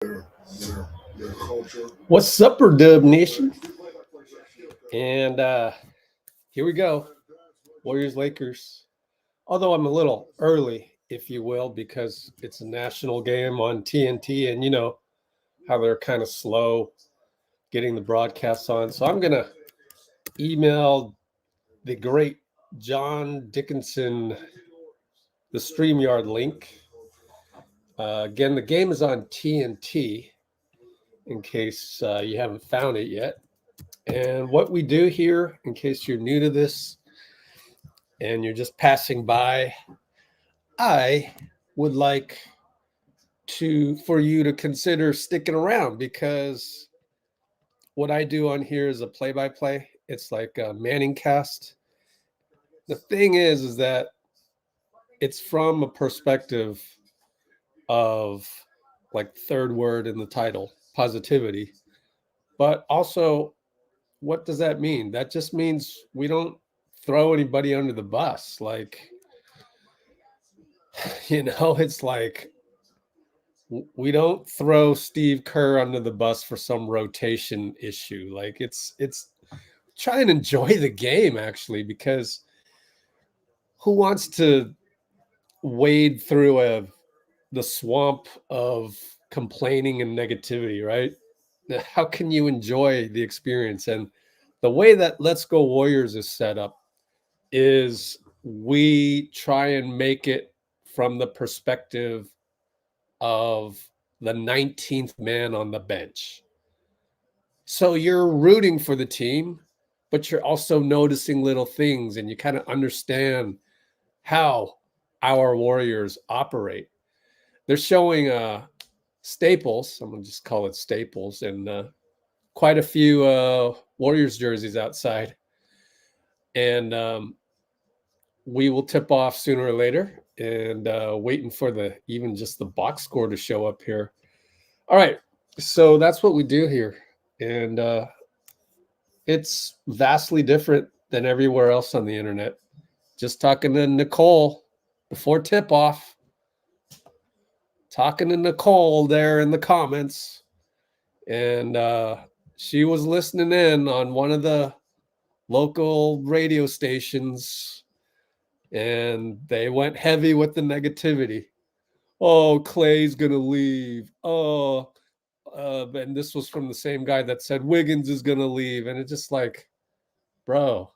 their culture. What's up, Dub Nation? And here we go. Warriors Lakers. Although I'm a little early, if you will, because it's a national game on TNT, and you know how they're kind of slow getting the broadcasts on. So I'm gonna email the great John Dickinson the StreamYard link. Again, the game is on TNT in case you haven't found it yet. And what we do here, in case you're new to this and you're just passing by, I would like for you to consider sticking around, because what I do on here is a play-by-play. It's like a Manning cast. The thing is that it's from a perspective of, like, third word in the title, positivity. But also, what does that mean? That just means we don't throw anybody under the bus. Like, it's like we don't throw Steve Kerr under the bus for some rotation issue. Like, it's try and enjoy the game, actually, because who wants to wade through the swamp of complaining and negativity, right? How can you enjoy the experience? And the way that Let's Go Warriors is set up is we try and make it from the perspective of the 19th man on the bench. So you're rooting for the team, but you're also noticing little things, and you kind of understand how our Warriors operate. They're showing Staples, I'm going to just call it Staples, and quite a few Warriors jerseys outside. And we will tip off sooner or later, and waiting for even just the box score to show up here. All right, so that's what we do here. And it's vastly different than everywhere else on the internet. Just talking to Nicole before tip-off. Talking to Nicole there in the comments. And she was listening in on one of the local radio stations, and they went heavy with the negativity. Oh, Klay's going to leave. Oh, and this was from the same guy that said Wiggins is going to leave. And it's just like, bro.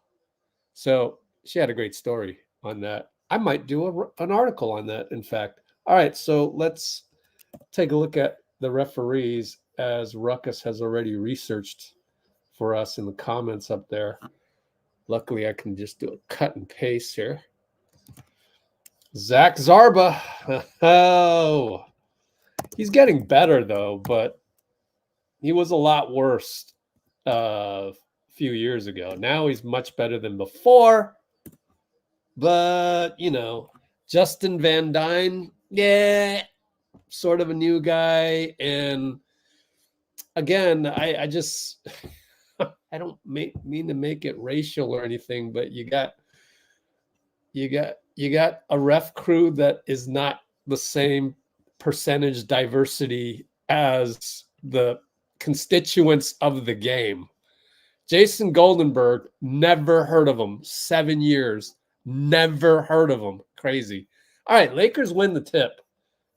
So she had a great story on that. I might do an article on that, in fact. All right, so let's take a look at the referees, as Ruckus has already researched for us in the comments up there. Luckily, I can just do a cut and paste here. Zach Zarba. Oh, he's getting better, though, but he was a lot worse a few years ago. Now he's much better than before. But, Justin Van Dyne, yeah, sort of a new guy. And again, I just, I don't mean to make it racial or anything, but you got a ref crew that is not the same percentage diversity as the constituents of the game. Jason Goldenberg, never heard of him. 7 years, never heard of him. Crazy. All right, Lakers win the tip,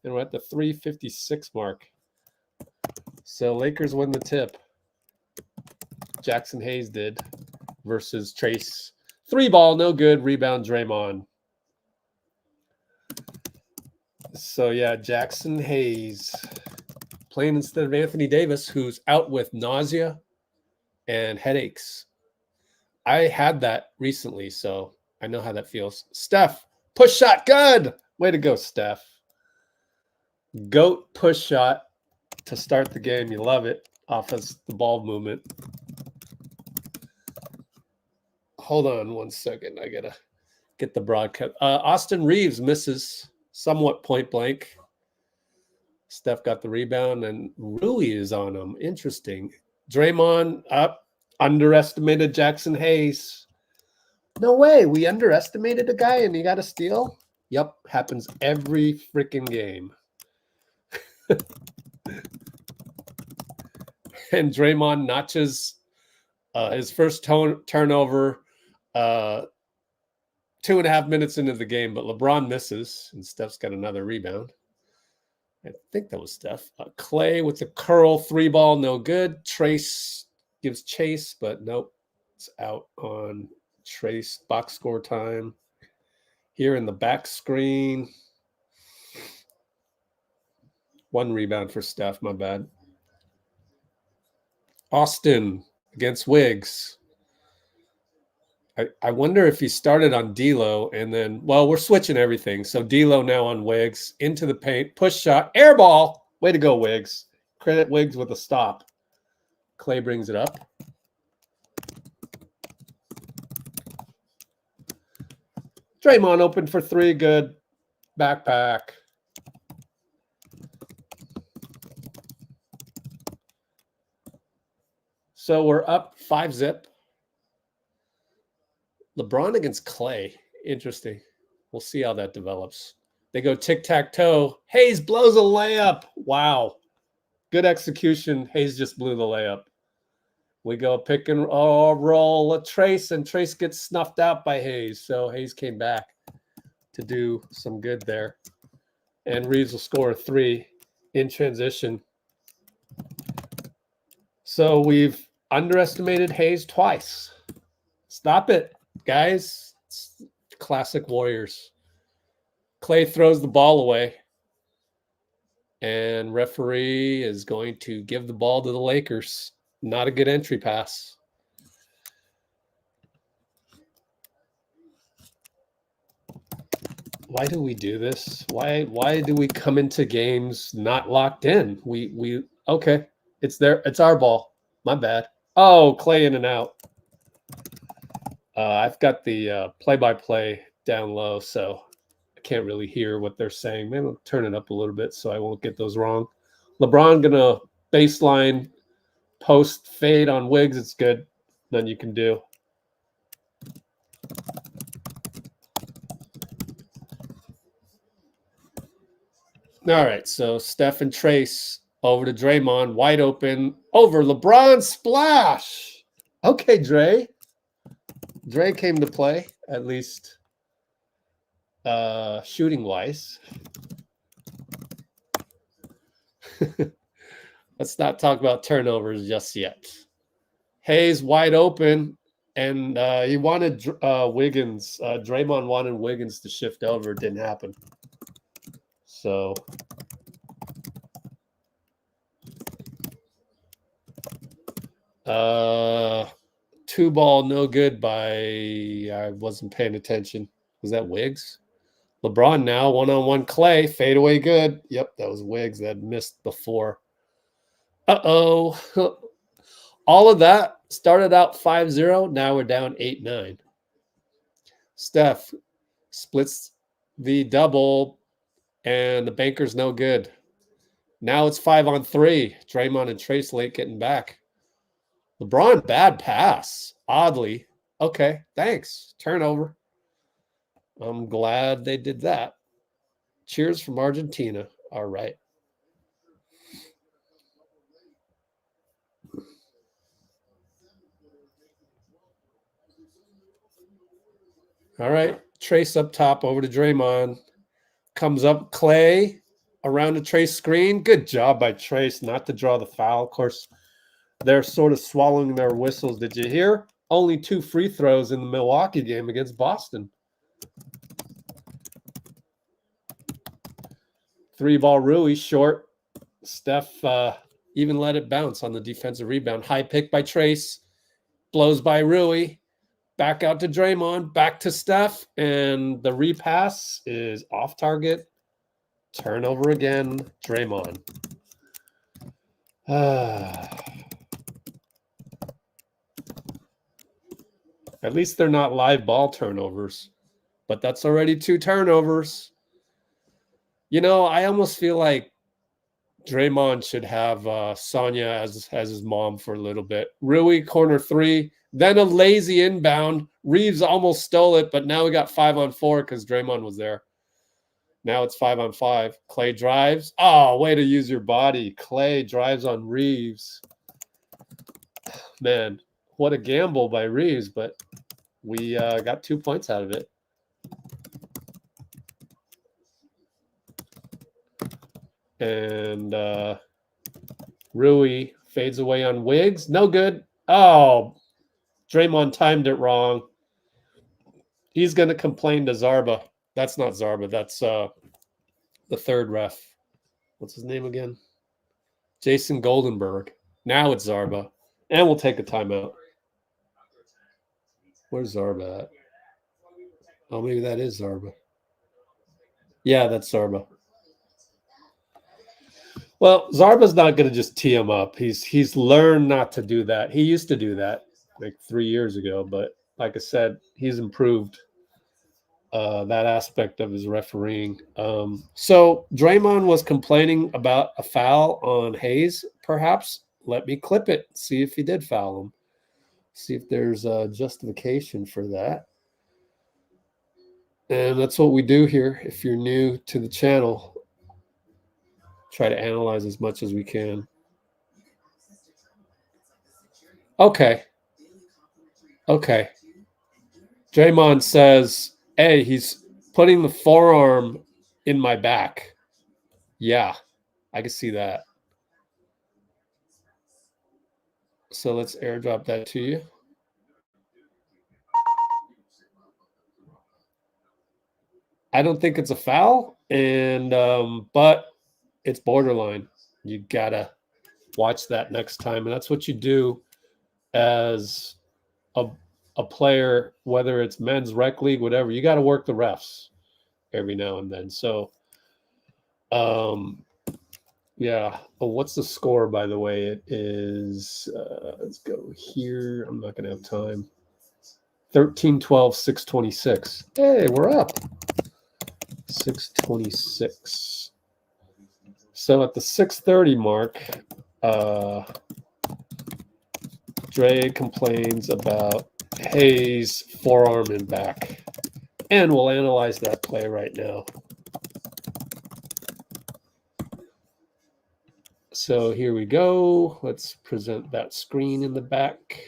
and we're at the 3:56 mark. So Lakers win the tip. Jaxson Hayes did versus Trace. 3-ball, no good. Rebound, Draymond. So, yeah, Jaxson Hayes playing instead of Anthony Davis, who's out with nausea and headaches. I had that recently, so I know how that feels. Steph, push shot, good. Way to go, Steph. GOAT push shot to start the game. You love it off of the ball movement. Hold on one second. I got to get the broadcast. Austin Reeves misses somewhat point blank. Steph got the rebound, and Rui is on him. Interesting. Draymond up. Underestimated Jaxson Hayes. No way. We underestimated a guy and he got a steal? Yep. Happens every freaking game. And Draymond notches his first turnover 2.5 minutes into the game, but LeBron misses, and Steph's got another rebound. I think that was Steph. Klay with the curl 3-ball, no good. Trace gives chase, but nope. It's out on Trace. Box score time. Here in the back screen. 1 rebound for Steph, my bad. Austin against Wiggs. I wonder if he started on D'Lo and then, well, we're switching everything. So D'Lo now on Wiggs, into the paint, push shot, air ball. Way to go, Wiggs. Credit Wiggs with a stop. Klay brings it up. Draymond open for 3, good. Backpack. So we're up 5-zip. LeBron against Klay. Interesting. We'll see how that develops. They go tic-tac-toe. Hayes blows a layup. Wow. Good execution. Hayes just blew the layup. We go pick and roll a Trace, and Trace gets snuffed out by Hayes. So Hayes came back to do some good there. And Reeves will score a 3 in transition. So we've underestimated Hayes twice. Stop it, guys. It's classic Warriors. Klay throws the ball away. And referee is going to give the ball to the Lakers. Not a good entry pass. Why do we do this? Why do we come into games not locked in? We okay. It's there. It's our ball. My bad. Oh, Klay in and out. I've got the play-by-play down low, so I can't really hear what they're saying. Maybe I'll turn it up a little bit so I won't get those wrong. LeBron gonna baseline post fade on Wiggs. It's good. Nothing you can do. All right, so Steph and Trace over to Draymond, wide open, over LeBron, splash. Okay, Dre. Dre came to play, at least shooting-wise. Let's not talk about turnovers just yet. Hayes wide open, and he wanted Wiggins. Draymond wanted Wiggins to shift over. It didn't happen. So two ball, no good by, I wasn't paying attention. Was that Wiggs? LeBron now, one-on-one Klay, fade away good. Yep, that was Wiggs that missed before. Uh-oh. All of that started out 5-0. Now we're down 8-9. Steph splits the double, and the banker's no good. Now it's 5-on-3. Draymond and Trace late getting back. LeBron, bad pass. Oddly. Okay, thanks. Turnover. I'm glad they did that. Cheers from Argentina. All right. All right. Trace up top over to Draymond. Comes up Klay around the Trace screen. Good job by Trace not to draw the foul. Of course, they're sort of swallowing their whistles. Did you hear? Only 2 free throws in the Milwaukee game against Boston. 3-ball Rui short. Steph even let it bounce on the defensive rebound. High pick by Trace. Blows by Rui. Back out to Draymond. Back to Steph. And the repass is off target. Turnover again. Draymond. At least they're not live ball turnovers. But that's already 2 turnovers. You know, I almost feel like Draymond should have Sonya as his mom for a little bit. Rui, corner 3. Then a lazy inbound. Reeves almost stole it, but now we got 5-on-4 because Draymond was there. Now it's 5-on-5. Klay drives. Oh, way to use your body. Klay drives on Reeves. man, what a gamble by Reeves, but we got 2 points out of it. And Rui fades away on Wiggs. No good. Oh, Draymond timed it wrong. He's going to complain to Zarba. That's not Zarba. That's the third ref. What's his name again? Jason Goldenberg. Now it's Zarba. And we'll take a timeout. Where's Zarba at? Oh, maybe that is Zarba. Yeah, that's Zarba. Well, Zarba's not going to just tee him up. He's learned not to do that. He used to do that like 3 years ago, but like I said, he's improved that aspect of his refereeing. So Draymond was complaining about a foul on Hayes, perhaps. Let me clip it, see if he did foul him. See if there's a justification for that. And that's what we do here. If you're new to the channel, try to analyze as much as we can. Okay. Draymond says, hey, he's putting the forearm in my back. Yeah, I can see that. So let's airdrop that to you. I don't think it's a foul, and but it's borderline. You gotta watch that next time, and that's what you do as a player, whether it's men's rec league, whatever. You got to work the refs every now and then. So, yeah. Oh, what's the score, by the way? It is, let's go here. I'm not going to have time. 13-12, 626. Hey, we're up. 626. So at the 6:30 mark, Dre complains about Hayes' forearm and back. And we'll analyze that play right now. So here we go. Let's present that screen in the back.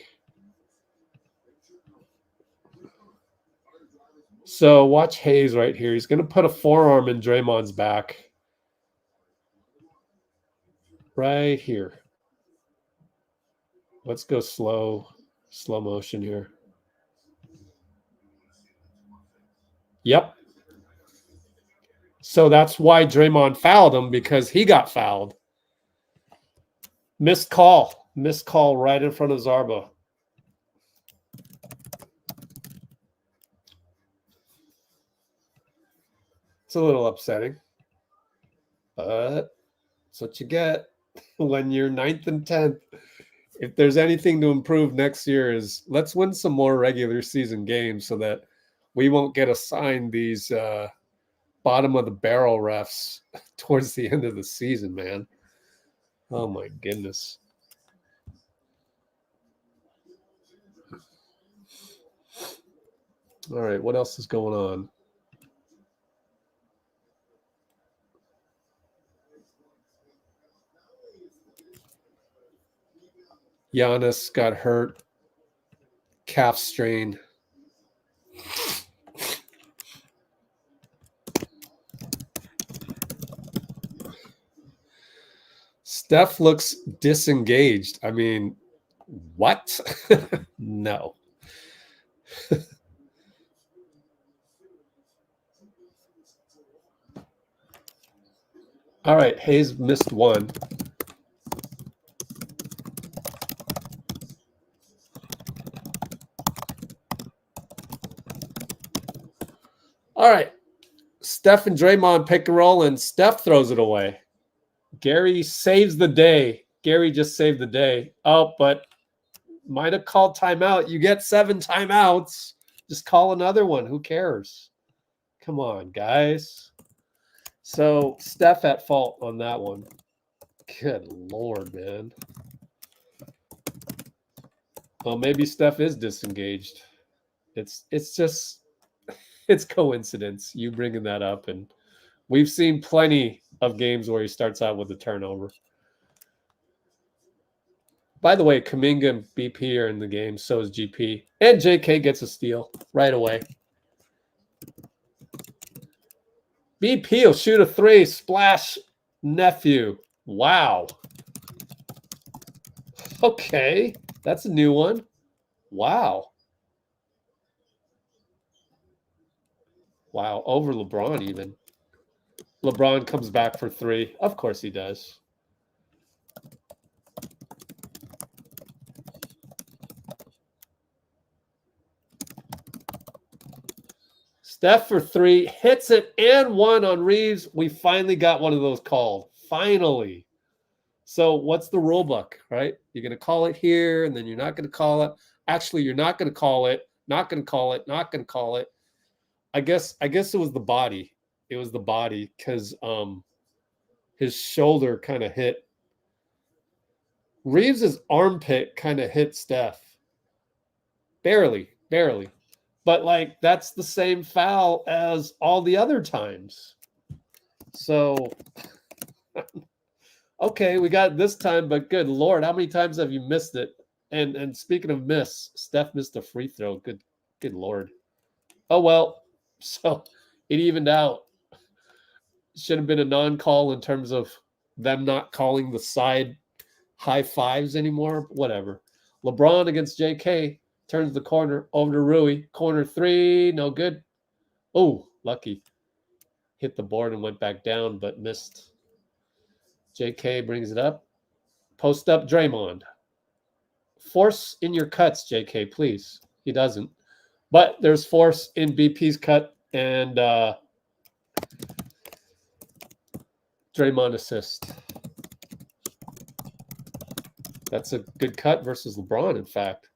So watch Hayes right here. He's going to put a forearm in Draymond's back. Right here. Let's go slow motion here. Yep. So that's why Draymond fouled him, because he got fouled. Missed call right in front of Zarba. It's a little upsetting, but that's what you get when you're 9th and 10th. If there's anything to improve next year, is let's win some more regular season games so that we won't get assigned these bottom of the barrel refs towards the end of the season, man. Oh my goodness. All right, what else is going on? Giannis got hurt, calf strain. Steph looks disengaged. I mean, what? No. All right, Hayes missed one. All right, Steph and Draymond pick and roll, and Steph throws it away. Gary saves the day. Gary just saved the day. Oh, but might have called timeout. You get 7 timeouts. Just call another one. Who cares? Come on, guys. So Steph at fault on that one. Good Lord, man. Well, maybe Steph is disengaged. It's just, it's coincidence, you bringing that up. And we've seen plenty of games where he starts out with a turnover. By the way, Kuminga and BP are in the game. So is GP. And JK gets a steal right away. BP will shoot a 3. Splash nephew. Wow. Okay. That's a new one. Wow. Wow. Over LeBron even. LeBron comes back for 3. Of course he does. Steph for 3. Hits it and 1 on Reeves. We finally got one of those called. Finally. So what's the rule book, right? You're going to call it here, and then you're not going to call it. Actually, you're not going to call it. Not going to call it. Not going to call it. I guess it was the body. It was the body because his shoulder kind of hit. Reeves's armpit kind of hit Steph. Barely. But, like, that's the same foul as all the other times. So, okay, we got it this time, but good Lord, how many times have you missed it? And speaking of miss, Steph missed a free throw. Good Lord. Oh, well, so it evened out. Should have been a non-call in terms of them not calling the side high fives anymore. Whatever. LeBron against JK. Turns the corner over to Rui. Corner 3, no good. Oh, lucky. Hit the board and went back down, but missed. JK brings it up. Post up Draymond. Force in your cuts, JK, please. He doesn't. But there's force in BP's cut and Draymond assist. That's a good cut versus LeBron, in fact.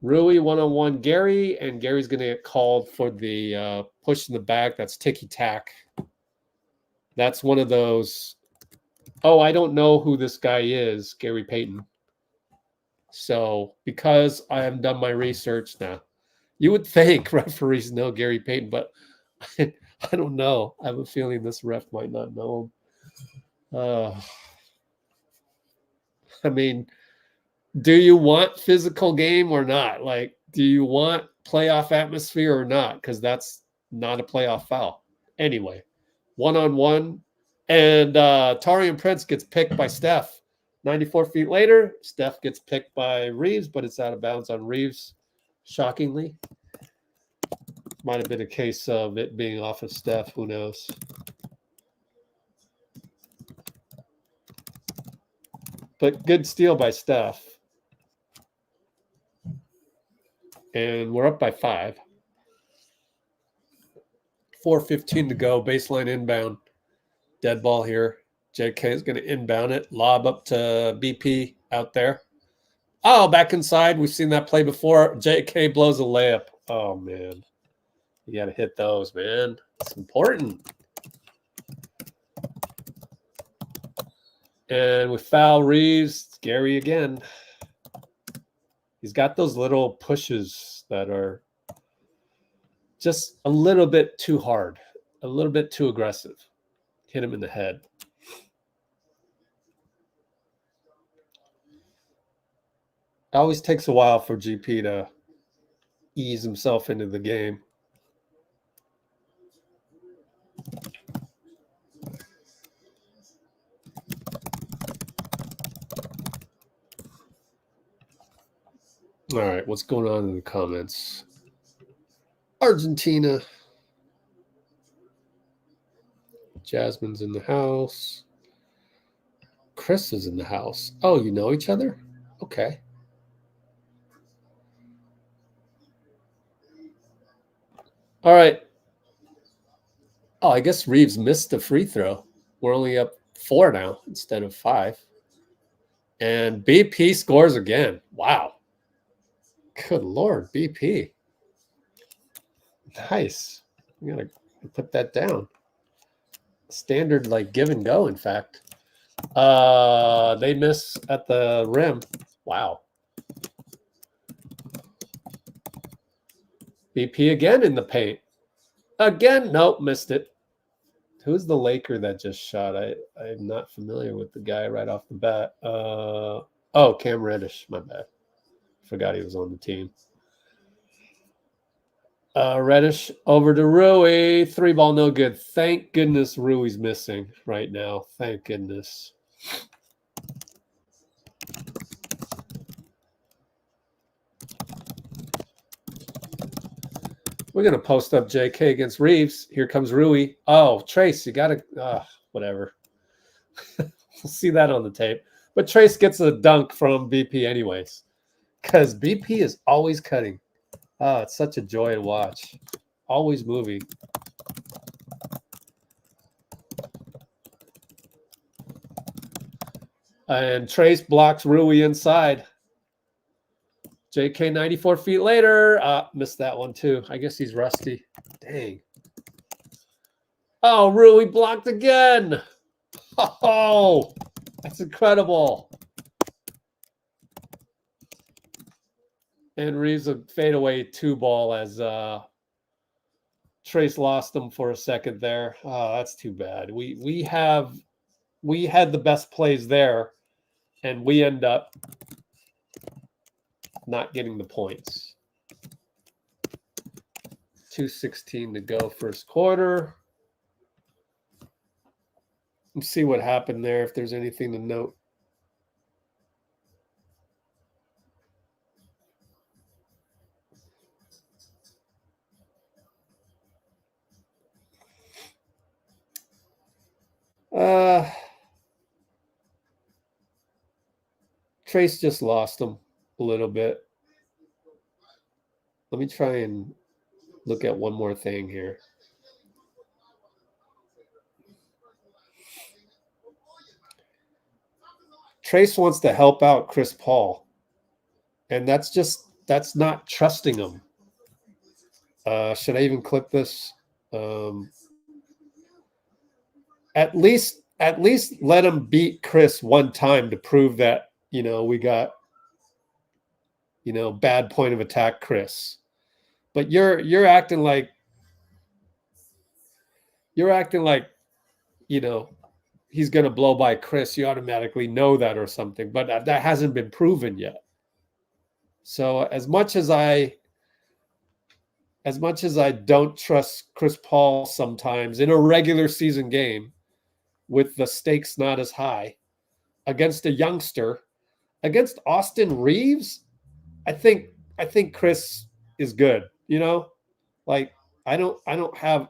Rui one-on-one Gary, and Gary's going to get called for the push in the back. That's ticky-tack. That's one of those, oh, I don't know who this guy is, Gary Payton. So because I haven't done my research now, you would think referees know Gary Payton, but I don't know. I have a feeling this ref might not know him. I mean, do you want physical game or not? Like, do you want playoff atmosphere or not? Because that's not a playoff foul. Anyway, one-on-one. And Taurean Prince gets picked by Steph. 94 feet later, Steph gets picked by Reeves, but it's out of bounds on Reeves, shockingly. Might have been a case of it being off of Steph. Who knows? But good steal by Steph. And we're up by 5. 4:15 to go. Baseline inbound. Dead ball here. JK is going to inbound it. Lob up to BP out there. Oh, back inside. We've seen that play before. JK blows a layup. Oh, man. You got to hit those, man. It's important. And we foul Reeves. Gary again. He's got those little pushes that are just a little bit too hard, a little bit too aggressive. Hit him in the head. It always takes a while for GP to ease himself into the game. All right, what's going on in the comments? Argentina. Jasmine's in the house. Chris is in the house. Oh, you know each other? Okay. All right. Oh, I guess Reeves missed the free throw. We're only up 4 now instead of 5. And BP scores again. Wow. Good Lord, BP. Nice. You got to put that down. Standard, like, give and go, in fact. They miss at the rim. Wow. BP again in the paint. Again, nope, missed it. Who's the Laker that just shot? I'm not familiar with the guy right off the bat. Oh, Cam Reddish. My bad. Forgot he was on the team. Reddish over to Rui. 3-ball, no good. Thank goodness Rui's missing right now. Thank goodness. We're going to post up JK against Reeves. Here comes Rui. Oh, Trace, you got to... whatever. We'll see that on the tape. But Trace gets a dunk from BP anyways. Because BP is always cutting. Oh, it's such a joy to watch. Always moving. And Trace blocks Rui inside. JK 94 feet later. Missed that one too. I guess he's rusty. Dang. Oh, Rui blocked again. Oh, that's incredible. And Reeves a fadeaway 2-ball as Trace lost him for a second there. Oh, that's too bad. We had the best plays there, and we end up not getting the points. 2:16 to go first quarter. Let's see what happened there, if there's anything to note. Trace just lost him a little bit. Let me try and look at one more thing here. Trace wants to help out Chris Paul. And that's not trusting him. Should I even clip this? At least let him beat Chris one time to prove that, we got, bad point of attack Chris. But you're acting like he's going to blow by Chris. You automatically know that or something, but that hasn't been proven yet. So as much as I don't trust Chris Paul sometimes in a regular season game with the stakes not as high against a youngster, against Austin Reeves, I think Chris is good, Like I don't have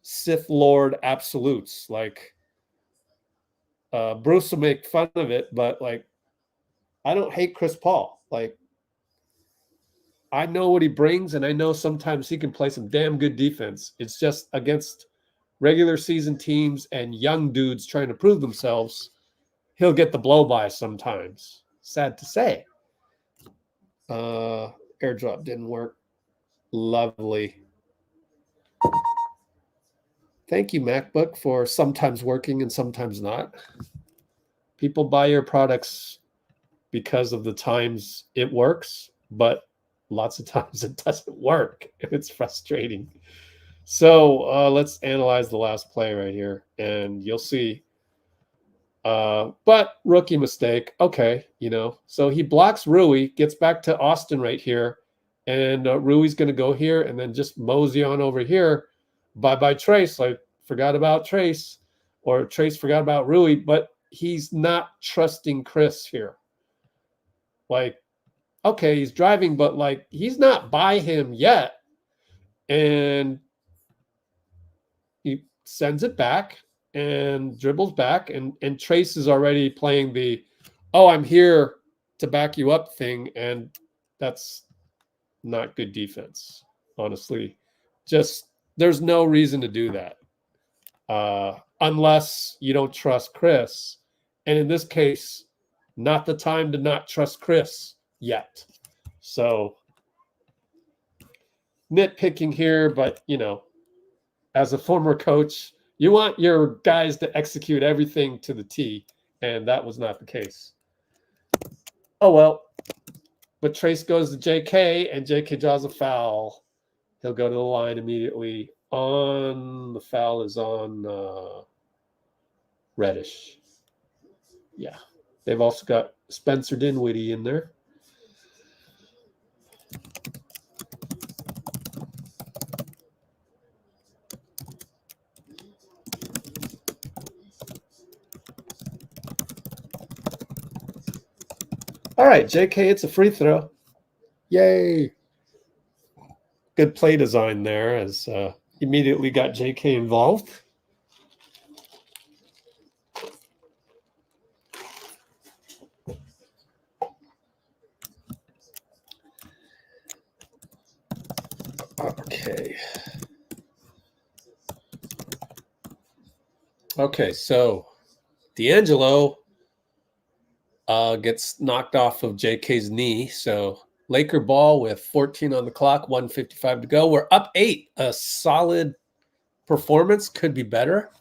Sith Lord absolutes. Like Bruce will make fun of it, but like I don't hate Chris Paul. Like I know what he brings, and I know sometimes he can play some damn good defense. It's just against regular season teams and young dudes trying to prove themselves, he'll get the blow by sometimes. Sad to say. Airdrop didn't work. Lovely. Thank you, MacBook, for sometimes working and sometimes not. People buy your products because of the times it works, but lots of times it doesn't work. It's frustrating. So let's analyze the last play right here, and you'll see. But rookie mistake. Okay, So he blocks Rui, gets back to Austin right here, and Rui's going to go here and then just mosey on over here. Bye-bye, Trace. Like, forgot about Trace, or Trace forgot about Rui, but he's not trusting Chris here. Like, okay, he's driving, but like he's not by him yet. And he sends it back and dribbles back, and Trace is already playing the, oh, I'm here to back you up thing, and that's not good defense, honestly. Just there's no reason to do that unless you don't trust Chris. And in this case, not the time to not trust Chris yet. So nitpicking here, but as a former coach, you want your guys to execute everything to the T, and that was not the case. Oh well. But Trace goes to JK, and JK draws a foul. He'll go to the line immediately. on, the foul is on Reddish. Yeah. They've also got Spencer Dinwiddie in there. All right, JK, it's a free throw. Yay. Good play design there as immediately got JK involved. Okay. Okay, so D'Angelo gets knocked off of JK's knee. So Laker ball with 14 on the clock, 1:55 to go. We're up 8. A solid performance. Could be better.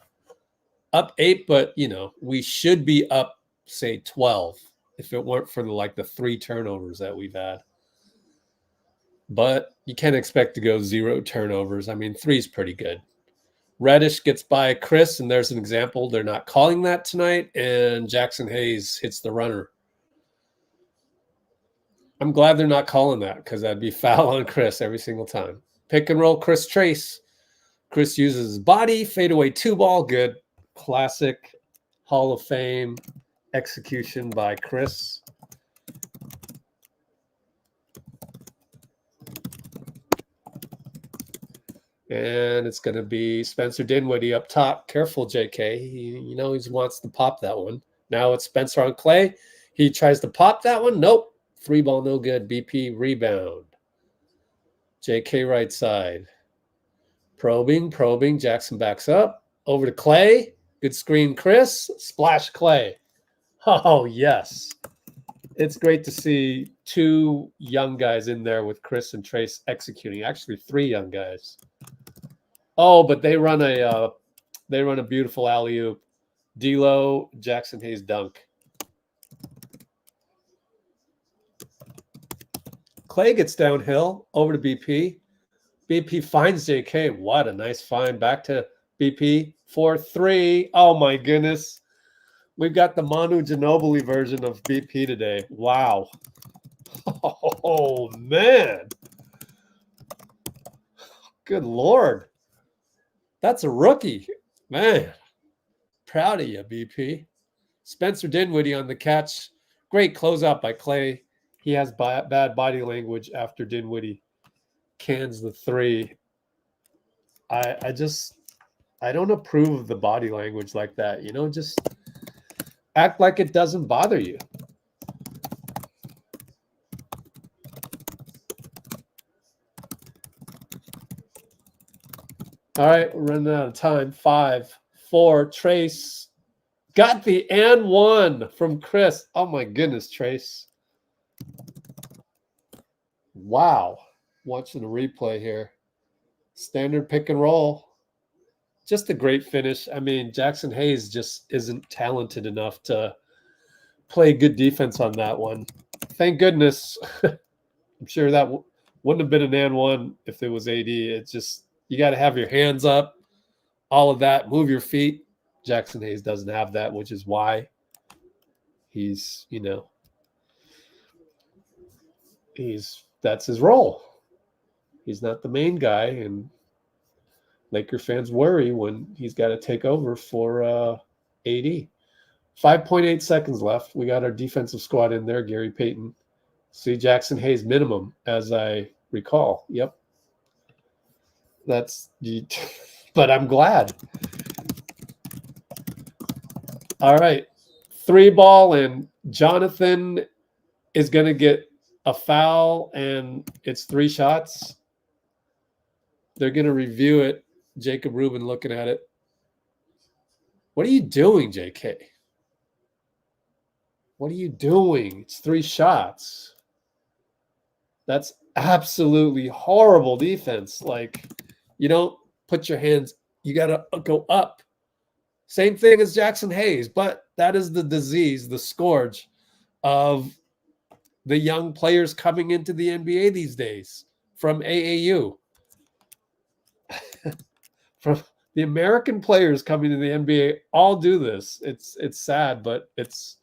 Up 8, but we should be up, say, 12 if it weren't for the 3 turnovers that we've had. But you can't expect to go 0 turnovers. I mean, 3 is pretty good. Reddish gets by Chris, and there's an example. They're not calling that tonight, and Jaxson Hayes hits the runner. I'm glad they're not calling that because that'd be foul on Chris every single time. Pick and roll, Chris Trace. Chris uses his body, fadeaway 2-ball, good. Classic Hall of Fame execution by Chris. And it's going to be Spencer Dinwiddie up top. Careful, JK. He wants to pop that one. Now it's Spencer on Klay. He tries to pop that one. Nope. 3-ball, no good. BP rebound. JK right side. Probing. Jaxson backs up. Over to Klay. Good screen, Chris. Splash Klay. Oh, yes. It's great to see 2 young guys in there with Chris and Trace executing. Actually, 3 young guys. Oh, but they run a beautiful alley-oop. D'Lo, Jaxson Hayes dunk. Klay gets downhill over to BP. BP finds JK. What a nice find. Back to BP for 3. Oh, my goodness. We've got the Manu Ginobili version of BP today. Wow. Oh, man. Good Lord. That's a rookie. Man. Proud of you, BP. Spencer Dinwiddie on the catch. Great closeout by Klay. He has bad body language after Dinwiddie cans the 3. I don't approve of the body language like that. Just act like it doesn't bother you. All right, we're running out of time. 5, 4, Trace. Got the and 1 from Chris. Oh, my goodness, Trace. Wow. Watching the replay here. Standard pick and roll. Just a great finish. I mean, Jaxson Hayes just isn't talented enough to play good defense on that one. Thank goodness. I'm sure that wouldn't have been an and 1 if it was AD. It's just, you got to have your hands up, all of that, move your feet. Jaxson Hayes doesn't have that, which is why he's, that's his role. He's not the main guy, and Laker fans worry when he's got to take over for AD. 5.8 seconds left. We got our defensive squad in there. Gary Payton. See Jaxson Hayes minimum, as I recall. Yep. But I'm glad. All right. 3-ball, and Jonathan is going to get a foul, and it's 3 shots. They're going to review it. Jacob Rubin looking at it. What are you doing, JK? What are you doing? It's 3 shots. That's absolutely horrible defense. You don't put your hands, you got to go up. Same thing as Jaxson Hayes, but that is the disease, the scourge of the young players coming into the NBA these days from AAU. From the American players coming to the NBA all do this. It's sad, but it's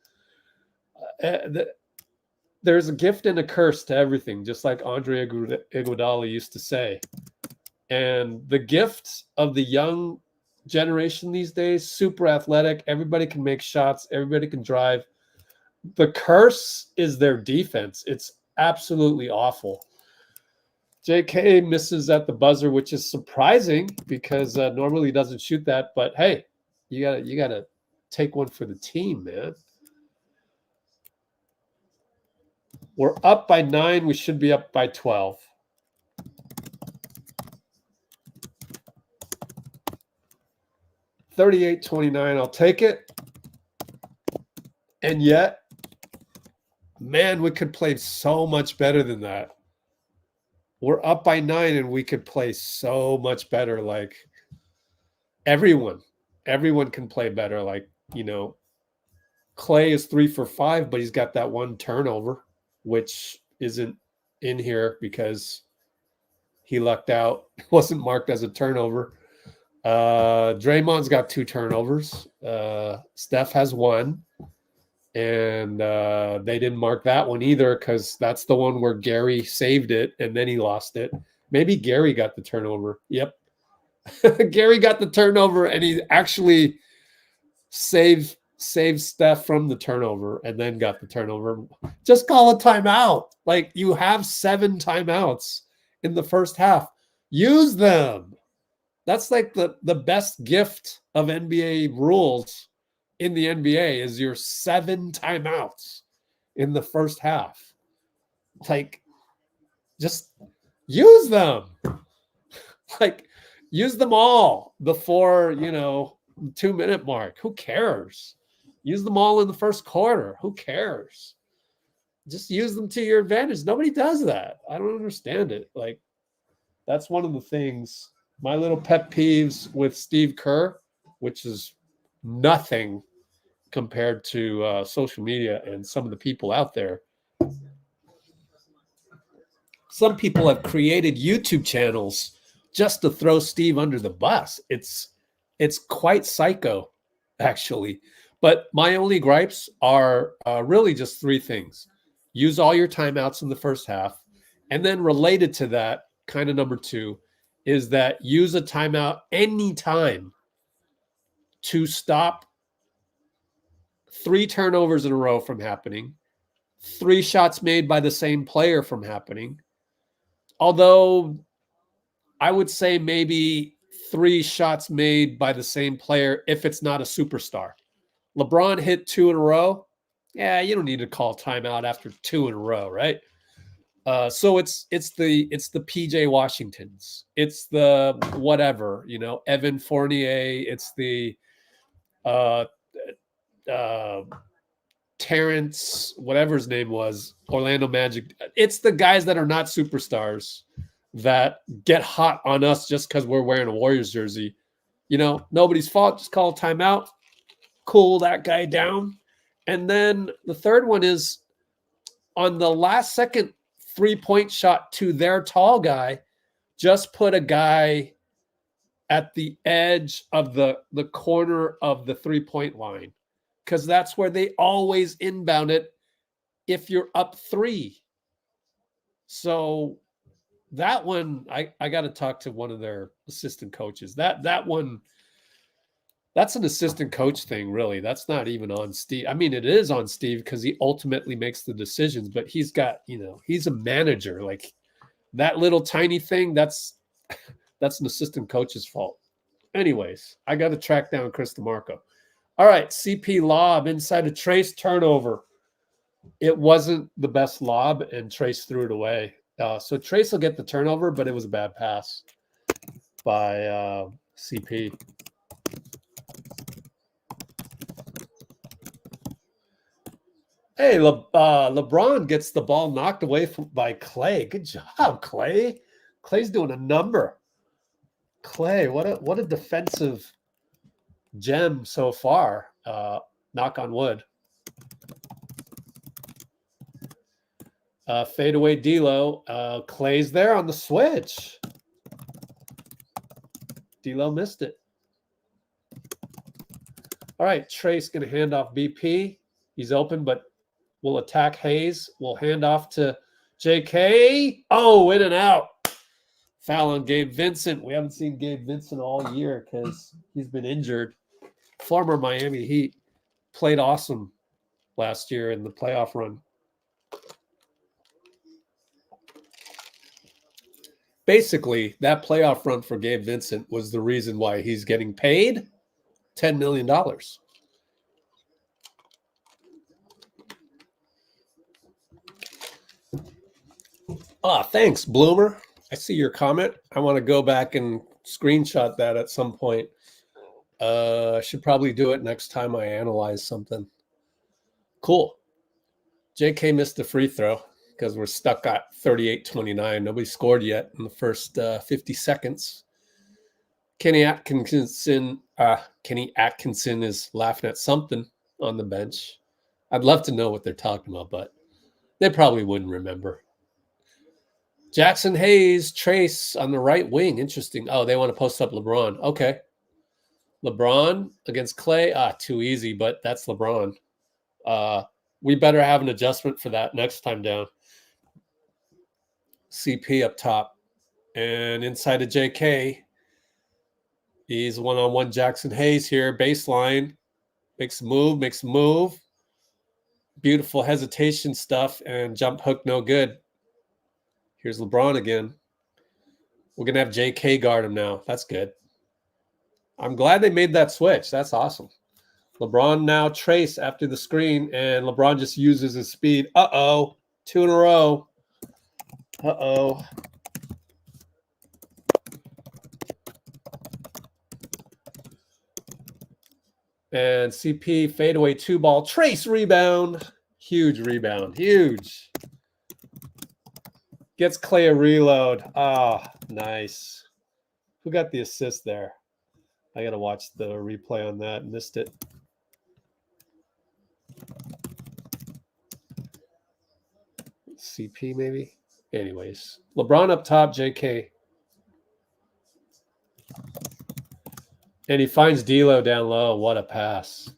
there's a gift and a curse to everything, just like Andre Iguodala used to say. And the gift of the young generation these days, super athletic, everybody can make shots, everybody can drive. The curse is their defense. It's absolutely awful. JK misses at the buzzer, which is surprising because normally he doesn't shoot that. But hey, you gotta take one for the team, man. We're up by 9. We should be up by 12. $38-29. I'll take it. And yet, man, we could play so much better than that. We're up by 9 and we could play so much better. Like everyone can play better. Like, you know, Klay is 3 for 5, but he's got that one turnover, which isn't in here because he lucked out. It wasn't marked as a turnover. Draymond's got 2 turnovers. Steph has 1. And they didn't mark that one either because that's the one where Gary saved it and then he lost it. Maybe Gary got the turnover. Yep. Gary got the turnover and he actually saved Steph from the turnover and then got the turnover. Just call a timeout. Like, you have 7 timeouts in the first half. Use them. That's like the best gift of NBA rules in the NBA is your 7 timeouts in the first half. Like, just use them. Like, use them all before, 2-minute mark. Who cares? Use them all in the first quarter. Who cares? Just use them to your advantage. Nobody does that. I don't understand it. Like, that's one of the things, my little pet peeves with Steve Kerr, which is nothing compared to social media and some of the people out there. Some people have created YouTube channels just to throw Steve under the bus. It's quite psycho, actually. But my only gripes are really just 3 things. Use all your timeouts in the first half. And then related to that, kind of number 2, is that use a timeout anytime to stop 3 turnovers in a row from happening, 3 shots made by the same player from happening. Although I would say maybe 3 shots made by the same player if it's not a superstar. LeBron hit 2 in a row. Yeah, you don't need to call timeout after 2 in a row, right? So it's the PJ Washingtons. It's the whatever, Evan Fournier. It's the Terrence, whatever his name was, Orlando Magic. It's the guys that are not superstars that get hot on us just because we're wearing a Warriors jersey. Nobody's fault. Just call a timeout, cool that guy down. And then the third one is on the last second 3-point shot to their tall guy, just put a guy at the edge of the corner of the 3-point line, because that's where they always inbound it if you're up 3. So that one, I got to talk to one of their assistant coaches. That one, that's an assistant coach thing, really. That's not even on Steve. I mean, it is on Steve because he ultimately makes the decisions, but he's got, he's a manager. Like, that little tiny thing, that's an assistant coach's fault. Anyways, I got to track down Chris DeMarco. All right, CP lob inside a Trace turnover. It wasn't the best lob, and Trace threw it away. So Trace will get the turnover, but it was a bad pass by CP. Hey, LeBron gets the ball knocked away by Klay. Good job, Klay. Klay's doing a number. Klay, what a defensive gem so far. Knock on wood. Fadeaway D'Lo. Klay's there on the switch. D'Lo missed it. All right, Trace going to hand off BP. He's open, but will attack Hayes. We'll hand off to JK. Oh, in and out. Foul on Gabe Vincent. We haven't seen Gabe Vincent all year because he's been injured. Former Miami Heat. Played awesome last year in the playoff run. Basically, that playoff run for Gabe Vincent was the reason why he's getting paid $10 million. Thanks, Bloomer. I see your comment. I want to go back and screenshot that at some point. I should probably do it next time I analyze something. Cool. JK missed the free throw because we're stuck at 38-29. Nobody scored yet in the first 50 seconds. Kenny Atkinson is laughing at something on the bench. I'd love to know what they're talking about, but they probably wouldn't remember. Jaxson Hayes, Trace on the right wing. Interesting. Oh, they want to post up LeBron. Okay. LeBron against Klay. Too easy, but that's LeBron. We better have an adjustment for that next time down. CP up top. And inside of JK, he's one-on-one Jaxson Hayes here. Baseline. Makes a move. Beautiful hesitation stuff. And jump hook, no good. Here's LeBron again. We're going to have JK guard him now. That's good. I'm glad they made that switch. That's awesome. LeBron now Trace after the screen, and LeBron just uses his speed. Uh-oh. 2 in a row. Uh-oh. And CP fadeaway 2-ball. Trace rebound. Huge rebound. Huge. Gets Klay a reload. Nice. Who got the assist there? I got to watch the replay on that. Missed it. CP maybe? Anyways. LeBron up top, JK. And he finds D'Lo down low. What a pass.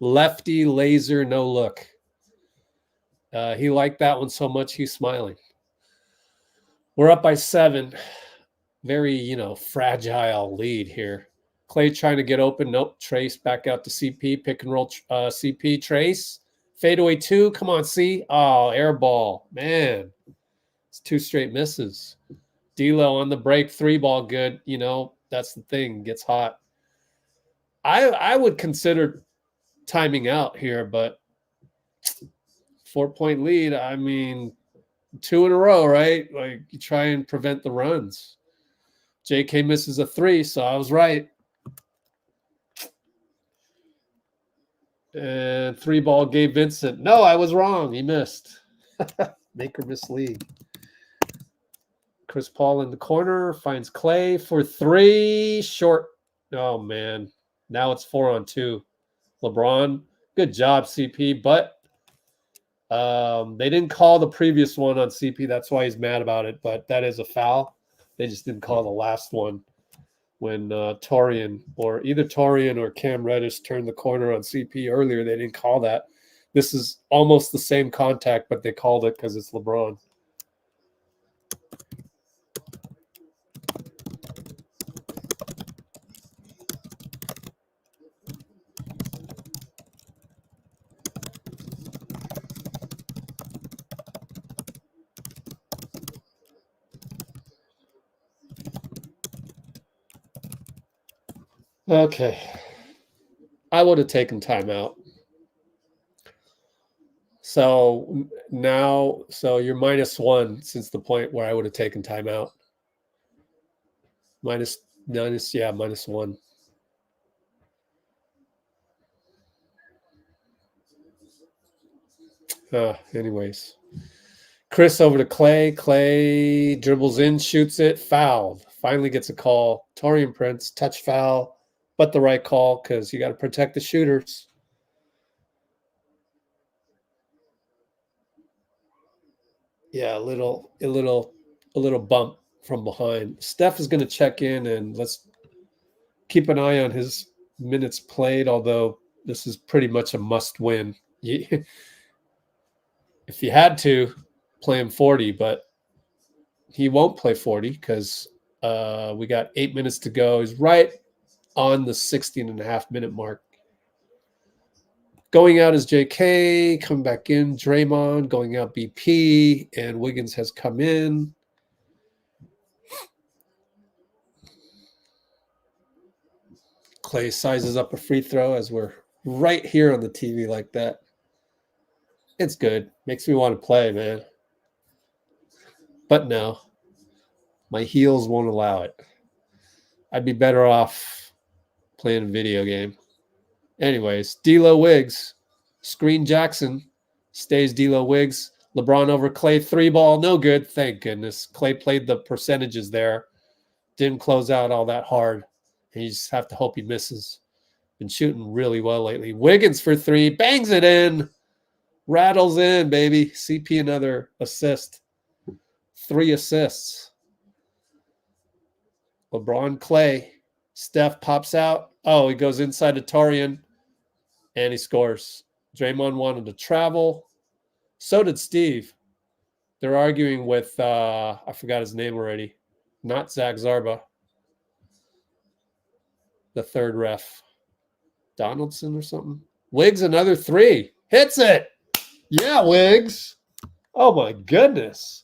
Lefty laser, no look. He liked that one so much, he's smiling. We're up by 7. Very, fragile lead here. Klay trying to get open. Nope. Trace back out to CP. Pick and roll CP. Trace. Fadeaway 2. Come on, C. Oh, air ball. Man. It's 2 straight misses. D'Lo on the break. 3-ball good. That's the thing. Gets hot. I would consider timing out here, but 4-point lead. I mean, 2 in a row, right? Like, you try and prevent the runs. JK misses a 3, so I was right. And 3-ball Gabe Vincent. No, I was wrong. He missed. Make or miss league. Chris Paul in the corner. Finds Klay for 3. Short. Oh, man. Now it's 4-on-2. LeBron. Good job, CP. But they didn't call the previous one on CP. That's why he's mad about it. But that is a foul. They just didn't call the last one when Torian or Cam Reddish turned the corner on CP earlier. They didn't call that. This is almost the same contact, but they called it because it's LeBron. Okay. I would have taken timeout. So now, you're -1 since the point where I would have taken timeout. -1. Anyways. Chris over to Klay. Klay dribbles in, shoots it, fouled. Finally gets a call. Taurean Prince, touch foul, but the right call because you got to protect the shooters. Yeah, a little bump from behind. Steph is going to check in, and let's keep an eye on his minutes played, although this is pretty much a must win. If you had to, play him 40, but he won't play 40 because we got 8 minutes to go. He's right on the 16.5-minute mark. Going out is JK, coming back in, Draymond, going out BP, and Wiggins has come in. Klay sizes up a free throw as we're right here on the TV like that. It's good. Makes me want to play, man. But no, my heels won't allow it. I'd be better off playing a video game. Anyways, D'Lo Wiggs, screen Jaxson, stays D'Lo Wiggs. LeBron over Klay, 3-ball, no good. Thank goodness. Klay played the percentages there. Didn't close out all that hard. And you just have to hope he misses. Been shooting really well lately. Wiggins for 3, bangs it in. Rattles in, baby. CP another assist. 3 assists. LeBron, Klay. Steph pops out. Oh, he goes inside to Torian. And he scores. Draymond wanted to travel. So did Steve. They're arguing with, I forgot his name already. Not Zach Zarba. The third ref. Donaldson or something. Wiggs another 3. Hits it. Yeah, Wiggs. Oh, my goodness.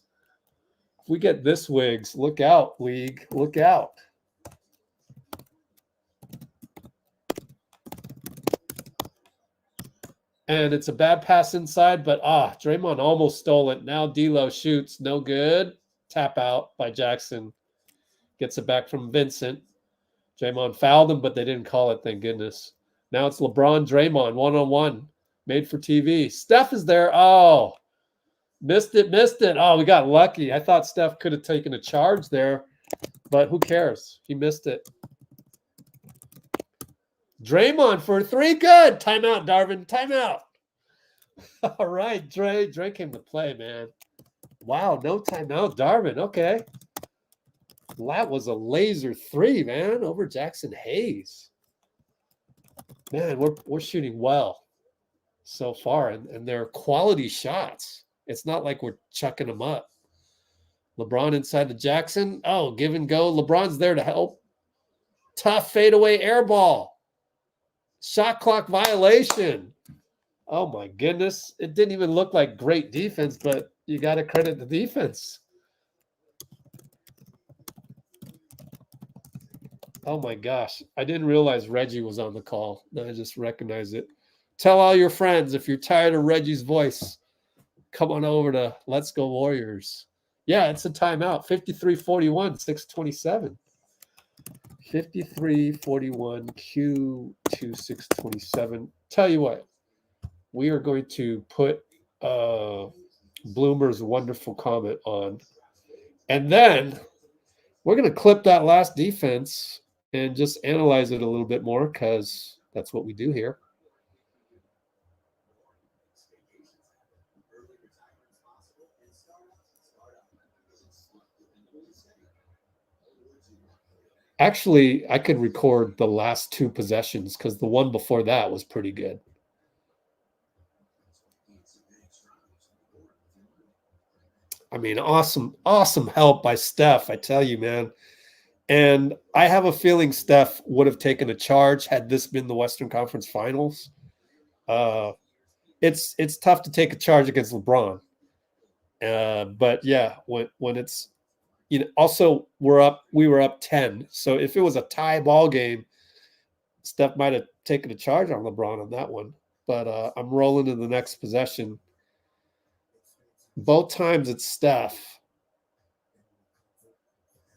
If we get this Wiggs, look out, league. Look out. And it's a bad pass inside, but Draymond almost stole it. Now D'Lo shoots. No good. Tap out by Jaxson. Gets it back from Vincent. Draymond fouled him, but they didn't call it, thank goodness. Now it's LeBron, Draymond, one-on-one. Made for TV. Steph is there. Oh, missed it. Oh, we got lucky. I thought Steph could have taken a charge there, but who cares? He missed it. Draymond for 3. Good. Timeout, Darvin. Timeout. All right, Dre. Dre came to play, man. Wow, no timeout, Darvin. Okay. That was a laser 3, man, over Jaxson Hayes. Man, we're shooting well so far, and they're quality shots. It's not like we're chucking them up. LeBron inside the Jaxson. Oh, give and go. LeBron's there to help. Tough fadeaway air ball. Shot clock violation. Oh, my goodness. It didn't even look like great defense, but you got to credit the defense. Oh, my gosh. I didn't realize Reggie was on the call. I just recognized it. Tell all your friends, if you're tired of Reggie's voice, come on over to Let's Go Warriors. Yeah, it's a timeout. 53-41, 6:27. 53-41, Q2, 6:27. Tell you what, we are going to put Bloomer's wonderful comment on. And then we're going to clip that last defense and just analyze it a little bit more because that's what we do here. Actually, I could record the last 2 possessions because the one before that was pretty good. I mean, awesome help by Steph, I tell you, man. And I have a feeling Steph would have taken a charge had this been the Western Conference Finals. It's tough to take a charge against LeBron. But yeah, when it's, you know, also we were up 10. So if it was a tie ball game, Steph might have taken a charge on LeBron on that one. But I'm rolling in the next possession. Both times it's Steph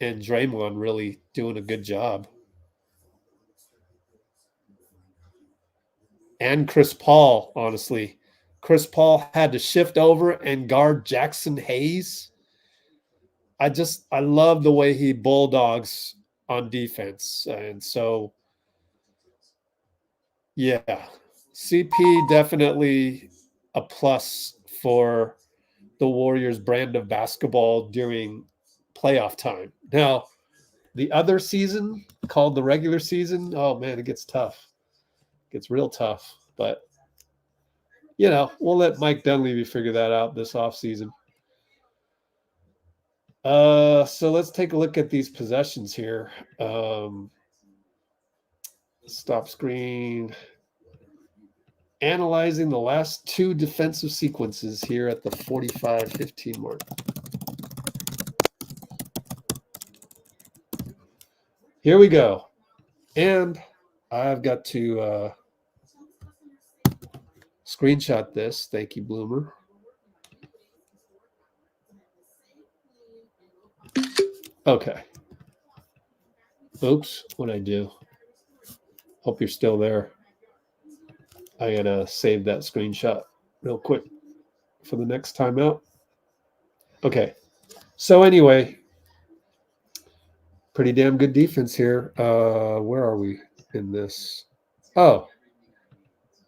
and Draymond really doing a good job. And Chris Paul, honestly. Chris Paul had to shift over and guard Jaxson Hayes. I love the way he bulldogs on defense. And so, yeah, CP definitely a plus for the Warriors brand of basketball during playoff time. Now, the other season called the regular season, oh man, it gets tough. It gets real tough. But, you know, we'll let Mike Dunleavy figure that out this offseason. So let's take a look at these possessions here. Stop screen. Analyzing the last two defensive sequences here at the 45-15 mark. Here we go. And I've got to screenshot this. Thank you, Bloomer. Okay. Oops, what'd I do? Hope you're still there. I gotta save that screenshot real quick for the next timeout. Okay. So anyway, pretty damn good defense here. Where are we in this? Oh,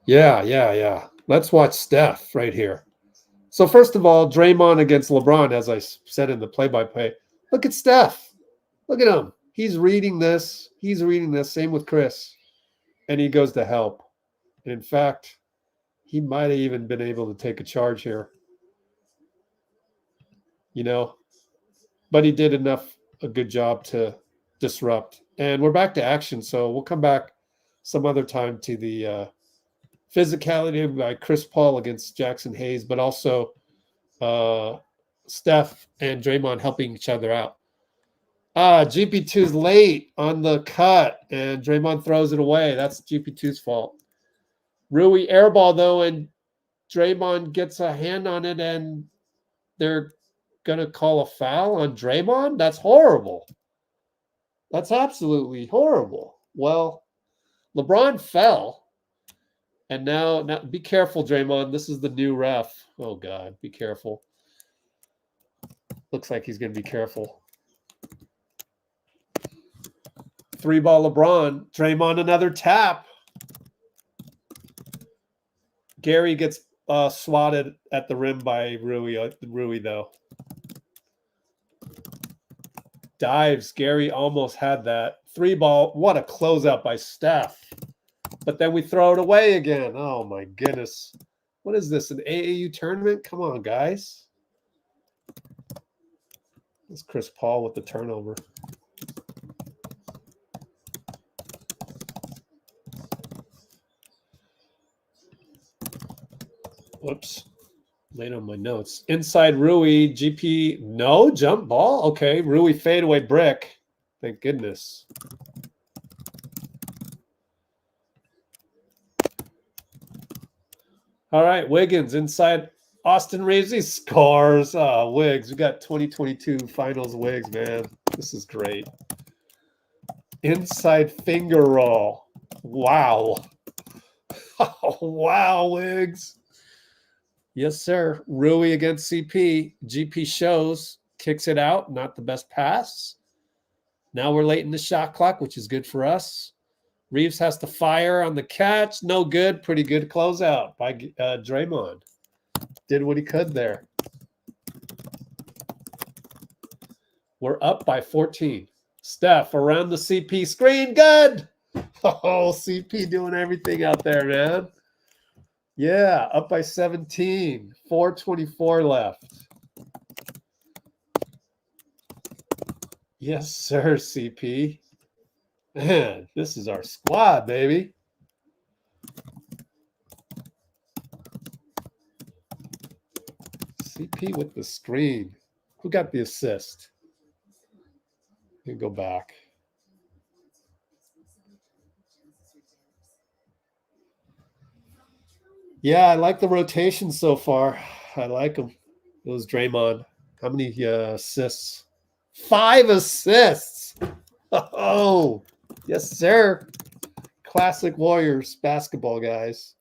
yeah. Let's watch Steph right here. So first of all, Draymond against LeBron, as I said in the play-by-play. Look at Steph. Look at him. He's reading this. Same with Chris. And he goes to help. And in fact, he might have even been able to take a charge here. You know, but he did a good job to disrupt. And we're back to action. So we'll come back some other time to the physicality by Chris Paul against Jaxson Hayes, but also Steph and Draymond helping each other out. GP2's late on the cut, and Draymond throws it away. That's GP2's fault. Rui airball, though, and Draymond gets a hand on it, and they're going to call a foul on Draymond? That's horrible. That's absolutely horrible. Well, LeBron fell, and now be careful, Draymond. This is the new ref. Oh, God, be careful. Looks like he's going to be careful. 3-ball LeBron. Draymond another tap. Gary gets swatted at the rim by Rui, though. Dives. Gary almost had that. 3-ball. What a closeout by Steph. But then we throw it away again. Oh, my goodness. What is this, an AAU tournament? Come on, guys. It's Chris Paul with the turnover. Whoops. Late on my notes. Inside Rui, GP, no jump ball. Okay, Rui fadeaway brick. Thank goodness. All right, Wiggins inside Austin Reeves. He scores. Wiggs. We got 2022 finals Wiggs, man. This is great. Inside finger roll. Wow. Oh, wow, Wiggs. Yes, sir. Rui against CP. GP shows, kicks it out. Not the best pass. Now we're late in the shot clock, which is good for us. Reeves has to fire on the catch. No good. Pretty good closeout by Draymond. Did what he could there. We're up by 14. Steph around the CP screen. Good. Oh, CP doing everything out there, man. Yeah, up by 17. 4:24 left. Yes, sir, CP. Man, this is our squad, baby. CP with the screen. Who got the assist? You can go back. Yeah, I like the rotation so far. I like them. It was Draymond. How many assists? 5 assists. Oh, yes, sir. Classic Warriors basketball, guys.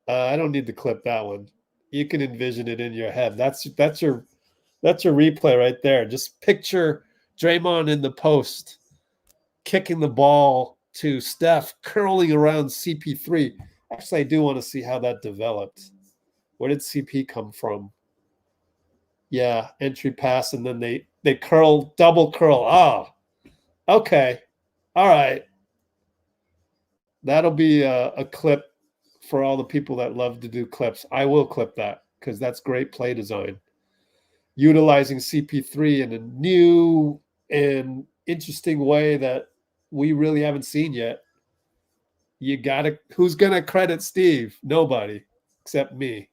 I don't need to clip that one. You can envision it in your head. That's your replay right there. Just picture Draymond in the post, kicking the ball to Steph, curling around CP3. Actually, I do want to see how that developed. Where did CP come from? Yeah, entry pass, and then they curl, double curl. Ah, Okay. All right. That'll be a clip for all the people that love to do clips. I will clip that because that's great play design. Utilizing CP3 in a new and interesting way that we really haven't seen yet. You gotta, who's gonna credit Steve? Nobody except me.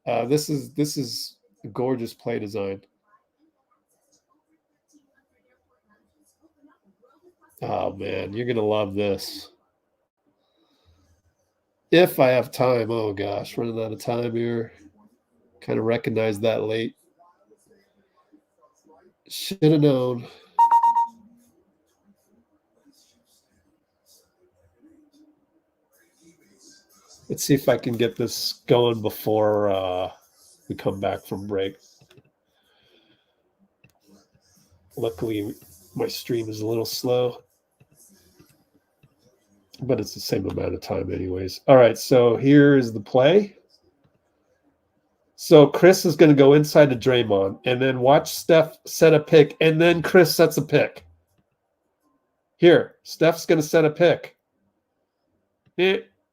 This is a gorgeous play design. Oh man, you're gonna love this. If I have time. Oh gosh, running out of time here. Kind of recognized that late. Should have known. Let's see if I can get this going before we come back from break. Luckily, my stream is a little slow, but it's the same amount of time anyways. All right, so here is the play. So Chris is going to go inside to Draymond, and then watch Steph set a pick, and then Chris sets a pick. Here, Steph's going to set a pick.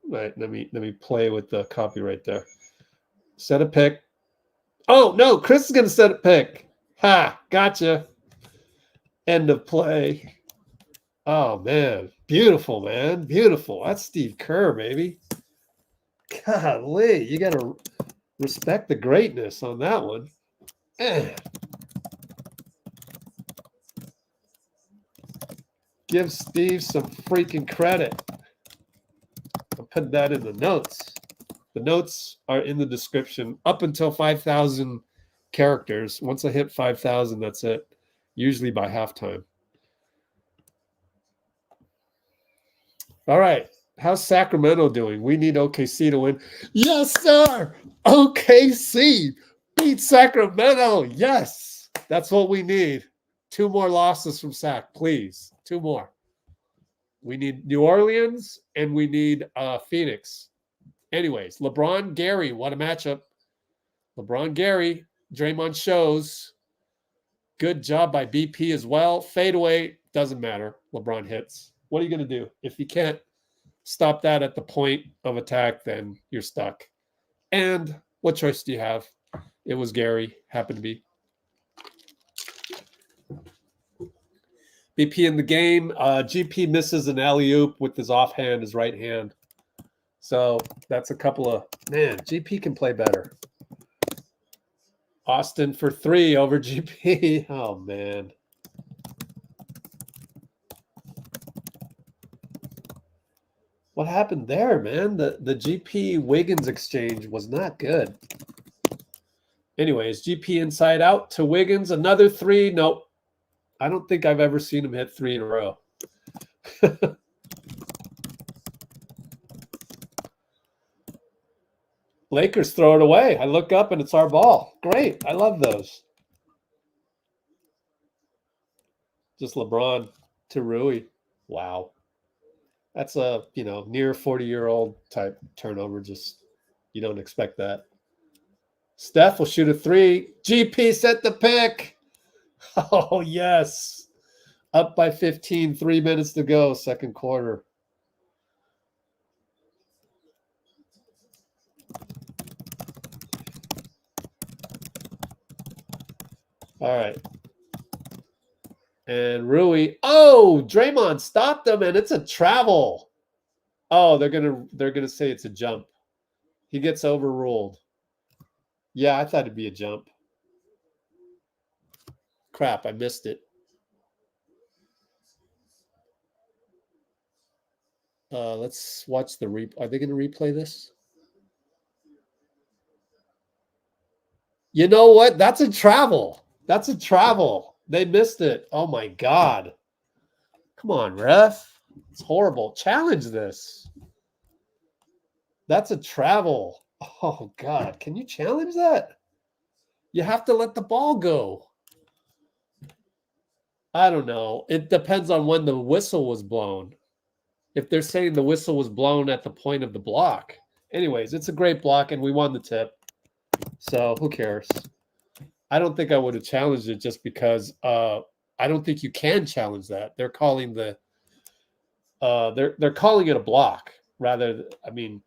Right, let me play with the copyright there. Set a pick. Oh, no, Chris is going to set a pick. Ha, gotcha. End of play. Oh, man. Beautiful, man. Beautiful. That's Steve Kerr, baby. Golly, you got to respect the greatness on that one. Give Steve some freaking credit. I'll put that in the notes. The notes are in the description up until 5,000 characters. Once I hit 5,000, that's it. Usually by halftime. All right. How's Sacramento doing? We need OKC to win. Yes, sir. OKC beat Sacramento. Yes. That's what we need. 2 more losses from Sac, please. 2 more. We need New Orleans and we need Phoenix. Anyways, LeBron, Gary, what a matchup. LeBron, Gary, Draymond shows. Good job by BP as well. Fadeaway, doesn't matter. LeBron hits. What are you going to do? If you can't stop that at the point of attack, then you're stuck. And what choice do you have? It was Gary, happened to be. BP in the game. GP misses an alley-oop with his offhand, his right hand. So that's a couple of, man, GP can play better. Austin for 3 over GP. Oh, man. What happened there, man? The GP Wiggins exchange was not good. Anyways, GP inside out to Wiggins. Another 3. Nope. I don't think I've ever seen him hit 3 in a row. Lakers throw it away. I look up and it's our ball. Great. I love those. Just LeBron to Rui. Wow. That's a, near 40-year-old type turnover. Just, you don't expect that. Steph will shoot a 3. GP set the pick. Oh, yes. Up by 15, 3 minutes to go, second quarter. All right. And Rui. Oh, Draymond stopped them, and it's a travel. Oh, they're gonna say it's a jump. He gets overruled. Yeah, I thought it'd be a jump. Crap, I missed it. Let's watch the replay. Are they going to replay this? You know what? That's a travel. That's a travel. They missed it. Oh, my God. Come on, ref. It's horrible. Challenge this. That's a travel. Oh, God. Can you challenge that? You have to let the ball go. I don't know. It depends on when the whistle was blown. If they're saying the whistle was blown at the point of the block. Anyways, it's a great block, and we won the tip. So who cares? I don't think I would have challenged it just because I don't think you can challenge that. They're calling the they're calling it a block rather. I mean,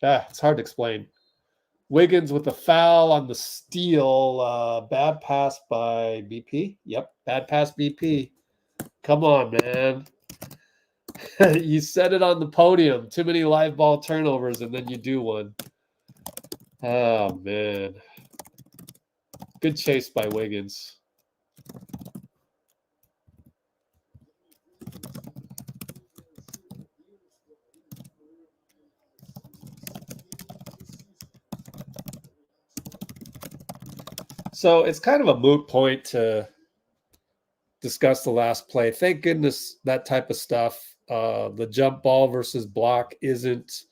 it's hard to explain. Wiggins with a foul on the steal. Bad pass by BP. Yep, bad pass BP. Come on, man. You said it on the podium. Too many live ball turnovers, and then you do one. Oh, man. Good chase by Wiggins. So it's kind of a moot point to discuss the last play. Thank goodness that type of stuff, the jump ball versus block, isn't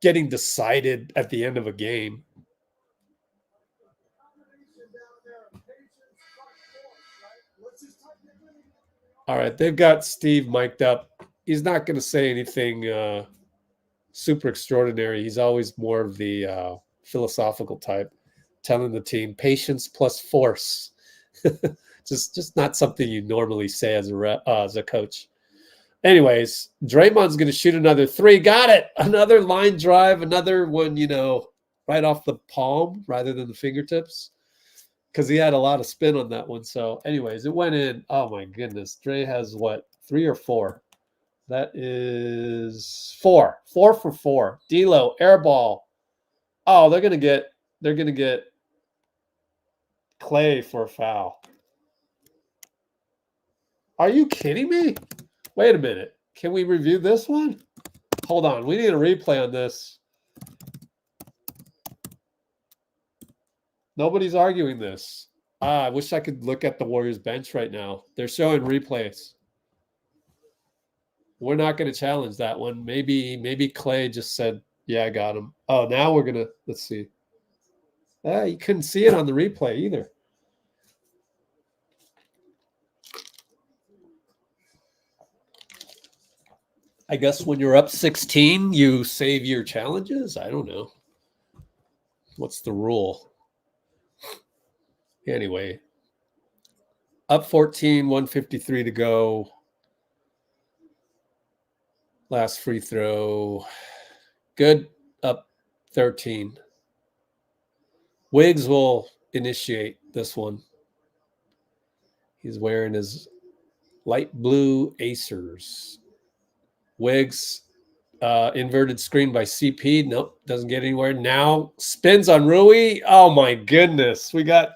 getting decided at the end of a game. All right, they've got Steve mic'd up. He's not going to say anything super extraordinary. He's always more of the philosophical type, telling the team patience plus force. just not something you normally say as a coach. Anyways, Draymond's going to shoot another three. Got it. Another line drive. Another one, right off the palm rather than the fingertips, because he had a lot of spin on that one. So anyways, it went in. Oh, my goodness. Dre has what, 3 or 4? That is 4. 4 for 4. D'Lo, air ball. Oh, they're going to get Klay for a foul. Are you kidding me? Wait a minute. Can we review this one? Hold on. We need a replay on this. Nobody's arguing this. I wish I could look at the Warriors bench right now. They're showing replays. We're not going to challenge that one. Maybe Klay just said, yeah, I got him. Oh, now we're going to, let's see. You couldn't see it on the replay either. I guess when you're up 16, you save your challenges. I don't know. What's the rule? Anyway, up 14, 153 to go. Last free throw. Good. Up 13. Wiggs will initiate this one. He's wearing his light blue Acers. Wiggs, inverted screen by CP. Nope, doesn't get anywhere. Now spins on Rui. Oh my goodness. We got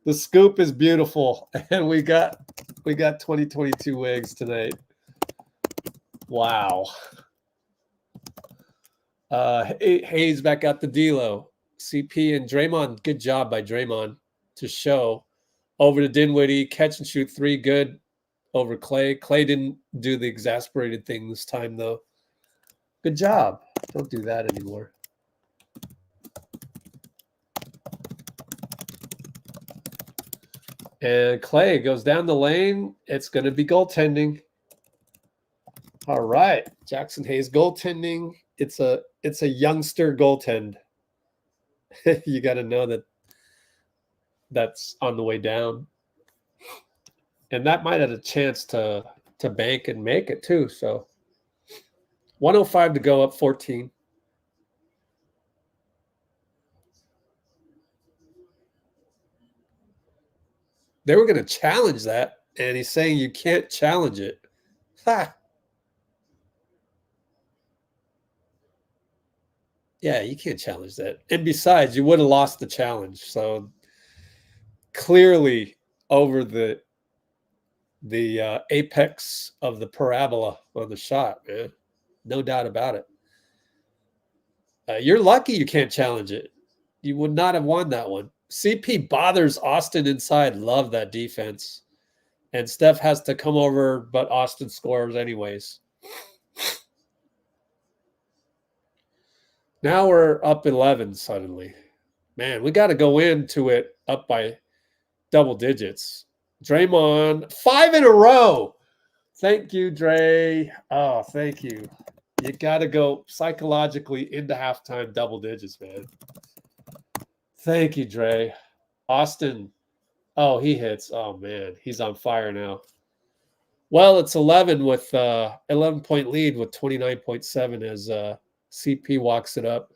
the scoop is beautiful. And we got 2022 Wiggs tonight. Wow. Hayes back out to D'Lo. CP and Draymond. Good job by Draymond to show. Over to Dinwiddie. Catch and shoot 3. Good. Over Klay. Klay didn't do the exasperated thing this time, though. Good job. Don't do that anymore. And Klay goes down the lane. It's going to be goaltending. All right. Jaxson Hayes goaltending. It's a youngster goaltend. You got to know that that's on the way down. And that might have a chance to bank and make it too. So 105 to go, up 14. They were going to challenge that, and he's saying you can't challenge it. Ha! Yeah, you can't challenge that. And besides, you would have lost the challenge. So clearly over the apex of the parabola on the shot, man. No doubt about it. You're lucky you can't challenge it. You would not have won that one. CP bothers Austin inside. Love that defense. And Steph has to come over, but Austin scores anyways. Now we're up 11 suddenly. Man, we got to go into it up by double digits. Draymond, 5 in a row. Thank you, Dray. Oh, thank you. You got to go psychologically into halftime double digits, man. Thank you, Dre. Austin, Oh, he hits. Oh, man. He's on fire now. Well, it's 11 with 11-point lead with 29.7 as CP walks it up.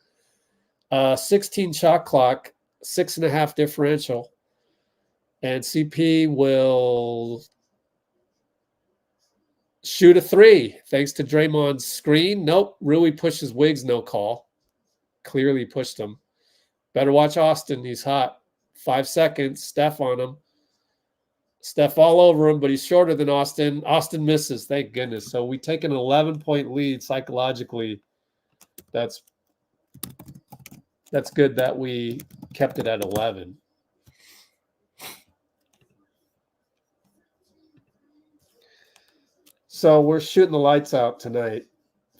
16 shot clock, 6.5 differential. And CP will shoot a 3 thanks to Draymond's screen. Nope. Rui pushes Wiggs, no call. Clearly pushed him. Better watch Austin. He's hot. 5 seconds. Steph on him. Steph all over him, but he's shorter than Austin. Austin misses. Thank goodness. So we take an 11-point lead psychologically. That's good that we kept it at 11. So we're shooting the lights out tonight.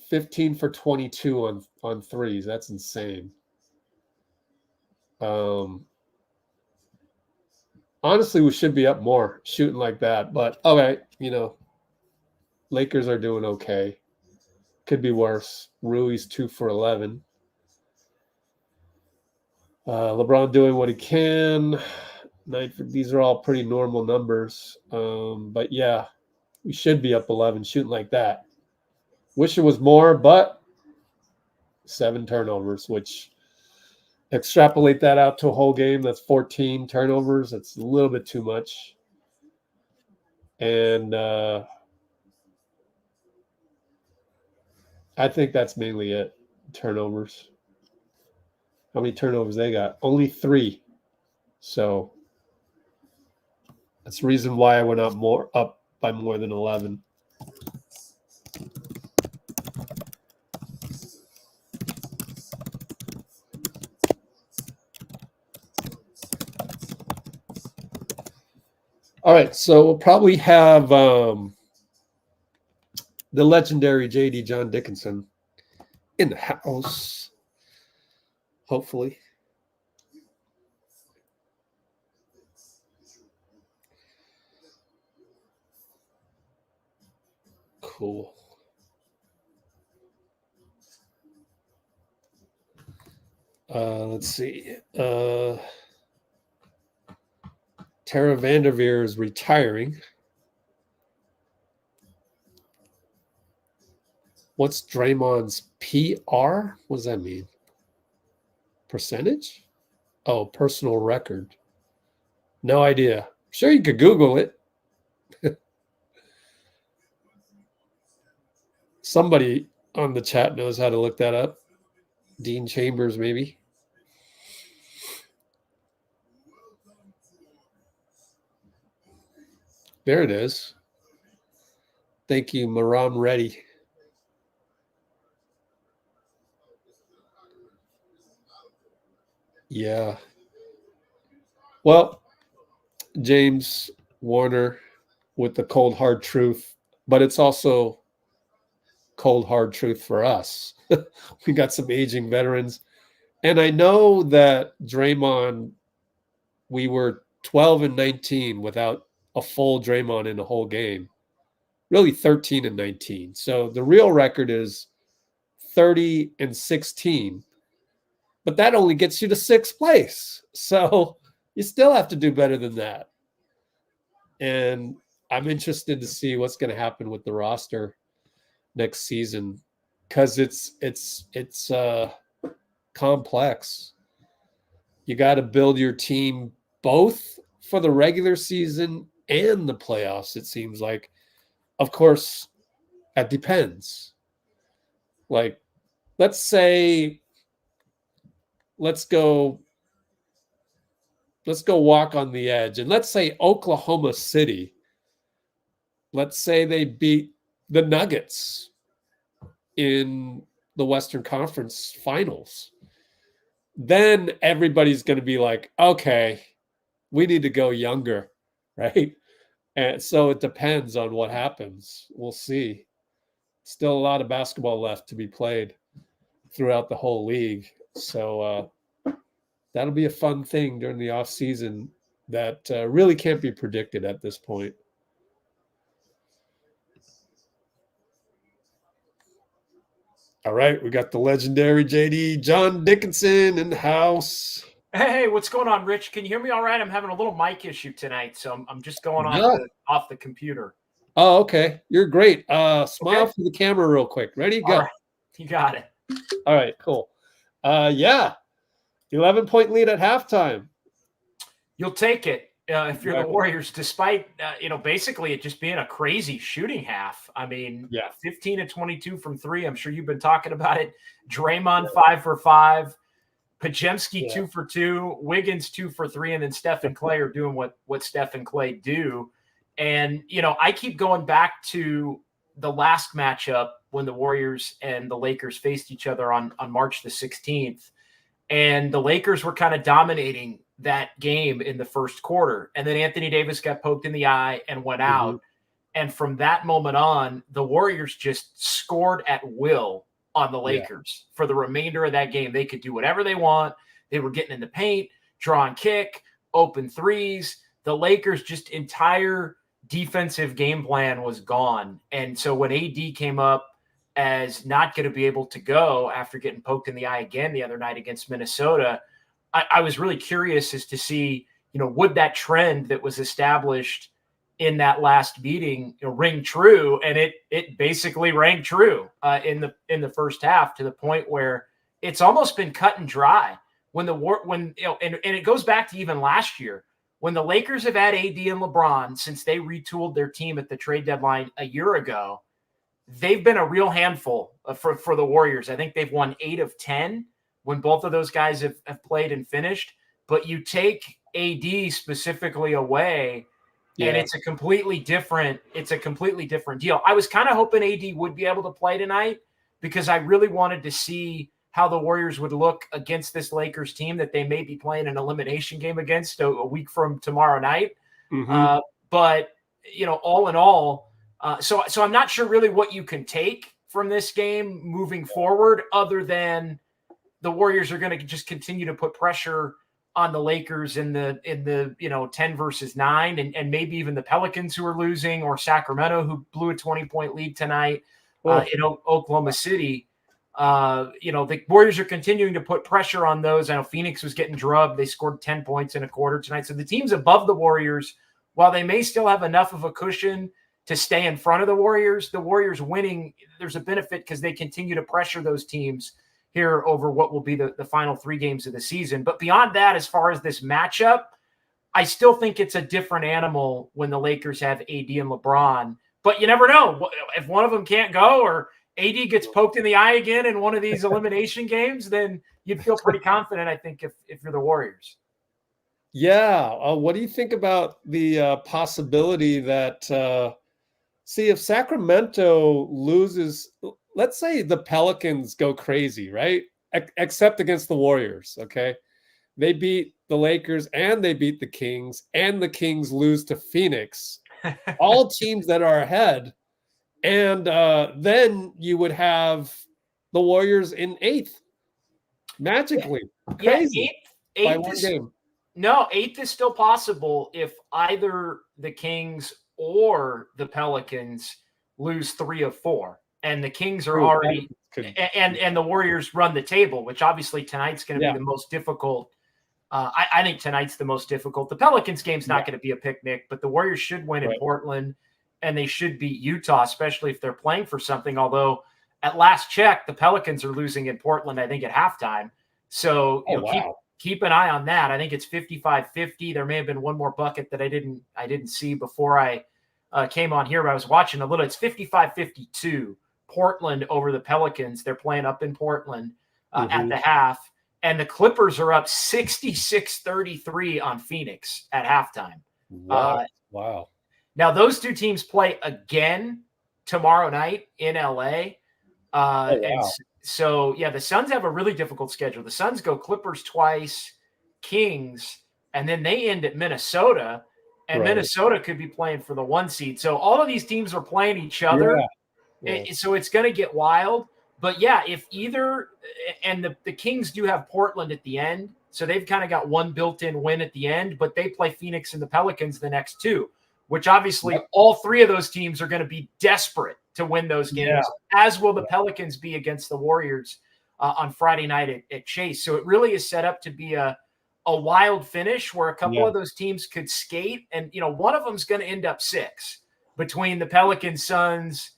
15 for 22 on threes. That's insane. Honestly, we should be up more shooting like that. But, all right, Lakers are doing okay. Could be worse. Rui's 2 for 11. LeBron doing what he can. These are all pretty normal numbers. But, yeah, we should be up 11 shooting like that. Wish it was more, but 7 turnovers, which extrapolate that out to a whole game. That's 14 turnovers. That's a little bit too much. And I think that's mainly it. Turnovers. How many turnovers they got? Only 3. So that's the reason why I went up by more than 11. All right, so we'll probably have the legendary JD John Dickinson in the house, hopefully. Cool. Let's see. Tara Vanderveer is retiring. What's Draymond's PR? What does that mean? Percentage? Oh, personal record. No idea. Sure, you could Google it. Somebody on the chat knows how to look that up. Dean Chambers, maybe. There it is. Thank you, Maram Reddy. Yeah. Well, James Warner with the cold, hard truth, but it's also cold, hard truth for us. We got some aging veterans. And I know that Draymond, we were 12 and 19 without a full Draymond in the whole game. Really 13 and 19. So the real record is 30 and 16. But that only gets you to 6th place. So you still have to do better than that. And I'm interested to see what's going to happen with the roster next season because it's complex. You got to build your team both for the regular season and the playoffs, it seems like. Of course, that depends. Like, let's go walk on the edge. And let's say Oklahoma City, let's say they beat the Nuggets in the Western Conference Finals. Then everybody's going to be like, okay, we need to go younger, right? And so it depends on what happens. We'll see. Still a lot of basketball left to be played throughout the whole league. So that'll be a fun thing during the off season that really can't be predicted at this point. All right, we got the legendary JD John Dickinson in the house. Hey, what's going on, Rich? Can you hear me all right? I'm having a little mic issue tonight, so I'm just going Yeah. off the computer. Oh, okay. You're great. Smile Okay. for the camera real quick. Ready? Go. All right. You got it. All right, cool. Yeah. 11-point lead at halftime. You'll take it if you're the Exactly. Warriors, despite, basically it just being a crazy shooting half. I mean, Yeah. 15 to 22 from three. I'm sure you've been talking about it. Draymond 5 for 5. Pajemski 2 for 2, Wiggins 2 for 3, and then Steph and Klay are doing what Steph and Klay do. And, I keep going back to the last matchup when the Warriors and the Lakers faced each other on March the 16th. And the Lakers were kind of dominating that game in the first quarter. And then Anthony Davis got poked in the eye and went out. And from that moment on, the Warriors just scored at will on the Lakers for the remainder of that game. They could do whatever they want. They were getting in the paint, draw and kick, open threes. The Lakers' just entire defensive game plan was gone. And so when AD came up as not going to be able to go after getting poked in the eye again the other night against Minnesota, I was really curious as to see, would that trend that was established in that last meeting ring true? And it basically rang true in the first half, to the point where it's almost been cut and dry and it goes back to even last year when the Lakers have had AD and LeBron since they retooled their team at the trade deadline a year ago. They've been a real handful for the Warriors. I think they've won 8 of 10 when both of those guys have played and finished. But you take AD specifically away, and it's a completely different deal. I was kind of hoping AD would be able to play tonight because I really wanted to see how the Warriors would look against this Lakers team that they may be playing an elimination game against a week from tomorrow night. But all in all, so I'm not sure really what you can take from this game moving forward, other than the Warriors are going to just continue to put pressure on the Lakers in the 10 versus 9, and maybe even the Pelicans, who are losing, or Sacramento, who blew a 20-point lead tonight in Oklahoma City. The Warriors are continuing to put pressure on those. I know Phoenix was getting drubbed. They scored 10 points in a quarter tonight. So the teams above the Warriors, while they may still have enough of a cushion to stay in front of the Warriors winning, there's a benefit because they continue to pressure those teams here over what will be the final 3 games of the season. But beyond that, as far as this matchup, I still think it's a different animal when the Lakers have AD and LeBron. But you never know. If one of them can't go, or AD gets poked in the eye again in one of these elimination games, then you'd feel pretty confident, I think, if you're the Warriors. Yeah. What do you think about the possibility that see, if Sacramento loses, let's say the Pelicans go crazy, right? Except against the Warriors, okay? They beat the Lakers and they beat the Kings, and the Kings lose to Phoenix. All teams that are ahead. And then you would have the Warriors in 8th. Magically. Crazy. Yeah, 8th by 1 game. No, 8th is still possible if either the Kings or the Pelicans lose 3 of 4, and the Kings are already and the Warriors run the table, which obviously tonight's going to be the most difficult. I think tonight's the most difficult. The Pelicans game's not going to be a picnic, but the Warriors should win in Portland, and they should beat Utah, especially if they're playing for something. Although at last check, the Pelicans are losing in Portland, I think, at halftime. So keep an eye on that. I think it's 55-50. There may have been one more bucket that I didn't see before I came on here, but I was watching a little. It's 55-52, Portland over the Pelicans. They're playing up in Portland at the half, and the Clippers are up 66-33 on Phoenix at halftime. Wow. Now those 2 teams play again tomorrow night in LA. And so, the Suns have a really difficult schedule. The Suns go Clippers twice, Kings, and then they end at Minnesota. And Minnesota could be playing for the 1 seed. So all of these teams are playing each other. So it's going to get wild. But if either – and the Kings do have Portland at the end. So they've kind of got one built-in win at the end. But they play Phoenix and the Pelicans the next 2, which obviously all 3 of those teams are going to be desperate to win those games, as will the Pelicans be against the Warriors on Friday night at Chase. So it really is set up to be a a wild finish where a couple Yeah. of those teams could skate. And, one of them's going to end up 6 between the Pelicans, Suns,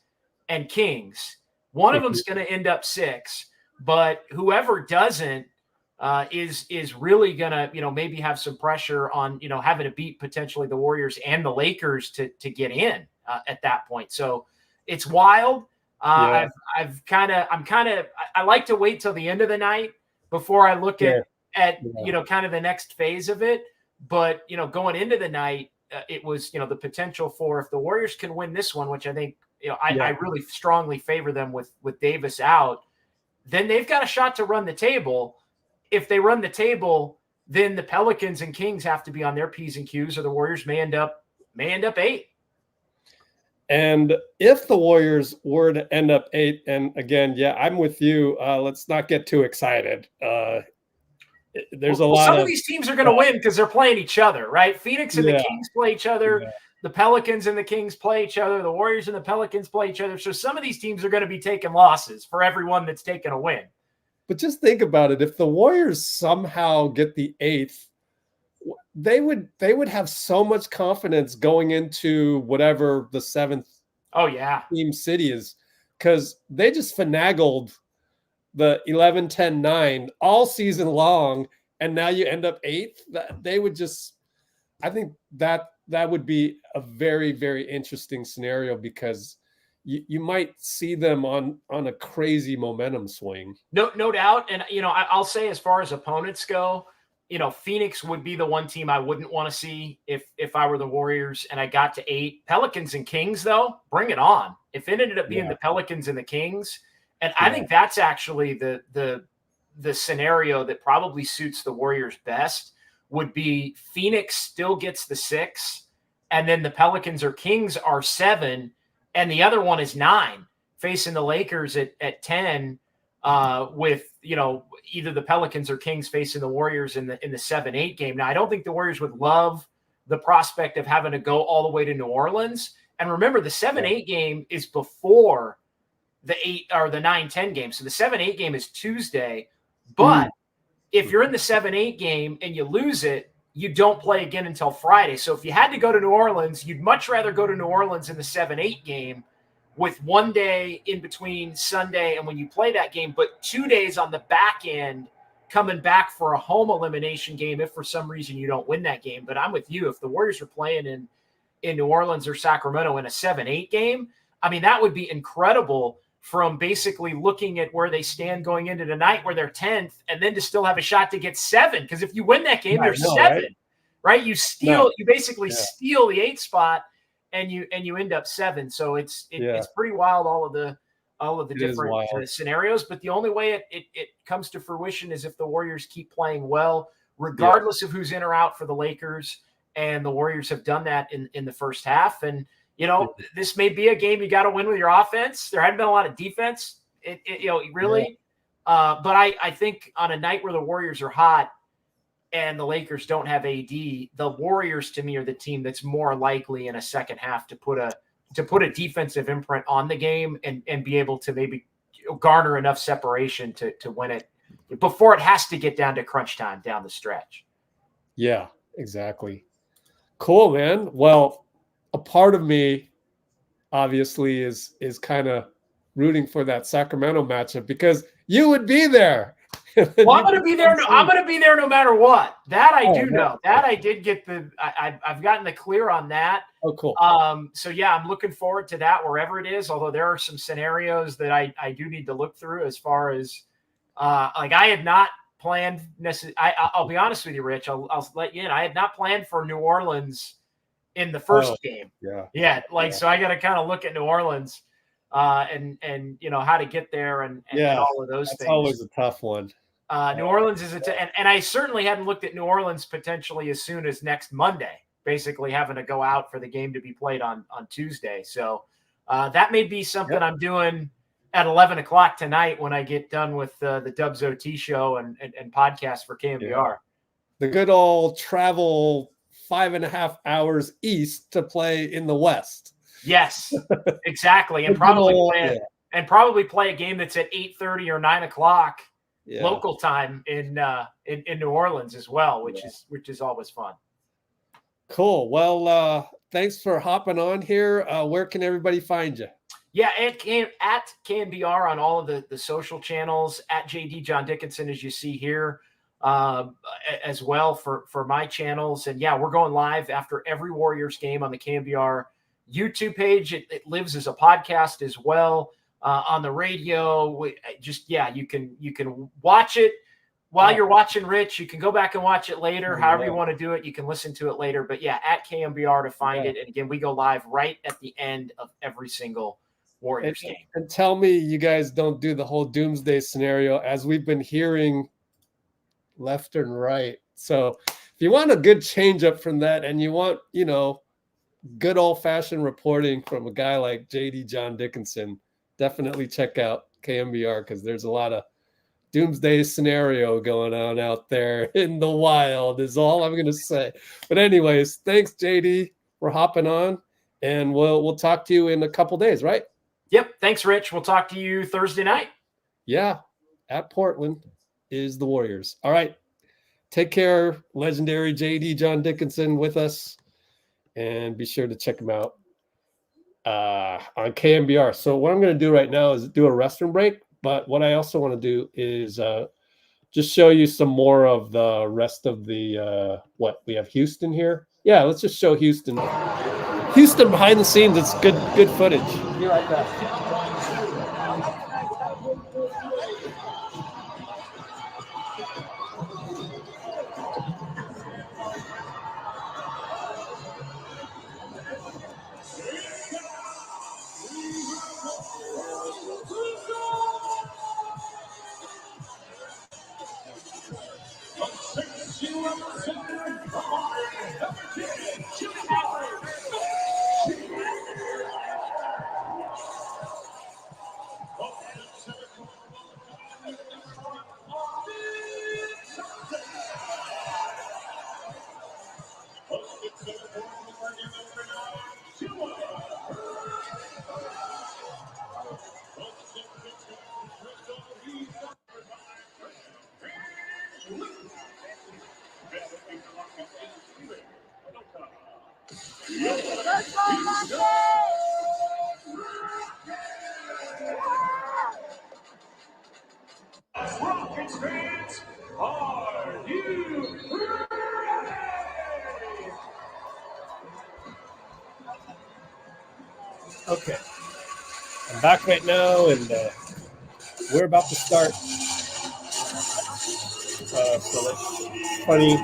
and Kings. One of them's going to end up 6, but whoever doesn't is really going to, maybe have some pressure on, having to beat potentially the Warriors and the Lakers to get in at that point. So it's wild. I like to wait till the end of the night before I look at kind of the next phase of it. But, going into the night, it was, the potential for, if the Warriors can win this one, which I think, I really strongly favor them with Davis out, then they've got a shot to run the table. If they run the table, then the Pelicans and Kings have to be on their P's and Q's, or the Warriors may end up 8. And if the Warriors were to end up 8, and again, I'm with you. Let's not get too excited. There's a lot. Some of these teams are going to win because they're playing each other, right? Phoenix and the Kings play each other. Yeah. The Pelicans and the Kings play each other. The Warriors and the Pelicans play each other. So some of these teams are going to be taking losses for everyone that's taking a win. But just think about it. If the Warriors somehow get the 8th, they would have so much confidence going into whatever the 7th team city is, because they just finagled the 11, 10, 9 all season long, and now you end up 8th. They would just, I think that would be a very, very interesting scenario, because you might see them on a crazy momentum swing. No doubt. And, I'll say, as far as opponents go, Phoenix would be the one team I wouldn't want to see if I were the Warriors and I got to 8. Pelicans and Kings, though, bring it on. If it ended up being the Pelicans and the Kings, and I think that's actually the scenario that probably suits the Warriors best, would be Phoenix still gets the 6, and then the Pelicans or Kings are 7, and the other one is 9, facing the Lakers at 10, with, either the Pelicans or Kings facing the Warriors in the 7-8 game. Now, I don't think the Warriors would love the prospect of having to go all the way to New Orleans. And remember, the 7-8 game is before the 8 or the 9-10 game. So the 7-8 game is Tuesday. But if you're in the 7-8 game and you lose it, you don't play again until Friday. So if you had to go to New Orleans, you'd much rather go to New Orleans in the 7-8 game, with one day in between Sunday and when you play that game, but 2 days on the back end coming back for a home elimination game if for some reason you don't win that game. But I'm with you. If the Warriors are playing in New Orleans or Sacramento in a 7-8 game, I mean, that would be incredible, from basically looking at where they stand going into tonight, where they're 10th, and then to still have a shot to get 7. Because if you win that game, you're 7, right? You basically steal the 8th spot, and you end up 7. So it's pretty wild, all of the different scenarios. But the only way it comes to fruition is if the Warriors keep playing well, regardless of who's in or out for the Lakers. And the Warriors have done that in the first half. And, this may be a game you got to win with your offense. There hadn't been a lot of defense, really. But I think on a night where the Warriors are hot and the Lakers don't have AD, the Warriors, to me, are the team that's more likely in a second half to put a defensive imprint on the game and be able to maybe garner enough separation to win it before it has to get down to crunch time down the stretch. Yeah, exactly. Cool, man. Well, a part of me obviously is kind of rooting for that Sacramento matchup, because you would be there. Well, I'm going to be there. I'm going to be there no matter what. That I do know. That I did get I've gotten the clear on that. Oh, cool. So yeah, I'm looking forward to that wherever it is. Although there are some scenarios that I do need to look through, as far as I had not planned necessarily. I'll be honest with you, Rich. I'll let you in. I had not planned for New Orleans in the first game. Yeah. So I got to kind of look at New Orleans and how to get there and all of those things. It's always a tough one. New Orleans is and I certainly hadn't looked at New Orleans potentially as soon as next Monday, basically having to go out for the game to be played on Tuesday. So that may be something I'm doing at 11 o'clock tonight when I get done with the Dubs OT show and podcast for KMBR. Yeah. The good old travel 5.5 hours east to play in the West. Yes, exactly. And probably play a game that's at 8:30 or 9 o'clock local time in New Orleans as well, which is always fun. Cool. Well, thanks for hopping on here. Where can everybody find you? Yeah, at KNBR on all of the social channels, at JD John Dickinson, as you see here, as well for my channels. And yeah, we're going live after every Warriors game on the KNBR YouTube page. It lives as a podcast as well, on the radio. You can watch it while you're watching Rich. You can go back and watch it later, however you want to do it. You can listen to it later. But yeah, at KNBR to find it. And again, we go live right at the end of every single Warriors game. And tell me you guys don't do the whole doomsday scenario, as we've been hearing left and right. So if you want a good change up from that, and you want, good old-fashioned reporting from a guy like JD John Dickinson, definitely check out KNBR, because there's a lot of doomsday scenario going on out there in the wild, is all I'm going to say. But anyways, thanks, JD, for hopping on, and we'll talk to you in a couple days, right? Yep. Thanks, Rich. We'll talk to you Thursday night. Yeah. At Portland is the Warriors. All right. Take care. Legendary JD John Dickinson with us. And be sure to check him out on KNBR. So what I'm going to do right now is do a restroom break. But what I also want to do is just show you some more of the rest of the we have Houston here. Yeah, let's just show Houston. Houston behind the scenes. It's good footage. Be right back. Okay, I'm back right now, and we're about to start. So it's funny,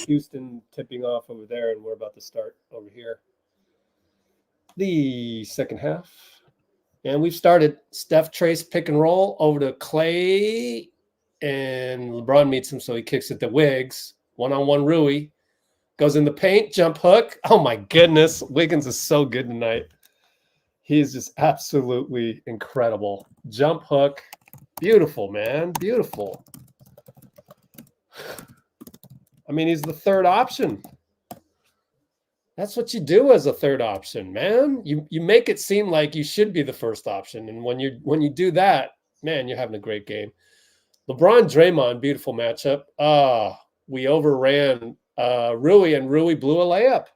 Houston tipping off over there, and we're about to start over here. The second half. And we've started. Steph trace pick and roll over to Klay, and LeBron meets him, so he kicks it to Wiggs. One-on-one Rui. Goes in the paint, jump hook. Oh, my goodness. Wiggins is so good tonight. He's just absolutely incredible. Jump hook. Beautiful, man. Beautiful. I mean, he's the third option. That's what you do as a third option, man. You make it seem like you should be the first option. And when you do that, man, you're having a great game. LeBron Draymond, beautiful matchup. We overran Rui, and Rui blew a layup.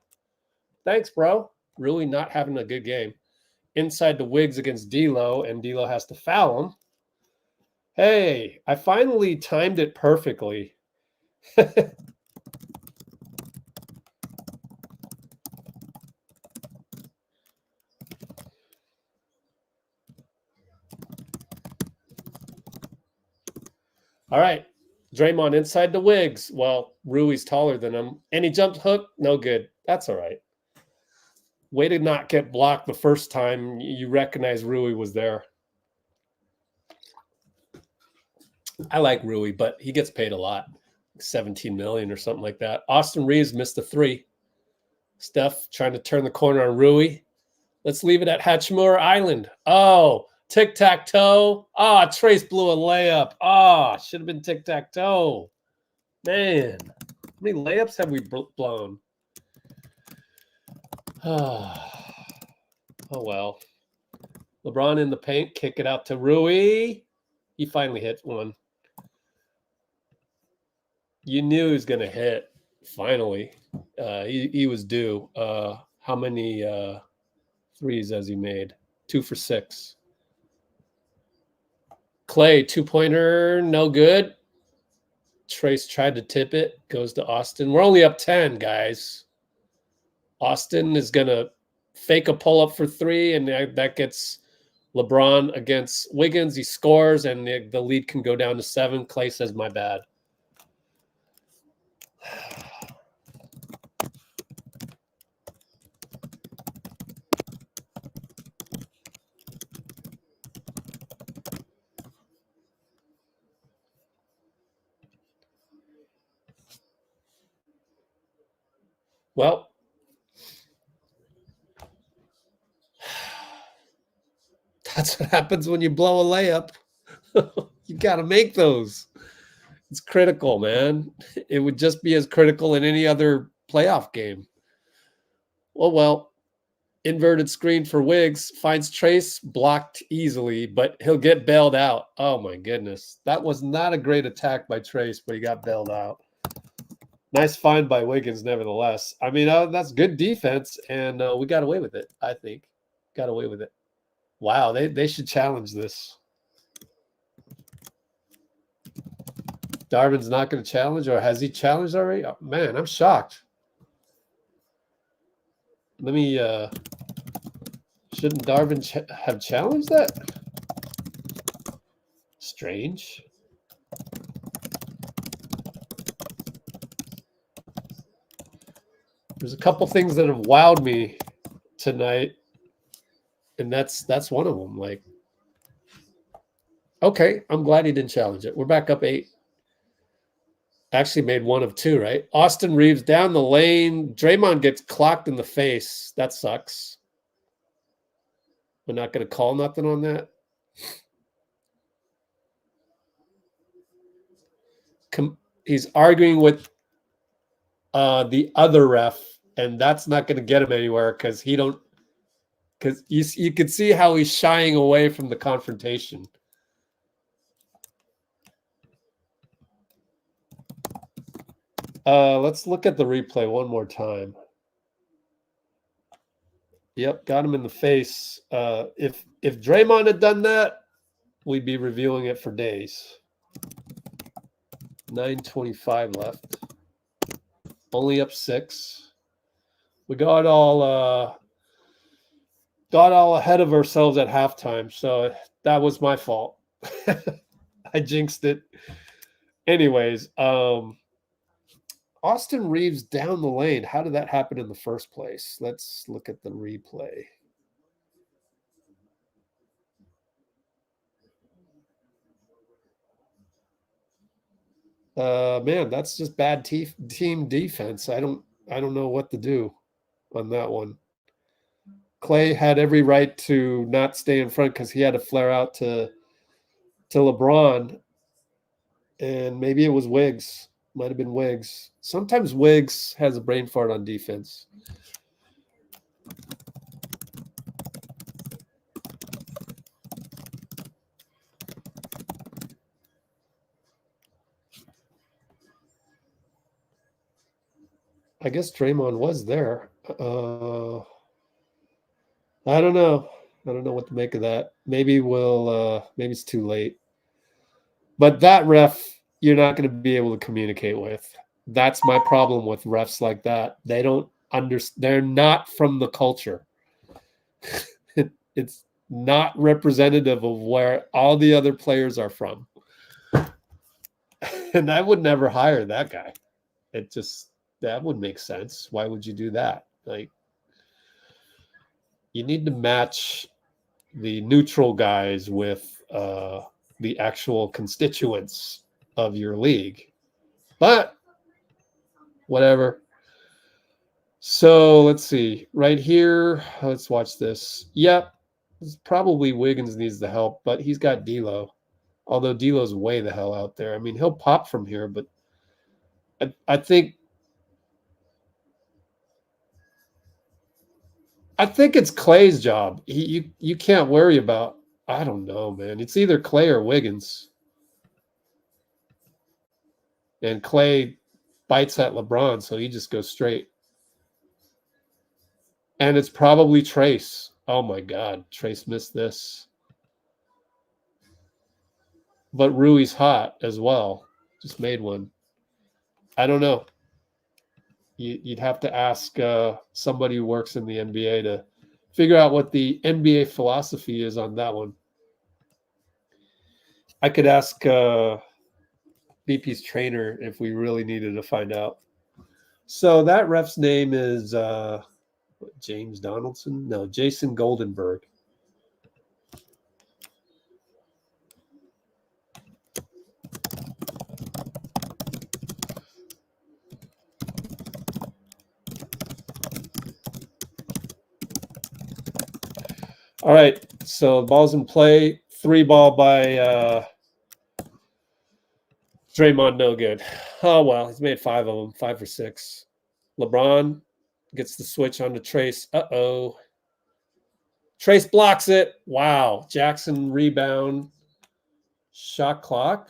Thanks, bro. Rui not having a good game. Inside the Wiggs against D'Lo, and D'Lo has to foul him. Hey, I finally timed it perfectly. All right. Draymond inside the Wiggs. Well, Rui's taller than him. And he jumped hook. No good. That's all right. Way to not get blocked the first time. You recognize Rui was there. I like Rui, but he gets paid a lot. 17 million or something like that. Austin Reeves missed a three. Steph trying to turn the corner on Rui. Let's leave it at Hachimura Island. Oh, tic-tac-toe. Trace blew a layup. Should have been tic-tac-toe. Man, how many layups have we blown? Oh, well. LeBron in the paint. Kick it out to Rui. He finally hit one. You knew he was going to hit finally. He was due. How many threes has he made? 2 for 6. Klay, 2-pointer, no good. Trace tried to tip it, goes to Austin. We're only up 10, guys. Austin is going to fake a pull-up for 3, and that gets LeBron against Wiggins. He scores, and the lead can go down to 7. Klay says, my bad. Well, that's what happens when you blow a layup. You got to make those. It's critical, man. It would just be as critical in any other playoff game. Well, inverted screen for Wiggs, finds Trace, blocked easily, but he'll get bailed out. Oh, my goodness. That was not a great attack by Trace, but he got bailed out. Nice find by Wiggins, nevertheless. I mean, that's good defense, and we got away with it, I think. Got away with it. Wow, they should challenge this. Darvin's not going to challenge, or has he challenged already? Oh, man, I'm shocked. Let me, shouldn't Darvin have challenged that? Strange. There's a couple things that have wowed me tonight, and that's one of them. Like, okay, I'm glad he didn't challenge it. We're back up 8. Actually made 1 of 2, right? Austin Reeves down the lane. Draymond gets clocked in the face. That sucks. We're not going to call nothing on that. He's arguing with the other ref, and that's not going to get him anywhere because you could see how he's shying away from the confrontation. Let's look at the replay one more time. Yep, got him in the face. If Draymond had done that, we'd be reviewing it for days. 9:25 left. Only up 6. We got all ahead of ourselves at halftime, so that was my fault. I jinxed it. Anyways, Austin Reeves down the lane. How did that happen in the first place? Let's look at the replay. Man, that's just bad team defense. I don't know what to do on that one. Klay had every right to not stay in front because he had to flare out to LeBron, and maybe it was Wiggs. Might have been Wiggs. Sometimes Wiggs has a brain fart on defense. I guess Draymond was there. I don't know. I don't know what to make of that. Maybe maybe it's too late. But that ref, you're not going to be able to communicate with. That's my problem with refs like that. They don't understand. They're not from the culture. It's not representative of where all the other players are from. And I would never hire that guy. That would make sense. Why would you do that? Like, you need to match the neutral guys with the actual constituents of your league. But whatever. So let's see. Right here, let's watch this. Yep. Probably Wiggins needs the help, but he's got D'Lo. Although D'Lo's way the hell out there. I mean, he'll pop from here, but I think it's Klay's job. You can't worry about, I don't know, man. It's either Klay or Wiggins. And Klay bites at LeBron, so he just goes straight. And it's probably Trace. Oh my God, Trace missed this. But Rui's hot as well. Just made one. I don't know. You'd have to ask somebody who works in the NBA to figure out what the NBA philosophy is on that one. I could ask BP's trainer if we really needed to find out. So that ref's name is James Donaldson? No, Jason Goldenberg. All right, so ball's in play. 3-ball by Draymond, no good. Oh, well, he's made 5 of them, 5 for 6. LeBron gets the switch onto Trace. Uh-oh. Trace blocks it. Wow. Jaxson rebound. Shot clock.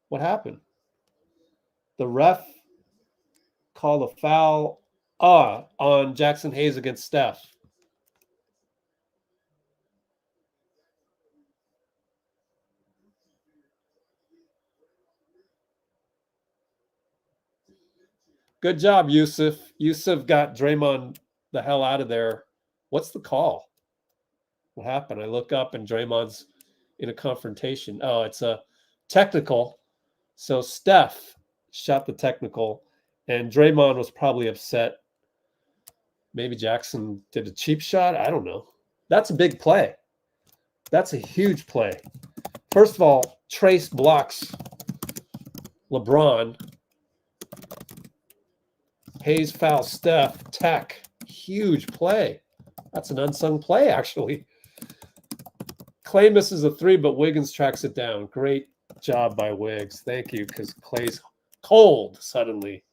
What happened? The ref called a foul on Jaxson Hayes against Steph. Good job, Yusef. Yusef got Draymond the hell out of there. What's the call? What happened? I look up and Draymond's in a confrontation. Oh, it's a technical. So Steph shot the technical, and Draymond was probably upset. Maybe Jaxson did a cheap shot. I don't know. That's a big play. That's a huge play. First of all, Trace blocks LeBron. Hayes fouls Steph. Tech. Huge play. That's an unsung play, actually. Klay misses a 3, but Wiggins tracks it down. Great job by Wiggs. Thank you, because Klay's cold suddenly.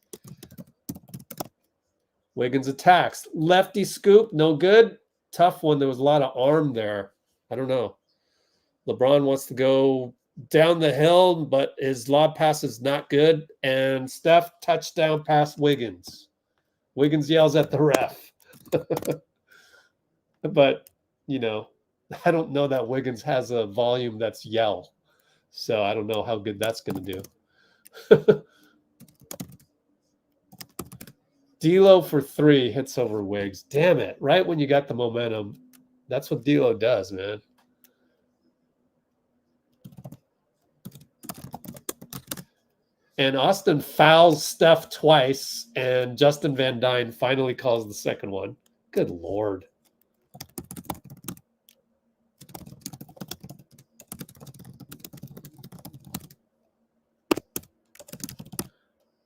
Wiggins attacks. Lefty scoop, no good. Tough one. There was a lot of arm there. I don't know. LeBron wants to go down the hill, but his lob pass is not good. And Steph touchdown pass Wiggins. Wiggins yells at the ref. But, you know, I don't know that Wiggins has a volume that's yell. So I don't know how good that's going to do. D'Lo for 3 hits over Wiggs. Damn it. Right when you got the momentum. That's what D'Lo does, man. And Austin fouls Steph twice, and Justin Van Dyne finally calls the second one. Good Lord.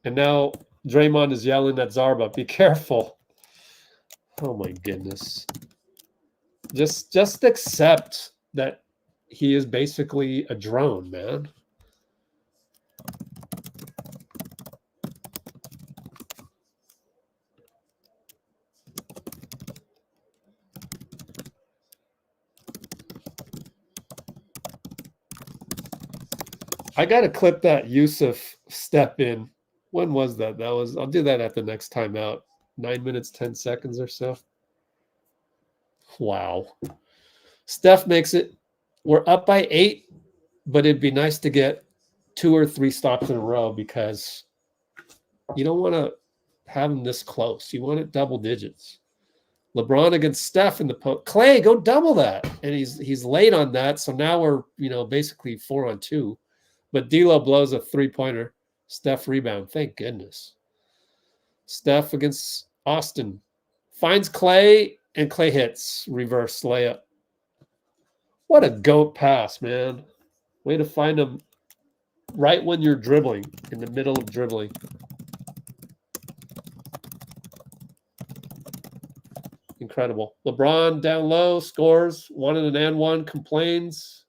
And now Draymond is yelling at Zarba, be careful. Oh, my goodness. Just accept that he is basically a drone, man. I got to clip that Yusef step in. When was that? I'll do that at the next timeout. 9 minutes, 10 seconds or so. Wow. Steph makes it. We're up by 8, but it'd be nice to get 2 or 3 stops in a row because you don't want to have them this close. You want it double digits. LeBron against Steph in the post. Klay, go double that. And he's late on that. So now we're, basically 4-on-2. But D'Lo blows a 3-pointer. Steph rebound. Thank goodness. Steph against Austin. Finds Klay, and Klay hits. Reverse layup. What a GOAT pass, man. Way to find him right when you're dribbling, in the middle of dribbling. Incredible. LeBron down low, scores. 1 and 1, complains.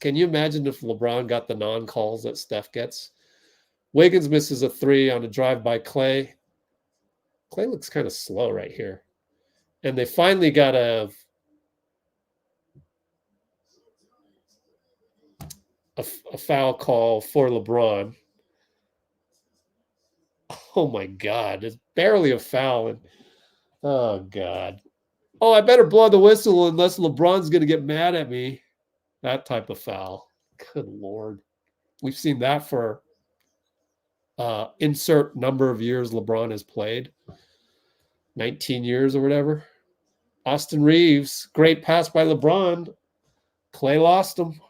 Can you imagine if LeBron got the non-calls that Steph gets? Wiggins misses a 3 on a drive by Klay. Klay looks kind of slow right here. And they finally got a foul call for LeBron. Oh my God, it's barely a foul. And oh God. Oh, I better blow the whistle unless LeBron's going to get mad at me. That type of foul. Good Lord. We've seen that for insert number of years LeBron has played. 19 years or whatever. Austin Reeves, great pass by LeBron. Klay lost him.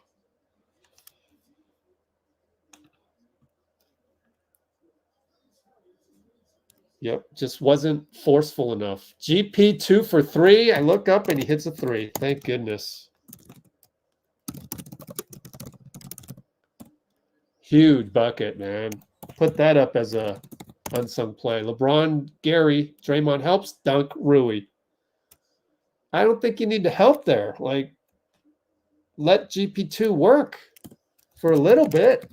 Yep, just wasn't forceful enough. GP 2 for 3. I look up and he hits a 3. Thank goodness. Huge bucket, man. Put that up as a unsung play. LeBron, Gary, Draymond helps, dunk, Rui. I don't think you need to help there. Like, let GP2 work for a little bit.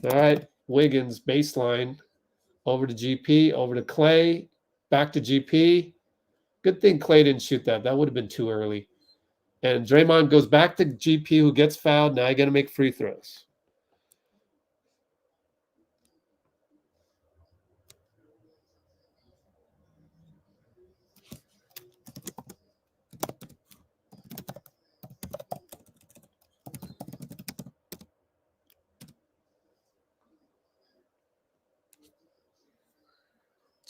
All right, Wiggins, baseline. Over to GP, over to Klay, back to GP. Good thing Klay didn't shoot that. That would have been too early. And Draymond goes back to GP, who gets fouled. Now you got to make free throws.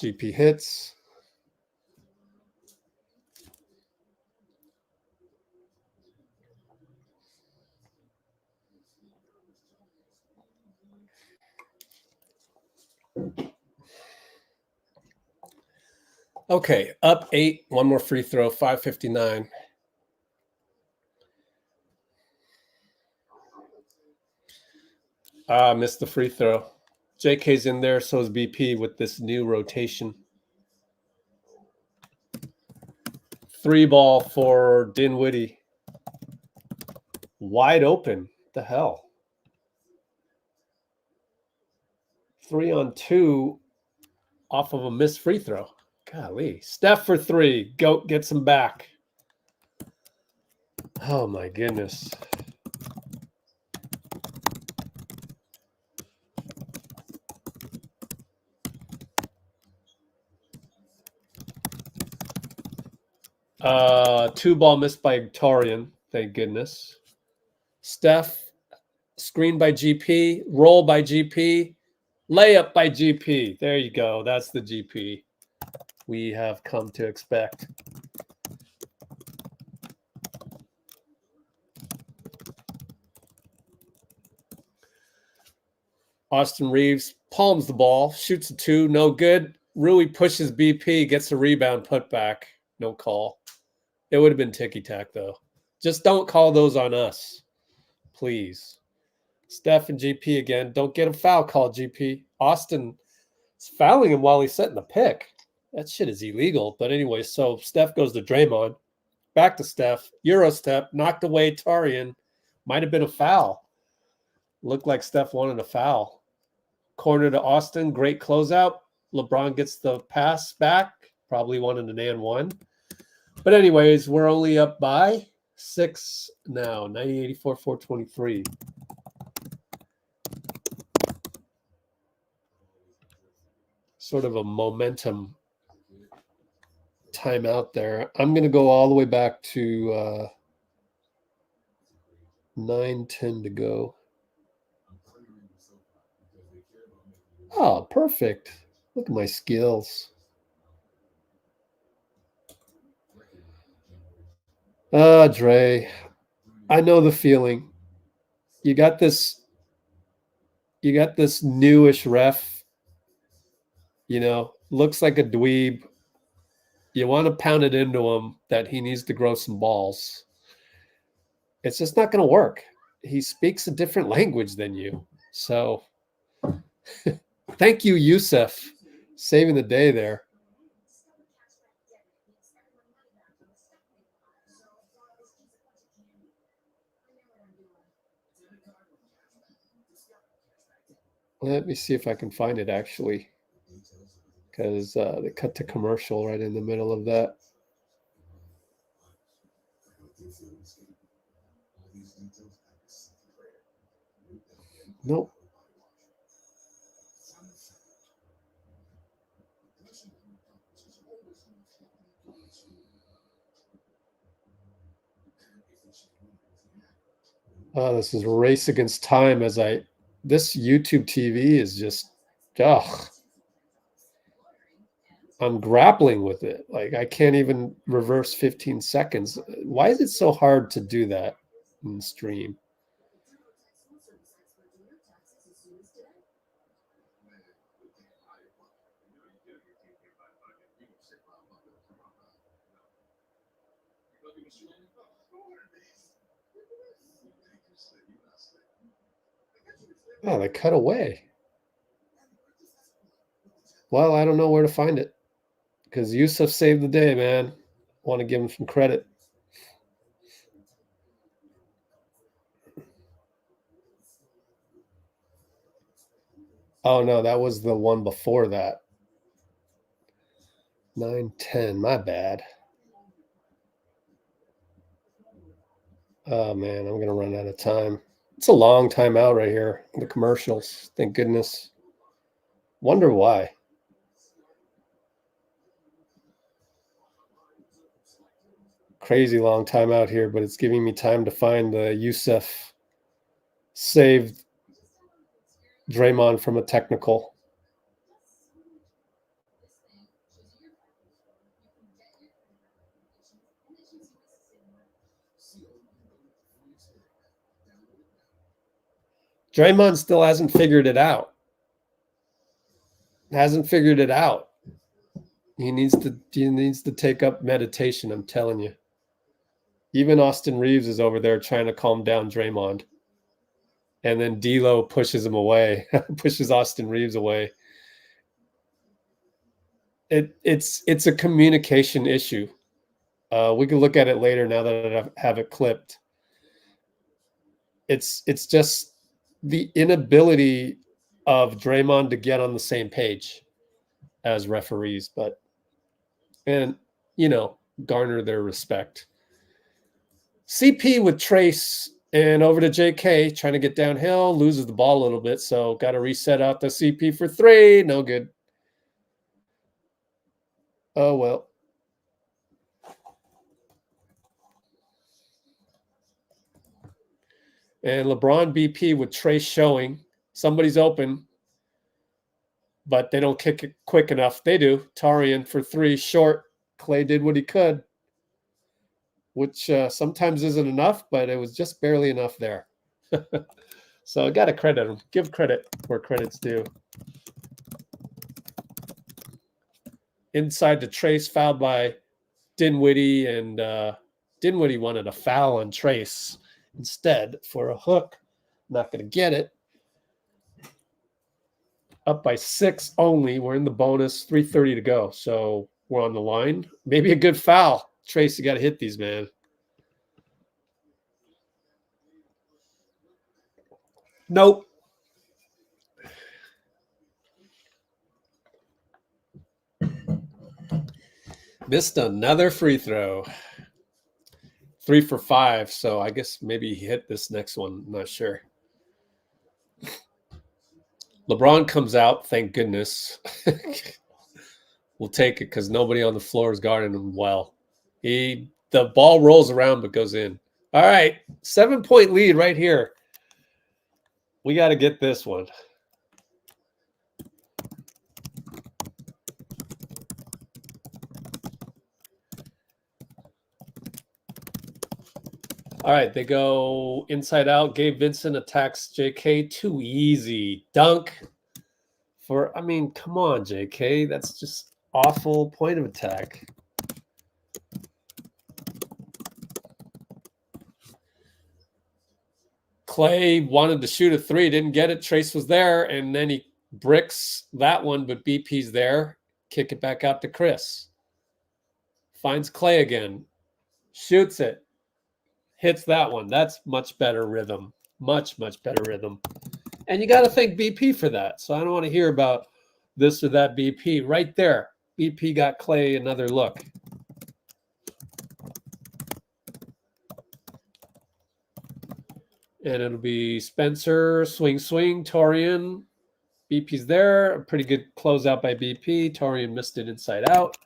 GP hits. Okay, up 8. One more free throw, 5:59. Missed the free throw. JK's in there, so is BP with this new rotation. 3 ball for Dinwiddie. Wide open. What the hell? 3 on 2 off of a missed free throw. Golly. Steph for 3. Goat gets him back. Oh, my goodness. Two ball missed by Torian. Thank goodness. Steph, screen by GP, roll by GP, layup by GP. There you go. That's the GP we have come to expect. Austin Reeves palms the ball, shoots a 2, no good. Rui pushes BP, gets a rebound, put back, no call. It would have been ticky-tack, though. Just don't call those on us, please. Steph and GP again. Don't get a foul call, GP. Austin is fouling him while he's setting the pick. That shit is illegal. But anyway, so Steph goes to Draymond. Back to Steph. Euro step. Knocked away Tarian. Might have been a foul. Looked like Steph wanted a foul. Corner to Austin. Great closeout. LeBron gets the pass back. Probably wanted an and one. But anyways, we're only up by 6 now. 90-84, 423. Sort of a momentum timeout there. I'm going to go all the way back to 9:10 to go. Oh, perfect. Look at my skills. Dre, I know the feeling. You got this newish ref, looks like a dweeb. You want to pound it into him that he needs to grow some balls. It's just not going to work. He speaks a different language than you. So thank you, Yusef, saving the day there. Let me see if I can find it actually, because they cut to commercial right in the middle of that. Nope. Oh, this is a race against time this YouTube TV is just, ugh. I'm grappling with it. Like, I can't even reverse 15 seconds. Why is it so hard to do that in the stream? Oh, they cut away. Well, I don't know where to find it because Yusef saved the day, man. Want to give him some credit. Oh, no, that was the one before that. 9-10, my bad. Oh, man, I'm going to run out of time. It's a long time out right here. The commercials, thank goodness. Wonder why. Crazy long time out here, but it's giving me time to find the Yusef saved Draymond from a technical. Draymond still hasn't figured it out. Hasn't figured it out. He needs to take up meditation, I'm telling you. Even Austin Reeves is over there trying to calm down Draymond. And then D'Lo pushes him away, pushes Austin Reeves away. It's a communication issue. We can look at it later now that I have it clipped. It's just the inability of Draymond to get on the same page as referees, and garner their respect. CP with Trace and over to JK, trying to get downhill, loses the ball a little bit, so got to reset out the CP for 3. No good. Oh, well. And LeBron BP with Trace showing. Somebody's open, but they don't kick it quick enough. They do. Tarian for 3, short. Klay did what he could, which sometimes isn't enough, but it was just barely enough there. So I got to credit him. Give credit where credit's due. Inside to Trace, fouled by Dinwiddie, and Dinwiddie wanted a foul on Trace instead for a hook. Not going to get it. Up by 6 only. We're in the bonus. 3:30 to go. So we're on the line. Maybe a good foul. Trace, you got to hit these, man. Nope. Missed another free throw. 3 for 5. So I guess maybe he hit this next one. I'm not sure. LeBron comes out. Thank goodness. We'll take it because nobody on the floor is guarding him well. The ball rolls around but goes in. All right. 7-point lead right here. We got to get this one. All right, they go inside out. Gabe Vincent attacks JK. Too easy. Dunk. Come on, JK. That's just awful point of attack. Klay wanted to shoot a 3, didn't get it. Trace was there, and then he bricks that one, but BP's there. Kick it back out to Chris. Finds Klay again. Shoots it. Hits that one. That's much better rhythm. Much, much better rhythm. And you got to thank BP for that. So I don't want to hear about this or that BP. Right there, BP got Klay another look. And it'll be Spencer, swing, Torian. BP's there. A pretty good closeout by BP. Torian missed it inside out.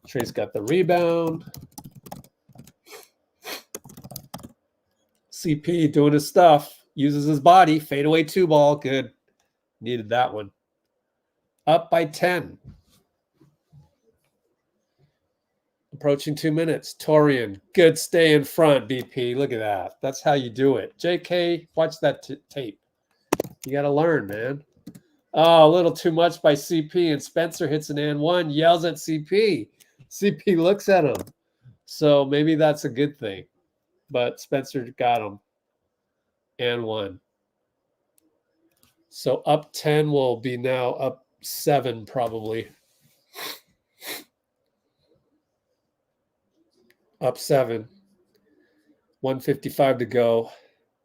Tre's got the rebound. CP doing his stuff. Uses his body. Fadeaway 2-ball. Good. Needed that one. Up by 10. Approaching 2 minutes. Torian. Good stay in front, BP. Look at that. That's how you do it. JK, watch that tape. You got to learn, man. Oh, a little too much by CP. And Spencer hits an and one. Yells at CP. CP looks at him. So maybe that's a good thing. But Spencer got him. And one. So up 10 will be now up 7 probably. Up 7. 155 to go.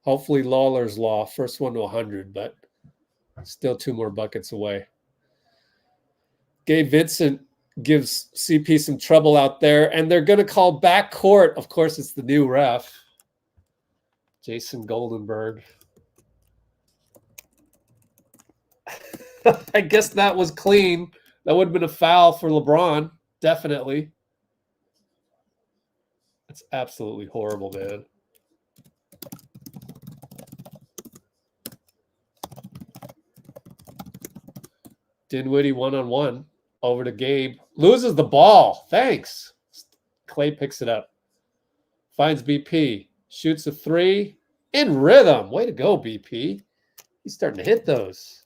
Hopefully Lawler's Law. First one to 100, but still 2 more buckets away. Gabe Vincent gives CP some trouble out there, and they're going to call back court. Of course, it's the new ref, Jason Goldenberg. I guess that was clean. That would have been a foul for LeBron, definitely. That's absolutely horrible, man. Dinwiddie one-on-one over to Gabe. Loses the ball. Thanks. Klay picks it up. Finds BP. Shoots a 3. In rhythm. Way to go, BP. He's starting to hit those.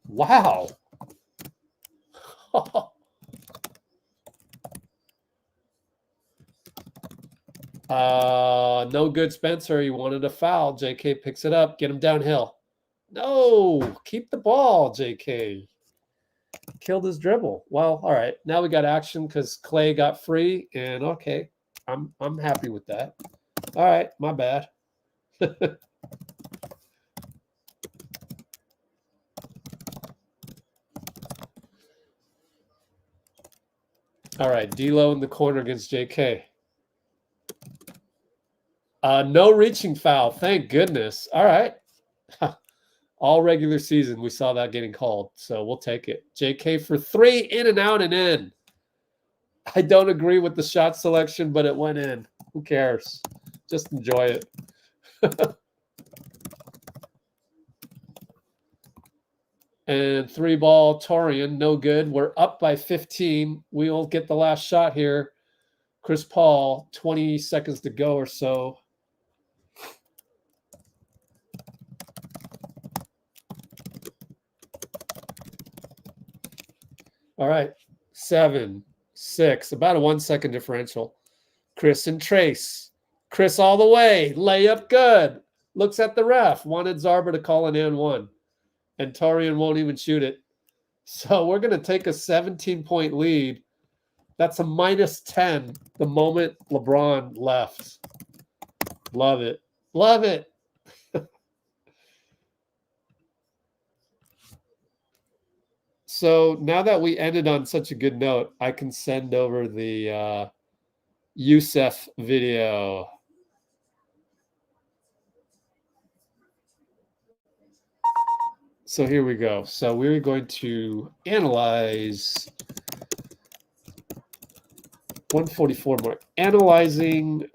Wow. No good, Spencer. He wanted a foul. JK picks it up. Get him downhill. No. Keep the ball, JK. Killed his dribble. Well, all right. Now we got action because Klay got free, and okay, I'm happy with that. All right, my bad. All right, D'Lo in the corner against JK. No reaching foul. Thank goodness. All right. All regular season, we saw that getting called, so we'll take it. JK for 3, in and out and in. I don't agree with the shot selection, but it went in. Who cares? Just enjoy it. And 3-ball, Torian, no good. We're up by 15. We will get the last shot here. Chris Paul, 20 seconds to go or so. All right, 7, 6, about a 1 second differential. Chris and Trace. Chris all the way. Layup good. Looks at the ref. Wanted Zarba to call an and one. And Torian won't even shoot it. So we're going to take a 17-point lead. That's a -10 the moment LeBron left. Love it. Love it. So now that we ended on such a good note, I can send over the Yusef video. So here we go. So we're going to analyze 144 more. Analyzing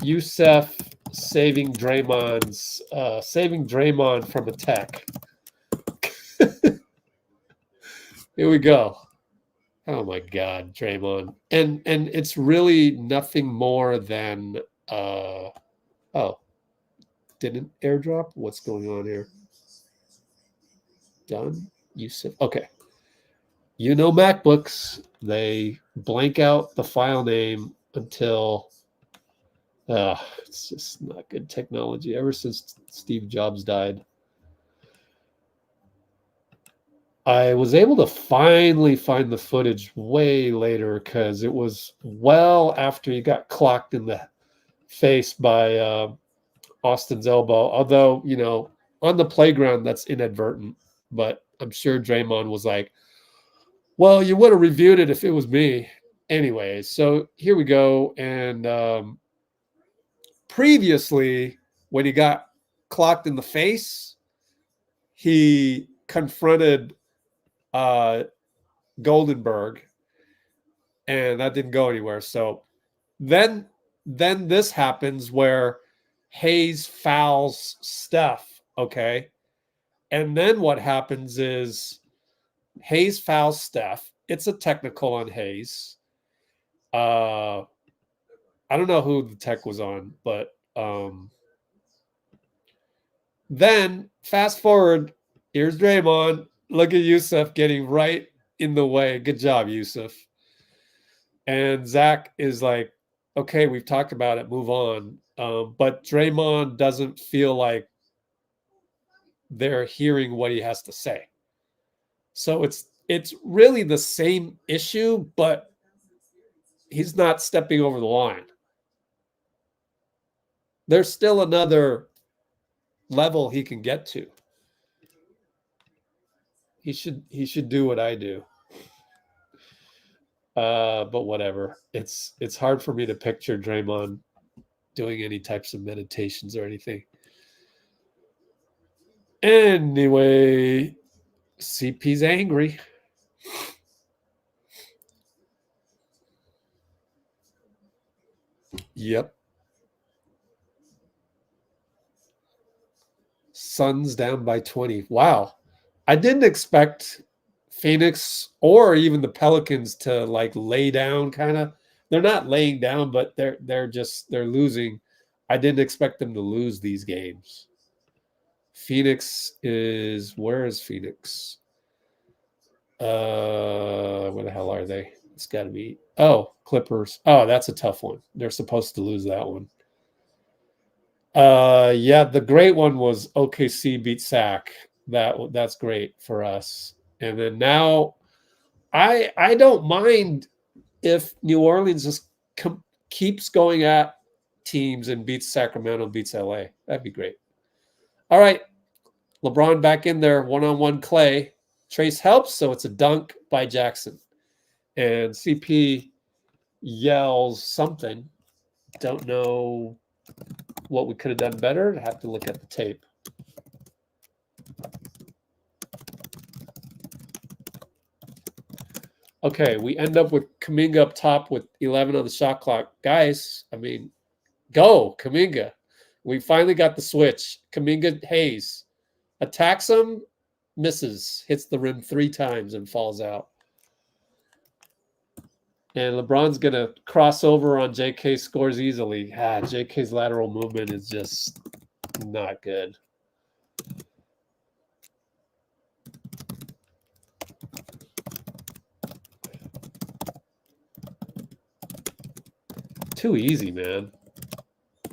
Yusef saving Draymond from attack. Here we go. Oh my God, Draymond. And it's really nothing more than oh, didn't airdrop? What's going on here? Done? Yusef. Okay. You know MacBooks, they blank out the file name until it's just not good technology ever since Steve Jobs died. I was able to finally find the footage way later because it was well after he got clocked in the face by Austin's elbow. Although, you know, on the playground, that's inadvertent. But I'm sure Draymond was like, well, you would have reviewed it if it was me. Anyway, so here we go. And previously, when he got clocked in the face, he confronted Goldenberg, and that didn't go anywhere. So then this happens where Hayes fouls Steph, okay? And then what happens is Hayes fouls Steph. It's a technical on Hayes. I don't know who the tech was on, but then fast forward, here's Draymond. Look at Yusef getting right in the way. Good job, Yusef. And Zach is like, okay, we've talked about it, move on. But Draymond doesn't feel like they're hearing what he has to say. So it's really the same issue, but he's not stepping over the line. There's still another level he can get to. He should do what I do. But whatever. It's hard for me to picture Draymond doing any types of meditations or anything. Anyway, CP's angry. Yep. Suns down by 20. Wow. I didn't expect Phoenix or even the Pelicans to like lay down kind of. They're not laying down, but they're losing. I didn't expect them to lose these games. Phoenix is, where is Phoenix? Where the hell are they? It's got to be, Clippers. Oh, that's a tough one. They're supposed to lose that one. Yeah, the great one was OKC beat Sac. That's great for us. And then now, I don't mind if New Orleans just keeps going at teams and beats Sacramento, beats LA. That'd be great. All right, LeBron back in there, one-on-one Klay. Trace helps, so it's a dunk by Jaxson. And CP yells something. Don't know what we could have done better. Have to look at the tape. Okay, we end up with Kuminga up top with 11 on the shot clock. Guys, I mean, go, Kuminga. We finally got the switch. Kuminga Hayes attacks him, misses, hits the rim 3 times and falls out. And LeBron's going to cross over on JK, scores easily. JK's lateral movement is just not good. Too easy, man.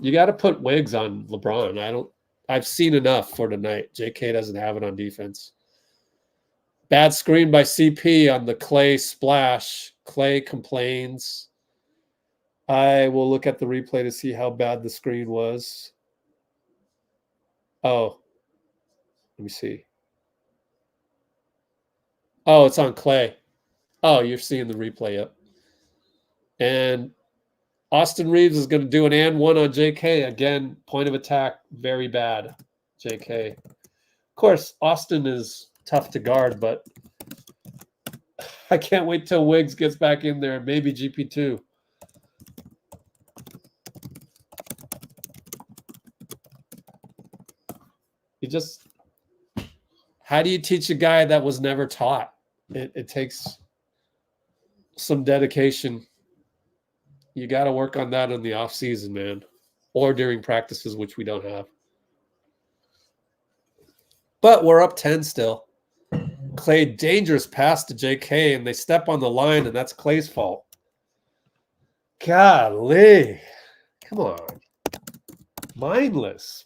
You got to put Wiggs on LeBron. I've seen enough for tonight. JK doesn't have it on defense. Bad screen by CP on the Klay splash. Klay complains. I will look at the replay to see how bad the screen was. Oh, let me see. Oh, it's on Klay. Oh, you're seeing the replay up. And Austin Reeves is going to do an and one on JK. Again, point of attack, very bad. JK. Of course, Austin is tough to guard, but I can't wait till Wiggs gets back in there. Maybe GP2. How do you teach a guy that was never taught? It takes some dedication. You got to work on that in the off season, man, or during practices, which we don't have. But we're up 10 still. Klay, dangerous pass to JK, and they step on the line, and that's Klay's fault. Golly. Come on. Mindless.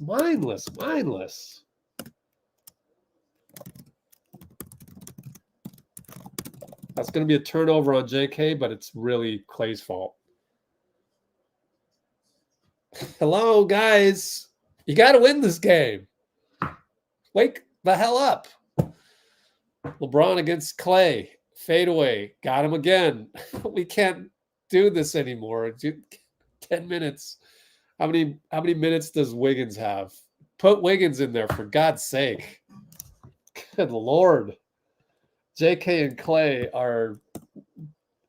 That's going to be a turnover on JK, but it's really Klay's fault. Hello, guys. You got to win this game. Wake the hell up. LeBron against Klay. Fadeaway. Got him again. We can't do this anymore. 10 minutes. How many minutes does Wiggins have? Put Wiggins in there, for God's sake. Good Lord. JK and Klay are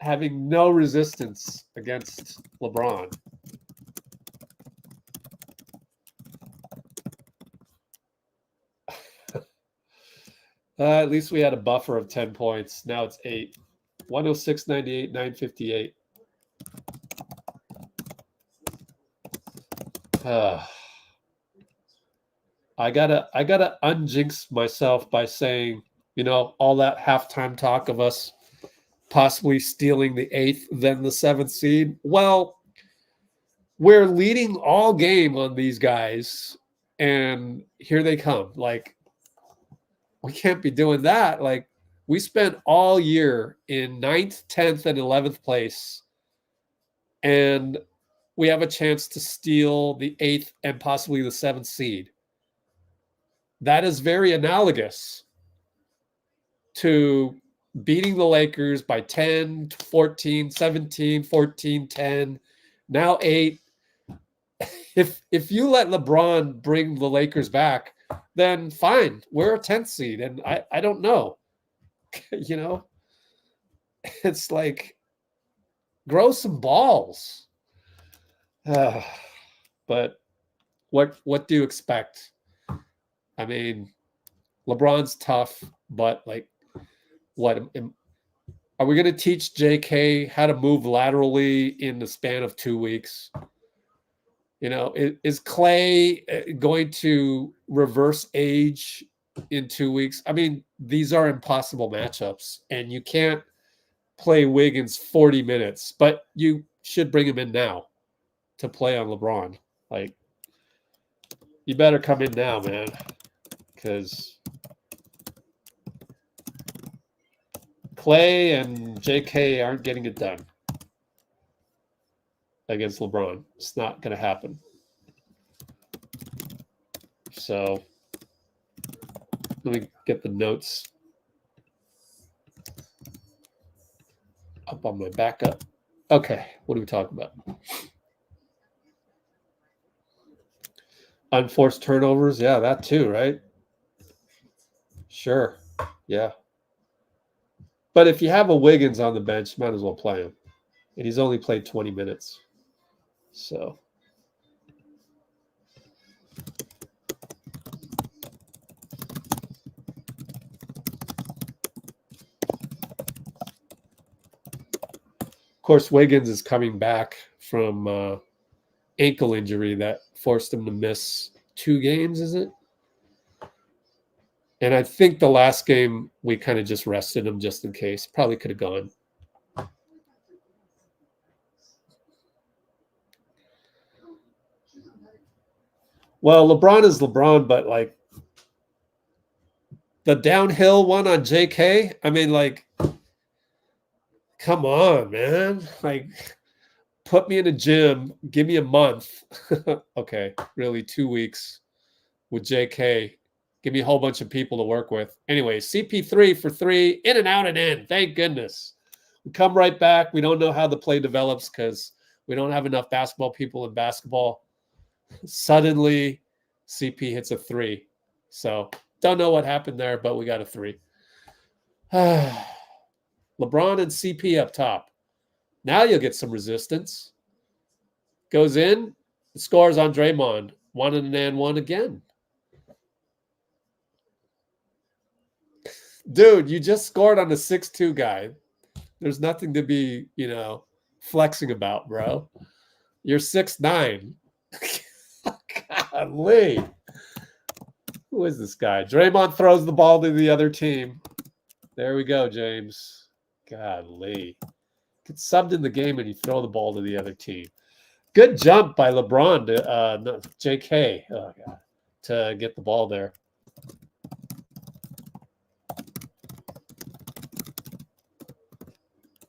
having no resistance against LeBron. At least we had a buffer of 10 points. Now it's 8. 106.98, 958. I gotta unjinx myself by saying, all that halftime talk of us possibly stealing the 8th, then the 7th seed. Well, we're leading all game on these guys, and here they come. Like, we can't be doing that. Like, we spent all year in 9th, 10th, and 11th place, and we have a chance to steal the 8th and possibly the 7th seed. That is very analogous to beating the Lakers by 10, 14, 17, 14, 10, now 8. If you let LeBron bring the Lakers back, then fine, we're a 10th seed. And I don't know. It's like, grow some balls. But what do you expect? I mean, LeBron's tough, but like, what are we going to teach JK how to move laterally in the span of 2 weeks? Is Klay going to reverse age in 2 weeks? I mean, these are impossible matchups, and you can't play Wiggins 40 minutes, but you should bring him in now to play on LeBron. Like, you better come in now, man, because Klay and JK aren't getting it done against LeBron. It's not going to happen. So let me get the notes up on my backup. Okay, what are we talking about? Unforced turnovers. Yeah, that too, right? Sure. Yeah. But if you have a Wiggins on the bench, might as well play him. And he's only played 20 minutes. So. Of course, Wiggins is coming back from ankle injury that forced him to miss 2 games, is it? And I think the last game we kind of just rested him just in case. Probably could have gone. Well, LeBron is LeBron, but like the downhill one on JK, I mean, like, come on, man. Like, put me in a gym, give me a month. Okay, really 2 weeks with JK. Give me a whole bunch of people to work with. Anyway, CP3 for 3, in and out and in. Thank goodness. We come right back. We don't know how the play develops because we don't have enough basketball people in basketball. Suddenly, CP hits a 3. So, don't know what happened there, but we got a 3. LeBron and CP up top. Now you'll get some resistance. Goes in, scores on Draymond. 1 and 1 again. Dude, you just scored on a 6'2" guy. There's nothing to be, flexing about, bro. You're 6'9". Golly. Who is this guy? Draymond throws the ball to the other team. There we go, James. Golly. Get subbed in the game and you throw the ball to the other team. Good jump by LeBron to JK to get the ball there.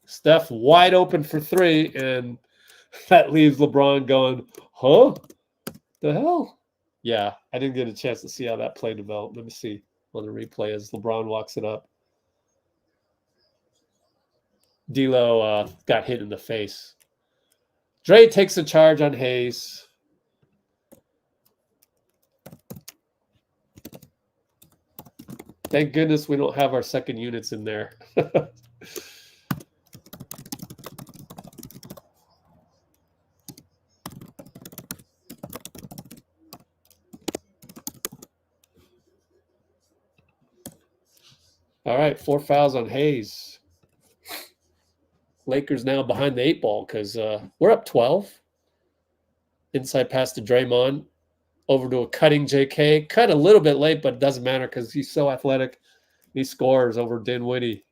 Steph wide open for 3, and that leaves LeBron going, huh? The hell? Yeah, I didn't get a chance to see how that play developed. Let me see on the replay as LeBron walks it up. D'Lo got hit in the face. Dray takes a charge on Hayes. Thank goodness we don't have our second units in there. All right, 4 fouls on Hayes. Lakers now behind the 8 ball because we're up 12. Inside pass to Draymond. Over to a cutting JK. Cut a little bit late, but it doesn't matter because he's so athletic. He scores over Dinwiddie.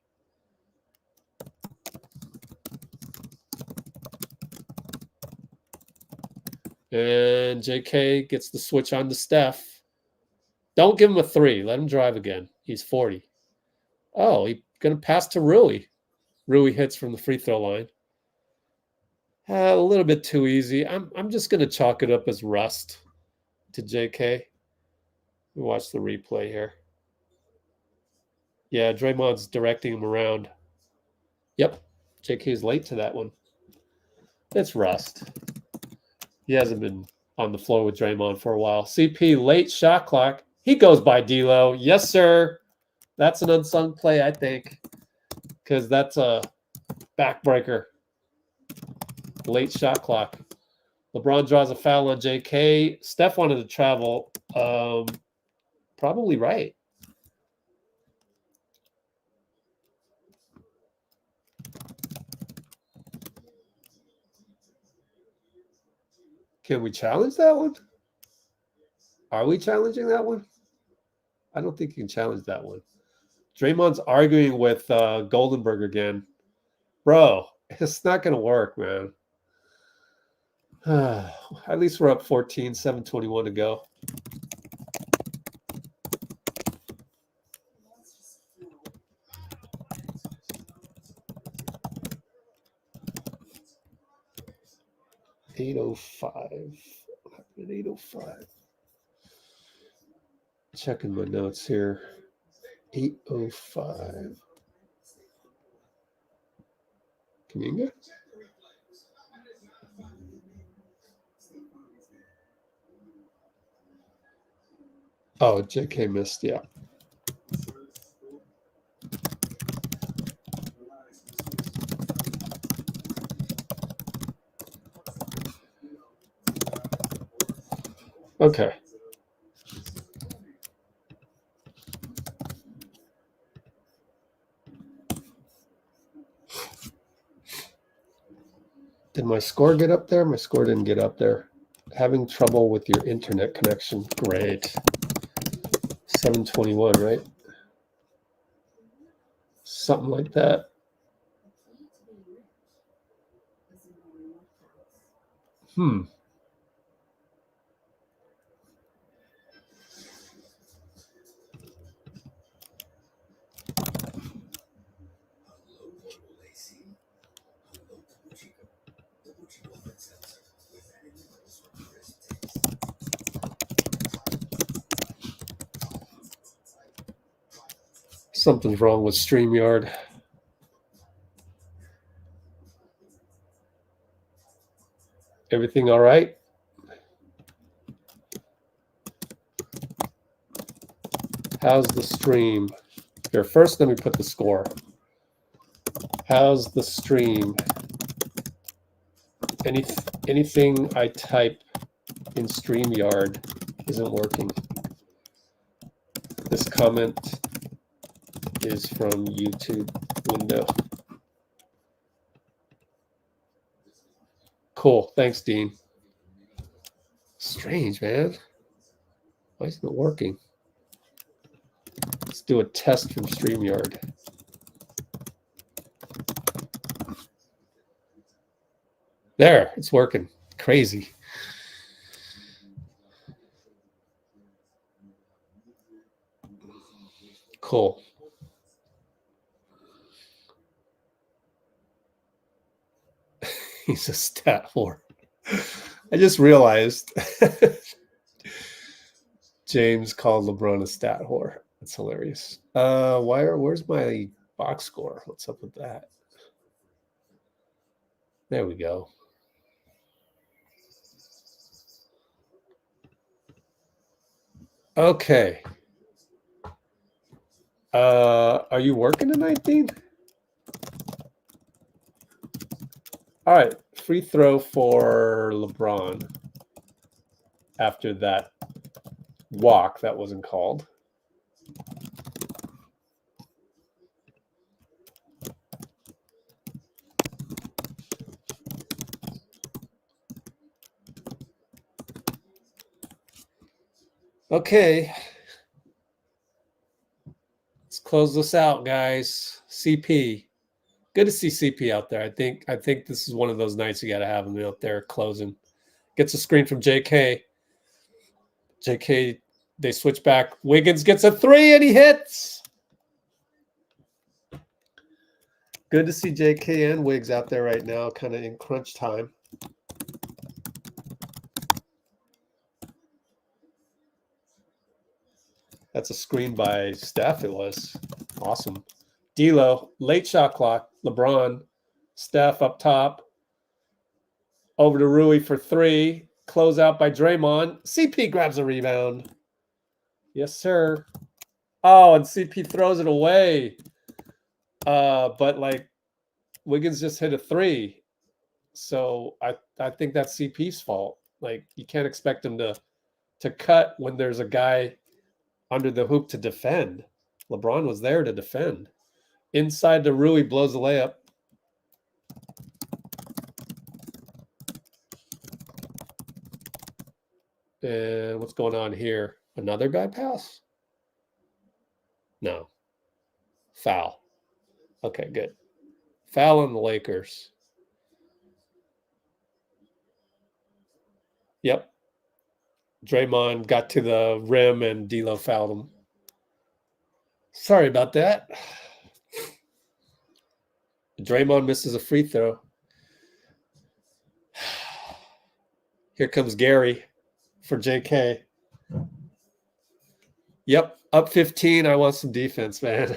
And JK gets the switch on to Steph. Don't give him a 3. Let him drive again. He's 40. Oh, he's going to pass to Rui. Rui hits from the free throw line. A little bit too easy. I'm just going to chalk it up as rust to JK. Watch the replay here. Yeah, Draymond's directing him around. Yep, JK's late to that one. It's rust. He hasn't been on the floor with Draymond for a while. CP, late shot clock. He goes by D'Lo. Yes, sir. That's an unsung play, I think, because that's a backbreaker. Late shot clock. LeBron draws a foul on JK. Steph wanted to travel. Probably right. Can we challenge that one? Are we challenging that one? I don't think you can challenge that one. Draymond's arguing with Goldenberg again. Bro, it's not going to work, man. At least we're up 14, 7:21 to go. $8:05. 8:05. Checking my notes here. 8:05. Kuminga? Oh, JK missed, yeah. Okay. Did my score get up there? My score didn't get up there. Having trouble with your internet connection. Great. 7:21, right? Something like that. Something's wrong with StreamYard. Everything all right? How's the stream? Here, first let me put the score. How's the stream? Anything I type in StreamYard isn't working. This comment is from YouTube window. Cool. Thanks, Dean. Strange, man. Why isn't it working? Let's do a test from StreamYard. There, it's working. Crazy. Cool. He's a stat whore. I just realized James called LeBron a stat whore. That's hilarious. Where's my box score? What's up with that? There we go. Okay. Are you working tonight, Dean? All right. Free throw for LeBron after that walk that wasn't called. Okay. Let's close this out, guys. CP. Good to see CP out there. I think this is one of those nights you got to have him out there closing. Gets a screen from JK. JK, they switch back. Wiggins gets a three and he hits. Good to see JK and Wiggs out there right now, kind of in crunch time. That's a screen by Steph, it was. Awesome. D'Lo, late shot clock. LeBron, Steph up top. Over to Rui for three. Close out by Draymond. CP grabs a rebound. Yes, sir. Oh, and CP throws it away. But like Wiggins just hit a three. So I think that's CP's fault. Like you can't expect him to cut when there's a guy under the hoop to defend. LeBron was there to defend. Inside to Rui, blows the layup. And what's going on here? Another bad pass? No. Foul. Okay, good. Foul on the Lakers. Yep. Draymond got to the rim and D'Lo fouled him. Sorry about that. Draymond misses a free throw. Here comes Gary for JK. Yep, up 15. I want some defense, man.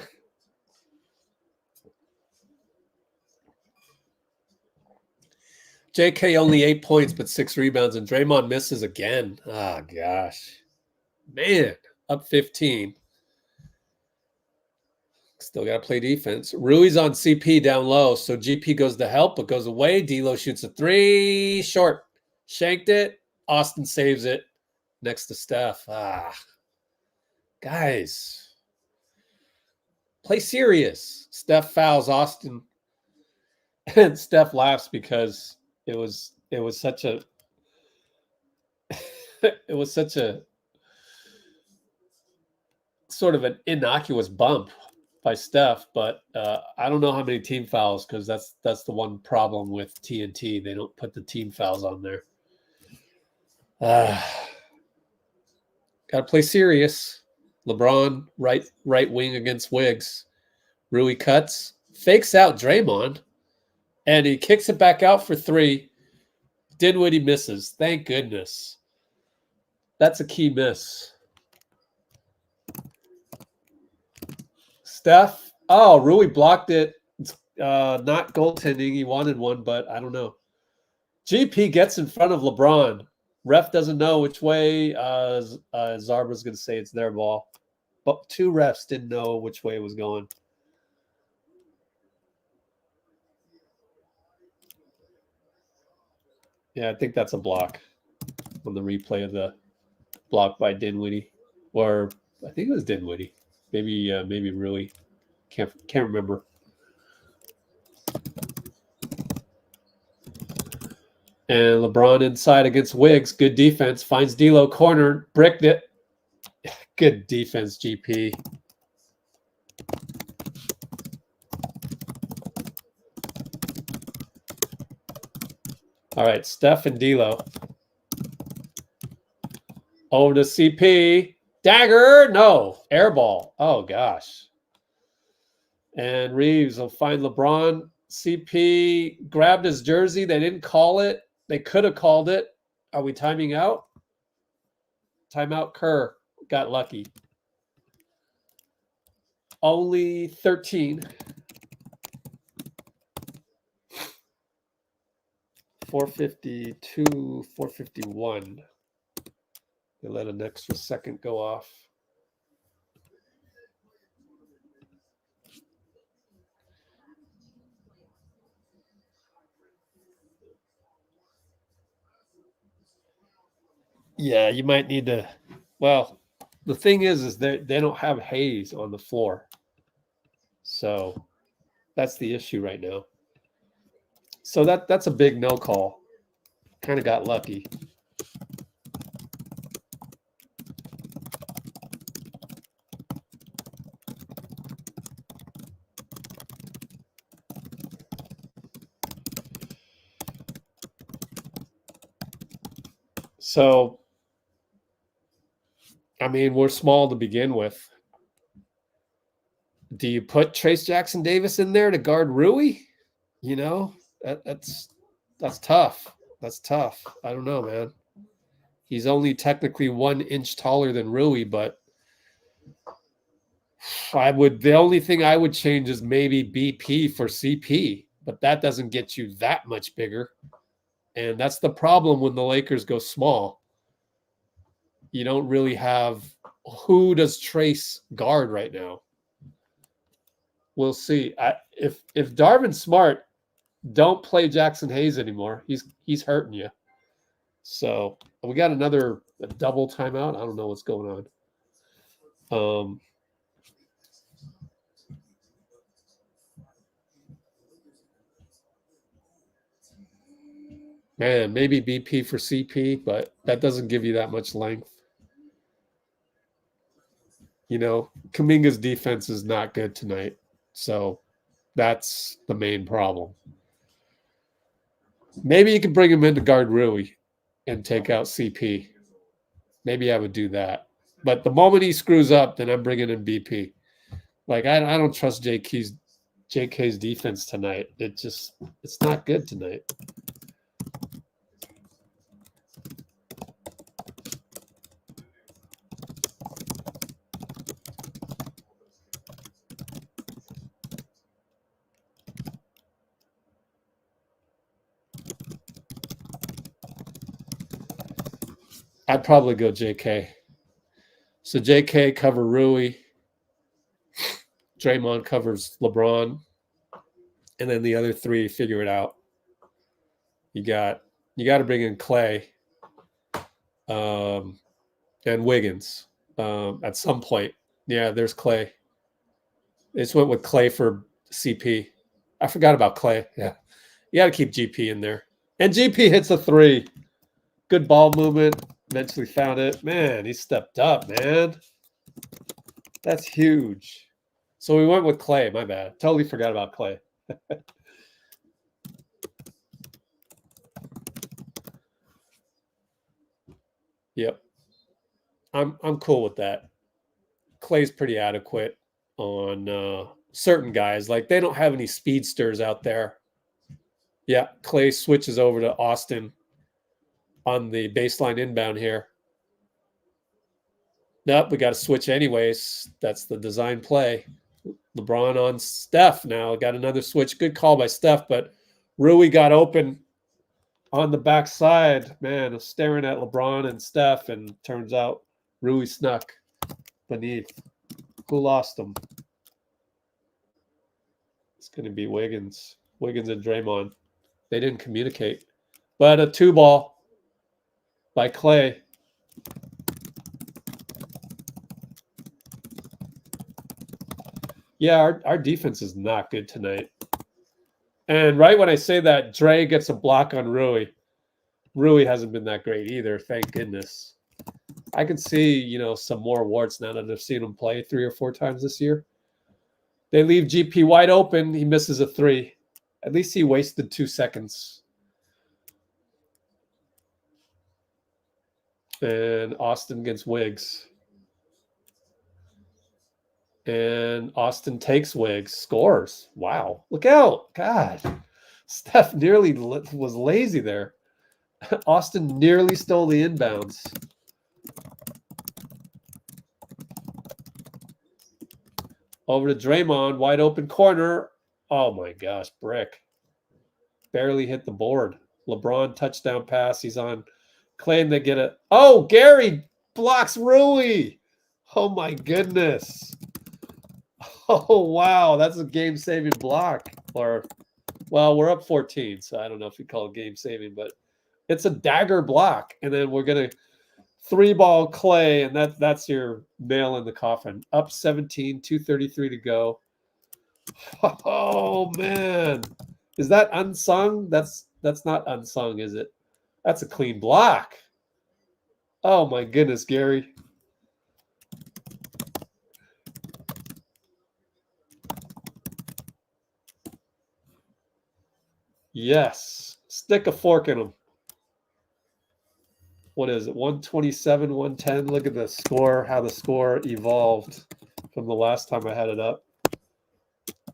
JK only 8 points, but 6 rebounds, and Draymond misses again. Ah, gosh. Man, up 15. Still got to play defense. Rui's on CP down low, so GP goes to help, but goes away. D'Lo shoots a three. Short. Shanked it. Austin saves it next to Steph. Ah. Guys. Play serious. Steph fouls Austin. And Steph laughs because it was such a it was such a sort of an innocuous bump by Steph, but I don't know how many team fouls because that's the one problem with TNT. They don't put the team fouls on there. Got to play serious. LeBron right wing against Wiggs. Rui cuts, fakes out Draymond, and he kicks it back out for three. Dinwiddie misses. Thank goodness. That's a key miss. Steph. Oh, Rui blocked it. Not goaltending. He wanted one, but I don't know. GP gets in front of LeBron. Ref doesn't know which way. Zarba's going to say it's their ball. But 2 refs didn't know which way it was going. Yeah, I think that's a block on the replay of the block by Dinwiddie. Or I think it was Dinwiddie. Maybe Rui. Can't remember. And LeBron inside against Wiggs. Good defense. Finds D'Lo corner. Bricked it. Good defense, GP. All right, Steph and D'Lo. Over to CP. Dagger. No. Air ball. Oh, gosh. And Reeves will find LeBron. CP grabbed his jersey. They didn't call it. They could have called it. Are we timing out? Timeout, Kerr. got lucky. Only 13. 452, 451. They let an extra second go off. Yeah, you might need to. Well, the thing is they don't have Hayes on the floor. So that's the issue right now. So that's a big no call. Kind of got lucky. So, I mean, we're small to begin with. Do you put Trace Jackson Davis in there to guard Rui? You know, that's tough. That's tough. I don't know, man. He's only technically 1 inch taller than Rui, but the only thing I would change is maybe BP for CP, but that doesn't get you that much bigger. And that's the problem when the Lakers go small. You don't really have who does Trace guard right now. We'll see. If Darvin's smart, don't play Jackson Hayes anymore. He's hurting you. So we got a double timeout. I don't know what's going on. Man, maybe BP for CP, but that doesn't give you that much length. You know, Kuminga's defense is not good tonight. So that's the main problem. Maybe you can bring him in to guard Rui and take out CP. Maybe I would do that. But the moment he screws up, then I'm bringing in BP. Like, I don't trust JK's defense tonight. It's not good tonight. I'd probably go JK. So JK cover Rui. Draymond covers LeBron. And then the other three figure it out. You got to bring in Klay and Wiggins at some point. Yeah, there's Klay. They just went with Klay for CP. I forgot about Klay. Yeah. You got to keep GP in there. And GP hits a 3. Good ball movement. Eventually found it. Man, he stepped up, man. That's huge. So we went with Klay. My bad. Totally forgot about Klay. Yep. I'm cool with that. Klay's pretty adequate on certain guys. Like, they don't have any speedsters out there. Yeah, Klay switches over to Austin on the baseline inbound here. Nope, we got to switch anyways. That's the design play. LeBron on Steph now. Got another switch. Good call by Steph, but Rui got open on the backside. Man, I was staring at LeBron and Steph, and turns out Rui snuck beneath. Who lost him? It's going to be Wiggins. Wiggins and Draymond. They didn't communicate. But a 2-ball by Klay. Yeah, our defense is not good tonight. And right when I say that, Dray gets a block on Rui. Rui hasn't been that great either, thank goodness. I can see, some more warts now that I've seen him play 3 or 4 times this year. They leave GP wide open. He misses a 3. At least he wasted 2 seconds. And Austin against Wiggs. And Austin takes Wiggs, scores. Wow. Look out. God. Steph nearly was lazy there. Austin nearly stole the inbounds. Over to Draymond, wide open corner. Oh my gosh, brick. Barely hit the board. LeBron touchdown pass. He's on Klay and they get it. Oh, Gary blocks Rui. Oh my goodness. Oh wow, that's a game-saving block. Or, well, we're up 14, so I don't know if you call it game-saving, but it's a dagger block. And then we're gonna 3-ball Klay, and that's your nail in the coffin. Up 17, 2:33 to go. Oh man, is that unsung? That's not unsung, is it? That's a clean block. Oh my goodness, Gary. Yes, stick a fork in him. What is it? 127, 110. Look at the score, how the score evolved from the last time I had it up.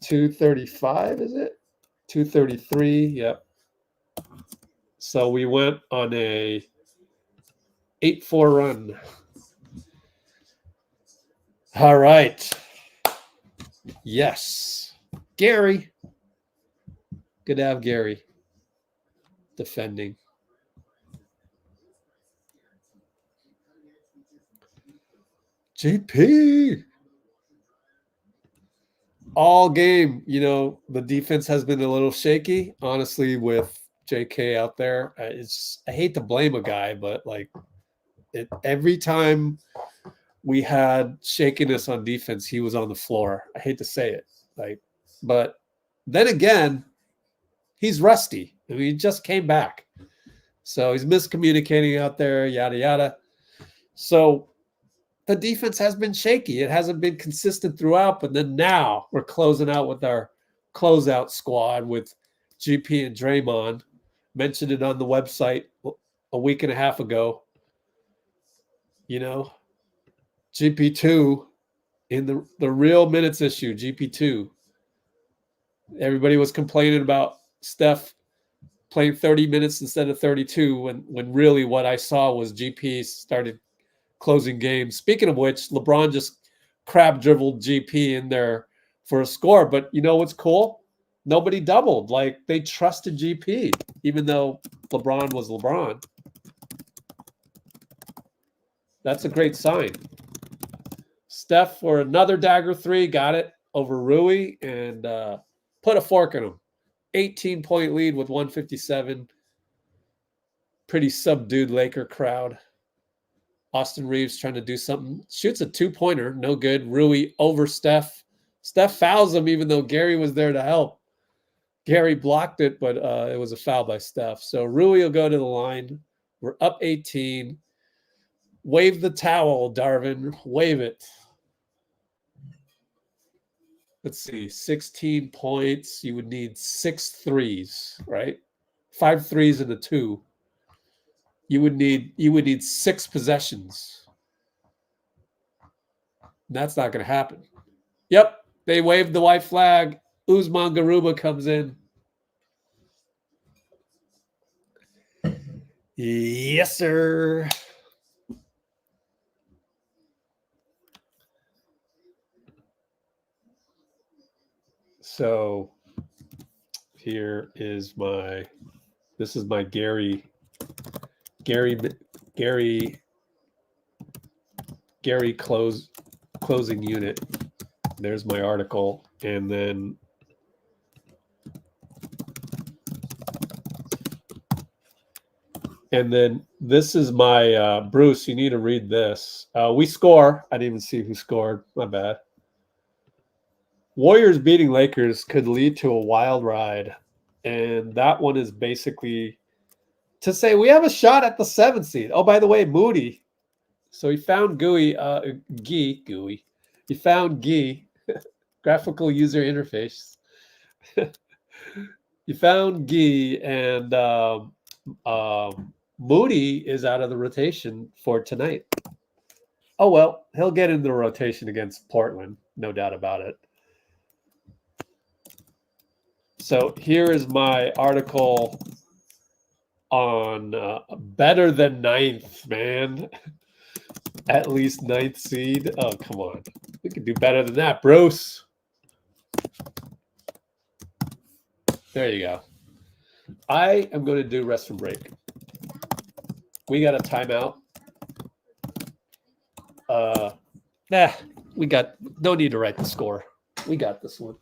235, is it? 233, yep. So we went on a 8-4 run. All right. Yes. Gary. Good to have Gary defending. JP. All game, you know, the defense has been a little shaky, honestly, with JK out there. I hate to blame a guy, but like every time we had shakiness on defense, he was on the floor. I hate to say it, but then again, he's rusty. I mean, he just came back, so he's miscommunicating out there, yada yada. So the defense has been shaky. It hasn't been consistent throughout, but then now we're closing out with our closeout squad with GP and Draymond. Mentioned it on the website a week and a half ago. You know, GP2 in the real minutes issue, GP2. Everybody was complaining about Steph playing 30 minutes instead of 32 when really what I saw was GP started closing games. Speaking of which, LeBron just crab dribbled GP in there for a score. But you know what's cool? Nobody doubled. Like, they trusted GP, even though LeBron was LeBron. That's a great sign. Steph for another dagger 3, got it over Rui, and put a fork in him. 18-point lead with 157. Pretty subdued Laker crowd. Austin Reeves trying to do something. Shoots a 2-pointer. No good. Rui over Steph. Steph fouls him even though Gary was there to help. Gary blocked it, but it was a foul by Steph. So Rui will go to the line. We're up 18. Wave the towel, Darvin. Wave it. Let's see. 16 points. You would need 6 threes, right? 5 threes and a 2. You would need 6 possessions. That's not going to happen. Yep, they waved the white flag. Usman Garuba comes in. Yes, sir. So here is this is my Gary closing unit. There's my article, and then this is my Bruce. You need to read this. We score. I didn't even see who scored. My bad. Warriors beating Lakers could lead to a wild ride, and that one is basically to say we have a shot at the 7th seed. Oh, by the way, Moody. So he found Gooey. He found Gee, graphical user interface. He found Gee, and Moody is out of the rotation for tonight. Oh, well, he'll get into the rotation against Portland, no doubt about it. So here is my article on better than 9th, man. At least 9th seed. Oh, come on. We could do better than that, Bruce. There you go. I am going to do rest and break. We got a timeout. We got no need to write the score. We got this one.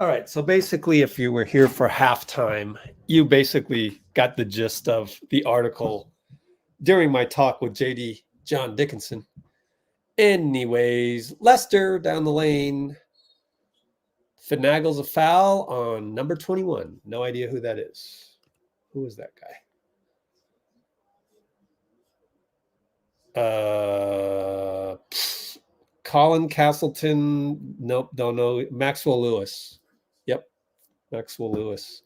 All right. So basically, if you were here for halftime, you basically got the gist of the article during my talk with JD John Dickinson. Anyways, Lester down the lane finagles a foul on number 21. No idea who that is. Who is that guy? Colin Castleton. Nope, don't know. Maxwell Lewis. Yep, Maxwell Lewis.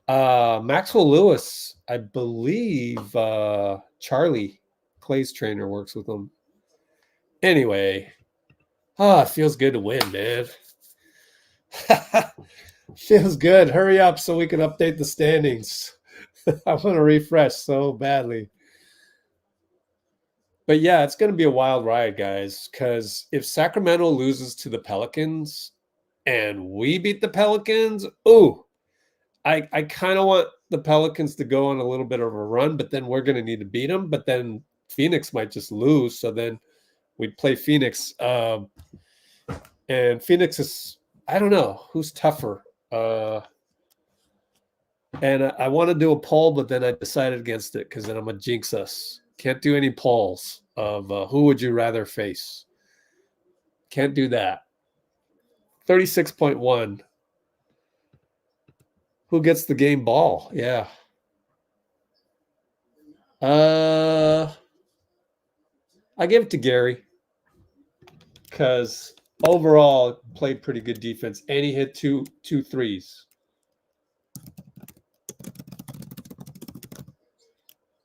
Maxwell Lewis, I believe Charlie, Klay's trainer, works with him. Anyway, it feels good to win, man. Feels good. Hurry up so we can update the standings. I want to refresh so badly. But yeah, it's going to be a wild ride, guys, because if Sacramento loses to the Pelicans and we beat the Pelicans, I kind of want the Pelicans to go on a little bit of a run, but then we're going to need to beat them. But then Phoenix might just lose. So then we'd play Phoenix. And Phoenix is, I don't know, who's tougher. And I want to do a poll, but then I decided against it because then I'm going to jinx us. Can't do any polls of who would you rather face. Can't do that. 36.1. Who gets the game ball? Yeah. I give it to Gary because overall played pretty good defense, and he hit two threes.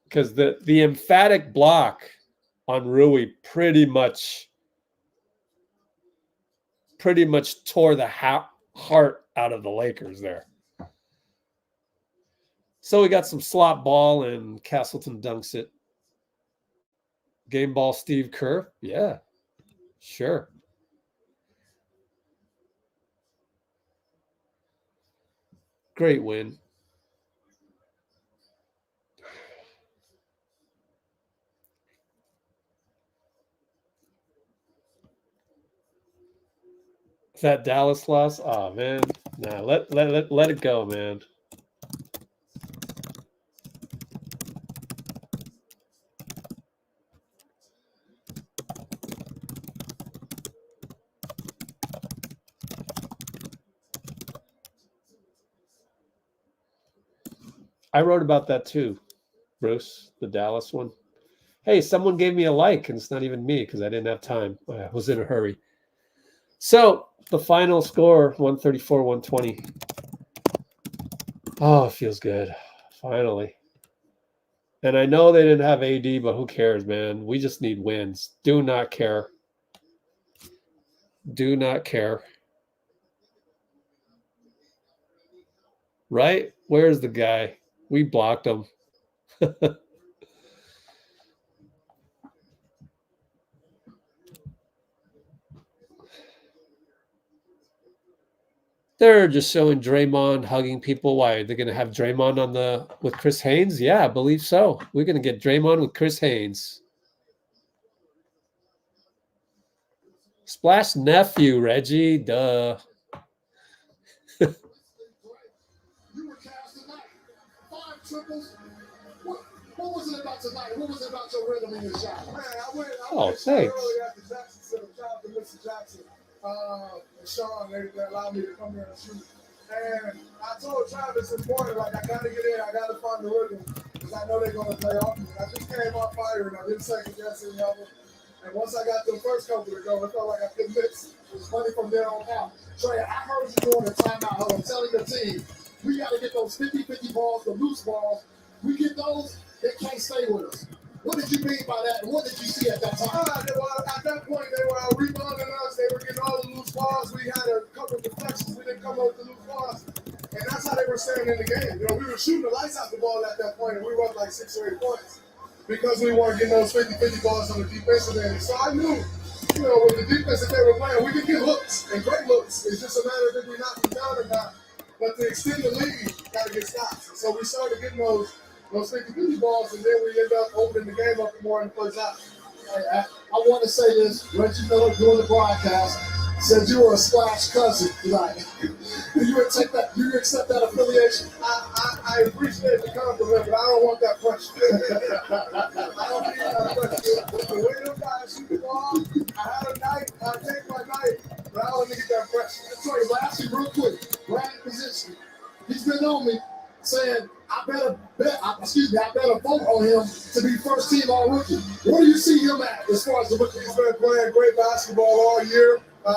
Because the emphatic block on Rui pretty much tore the heart out of the Lakers there. So we got some slot ball, and Castleton dunks it. Game ball, Steve Kerr. Yeah, sure. Great win. That Dallas loss? Oh man. Nah, let it go, man. I wrote about that too, Bruce, the Dallas one. Hey, someone gave me a like, and it's not even me because I didn't have time. I was in a hurry. So the final score, 134-120. Oh, it feels good. Finally. And I know they didn't have AD, but who cares, man? We just need wins. Do not care. Do not care. Right? Where's the guy? We blocked him. They're just showing Draymond hugging people. Why? They're going to have Draymond with Chris Haynes? Yeah, I believe so. We're going to get Draymond with Chris Haynes. Splash nephew, Reggie. Duh. What was it about tonight? What was it about your rhythm in your shot? Man, I went thanks. Early after Jaxson said a shout out to Mr. Jaxson. And Sean, they allowed me to come here and shoot. And I told Travis this morning, like, I got to get in. I got to find the rhythm because I know they're going to play off me. I just came off fire and I didn't second guess any of them. And once I got to the first couple to go, it felt like I couldn't miss. It was funny from there on out. Tre, I heard you doing a timeout. I'm telling the team, we got to get those 50-50 balls, the loose balls. We get those, they can't stay with us. What did you mean by that? And what did you see at that time? At that point, they were rebounding us. They were getting all the loose balls. We had a couple of deflections. We didn't come up with the loose balls. And that's how they were staying in the game. You know, we were shooting the lights out the ball at that point, and we were up like 6 or 8 points because we weren't getting those 50-50 balls on the defensive end. So I knew, you know, with the defense that they were playing, we could get looks and great looks. It's just a matter of if we knock them down or not. But to extend the lead, got to get stops. And so we started getting those 50-50 balls, and then we end up opening the game up more in the first half. I want to say this. Reggie Miller doing the broadcast said you were a Splash cousin tonight. You would take that. You accept that affiliation. I appreciate the compliment, but I don't want that pressure. I don't need that pressure. The way them guys shoot the ball, I had a night. I take my night, but I don't need that pressure. I'll tell you, lastly, real quick, right in position. He's been on me saying, I better vote on him to be first team all rookie. Where do you see him at as far as the rookie? He's been playing great basketball all year. You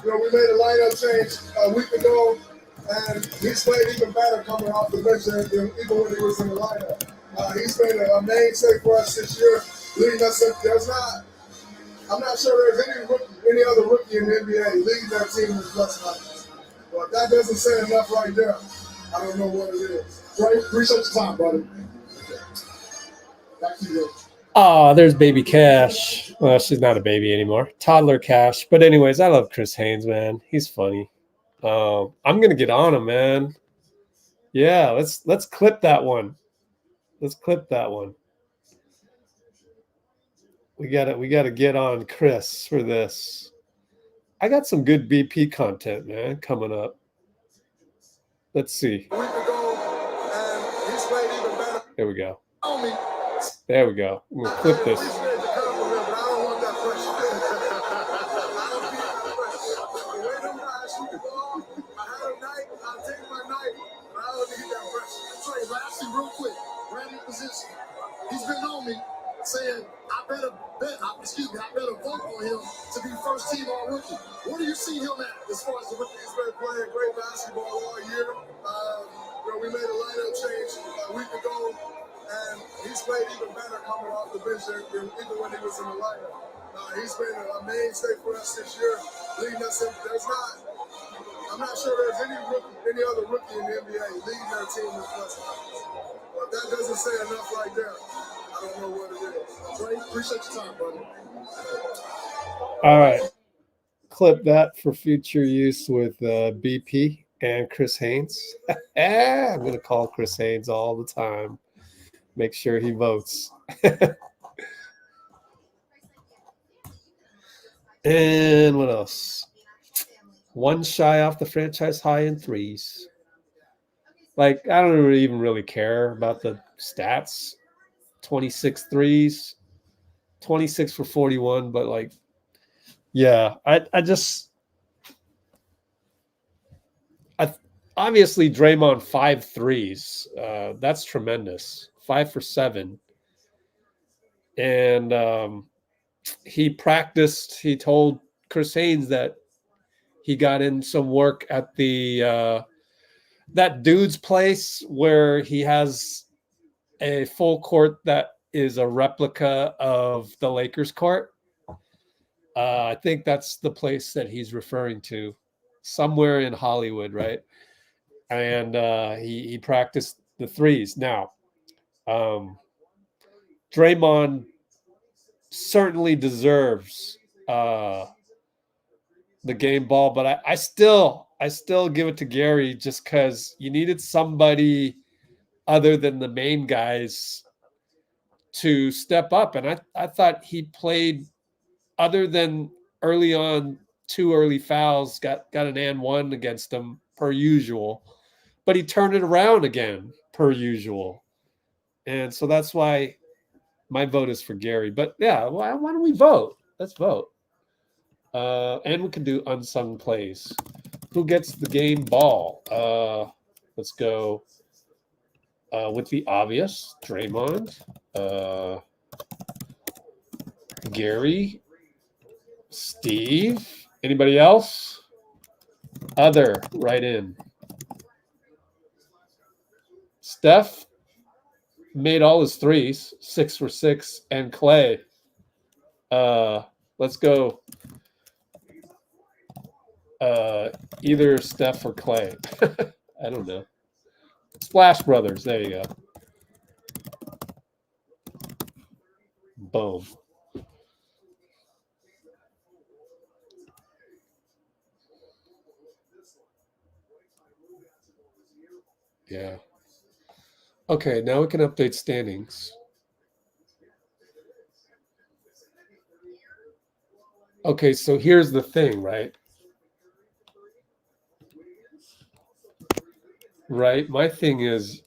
know, we made a lineup change a week ago, and he's played even better coming off the bench than even when he was in the lineup. He's been a mainstay for us this year, leading us up. I'm not sure there's any other rookie in the NBA leading their team with plus numbers. But that doesn't say enough right there. I don't know what it is. Dray, appreciate your time, brother. Back to you. Oh, there's baby Cash. Well, she's not a baby anymore. Toddler Cash. But anyways, I love Chris Haynes, man. He's funny. I'm gonna get on him, man. Yeah, let's clip that one. Let's clip that one. We gotta get on Chris for this. I got some good BP content, man, coming up. Let's see. There we go. There we go. I'm gonna clip this. He's been on me saying, I better vote on him to be first team all rookie. Where do you see him at as far as the rookie? He's been playing great basketball all year. You know, we made a lineup change a week ago, and he's played even better coming off the bench than even when he was in the lineup. He's been a mainstay for us this year, leading us in. I'm not sure there's any other rookie in the NBA leading their team with plus numbers. But that doesn't say enough right there. I don't know what it is. Dray, appreciate your time, brother. All right. Clip that for future use with BP and Chris Haynes. I'm going to call Chris Haynes all the time. Make sure he votes. And what else? One shy off the franchise high in threes. Like, I don't even really care about the stats. 26 threes, 26 for 41. But, like, yeah, obviously Draymond 5 threes. That's tremendous. 5 for 7. And he practiced. He told Chris Haynes that he got in some work at the that dude's place where he has a full court that is a replica of the Lakers court. I think that's the place that he's referring to, somewhere in Hollywood, right? and he practiced the threes. Now, Draymond certainly deserves the game ball, but I still give it to Gary just because you needed somebody other than the main guys to step up. And I thought he played, other than early on, 2 early fouls, got an and one against him per usual, but he turned it around again per usual. And so that's why my vote is for Gary. But yeah, why don't we vote? Let's vote. And we can do unsung plays. Who gets the game ball? Let's go with the obvious. Draymond, Gary, Steve. Anybody else? Other, right in. Steph made all his threes, 6 for 6, and Klay. Let's go. Either Steph or Klay. I don't know. Splash Brothers. There you go. Boom. Yeah. Okay, now we can update standings. Okay, so here's the thing, right? Right? My thing is,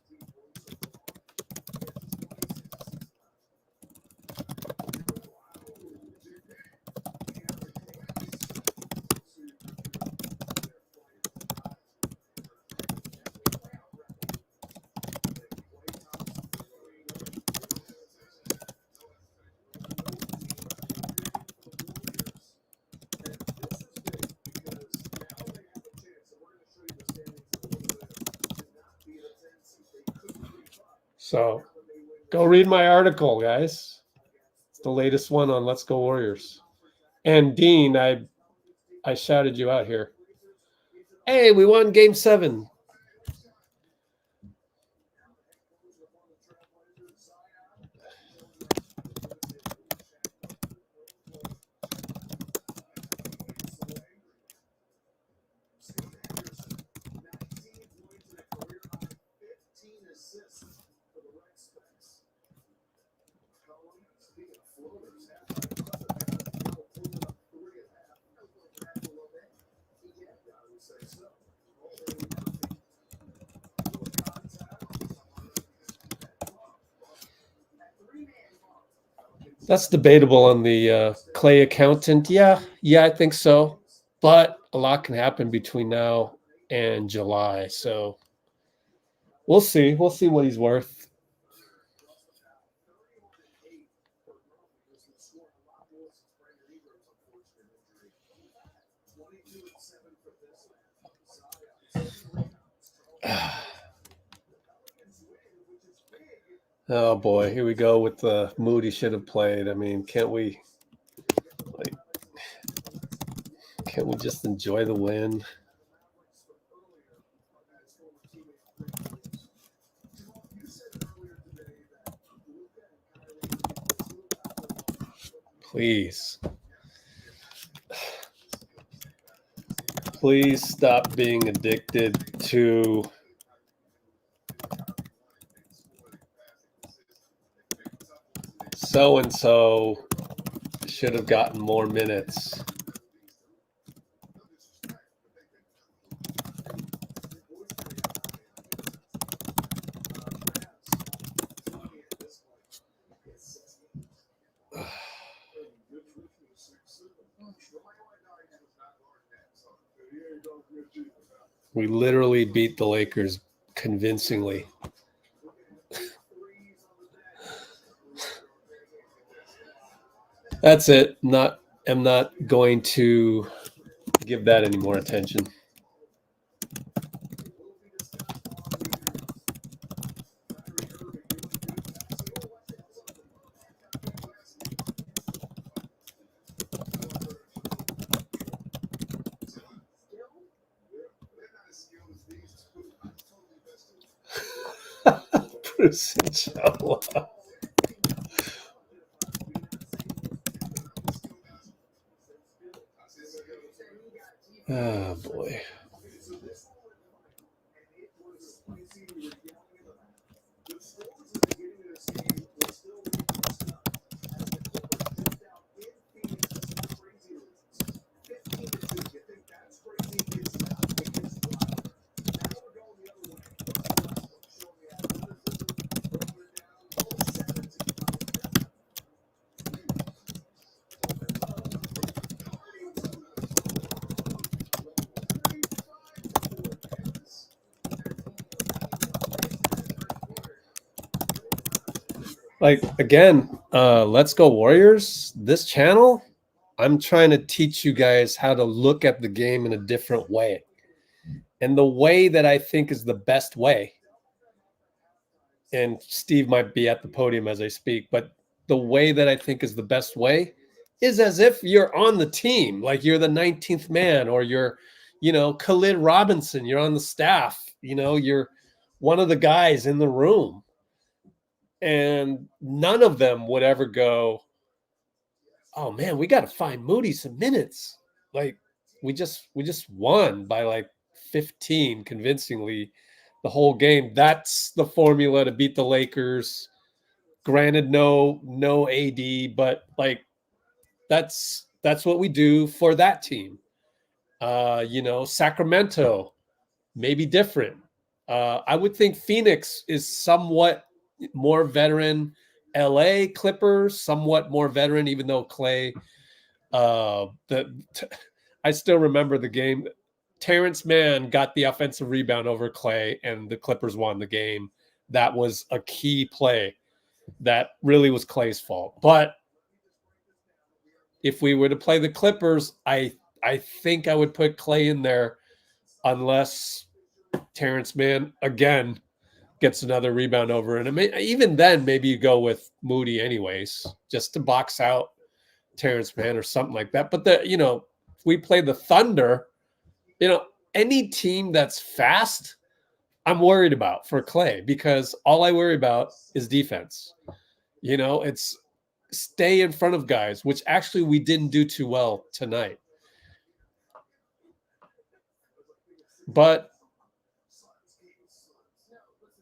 so go read my article, guys. It's the latest one on Let's Go Warriors. And Dean, I shouted you out here. Hey, we won game 7. That's debatable on the Klay accountant. Yeah, I think so. But a lot can happen between now and July. So we'll see. We'll see what he's worth. Oh boy, here we go with the mood he should have played. I mean, can't we just enjoy the win? Please. Please stop being addicted to so-and-so should have gotten more minutes. We literally beat the Lakers convincingly. That's it. I'm not going to give that any more attention. Bruce and Joe. Oh boy. Like, again, Let's Go Warriors, this channel, I'm trying to teach you guys how to look at the game in a different way. And the way that I think is the best way, and Steve might be at the podium as I speak, but the way that I think is the best way is as if you're on the team, like you're the 19th man, or you're, Khalid Robinson, you're on the staff, you're one of the guys in the room. And none of them would ever go, oh man, we got to find Moody some minutes. Like we just won by like 15 convincingly the whole game. That's the formula to beat the Lakers. Granted, no AD, but like that's what we do for that team. Sacramento, maybe different. I would think Phoenix is somewhat more veteran. LA Clippers, somewhat more veteran, even though Klay, I still remember the game. Terrence Mann got the offensive rebound over Klay, and the Clippers won the game. That was a key play. That really was Klay's fault. But if we were to play the Clippers, I think I would put Klay in there unless Terrence Mann, again, gets another rebound over. And even then, maybe you go with Moody anyways, just to box out Terrence Mann or something like that. But if we play the Thunder, any team that's fast, I'm worried about for Klay, because all I worry about is defense. It's stay in front of guys, which actually we didn't do too well tonight. But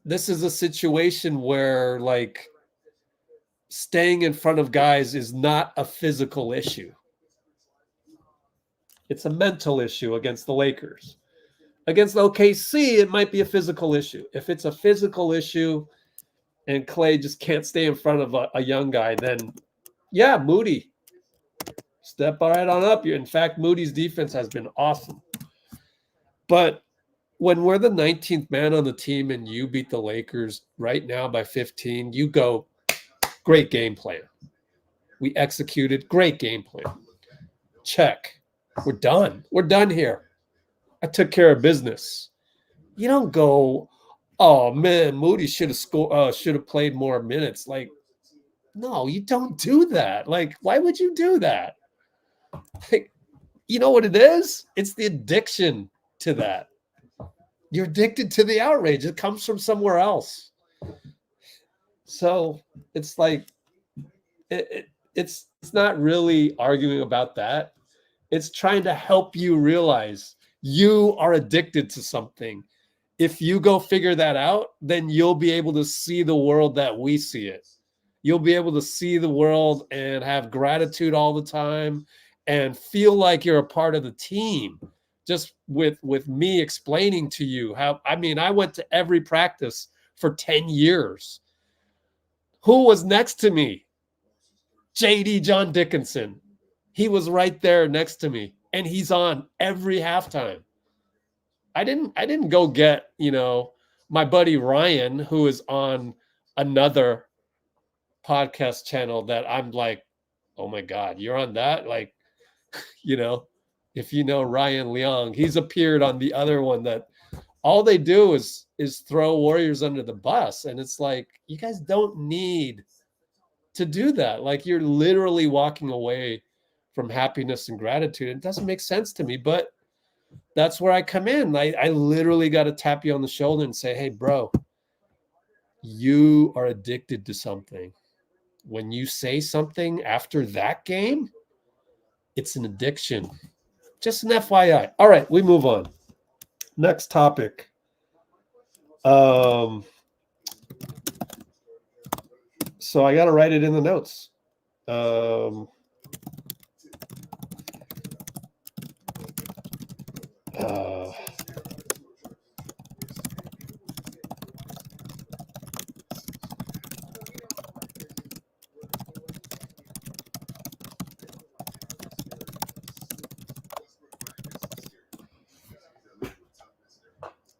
this is a situation where, like, staying in front of guys is not a physical issue. It's a mental issue against the Lakers. Against OKC, it might be a physical issue. If it's a physical issue and Klay just can't stay in front of a young guy, then, yeah, Moody, step right on up. In fact, Moody's defense has been awesome. But when we're the 19th man on the team and you beat the Lakers right now by 15, you go, great game plan. We executed, great game plan. Check. We're done. We're done here. I took care of business. You don't go, oh man, Moody should have played more minutes. Like, no, you don't do that. Like, why would you do that? Like, you know what it is? It's the addiction to that. You're addicted to the outrage. It comes from somewhere else. So it's like, it's not really arguing about that. It's trying to help you realize you are addicted to something. If you go figure that out, then you'll be able to see the world that we see it. You'll be able to see the world and have gratitude all the time and feel like you're a part of the team. Just with me explaining to you how, I went to every practice for 10 years. Who was next to me? JD John Dickinson. He was right there next to me, and he's on every halftime. I didn't go get, my buddy Ryan, who is on another podcast channel that I'm like, oh my God, you're on that? Like, if you know Ryan Leong, he's appeared on the other one that all they do is throw Warriors under the bus. And it's like, you guys don't need to do that. Like, you're literally walking away from happiness and gratitude. It doesn't make sense to me, but that's where I come in. I literally got to tap you on the shoulder and say, hey, bro, you are addicted to something. When you say something after that game, it's an addiction. Just an FYI. All right, we move on. Next topic. So I got to write it in the notes.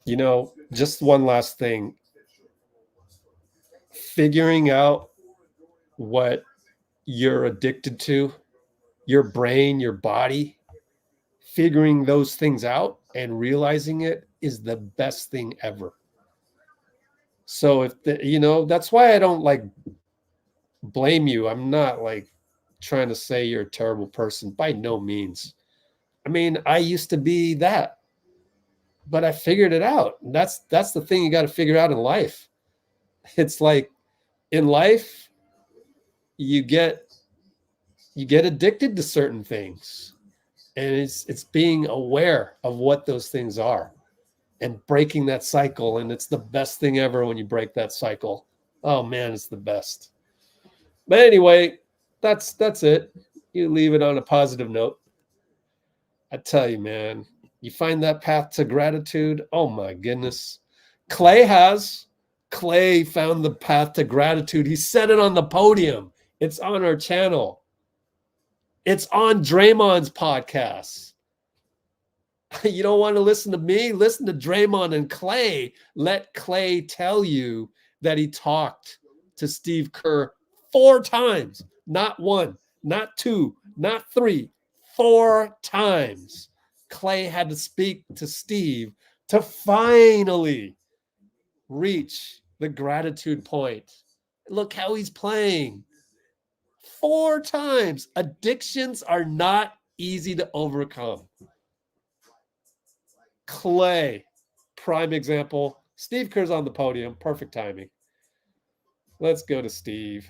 You know, just one last thing. Figuring out what you're addicted to, your brain, your body, figuring those things out and realizing it is the best thing ever. So that's why I don't like blame you. I'm not like trying to say you're a terrible person, by no means. I mean, I used to be that, but I figured it out. That's the thing you got to figure out in life. It's like in life, you get addicted to certain things, and it's being aware of what those things are and breaking that cycle. And it's the best thing ever when you break that cycle. Oh man, it's the best. But anyway, that's it. You leave it on a positive note. I tell you, man, you find that path to gratitude. Oh my goodness. Klay found the path to gratitude. He said it on the podium. It's on our channel. It's on Draymond's podcast. You don't want to listen to me? Listen to Draymond and Klay. Let Klay tell you that he talked to Steve Kerr 4 times. Not 1, not 2, not 3, 4 times. Klay had to speak to Steve to finally reach the gratitude point. Look how he's playing. 4 times. Addictions are not easy to overcome. Klay, prime example. Steve Kerr's on the podium. Perfect timing. Let's go to Steve.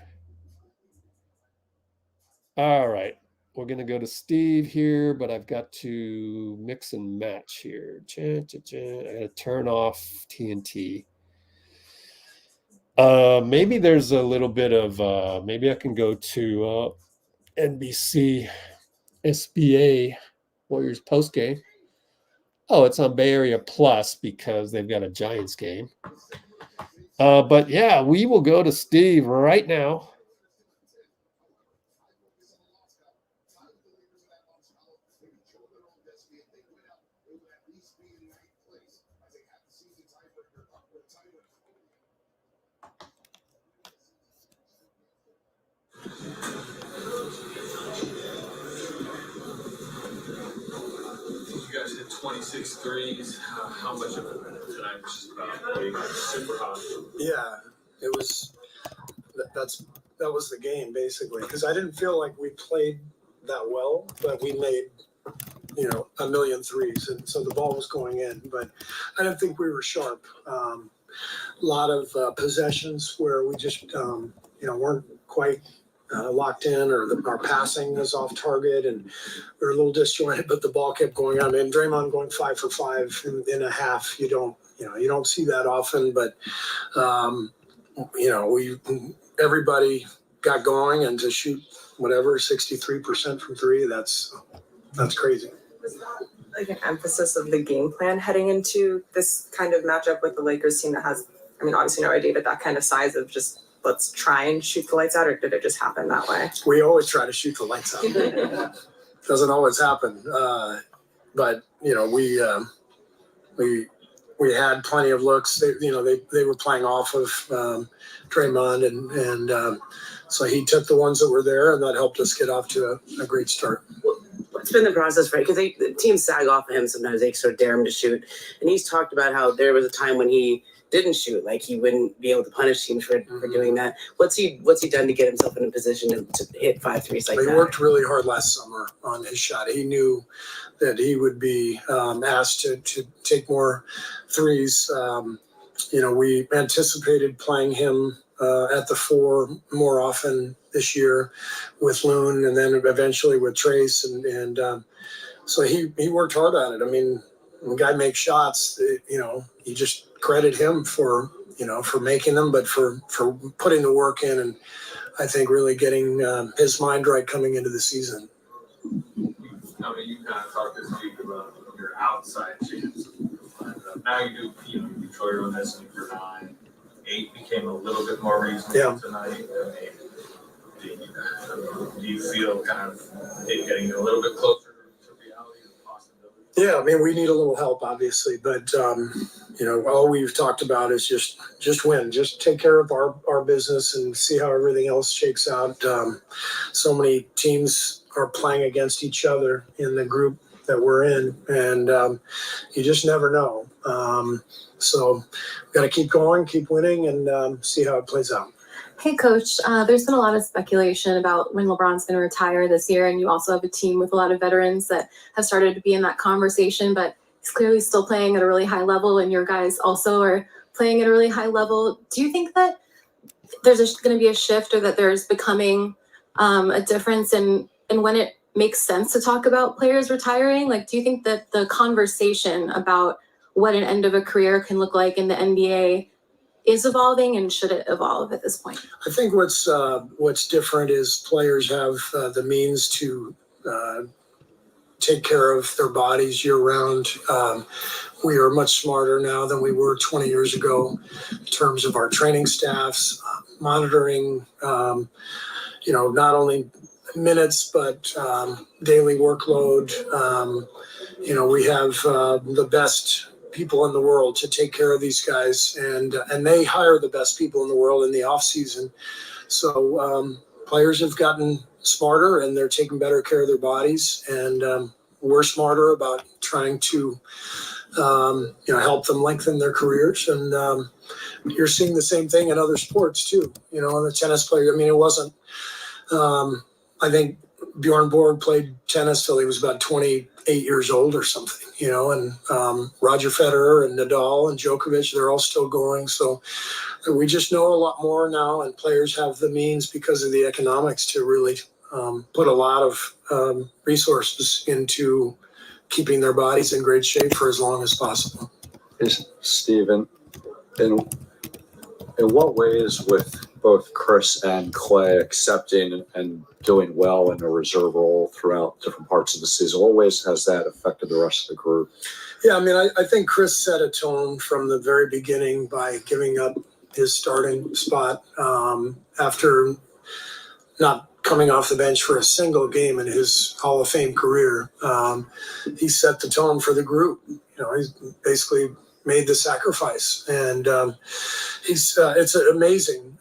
All right. We're going to go to Steve here, but I've got to mix and match here. I got to turn off TNT. Maybe there's a little bit of, maybe I can go to NBC SBA Warriors postgame. Oh, it's on Bay Area Plus because they've got a Giants game. But yeah, we will go to Steve right now. You guys hit 26 threes. How much of it tonight was just about being super hot? Yeah, it was. That was the game basically, because I didn't feel like we played that well, but we made a million threes, and so the ball was going in. But I didn't think we were sharp. A lot of possessions where we just weren't quite locked in, or our passing was off target, and we were a little disjointed, but the ball kept going on. And Draymond going 5 for 5 in a half, you don't see that often, but everybody got going, and to shoot 63% from 3, that's crazy. Was that like an emphasis of the game plan heading into this kind of matchup with the Lakers team that has, obviously no idea, but that kind of size of just let's try and shoot the lights out, or did it just happen that way? We always try to shoot the lights out. Doesn't always happen. But we had plenty of looks. They were playing off of Draymond, and so he took the ones that were there, and that helped us get off to a great start. What's been the process, right? Because the teams sag off of him sometimes. They sort of dare him to shoot, and he's talked about how there was a time when he didn't shoot, like he wouldn't be able to punish teams for doing that. What's he done to get himself in a position to hit 5 threes like that? He worked really hard last summer on his shot. He knew that he would be asked to take more threes we anticipated playing him at the 4 more often this year with Loon, and then eventually with Trace, and so he worked hard at it. I mean, when a guy makes shots, you just credit him for making them, but for putting the work in, and I think really getting his mind right coming into the season. I mean, you kind of talked this week about your outside chance. Now you do, Detroit on this, and you're 9. 8 became a little bit more reasonable tonight. Do you feel kind of it getting a little bit closer to reality and possibility? Yeah, I mean, we need a little help, obviously, but all we've talked about is just win, just take care of our business and see how everything else shakes out. So many teams are playing against each other in the group that we're in, and you just never know. So we've got to keep going, keep winning, and see how it plays out. Hey, Coach, there's been a lot of speculation about when LeBron's going to retire this year, and you also have a team with a lot of veterans that have started to be in that conversation, but he's clearly still playing at a really high level, and your guys also are playing at a really high level. Do you think that there's going to be a shift, or that there's becoming a difference in when it makes sense to talk about players retiring? Like, do you think that the conversation about what an end of a career can look like in the NBA is evolving, and should it evolve at this point? I think what's different is players have the means to take care of their bodies year round. We are much smarter now than we were 20 years ago in terms of our training staffs, monitoring, not only minutes, but daily workload. We have the best people in the world to take care of these guys, and they hire the best people in the world in the off season. So players have gotten smarter, and they're taking better care of their bodies, and we're smarter about trying to help them lengthen their careers. And you're seeing the same thing in other sports too. The tennis player. I mean, it wasn't. I think Bjorn Borg played tennis till he was about 28 years old or something, and Roger Federer and Nadal and Djokovic, they're all still going. So we just know a lot more now, and players have the means because of the economics to really put a lot of resources into keeping their bodies in great shape for as long as possible. Stephen, in what ways, with both Chris and Klay accepting and doing well in a reserve role throughout different parts of the season, what ways has that affected the rest of the group? Yeah, I mean, I think Chris set a tone from the very beginning by giving up his starting spot after not coming off the bench for a single game in his Hall of Fame career. He set the tone for the group. He's basically made the sacrifice, and it's amazing.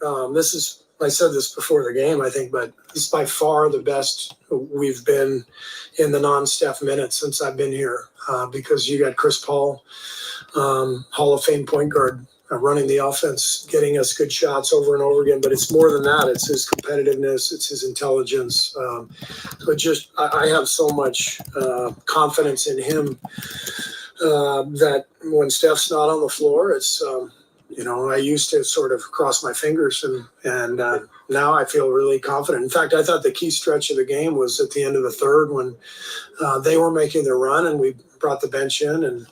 I said this before the game, I think, but it's by far the best we've been in the non-Steph minutes since I've been here, because you got Chris Paul, Hall of Fame point guard, running the offense, getting us good shots over and over again. But it's more than that. It's his competitiveness. It's his intelligence. I have so much confidence in him that when Steph's not on the floor, it's I used to sort of cross my fingers, and now I feel really confident. In fact, I thought the key stretch of the game was at the end of the third when they were making their run, and we brought the bench in, and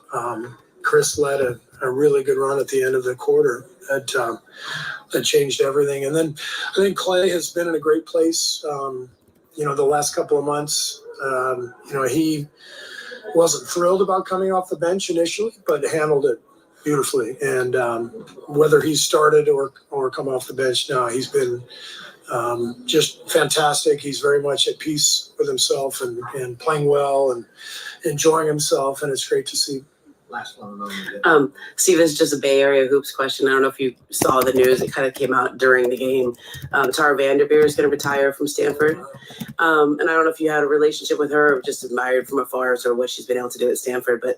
Chris led a really good run at the end of the quarter that changed everything. And then I think Klay has been in a great place. The last couple of months, he wasn't thrilled about coming off the bench initially, but handled it beautifully. And whether he started or come off the bench now, he's been just fantastic. He's very much at peace with himself and playing well and enjoying himself, and it's great to see. Last one. Steven's just a Bay Area hoops question. I don't know if you saw the news. It kind of came out during the game. Tara Vanderveer is going to retire from Stanford. And I don't know if you had a relationship with her or just admired from afar sort of what she's been able to do at Stanford, but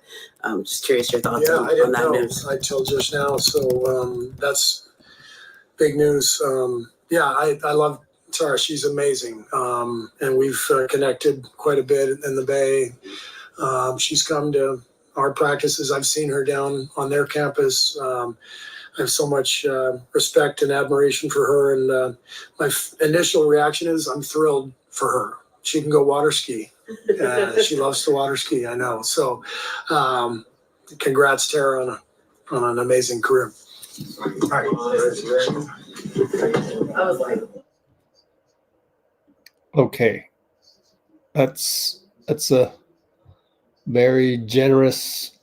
just curious your thoughts on that news. I told just now, so that's big news. I love Tara. She's amazing. And we've connected quite a bit in the Bay. She's come to our practices. I've seen her down on their campus. I have so much respect and admiration for her, and my initial reaction is I'm thrilled for her. She can go water ski. She loves to water ski, I know. So congrats, Tara, on an amazing career. All right. Okay. That's a very generous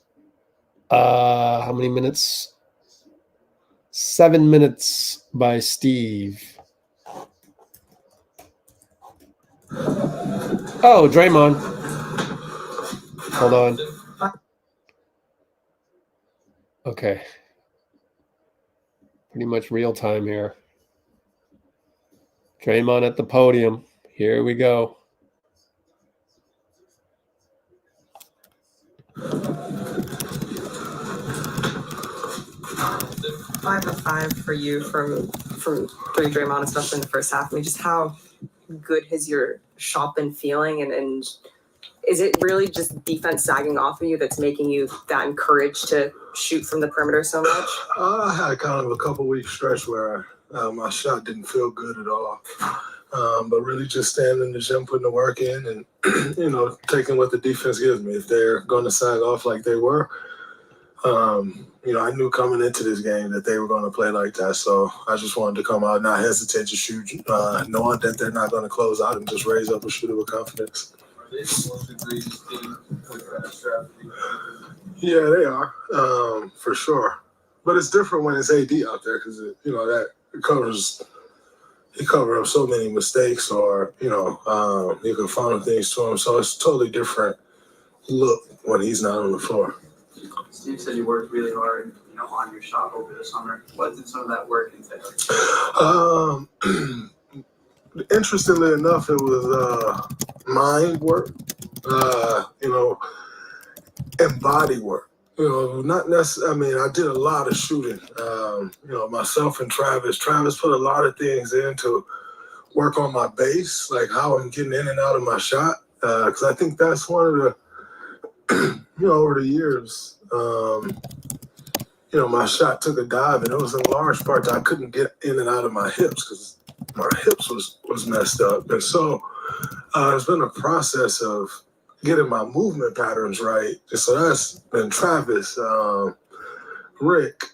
how many minutes? 7 minutes by Steve. Oh, Draymond. Hold on. Okay. Pretty much real time here. Draymond at the podium. Here we go. 5 of 5 for you from 3 Draymond, especially in the first half. I mean, just how good has your shot been feeling, and is it really just defense sagging off of you that's making you that encouraged to shoot from the perimeter so much? I had kind of a couple-week stretch where my shot didn't feel good at all. But really just standing in the gym, putting the work in, and, taking what the defense gives me. If they're going to sag off like they were, I knew coming into this game that they were going to play like that. So I just wanted to come out, not hesitate to shoot, knowing that they're not going to close out, and just raise up and shoot it with confidence. Are they the most egregious team with that strategy? Yeah, they are, for sure. But it's different when it's AD out there because, that covers – he covered up so many mistakes, or, you can funnel things to him. So it's a totally different look when he's not on the floor. Steve said you worked really hard, on your shot over the summer. What did some of that work entail? Interestingly enough, it was mind work, and body work. Not necessarily. I did a lot of shooting. Myself and Travis. Travis put a lot of things in to work on my base, like how I'm getting in and out of my shot. Because I think that's one of the, over the years, my shot took a dive, and it was in large part that I couldn't get in and out of my hips because my hips was messed up. And so it's been a process of getting my movement patterns right. So that's been Travis, Rick,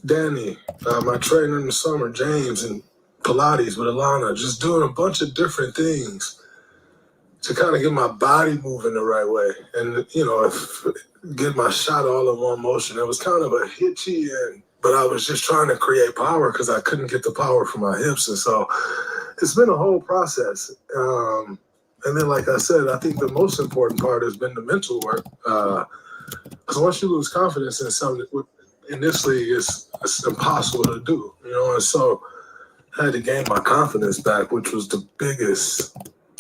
Danny, my trainer in the summer, James, and Pilates with Alana, just doing a bunch of different things to kind of get my body moving the right way. And, get my shot all in one motion. It was kind of a hitchy but I was just trying to create power because I couldn't get the power from my hips. And so it's been a whole process. And then, like I said, I think the most important part has been the mental work. Because once you lose confidence in something, initially it's impossible to do, and so I had to gain my confidence back, which was the biggest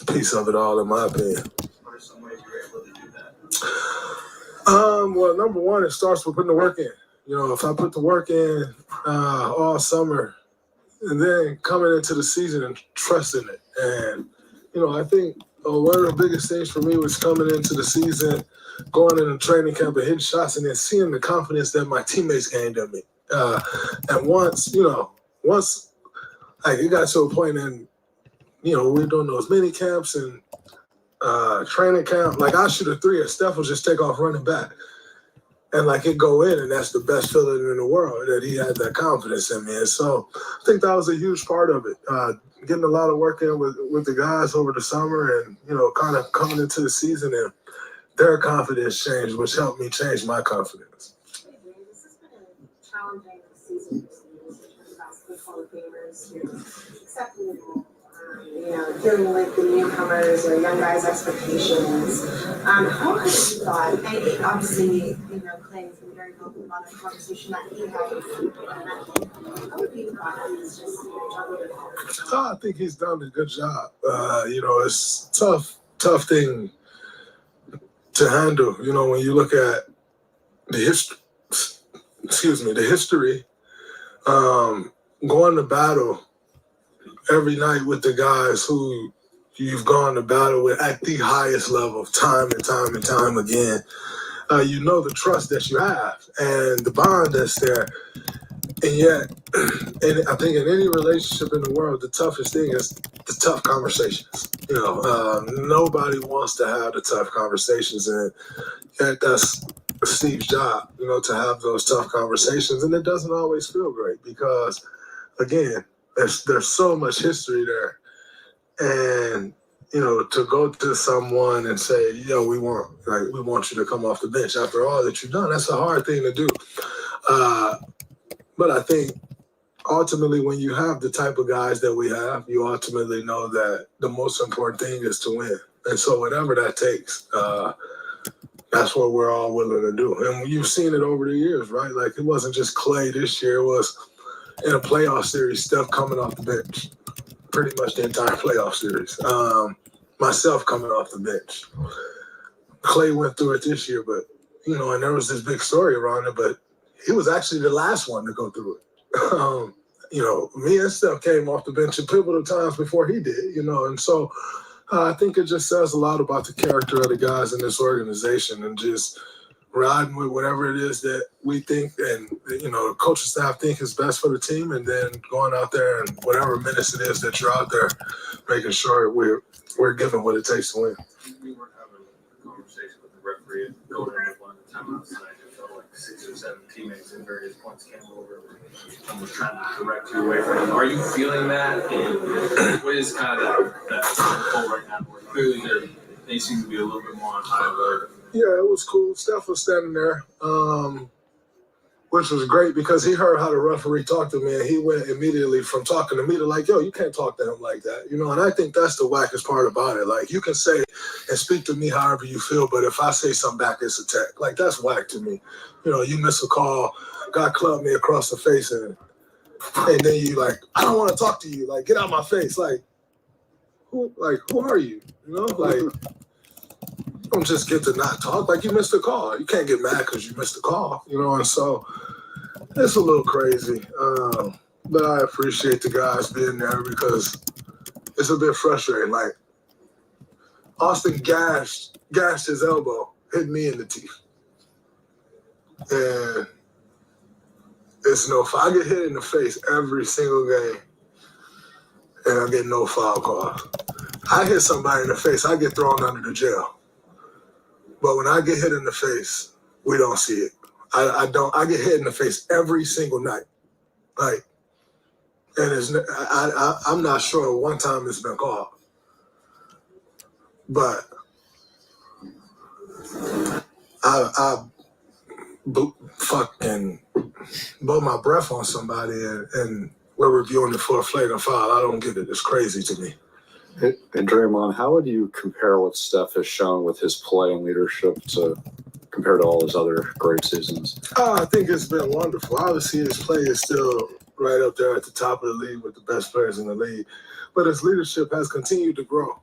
piece of it all, in my opinion. What are some ways you were able to do that? Well, number one, it starts with putting the work in. If I put the work in all summer, and then coming into the season and trusting it. And, I think one of the biggest things for me was coming into the season, going in the training camp and hitting shots, and then seeing the confidence that my teammates gained in me. And once it got to a point in, we were doing those mini camps and training camp, like I shoot a three and Steph will just take off running back. And it go in, and that's the best feeling in the world, that he had that confidence in me. And so I think that was a huge part of it. Getting a lot of work in with the guys over the summer, and, kind of coming into the season, and their confidence changed, which helped me change my confidence. This has been a challenging season for basketball Hall of Famers who accepting the role, dealing with the newcomers or young guys' expectations. How have you thought, and obviously, Klay has been very vocal about the conversation that he had with people, how have you thought he's just juggling it all? I think he's done a good job. It's tough thing to handle. When you look at the history, going to battle every night with the guys who you've gone to battle with at the highest level, time and time and time again. The trust that you have and the bond that's there. And yet, and I think in any relationship in the world, the toughest thing is the tough conversations. Nobody wants to have the tough conversations, and that's Steve's job, to have those tough conversations. And it doesn't always feel great because, again, there's so much history there. And, to go to someone and say, we want you to come off the bench after all that you've done, that's a hard thing to do. But I think ultimately when you have the type of guys that we have, you ultimately know that the most important thing is to win. And so whatever that takes, that's what we're all willing to do. And you've seen it over the years, right? Like, it wasn't just Klay this year. It was in a playoff series, Steph coming off the bench, pretty much the entire playoff series. Myself coming off the bench. Klay went through it this year, but, and there was this big story around it, but he was actually the last one to go through it. Me and Steph came off the bench at pivotal times before he did, and so I think it just says a lot about the character of the guys in this organization and just riding with whatever it is that we think and, the coaching staff think is best for the team, and then going out there and whatever minutes it is that you're out there, making sure we're giving what it takes to win. We were having a conversation with the referee at Goldenberg one of the timeouts, and I just felt like 6 or 7 teammates at various points came over and was trying to direct you away from him. Are you feeling that? And what is kind of that pull right now? Where clearly they seem to be a little bit more on high alert. Yeah, it was cool. Steph was standing there, which was great because he heard how the referee talked to me, and he went immediately from talking to me to like, yo, you can't talk to him like that. And I think that's the wackest part about it. Like, you can say and speak to me however you feel, but if I say something back, it's a tech. Like, that's whack to me. You miss a call, guy clubbed me across the face, and then you like, I don't want to talk to you. Like, get out of my face. Like, who are you? Don't just get to not talk. Like, you missed a call. You can't get mad because you missed a call, and so it's a little crazy. But I appreciate the guys being there because it's a bit frustrating. Like, Austin gashed his elbow, hit me in the teeth. And it's no foul. I get hit in the face every single game, and I get no foul calls. I hit somebody in the face, I get thrown under the jail. But when I get hit in the face, we don't see it. I get hit in the face every single night. Like, and I'm not sure one time it's been called. But I fucking blow my breath on somebody and we're reviewing it for a flagrant foul. I don't get it. It's crazy to me. And Draymond, how would you compare what Steph has shown with his play and leadership compared to all his other great seasons? I think it's been wonderful. Obviously, his play is still right up there at the top of the league with the best players in the league. But his leadership has continued to grow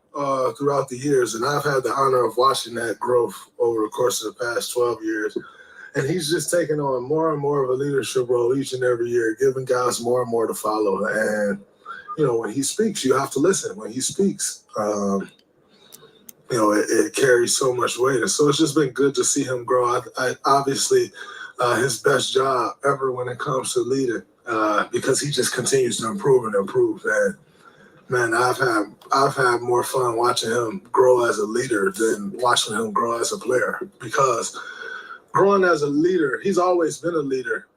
throughout the years, and I've had the honor of watching that growth over the course of the past 12 years. And he's just taking on more and more of a leadership role each and every year, giving guys more and more to follow. And when he speaks, you have to listen. When he speaks, it carries so much weight. And so it's just been good to see him grow. Obviously, his best job ever when it comes to leading, because he just continues to improve and improve. And man, I've had more fun watching him grow as a leader than watching him grow as a player. Because growing as a leader, he's always been a leader,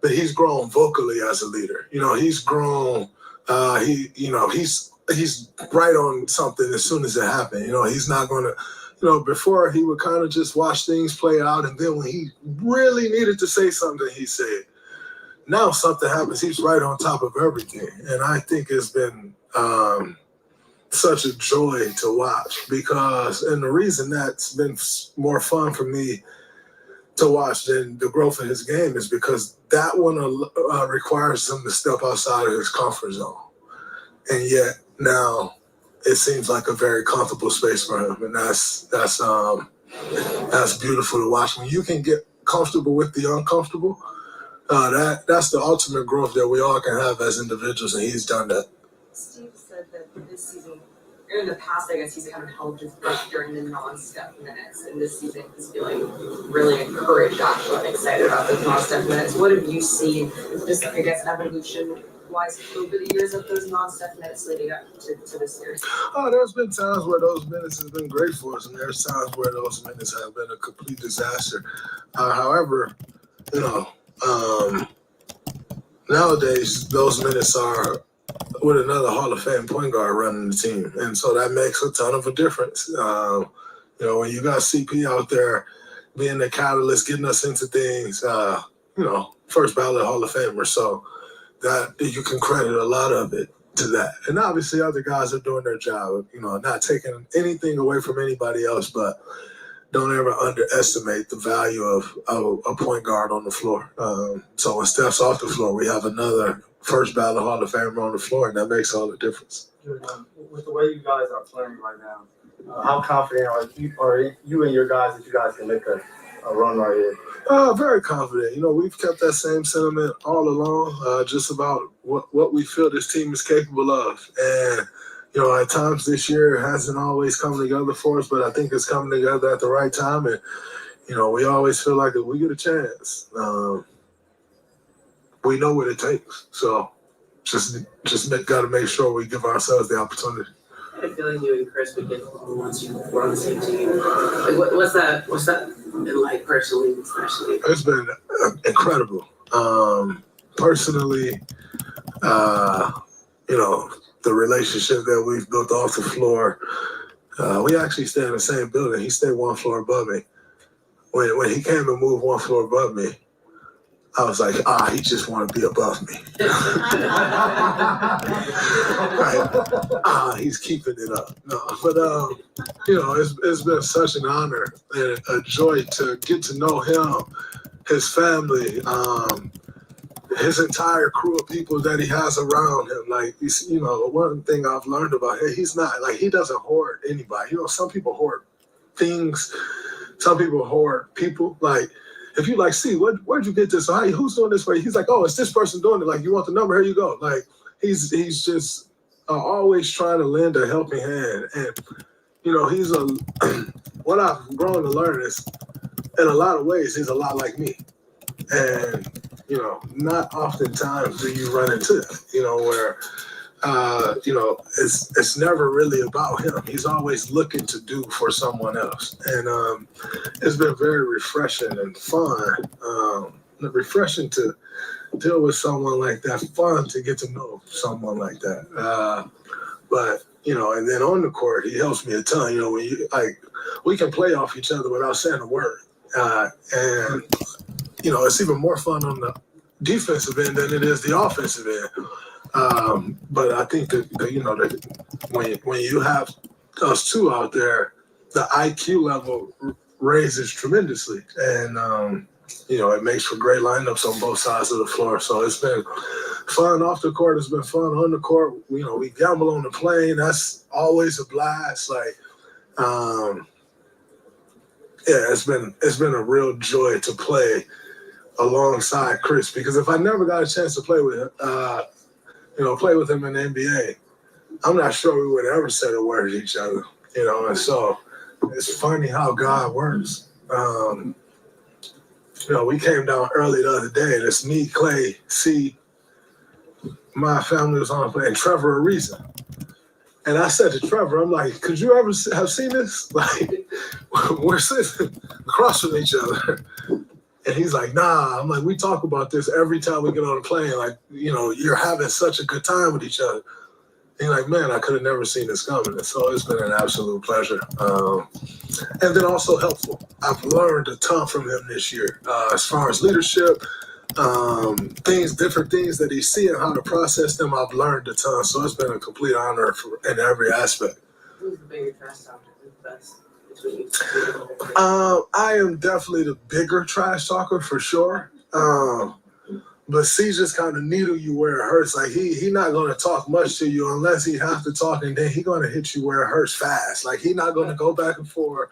but he's grown vocally as a leader. He's grown. He's right on something as soon as it happened. He's not going to, before he would kind of just watch things play out. And then when he really needed to say something, he said, now something happens. He's right on top of everything. And I think it's been such a joy to watch and the reason that's been more fun for me to watch than the growth of his game is because that one requires him to step outside of his comfort zone. And yet now it seems like a very comfortable space for him. And that's beautiful to watch. When you can get comfortable with the uncomfortable, that's the ultimate growth that we all can have as individuals, and he's done that. Steve said that this season in the past, I guess he's kind of held his breath during the non-Steph minutes, and this season he's feeling really encouraged, actually, and excited about those non-Steph minutes. What have you seen, just I guess evolution-wise, over the years of those non-Steph minutes leading up to this year? Oh, there's been times where those minutes have been great for us, and there's times where those minutes have been a complete disaster. However, nowadays those minutes are with another Hall of Fame point guard running the team, and so that makes a ton of a difference. When you got CP out there being the catalyst, getting us into things, first ballot Hall of Famer, so that you can credit a lot of it to that. And obviously other guys are doing their job, not taking anything away from anybody else, but don't ever underestimate the value of a point guard on the floor. So when Steph's off the floor, we have another first ballot Hall of Famer on the floor, and that makes all the difference. With the way you guys are playing right now, how confident are you and your guys that you guys can make a run right here? Very confident. We've kept that same sentiment all along, just about what we feel this team is capable of. And, at times this year it hasn't always come together for us, but I think it's coming together at the right time. And, we always feel like if we get a chance, we know what it takes. So just got to make sure we give ourselves the opportunity. I had a feeling you and Chris would get along once you were on the same team. Like, what's that been like personally, especially? It's been incredible. Personally, the relationship that we've built off the floor, we actually stay in the same building. He stayed one floor above me. When he came and moved one floor above me, I was like, he just want to be above me. Right? He's keeping it up. No, but it's been such an honor and a joy to get to know him, his family, his entire crew of people that he has around him. Like, one thing I've learned about him, he's not like, he doesn't hoard anybody. Some people hoard things. Some people hoard people. Like, if you where'd you get this? Who's doing this for you? He's like, it's this person doing it. Like, you want the number? Here you go. Like, he's just always trying to lend a helping hand. And, he's what I've grown to learn is, in a lot of ways, he's a lot like me. And, not oftentimes do you run into that, where, it's never really about him. He's always looking to do for someone else. And it's been very refreshing and fun. Refreshing to deal with someone like that, fun to get to know someone like that. But, and then on the court, he helps me a ton. We can play off each other without saying a word. And, it's even more fun on the defensive end than it is the offensive end. But I think that when you have us two out there, the IQ level raises tremendously, and it makes for great lineups on both sides of the floor. So it's been fun off the court. It's been fun on the court. We gamble on the plane. That's always a blast. It's been a real joy to play alongside Chris, because if I never got a chance to play with him, play with him in the NBA, I'm not sure we would ever say a word to each other, and so it's funny how God works. We came down early the other day, and it's me, Klay, C, my family was on the plane, and Trevor Ariza. And I said to Trevor, I'm like, could you ever have seen this? Like, we're sitting across from each other. And he's like, nah. I'm like, we talk about this every time we get on a plane. Like, you're having such a good time with each other. And he's like, man, I could have never seen this coming. And so it's been an absolute pleasure. And then also helpful. I've learned a ton from him this year, as far as leadership, different things that he's seeing, how to process them. I've learned a ton. So it's been a complete honor in every aspect. Who's the bigger trash talker? Who's the best? I am definitely the bigger trash talker for sure. But C just kind of needle you where it hurts. Like he not gonna talk much to you unless he has to talk, and then he gonna hit you where it hurts fast. Like he not gonna go back and forth.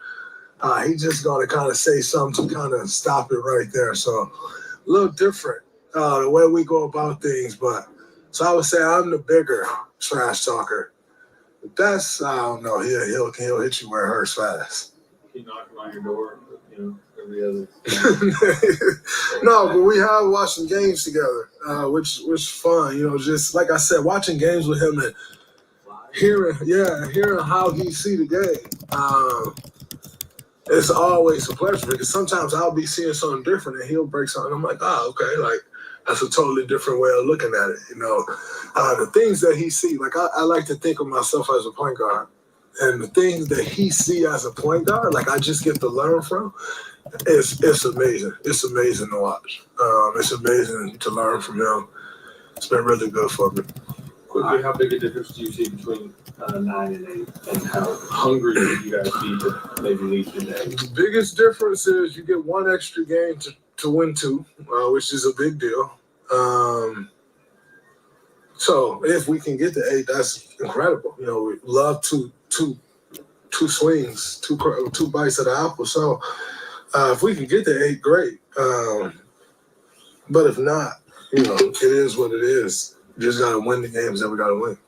He just gonna kind of say something to kind of stop it right there. So a little different the way we go about things. But so I would say I'm the bigger trash talker. That's I don't know. He'll hit you where it hurts fast. He knocked him on your door, every other. No, but we have watched some games together, which was fun. Just like I said, watching games with him and hearing how he see the game. It's always a pleasure because sometimes I'll be seeing something different and he'll break something. I'm like, okay, like that's a totally different way of looking at it. The things that he see, like I like to think of myself as a point guard, and the things that he see as a point guard, like I just get to learn from. It's amazing. It's amazing to watch. It's amazing to learn from him. It's been really good for me. Quickly, how big a difference do you see between 9 and 8, and how hungry should you guys be to maybe lead today? The biggest difference is you get one extra game to win 2, which is a big deal. So if we can get to 8, that's incredible. We love two swings, two bites of the apple. So if we can get to 8, great. But if not, it is what it is. You just got to win the games that we got to win.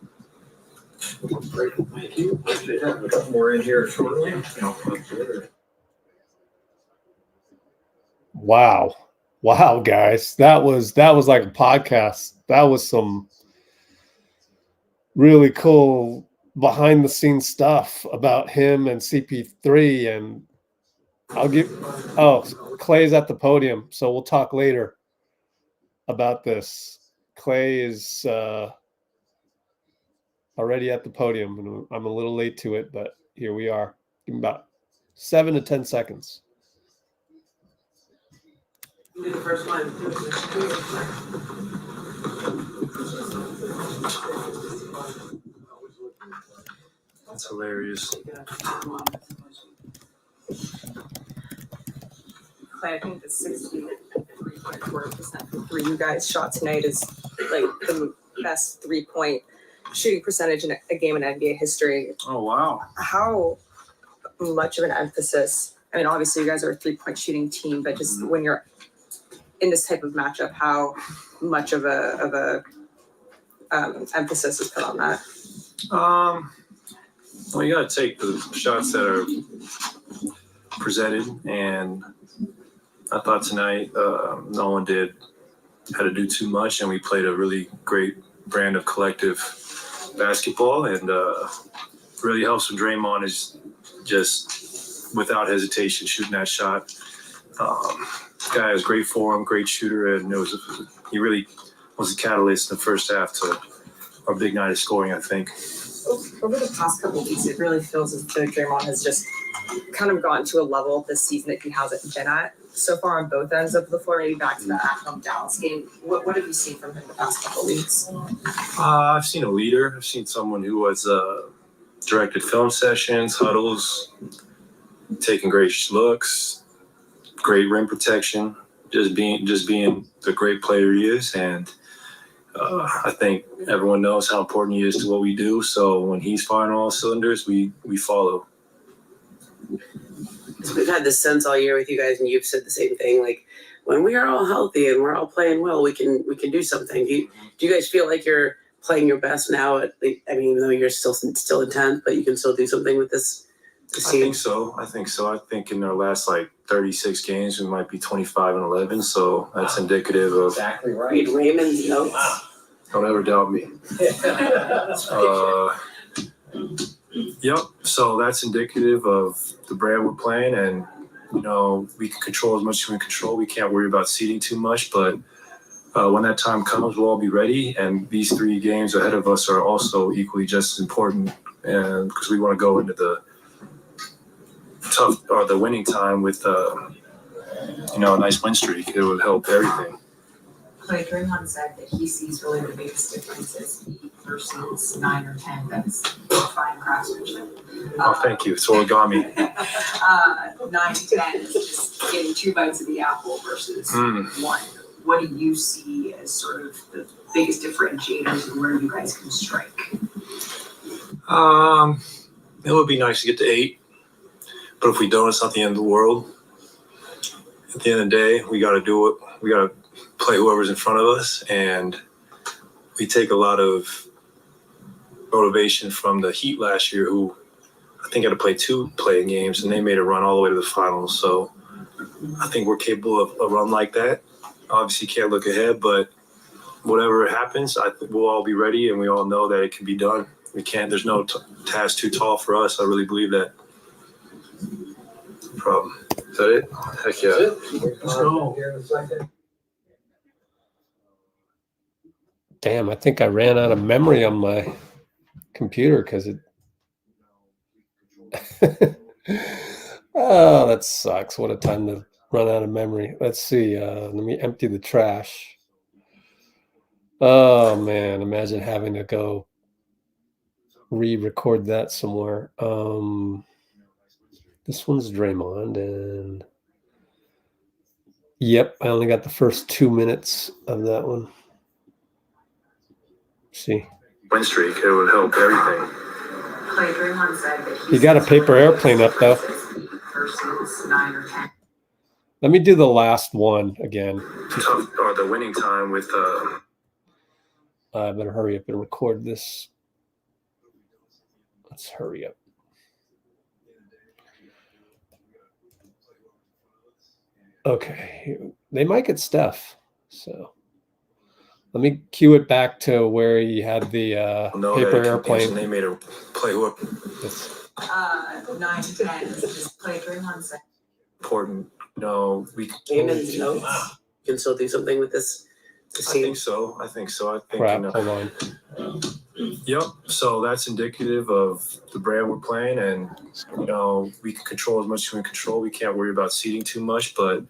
Great. Thank you. Appreciate that. A couple more in here shortly. Wow, guys, that was like a podcast. That was some really cool behind the scenes stuff about him and CP3. And Klay's at the podium, so we'll talk later about this. Klay is already at the podium, and I'm a little late to it, but here we are. Give him about 7 to 10 seconds. Do the first one. That's hilarious. Klay, I think the 63.4% from 3 you guys shot tonight is like the best 3-point shooting percentage in a game in NBA history. Oh, wow. How much of an emphasis? I mean, obviously you guys are a 3-point shooting team, but just when you're in this type of matchup, how much of a emphasis is put on that? Well, you got to take the shots that are presented, and I thought tonight no one had to do too much, and we played a really great brand of collective basketball, and really helps when Draymond is just without hesitation shooting that shot. Guy has great form, great shooter, and he really was a catalyst in the first half to our big night of scoring, I think. Over the past couple of weeks, it really feels as though Draymond has just kind of gotten to a level this season that he hasn't been at so far on both ends of the floor, maybe back to the at-home Dallas game. What have you seen from him the past couple of weeks? I've seen a leader. I've seen someone who has directed film sessions, huddles, taking great looks, great rim protection, just being the great player he is. And I think everyone knows how important he is to what we do. So when he's firing all cylinders, we follow. So we've had this sense all year with you guys, and you've said the same thing. Like when we are all healthy and we're all playing well, we can do something. Do you guys feel like you're playing your best now? I mean, even though you're still in 10th, but you can still do something with this team. I think so. I think in our last 36 games, we might be 25-11. So that's indicative of Exactly right. Raymond's notes. Don't ever doubt me. Yep. So that's indicative of the brand we're playing, and we can control as much as we can control. We can't worry about seeding too much, but when that time comes, we'll all be ready. And these 3 games ahead of us are also equally just as important, and because we want to go into the the winning time with a nice win streak. It would help everything. Klay, Draymond said that he sees really the biggest differences versus 9 or 10. That's fine craftsmanship. Oh, thank you. It's origami. 9 to 10 is just getting 2 bites of the apple versus 1. What do you see as sort of the biggest differentiators and where you guys can strike? It would be nice to get to 8, but if we don't, it's not the end of the world. At the end of the day, we got to do it. We got to play whoever's in front of us, and we take a lot of motivation from the Heat last year, who I think had to play 2 playing games, and they made a run all the way to the finals. So I think we're capable of a run like that. Obviously, can't look ahead, but whatever happens, I think we'll all be ready, and we all know that it can be done. We can't. There's no task too tall for us. I really believe that. Problem. Is that it? Heck yeah. Let's go. Damn, I think I ran out of memory on my computer because it. Oh, that sucks. What a time to run out of memory. Let's see. Let me empty the trash. Oh man, imagine having to go re-record that somewhere. This one's Draymond, and yep, I only got the first 2 minutes of that one. See, Win streak, it would help everything. Draymond said that you got a paper airplane up though. Versus 9 or 10. Let me do the last one again. Tough, or the winning time with I better hurry up and record this. Let's hurry up. Okay, they might get Steph. So let me cue it back to where he had the paper airplane. They made a play. What? 9 to 10. Just play Draymond said. Important. No, we. Damon's notes. You can still do something with this. I think so. I think. Crap, hold on. Yep. So that's indicative of the brand we're playing, and we can control as much as we can control. We can't worry about seeding too much, but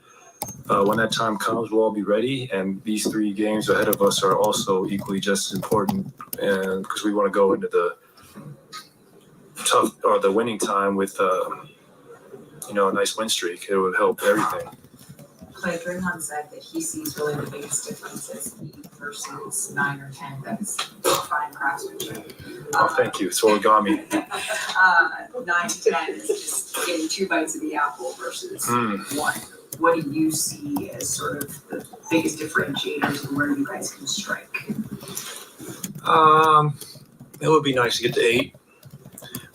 when that time comes, we'll all be ready. And these 3 games ahead of us are also equally just as important, and because we want to go into the tough or the winning time with a nice win streak. It would help everything. Draymond said that he sees really the biggest differences versus 9 or 10. That's fine craftsmanship. Oh, thank you. It's origami. 9 to 10 is just getting 2 bites of the apple versus 1. What do you see as sort of the biggest differentiators and where you guys can strike? It would be nice to get to 8,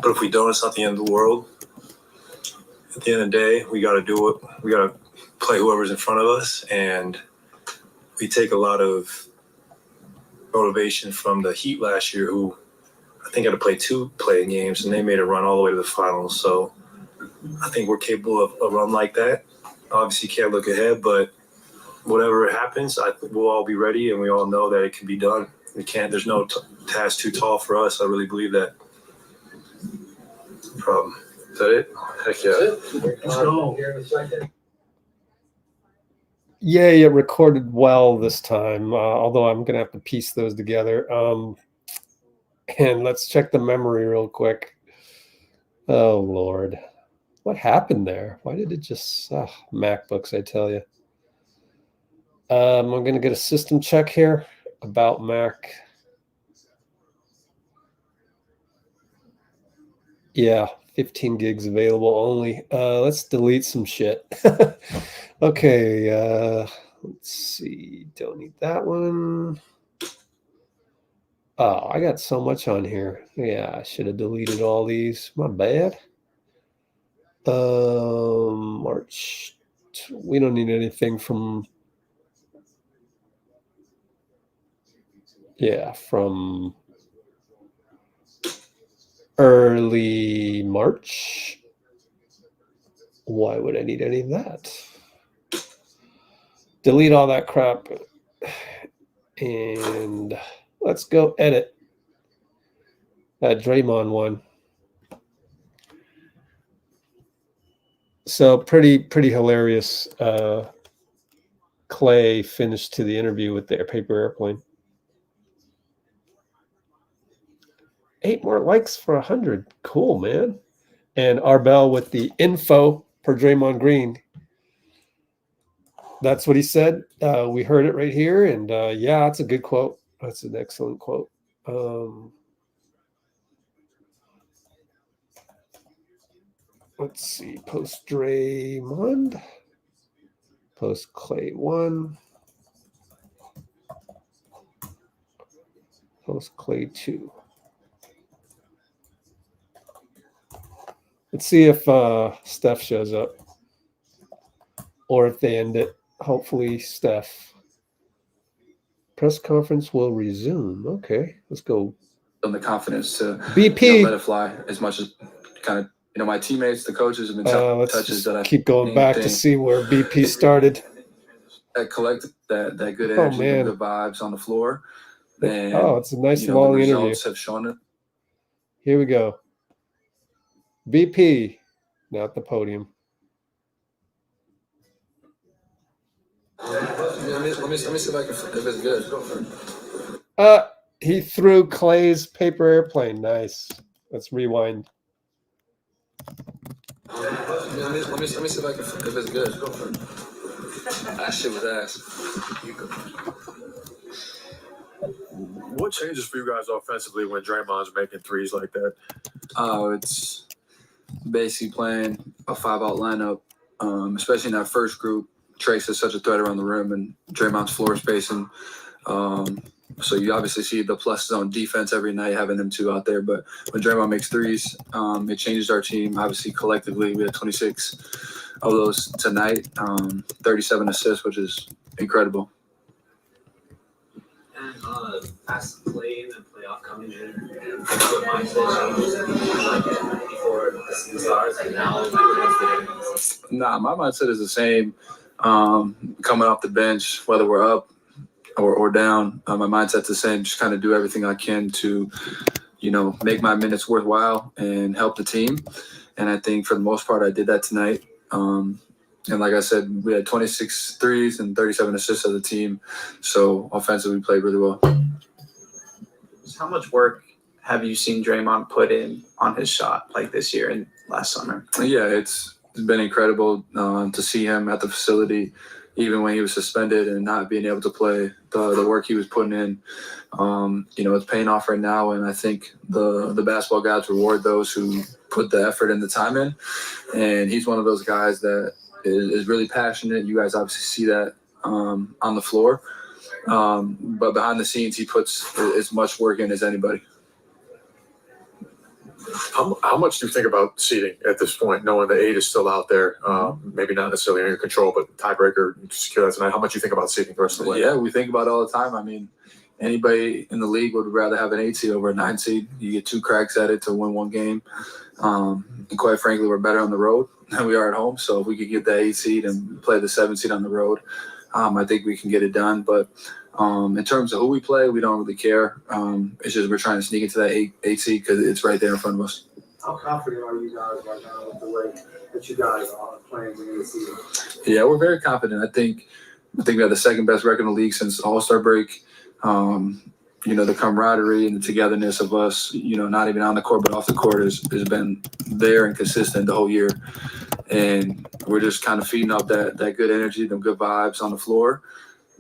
but if we don't, it's not the end of the world. At the end of the day, we got to do it. We got to play whoever's in front of us, and we take a lot of motivation from the Heat last year, who I think had to play 2 playing games, and they made a run all the way to the finals. So I think we're capable of a run like that. Obviously, can't look ahead, but whatever happens, I think we'll all be ready, and we all know that it can be done. We can't. There's no task too tall for us. I really believe that. Problem. Is that it? Heck yeah. Let's go. Yeah, it recorded well this time, although I'm going to have to piece those together. And let's check the memory real quick. Oh, Lord. What happened there? Why did it just... MacBooks, I tell you. I'm going to get a system check here about Mac. Yeah, 15 gigs available only. Let's delete some shit. Okay, let's see. Don't need that one. Oh, I got so much on here. Yeah, I should have deleted all these. My bad. March. We don't need anything from... Yeah, from early March. Why would I need any of that? Delete all that crap. And let's go edit that Draymond one. So pretty hilarious. Klay finished to the interview with their paper airplane. 8 more likes for 100. Cool, man. And Arbel with the info per Draymond Green. That's what he said. We heard it right here. And yeah, that's a good quote. That's an excellent quote. Let's see. Post Draymond. Post Klay 1. Post Klay 2. Let's see if Steph shows up or if they end it. Hopefully, Steph. Press conference will resume. Okay, let's go. And the confidence to BP. let it fly as much as kind of my teammates, the coaches have been Let's touches that I keep going back to see where BP started. That collective, that good Oh, energy, man. the good vibes on the floor. And, it's a nice the long interview. results have shown it. Here we go. BP, now at the podium. Let me see if it's good. He threw Klay's paper airplane. Nice. Let's rewind. Let me see if it's good. That shit was ass. What changes for you guys offensively when Draymond's making threes like that? It's basically playing a 5-out lineup, especially in that first group. Trace is such a threat around the rim, and Draymond's floor spacing. So you obviously see the plus zone defense every night, having them two out there. But when Draymond makes threes, it changes our team. Obviously, collectively, we had 26 of those tonight, 37 assists, which is incredible. And as Klay in the playoff coming in, and what mindset changes before the season starts, and now Nah, my mindset is the same. Coming off the bench, whether we're up or down, my mindset's the same. Just kind of do everything I can to, make my minutes worthwhile and help the team. And I think for the most part, I did that tonight. And like I said, we had 26 threes and 37 assists as a team. So offensively, we played really well. How much work have you seen Draymond put in on his shot like this year and last summer? Yeah, it's been incredible to see him at the facility, even when he was suspended and not being able to play. The work he was putting in, it's paying off right now. And I think the basketball gods reward those who put the effort and the time in. And he's one of those guys that is really passionate. You guys obviously see that on the floor. But behind the scenes, he puts as much work in as anybody. How much do you think about seeding at this point, knowing the 8 is still out there? Maybe not necessarily under your control, but tiebreaker, secure that tonight. How much do you think about seeding the rest of the way? Yeah, we think about it all the time. I mean, anybody in the league would rather have an 8 seed over a 9 seed. You get 2 cracks at it to win 1 game. And quite frankly, we're better on the road than we are at home. So if we could get that 8 seed and play the 7 seed on the road, I think we can get it done. But in terms of who we play, we don't really care. It's just we're trying to sneak into that 8 seed because it's right there in front of us. How confident are you guys right now with the way that you guys are playing in the season? Yeah, we're very confident. I think we have the second best record in the league since All-Star break. The camaraderie and the togetherness of us, not even on the court but off the court has been there and consistent the whole year. And we're just kind of feeding up that good energy, them good vibes on the floor.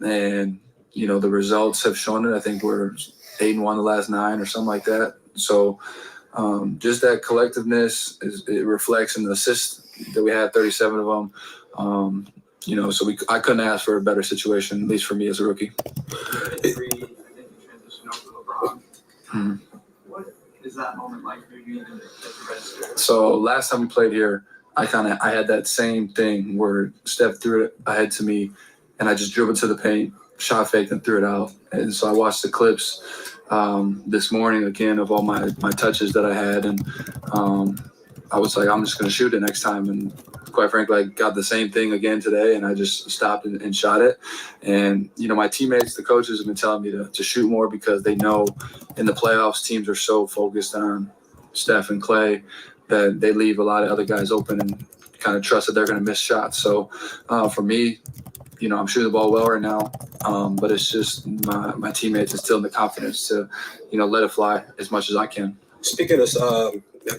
And, the results have shown it. I think we're 8-1 the last 9 or something like that. So just that collectiveness, it reflects in the assists that we had, 37 of them. So I couldn't ask for a better situation, at least for me as a rookie. What is that moment like for you? So last time we played here, I had that same thing where Steph threw it ahead to me, and I just dribbled to the paint, shot faked, and threw it out. And so I watched the clips this morning again of all my touches that I had, and I was like, I'm just going to shoot it next time. And quite frankly, I got the same thing again today, and I just stopped and shot it. And, my teammates, the coaches have been telling me to shoot more because they know in the playoffs, teams are so focused on Steph and Klay that they leave a lot of other guys open and kind of trust that they're going to miss shots. So for me, I'm shooting the ball well right now, but it's just my teammates instilling the confidence to, let it fly as much as I can. Speaking of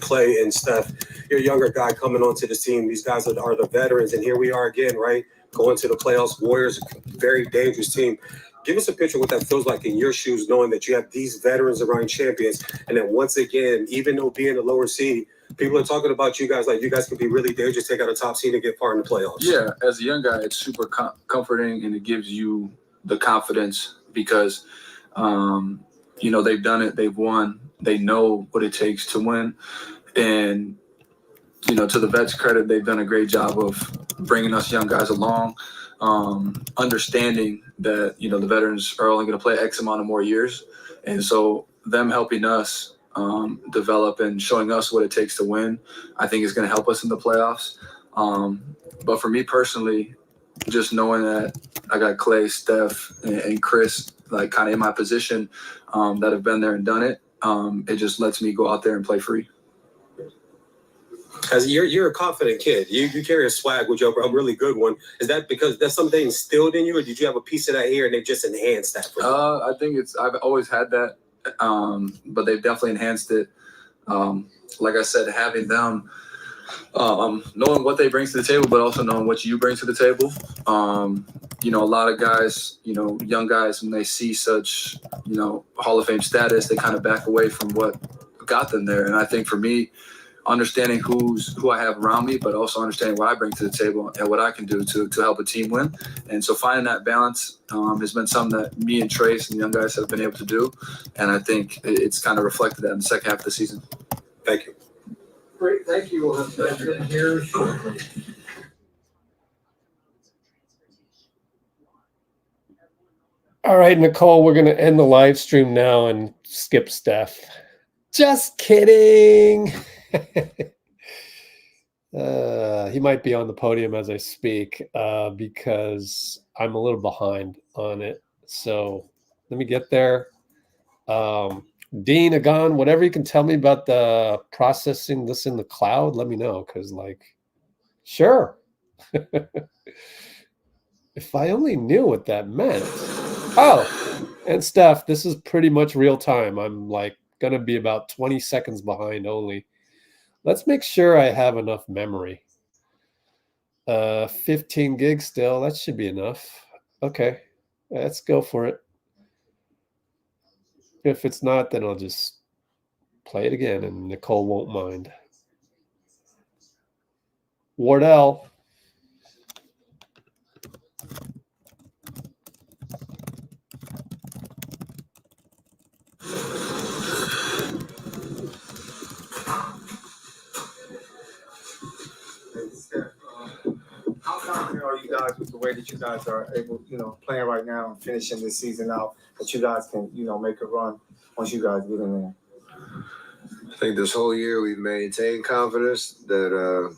Klay and Steph, you're a younger guy coming onto this team. These guys are the veterans, and here we are again, right? Going to the playoffs. Warriors, very dangerous team. Give us a picture of what that feels like in your shoes, knowing that you have these veterans around champions, and that once again, even though being a lower seed, people are talking about you guys like you guys could be really dangerous, take out a top seed and get far in the playoffs. Yeah, as a young guy, it's super comforting, and it gives you the confidence because, they've done it, they've won, they know what it takes to win, and to the vets' credit, they've done a great job of bringing us young guys along, understanding that, the veterans are only going to play X amount of more years. And so them helping us develop and showing us what it takes to win, I think is going to help us in the playoffs. But for me personally, just knowing that I got Klay, Steph, and Chris, like kind of in my position, that have been there and done it, it just lets me go out there and play free. As you're a confident kid, you carry a swag, which is a really good one. Is that because that's something instilled in you, or did you have a piece of that here and they just enhanced that for you? I think I've always had that, but they've definitely enhanced it. Like I said, having them, knowing what they bring to the table, but also knowing what you bring to the table. A lot of guys, young guys, when they see such, Hall of Fame status, they kind of back away from what got them there. And I think for me, understanding who I have around me, but also understanding what I bring to the table and what I can do to help a team win. And so finding that balance has been something that me and Trace and the young guys have been able to do. And I think it's kind of reflected that in the second half of the season. Thank you. Great, thank you. We'll have to here shortly. All right, Nicole, we're going to end the live stream now and skip Steph. Just kidding. He might be on the podium as I speak because I'm a little behind on it. So let me get there. Dean, Agon, whatever you can tell me about the processing this in the cloud, let me know. Because, sure. If I only knew what that meant. Oh, and Steph, this is pretty much real time. I'm going to be about 20 seconds behind only. Let's make sure I have enough memory. 15 gigs still. That should be enough. Okay, let's go for it. If it's not, then I'll just play it again and Nicole won't mind. Wardell. How confident are you guys with the way that you guys are able, playing right now and finishing this season out, that you guys can, make a run once you guys get in there? I think this whole year we've maintained confidence that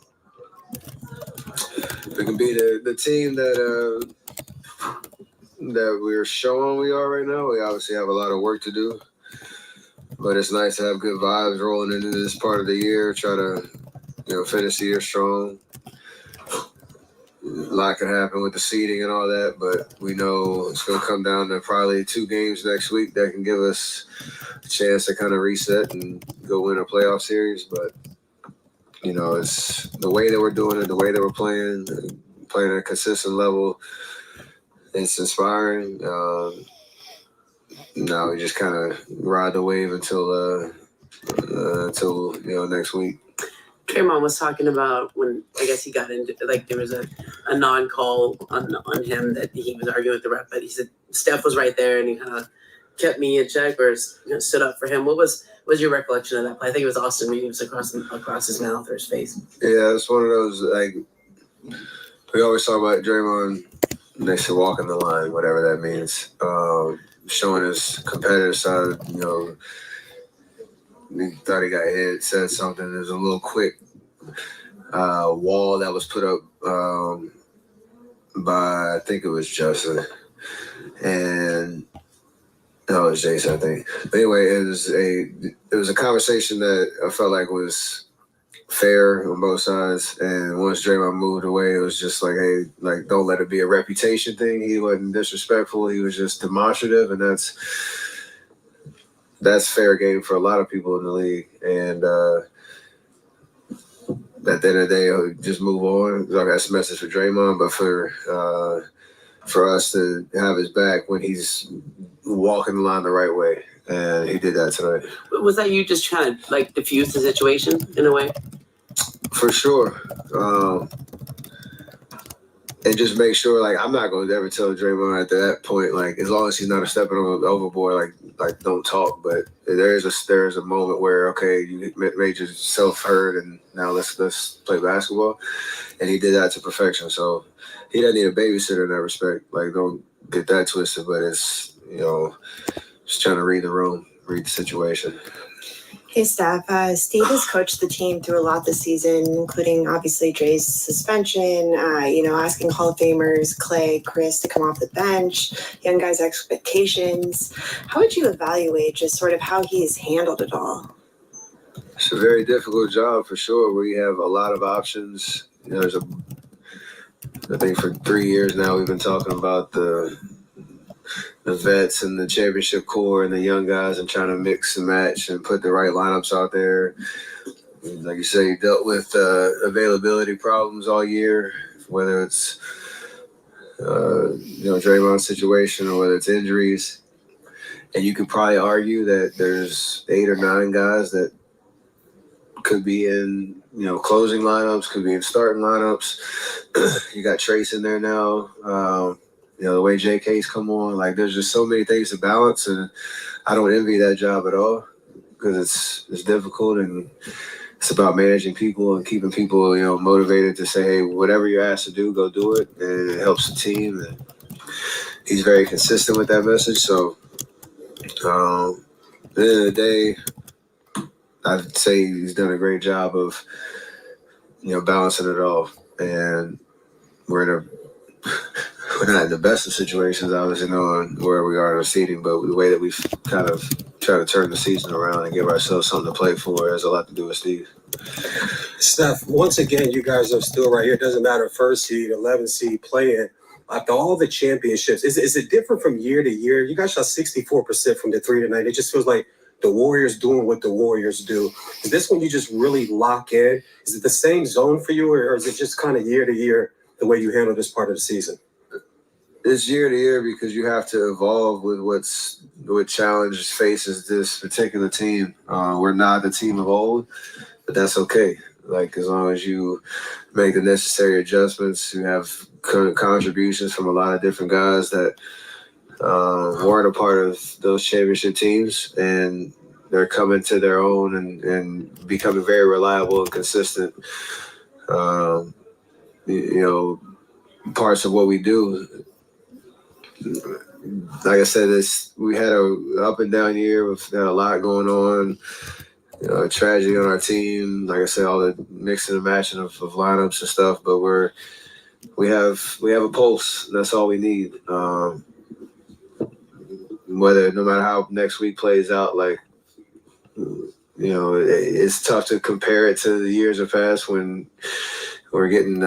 we can be the team that we're showing we are right now. We obviously have a lot of work to do, but it's nice to have good vibes rolling into this part of the year. Try to, finish the year strong. A lot can happen with the seeding and all that, but we know it's going to come down to probably 2 games next week that can give us a chance to kind of reset and go win a playoff series. But, it's the way that we're doing it, the way that we're playing at a consistent level. It's inspiring. Now we just kind of ride the wave until next week. Draymond was talking about when I guess he got into there was a non-call on him that he was arguing with the ref, but he said Steph was right there and he kind of kept me in check or stood up for him. What was your recollection of that play? I think it was Austin Reeves across his mouth or his face. Yeah, it's one of those we always talk about Draymond next to walking the line, whatever that means. Showing his competitive side, he thought he got hit, said something. There's a little quick wall that was put up by, I think it was Justin. And no, it was Jason, I think. But anyway, it was a conversation that I felt like was fair on both sides. And once Draymond moved away, it was just hey, don't let it be a reputation thing. He wasn't disrespectful. He was just demonstrative, and that's fair game for a lot of people in the league. And at the end of the day, just move on. That's a message for Draymond, but for us to have his back when he's walking the line the right way. And he did that tonight. Was that you just trying to diffuse the situation in a way? For sure. and just make sure, like, I'm not going to ever tell Draymond at that point, like, as long as he's not stepping overboard, like don't talk. But there is a moment where, okay, you made yourself heard, and now let's play basketball. And he did that to perfection. So he doesn't need a babysitter in that respect. Like, don't get that twisted. But it's, just trying to read the room, read the situation. Hey, Steph. Steve has coached the team through a lot this season, including obviously Dre's suspension, asking Hall of Famers Klay, Chris to come off the bench, young guys' expectations. How would you evaluate just sort of how he's handled it all? It's a very difficult job for sure. We have a lot of options. I think for 3 years now we've been talking about the vets and the championship core and the young guys and trying to mix and match and put the right lineups out there. Like you say, you dealt with availability problems all year, whether it's Draymond's situation or whether it's injuries. And you could probably argue that there's 8 or 9 guys that could be in closing lineups, could be in starting lineups. You got Trace in there now. The way JK's come on, like, there's just so many things to balance, and I don't envy that job at all because it's difficult, and it's about managing people and keeping people, motivated to say, hey, whatever you're asked to do, go do it, and it helps the team. And he's very consistent with that message. So, at the end of the day, I'd say he's done a great job of, balancing it all. And we're not in the best of situations, obviously, knowing where we are in our seeding, but the way that we've kind of tried to turn the season around and give ourselves something to play for has a lot to do with Steve. Steph, once again, you guys are still right here. It doesn't matter, 1st seed, 11th seed, playing. After all the championships, is it different from year to year? You guys shot 64% from the 3 tonight. It just feels like the Warriors doing what the Warriors do. Is this when you just really lock in? Is it the same zone for you, or is it just kind of year to year the way you handle this part of the season? It's year to year because you have to evolve with what challenges faces this particular team. We're not the team of old, but that's okay. Like, as long as you make the necessary adjustments, you have contributions from a lot of different guys that weren't a part of those championship teams, and they're coming to their own and becoming very reliable and consistent. Parts of what we do. Like I said, we had a up and down year. We've had a lot going on. Tragedy on our team. Like I said, all the mixing and matching of lineups and stuff. But we have a pulse. That's all we need. No matter how next week plays out, it's tough to compare it to the years of past when we're getting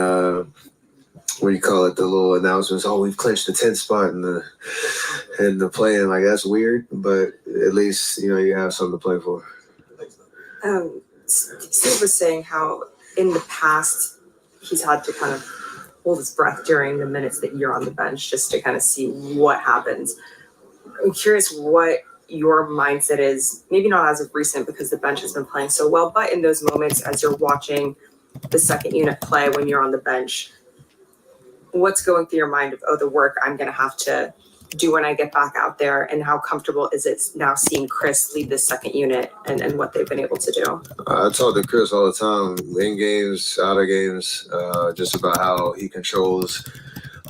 what do you call it? The little announcements. Oh, we've clinched the 10th spot in the play-in. Like, that's weird, but at least you have something to play for. Steve was saying how in the past he's had to kind of hold his breath during the minutes that you're on the bench just to kind of see what happens. I'm curious what your mindset is, maybe not as of recent because the bench has been playing so well, but in those moments as you're watching the second unit play when you're on the bench, what's going through your mind of, the work I'm going to have to do when I get back out there, and how comfortable is it now seeing Chris lead this second unit and what they've been able to do? I talk to Chris all the time, in games, out of games, just about how he controls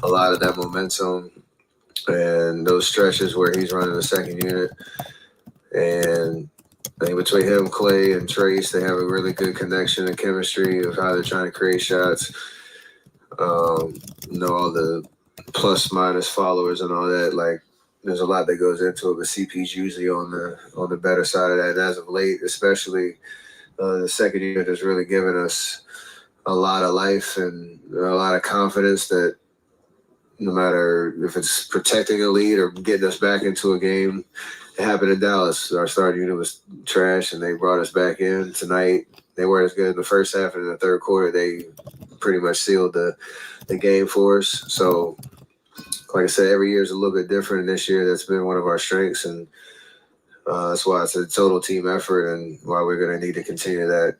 a lot of that momentum and those stretches where he's running the second unit. And I think between him, Klay, and Trace, they have a really good connection and chemistry of how they're trying to create shots. All the plus minus followers and all that, like, there's a lot that goes into it, but CP's usually on the better side of that. And as of late, especially the second unit has really given us a lot of life and a lot of confidence that no matter if it's protecting a lead or getting us back into a game. It happened in Dallas. Our starting unit was trash, and they brought us back in tonight. They weren't as good in the first half, and in the third quarter, they pretty much sealed the game for us. So, like I said, every year is a little bit different. This year, that's been one of our strengths, and that's why it's a total team effort and why we're going to need to continue that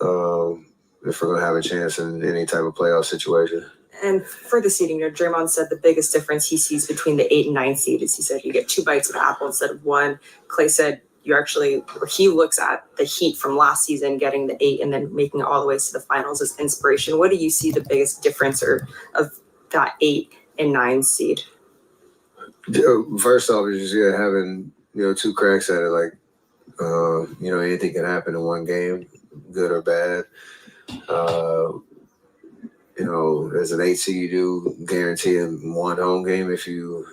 if we're going to have a chance in any type of playoff situation. And for the seeding, Draymond said the biggest difference he sees between the 8 and 9 seed is he said you get 2 bites of the apple instead of 1. Klay said he looks at the Heat from last season getting the 8 and then making it all the way to the finals as inspiration. What do you see the biggest difference of that 8 and 9 seed? First off, is just having 2 cracks at it. Like anything can happen in one game, good or bad. As an 8 seed, you do guarantee in 1 home game if you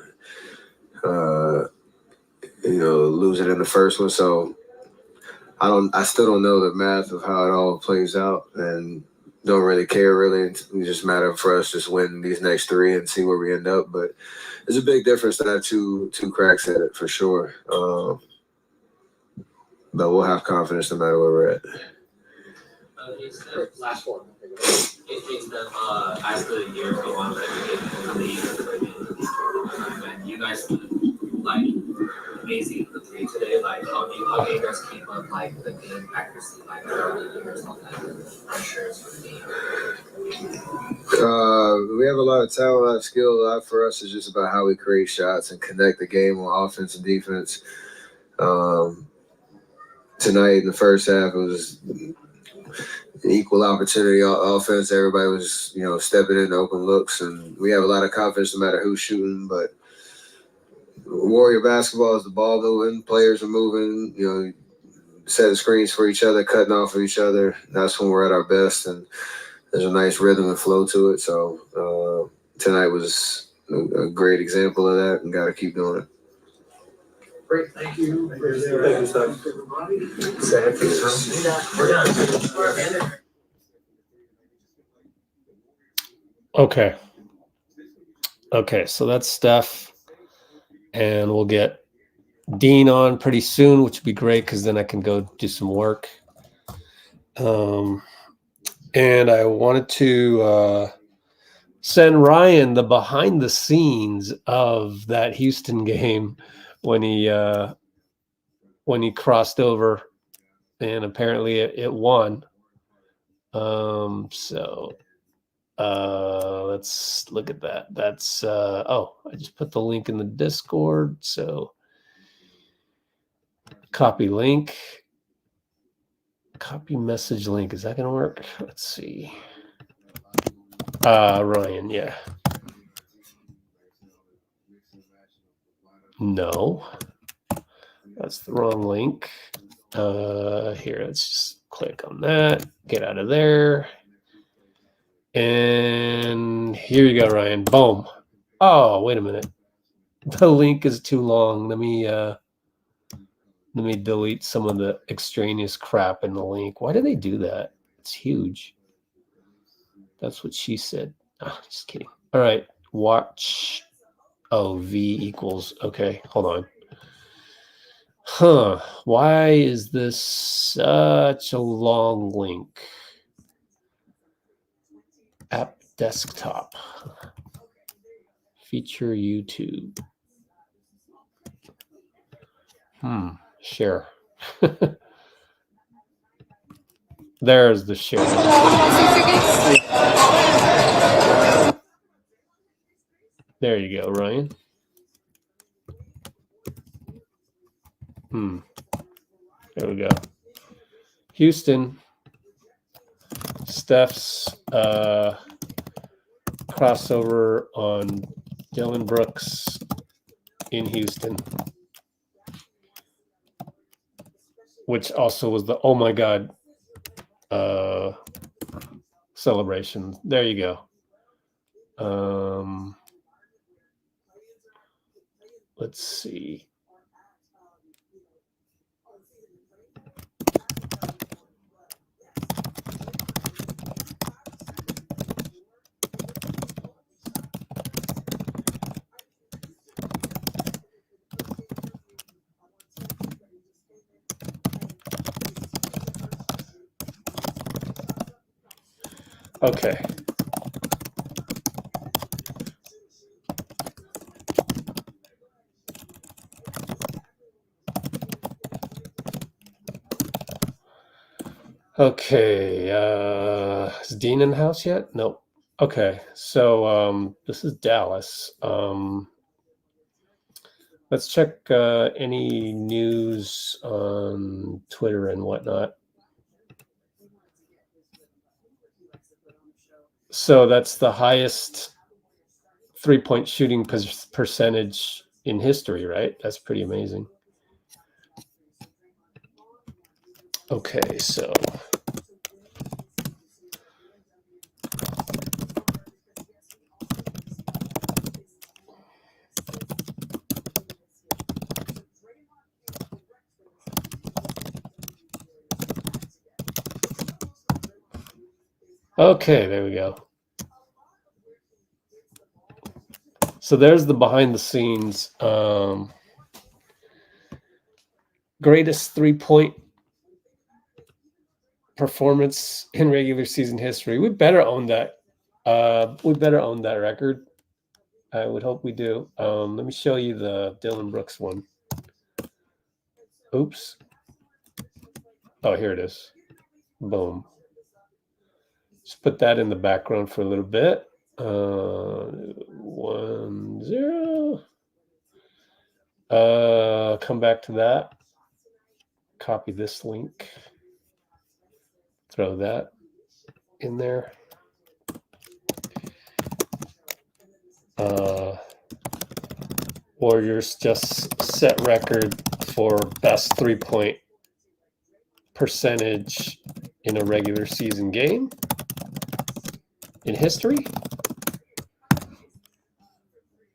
lose it in the first one. So I still don't know the math of how it all plays out, and don't really care really. It's just a matter for us just win these next 3 and see where we end up. But it's a big difference to have two cracks at it for sure. But we'll have confidence no matter where we're at. Last one. It's the as the years go on, and you guys like amazing the 3 today. Like how do you guys keep up like the game accuracy, like years on that pressures for the game? We have a lot of talent, a lot of skill. A lot for us is just about how we create shots and connect the game on offense and defense. Tonight in the first half, it was an equal opportunity offense. Everybody was, stepping into open looks, and we have a lot of confidence no matter who's shooting. But Warrior basketball is the ball moving, players are moving, setting screens for each other, cutting off of each other. That's when we're at our best, and there's a nice rhythm and flow to it. So tonight was a great example of that, and got to keep doing it. Great, thank you. Thank you, Steph. We're done. Okay, so that's Steph. And we'll get Dyne on pretty soon, which would be great because then I can go do some work. And I wanted to send Ryan the behind the scenes of that Houston game when he crossed over, and apparently it won. So let's look at that. That's I just put the link in the Discord. So copy link, copy message link. Is that gonna work? Let's see. Ryan, yeah. No, that's the wrong link. Here, let's just click on that, get out of there. And here you go, Ryan. Boom. Oh, wait a minute. The link is too long. Let me delete some of the extraneous crap in the link. Why do they do that? It's huge. That's what she said. Oh, just kidding. All right. Watch. Oh, V equals. Okay, hold on. Huh. Why is this such a long link? App desktop. Feature YouTube. Share. There's the share. There you go, Ryan. There we go. Houston. Steph's crossover on Dylan Brooks in Houston, which also was the oh my god celebration. There you go. Let's see. Okay. Okay. Is Dyne in the house yet? Nope. Okay, so this is Dallas. Let's check any news on Twitter and whatnot. So that's the highest three-point shooting percentage in history, right? That's pretty amazing. Okay, so okay, there we go. So there's the behind the scenes. Greatest three-point performance in regular season history. We better own that. We better own that record. I would hope we do. Let me show you the Dylan Brooks one. Oops. Oh, here it is. Boom. Just put that in the background for a little bit. 1-0. Come back to that. Copy this link. Throw that in there. Warriors just set record for best three-point percentage in a regular season game in history.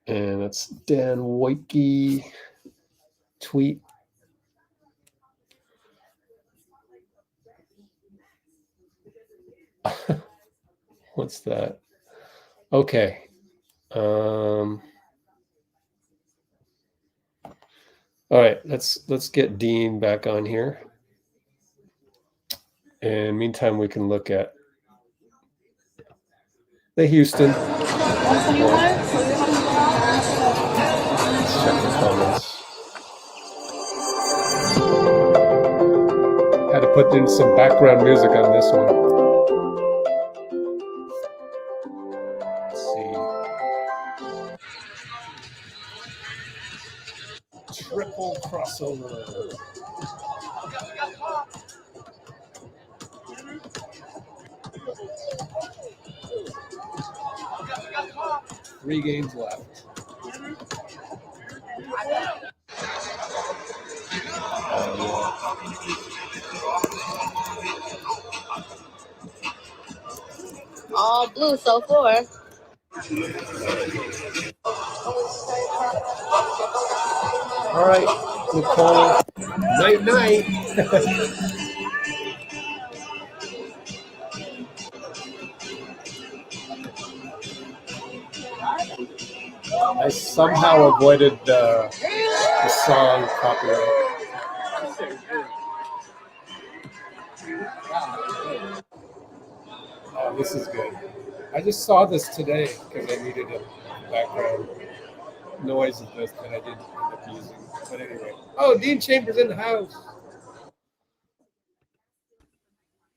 And that's Dan Wojcicki tweet. What's that? Okay. All right, let's get Dean back on here. And meantime, we can look at the Houston. Let's check the comments. Had to put in some background music on this one. Triple crossover. Three games left. All blue so far. All right, Nicole. Night, night. I somehow avoided the song copyright. Oh, this is good. I just saw this today because I needed a background noise of this that I didn't end up using. But anyway. Oh, Dean Chambers in the house.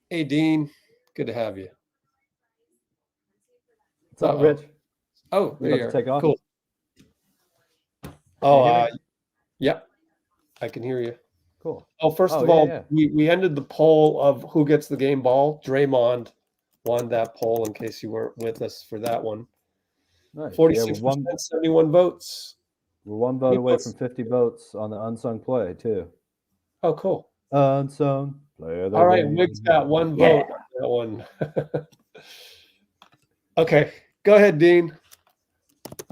Hey, Dean. Good to have you. What's up, Rich? Oh, there you are. Take off. Cool. Oh, yep. I can hear you. Cool. Oh, first of all, we ended the poll of who gets the game ball. Draymond won that poll in case you weren't with us for that one. Nice. 46%, 71 votes. We're one vote away from 50 votes on the unsung play, too. Oh, cool. Unsung player. All right, Wiggs got one vote on that one. Okay, go ahead, Dean.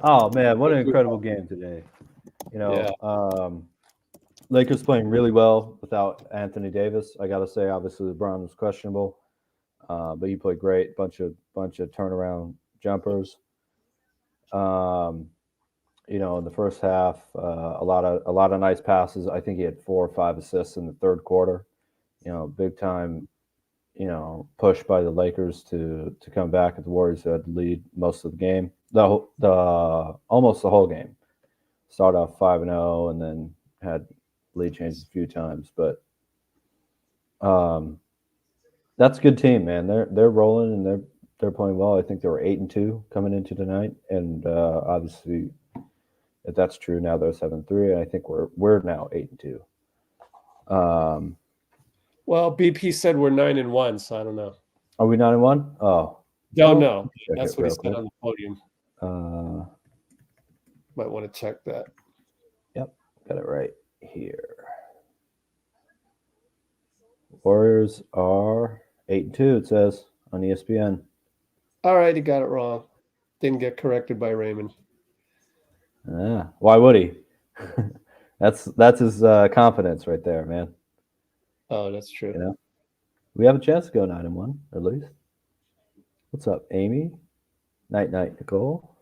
Oh, man, what an incredible game today. You know, Lakers playing really well without Anthony Davis. I got to say, obviously, LeBron was questionable, but he played great. Bunch of turnaround jumpers. You know, in the first half, a lot of nice passes. I think he had 4 or 5 assists in the third quarter. You know, big time, you know, push by the Lakers to come back at the Warriors who had the lead most of the game. Almost the whole game. Started off 5-0 and then had lead changes a few times, but that's a good team, man. They're rolling and They're playing well. I think they were 8-2 coming into tonight, and obviously, if that's true, now they're 7-3. I think we're now 8-2. Well, BP said we're 9-1, so I don't know. Are we 9-1? Oh, Don't know. check That's it what he real said quick. on the podium. Might want to check that. Yep, got it right here. Warriors are 8-2. It says on ESPN. All right, he got it wrong. Didn't get corrected by Raymond. Why would he? that's his confidence right there, man. Oh, that's true. You know, we have a chance to go 9-1 at least. What's up, Amy? Night, Nicole.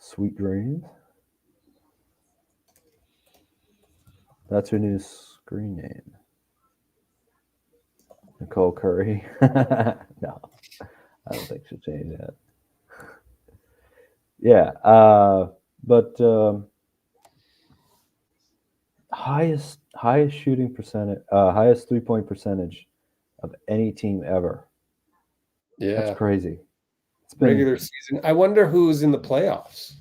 Sweet dreams. That's her new screen name. Nicole Curry. No, I don't think she'll change that. Yeah, but highest shooting percentage, highest 3-point percentage of any team ever. Yeah, that's crazy. It's been regular season. I wonder who's in the playoffs.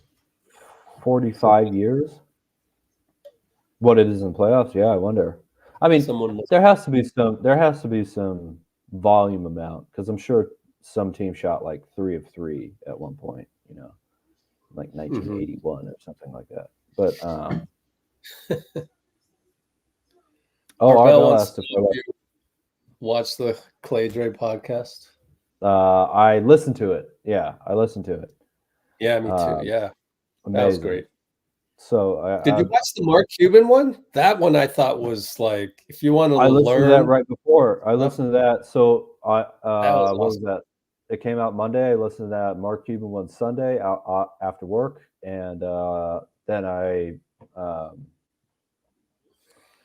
45 years. What it is in playoffs? Yeah, I wonder. I mean, there has to be some volume amount, because I'm sure some team shot like 3 of 3 at one point. You know, like 1981 or something like that. But Arbel asked if I watch the Klay Dray podcast. I listened to it. Yeah, I listened to it. Yeah, me too. Yeah, amazing. That was great. So, did you watch the Mark Cuban one? That one I thought was like, if you want to I listened learn. to that right before. I listened to that. So what awesome. was that? It came out Monday. I listened to that Mark Cuban one Sunday after work, and then I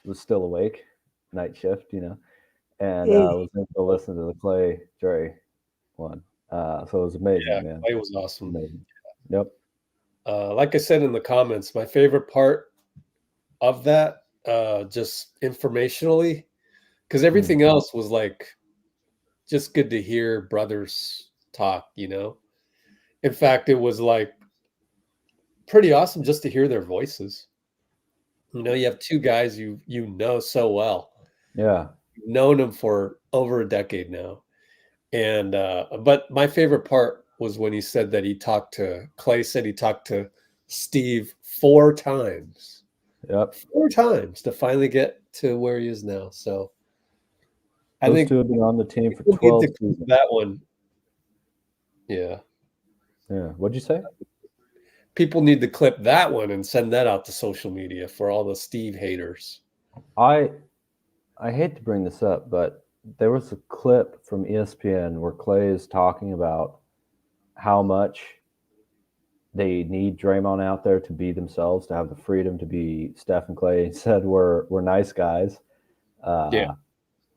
was still awake, night shift, you know, and was able to listen to the Klay Dray one. So it was amazing, man. Klay was awesome. Amazing. Yep. Like I said in the comments, my favorite part of that, just informationally, because everything else was like just good to hear brothers talk, you know. In fact, it was like pretty awesome just to hear their voices. You know, you have two guys you know so well. Yeah. You've known them for over a decade now. And but my favorite part was when he said that Klay said he talked to Steve 4 times. Yep. 4 times to finally get to where he is now. So I Those think two have been on the team for 12 seasons. That one. Yeah. Yeah. What'd you say? People need to clip that one and send that out to social media for all the Steve haters. I hate to bring this up, but there was a clip from ESPN where Klay is talking about how much they need Draymond out there to be themselves, to have the freedom to be Steph and Klay. He said we're nice guys.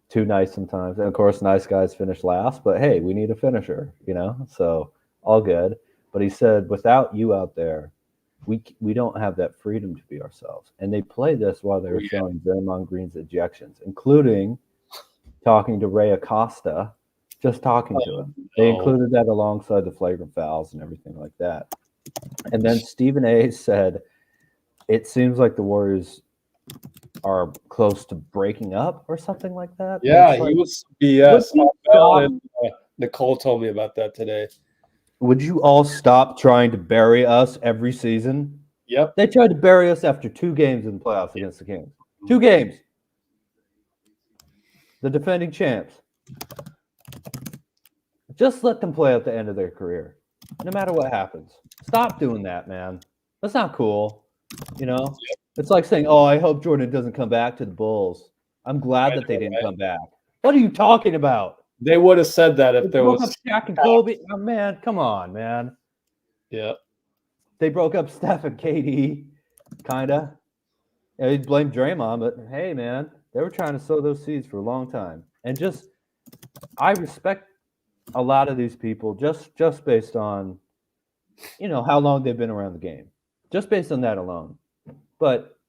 Too nice sometimes. And of course, nice guys finish last, but hey, we need a finisher, you know? So all good. But he said, without you out there, we don't have that freedom to be ourselves. And they played this while they were showing Draymond Green's ejections, including talking to Ray Acosta, just talking to him. They included that alongside the flagrant fouls and everything like that. And then Stephen A. said, it seems like the Warriors are close to breaking up or something like that. Yeah, he was BS. And, Nicole told me about that today. Would you all stop trying to bury us every season? Yep. They tried to bury us after 2 games in the playoffs against the Kings. 2 games. The defending champs. Just let them play at the end of their career, no matter what happens. Stop doing that, man. That's not cool. You know? It's like saying, oh, I hope Jordan doesn't come back to the Bulls. I'm glad that they didn't come back. What are you talking about? They would have said that if there was Shaq and Kobe. Oh, man, come on, man. Yeah. They broke up Steph and KD, kind of. Yeah, they blamed Draymond, but hey, man, they were trying to sow those seeds for a long time. And just, I respect a lot of these people just based on, you know, how long they've been around the game. Just based on that alone. But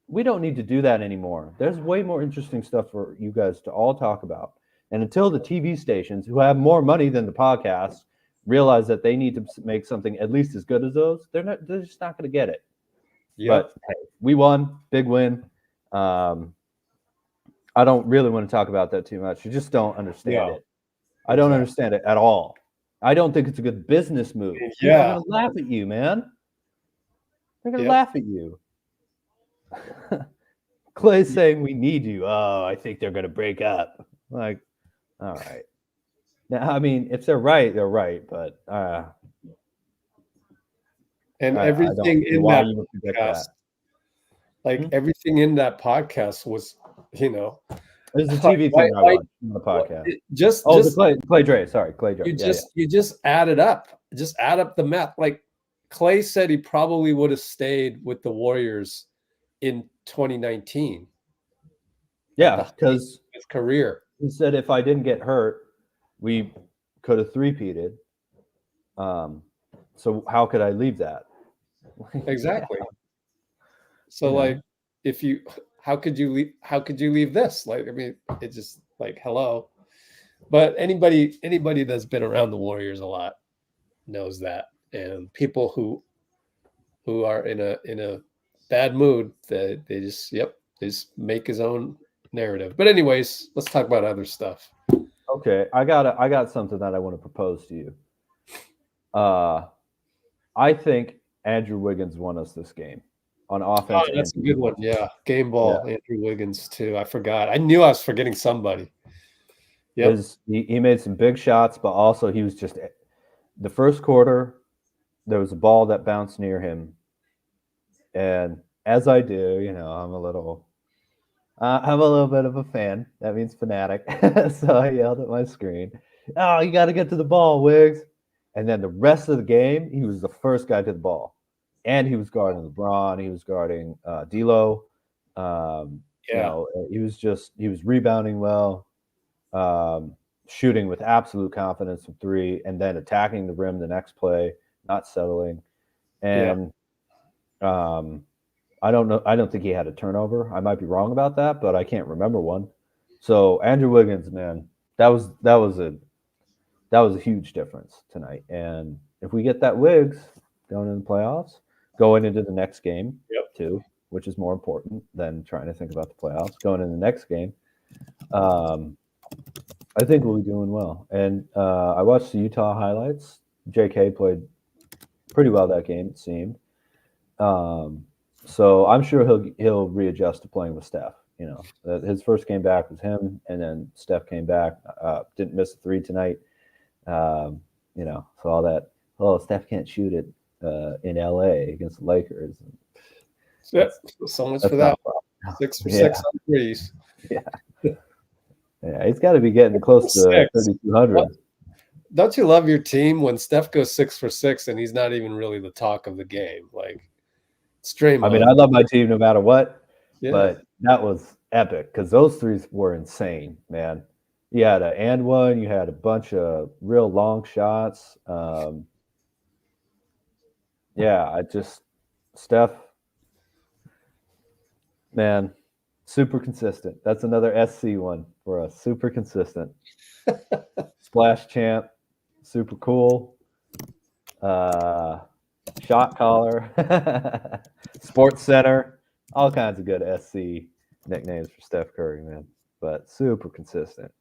we don't need to do that anymore. There's way more interesting stuff for you guys to all talk about. And until the TV stations, who have more money than the podcasts, realize that they need to make something at least as good as those, they're just not going to get it. Yep. But hey, we won, big win. I don't really want to talk about that too much. You just don't understand it. I don't understand it at all. I don't think it's a good business move. People are going to laugh at you, man. They're going to laugh at you. Clay's saying we need you. Oh, I think they're going to break up. Like, all right. Now, I mean, if they're right, they're right. But and everything in that podcast, like Hmm? everything in that podcast was, you know, There's a TV thing I watched on the podcast. The Clay Dray. Sorry, Clay Dray. You just add it up. Just add up the math. Like Clay said, he probably would have stayed with the Warriors in 2019. Yeah, because his career. He said if I didn't get hurt, we could have three-peated. So how could I leave that? Exactly. So like, how could you leave this? Like, I mean, it's just like, hello. But anybody that's been around the Warriors a lot knows that, and people who are in a bad mood, they just make his own narrative. But anyways, let's talk about other stuff. Okay, I got something that I want to propose to you. I think Andrew Wiggins won us this game on offense. Oh, that's a good one. Yeah, game ball. Yeah. Andrew Wiggins too. I forgot. I knew I was forgetting somebody. Yeah, he made some big shots, but also he was just the first quarter. There was a ball that bounced near him, and as I do, you know, I'm a little bit of a fan. That means fanatic. So I yelled at my screen, "Oh, you got to get to the ball, Wiggs!" And then the rest of the game, he was the first guy to the ball, and he was guarding LeBron. He was guarding D'Lo. You know, he was rebounding well, shooting with absolute confidence from three, and then attacking the rim the next play, not settling. And I don't know. I don't think he had a turnover. I might be wrong about that, but I can't remember one. So Andrew Wiggins, man, that was a huge difference tonight. And if we get that Wiggs going in the playoffs, going into the next game too, which is more important than trying to think about the playoffs, going in the next game, I think we'll be doing well. And I watched the Utah highlights. JK played pretty well that game, it seemed. So I'm sure he'll readjust to playing with Steph. You know, his first game back was him, and then Steph came back, didn't miss a three tonight. You know, so all that. Oh, Steph can't shoot it in LA against the Lakers. So much for that. 6 for 6 on threes. Yeah, he's got to be getting close to 3,200. Don't you love your team when Steph goes 6 for 6 and he's not even really the talk of the game? Like, Draymond. I mean, I love my team no matter what, but that was epic because those threes were insane, man. You had an and one, you had a bunch of real long shots. Steph, man, super consistent. That's another SC one for us. Super consistent. Splash champ, super cool. Shot caller, Sports Center, all kinds of good SC nicknames for Steph Curry, man. But super consistent,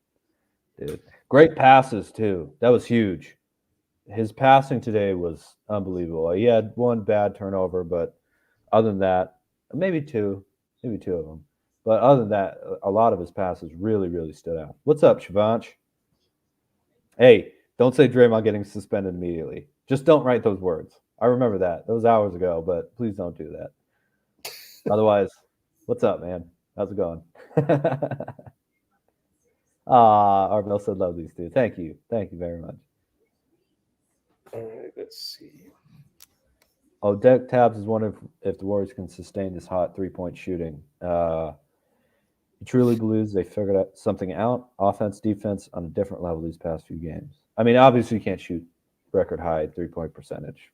dude. Great passes too. That was huge. His passing today was unbelievable. He had one bad turnover, but other than that, maybe two of them. But other than that, a lot of his passes really, really stood out. What's up, Shivansh? Hey, don't say Draymond getting suspended immediately. Just don't write those words. I remember that. That was hours ago, but please don't do that. Otherwise, what's up, man? How's it going? Arbel said love these two. Thank you. Thank you very much. All right, let's see. Oh, Deck Tabs is wondering if the Warriors can sustain this hot three-point shooting. He truly believes they figured something out, offense, defense, on a different level these past few games. I mean, obviously you can't shoot record high three-point percentage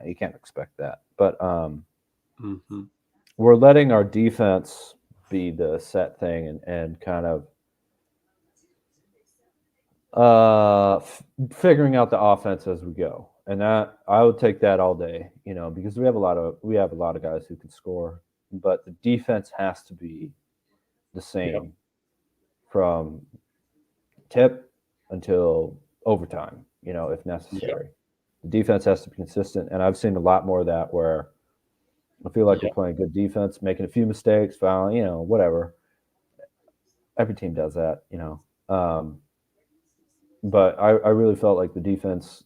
you can't expect that. But we're letting our defense be the set thing and kind of Figuring out the offense as we go, and that I would take that all day, because we have a lot of guys who can score, but the defense has to be the same from tip until overtime, if necessary. The defense has to be consistent, and I've seen a lot more of that where I feel like we're playing good defense, making a few mistakes, fouling, whatever. Every team does that, but I really felt like the defense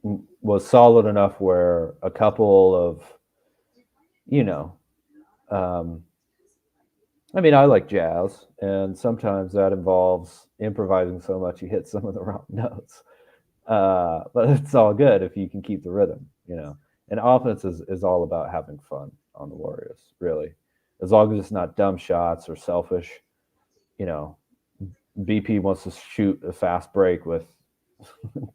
was solid enough where a couple of, I like jazz, and sometimes that involves improvising so much you hit some of the wrong notes. But it's all good if you can keep the rhythm, And offense is all about having fun on the Warriors, really. As long as it's not dumb shots or selfish, BP wants to shoot a fast break with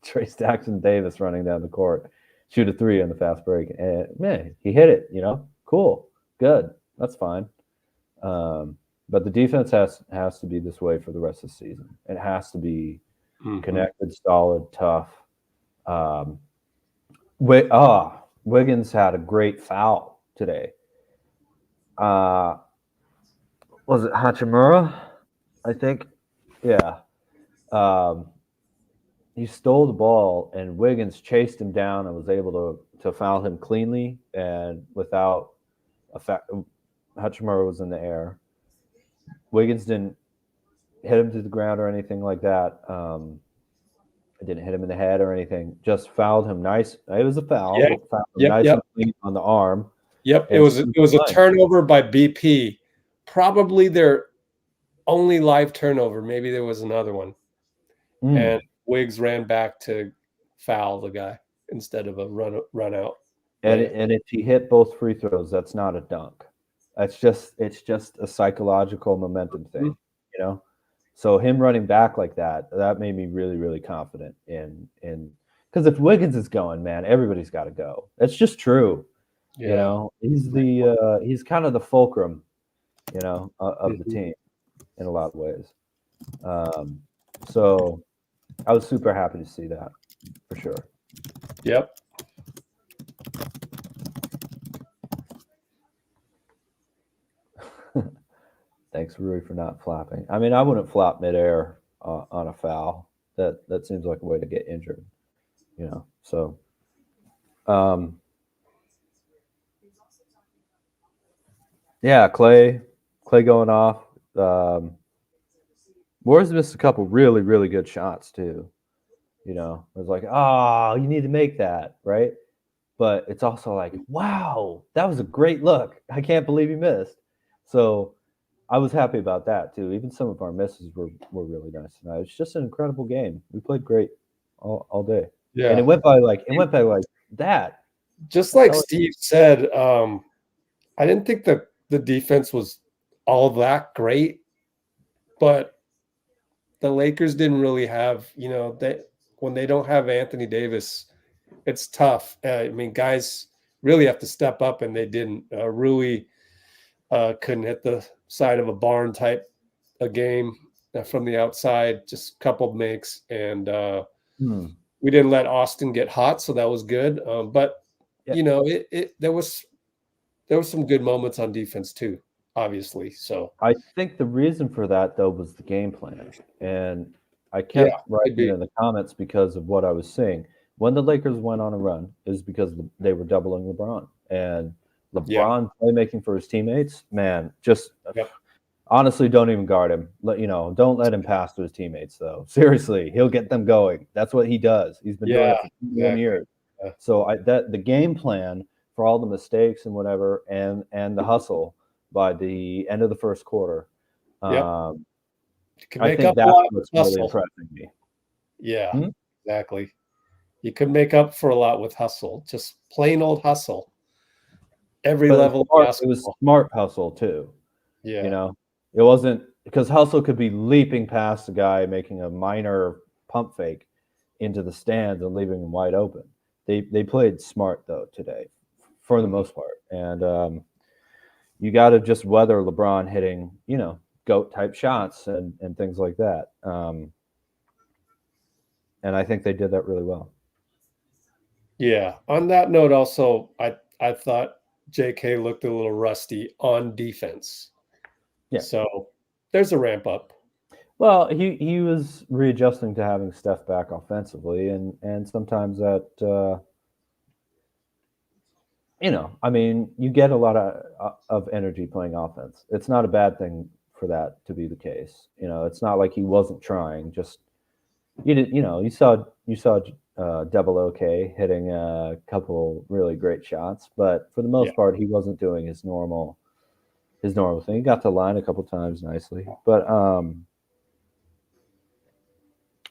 Jaxson Davis running down the court, shoot a three on the fast break, and man, he hit it. Cool, good, that's fine. But the defense has to be this way for the rest of the season. It has to be connected, solid, tough. Wiggins had a great foul today. Was it Hachimura? I think. Yeah. He stole the ball, and Wiggins chased him down and was able to foul him cleanly and without effect. Hachimura was in the air. Wiggins didn't hit him to the ground or anything like that. It didn't hit him in the head or anything. Just fouled him nice. It was a foul. Yeah. Fouled him nice and clean on the arm. Yep. It was a turnover by BP. Probably their only live turnover. Maybe there was another one. And Wiggs ran back to foul the guy instead of a run out. And if he hit both free throws, that's not a dunk. It's just a psychological momentum thing, So him running back like that made me really, really confident in because if Wiggins is going, man, everybody's got to go. It's just true. He's he's kind of the fulcrum, of the team in a lot of ways. So I was super happy to see that for sure. Yep. Thanks, Rui, for not flapping. I wouldn't flap midair on a foul. That seems like a way to get injured, So, yeah, Klay going off. Warriors missed a couple really, really good shots too. It was like, you need to make that, right? But it's also like, wow, that was a great look. I can't believe he missed. So I was happy about that too. Even some of our misses were really nice tonight. It's just an incredible game. We played great all day. Yeah. And it went by like that. Just like Steve said, I didn't think the defense was all that great, but the Lakers didn't really have, when they don't have Anthony Davis, it's tough. Guys really have to step up, and they didn't. Rui couldn't hit the side of a barn type a game from the outside, just a couple of makes, and we didn't let Austin get hot, so that was good. But there was some good moments on defense too, obviously. So I think the reason for that though was the game plan, and I kept writing in the comments because of what I was seeing. When the Lakers went on a run, is because they were doubling LeBron, and LeBron playmaking for his teammates. Man, just honestly, don't even guard him. Don't let him pass to his teammates though. Seriously, he'll get them going. That's what he does. He's been doing it for 21 years. Yeah. So the game plan for all the mistakes and whatever, and the hustle by the end of the first quarter. I think that's what's really impressing me. Yeah, exactly. You could make up for a lot with hustle, just plain old hustle. Every level of basketball. It was smart hustle too. Yeah. It wasn't because hustle could be leaping past a guy making a minor pump fake into the stands and leaving him wide open. They played smart though today, for the most part, and you got to just weather LeBron hitting GOAT type shots and things like that. And I think they did that really well. Yeah. On that note, also, I thought JK looked a little rusty on defense. Yeah. So there's a ramp up. Well, he was readjusting to having Steph back offensively, and sometimes that I mean, you get a lot of energy playing offense. It's not a bad thing for that to be the case. It's not like he wasn't trying. Just you saw Double OK hitting a couple really great shots, but for the most part, he wasn't doing his normal thing. He got to the line a couple times nicely, but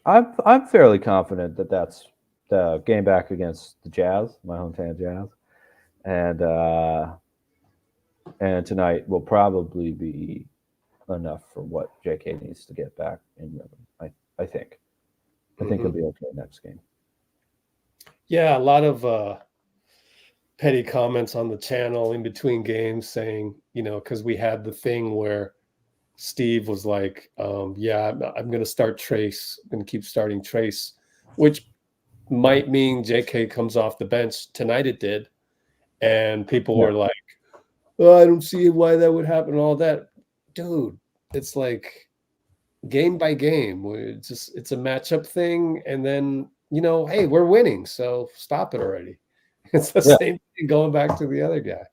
I'm fairly confident that that's the game back against the Jazz, my hometown Jazz, and tonight will probably be enough for what JK needs to get back in rhythm. I think he'll be okay next game. Yeah, a lot of petty comments on the channel in between games saying, because we had the thing where Steve was like, I'm going to start Trace. I'm going to keep starting Trace, which might mean JK comes off the bench. Tonight it did. And people were like, oh, I don't see why that would happen and all that. Dude, it's like game by game. It's a matchup thing. And then, hey, we're winning. So stop it already. It's the same thing going back to the other guy.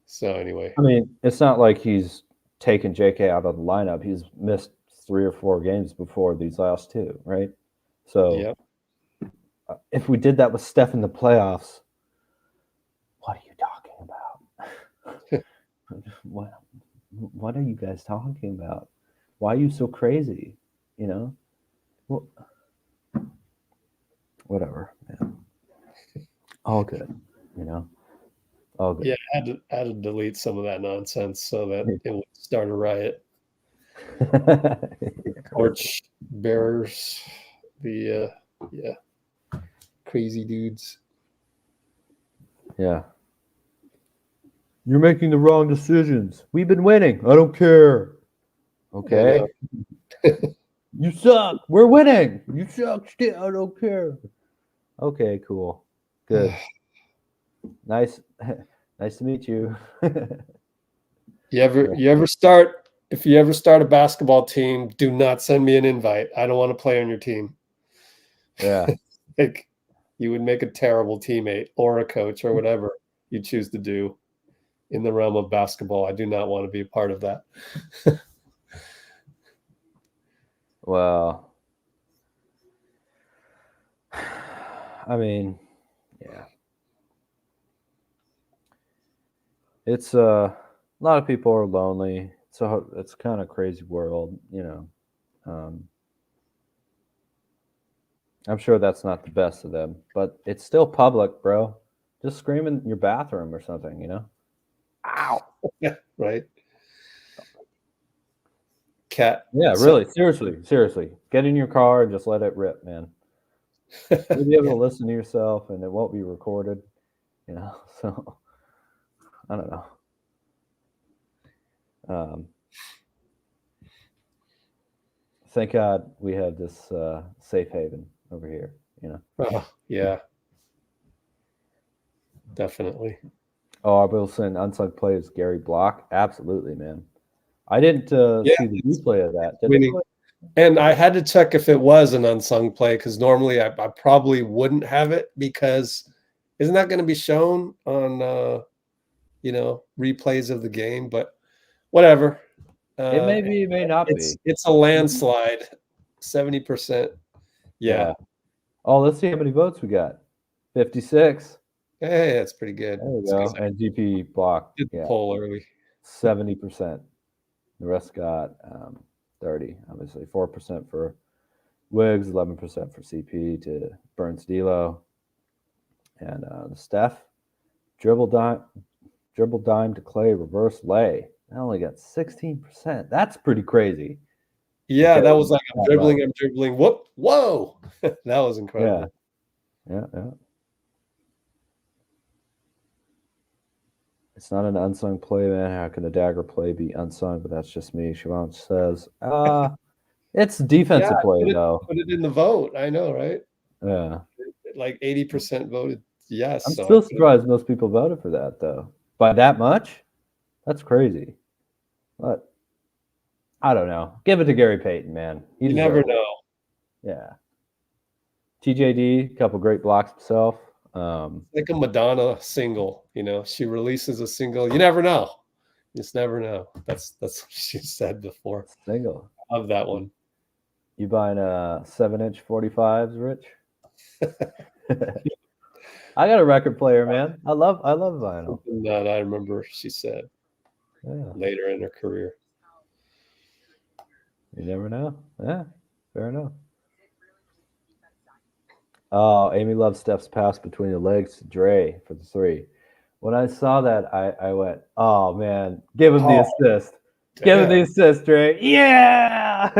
So anyway. I mean, it's not like he's taken JK out of the lineup. He's missed 3 or 4 games before these last 2, right? So if we did that with Steph in the playoffs, what are you talking about? What are you guys talking about? Why are you so crazy? Well, whatever, man. All good, all good. Yeah, I had to delete some of that nonsense so that it would start a riot. Torch bearers, the crazy dudes. Yeah. You're making the wrong decisions. We've been winning. I don't care. Okay. You suck. We're winning. You suck. I don't care. Okay, cool. Good. Nice to meet you. If you ever start a basketball team, do not send me an invite. I don't want to play on your team. Yeah. Like, you would make a terrible teammate or a coach or whatever you choose to do in the realm of basketball. I do not want to be a part of that. Well, I mean, yeah. It's a lot of people are lonely. It's kind of crazy world, I'm sure that's not the best of them, but it's still public, bro. Just scream in your bathroom or something, Ow. Yeah, right. Cat. Yeah, really. Seriously. Get in your car and just let it rip, man. You'll be able to listen to yourself and it won't be recorded, so I don't know. Thank God we have this safe haven over here, Oh, yeah. Definitely. Oh, I will send unsung play is Gary Block. Absolutely, man. I didn't see the replay of that. And I had to check if it was an unsung play because normally I probably wouldn't have it because isn't that going to be shown on replays of the game? But whatever. It may be, it may not be. It's a landslide. 70%. Yeah. Oh, let's see how many votes we got. 56. Hey, that's pretty good. There we go. And GP Block. Did the poll early. 70%. The rest got 30, obviously. 4% for Wiggs, 11% for CP to Burns D'Lo. And Steph, dribble dime to Klay, reverse lay. I only got 16%. That's pretty crazy. Yeah, that was like I'm dribbling. Whoop, whoa. That was incredible. Yeah. It's not an unsung play, man. How can a dagger play be unsung? But that's just me. Siobhan says, it's defensive play, though. Put it in the vote. I know, right? Yeah. Like 80% voted yes. I'm so still surprised most people voted for that, though. By that much? That's crazy. But I don't know. Give it to Gary Payton, man. You never deserved it. know. Yeah. TJD, a couple great blocks himself. Like a Madonna single, she releases a single. You never know. You just never know. That's what she said before. Single. I love that one. You buying a 7-inch 45s, Rich? I got a record player, man. I love vinyl. Something that I remember she said later in her career. You never know. Yeah, fair enough. Oh, Amy loves Steph's pass between the legs to Dray for the 3. When I saw that, I went, oh, man, give him the assist. Give him the assist, Dray. Yeah!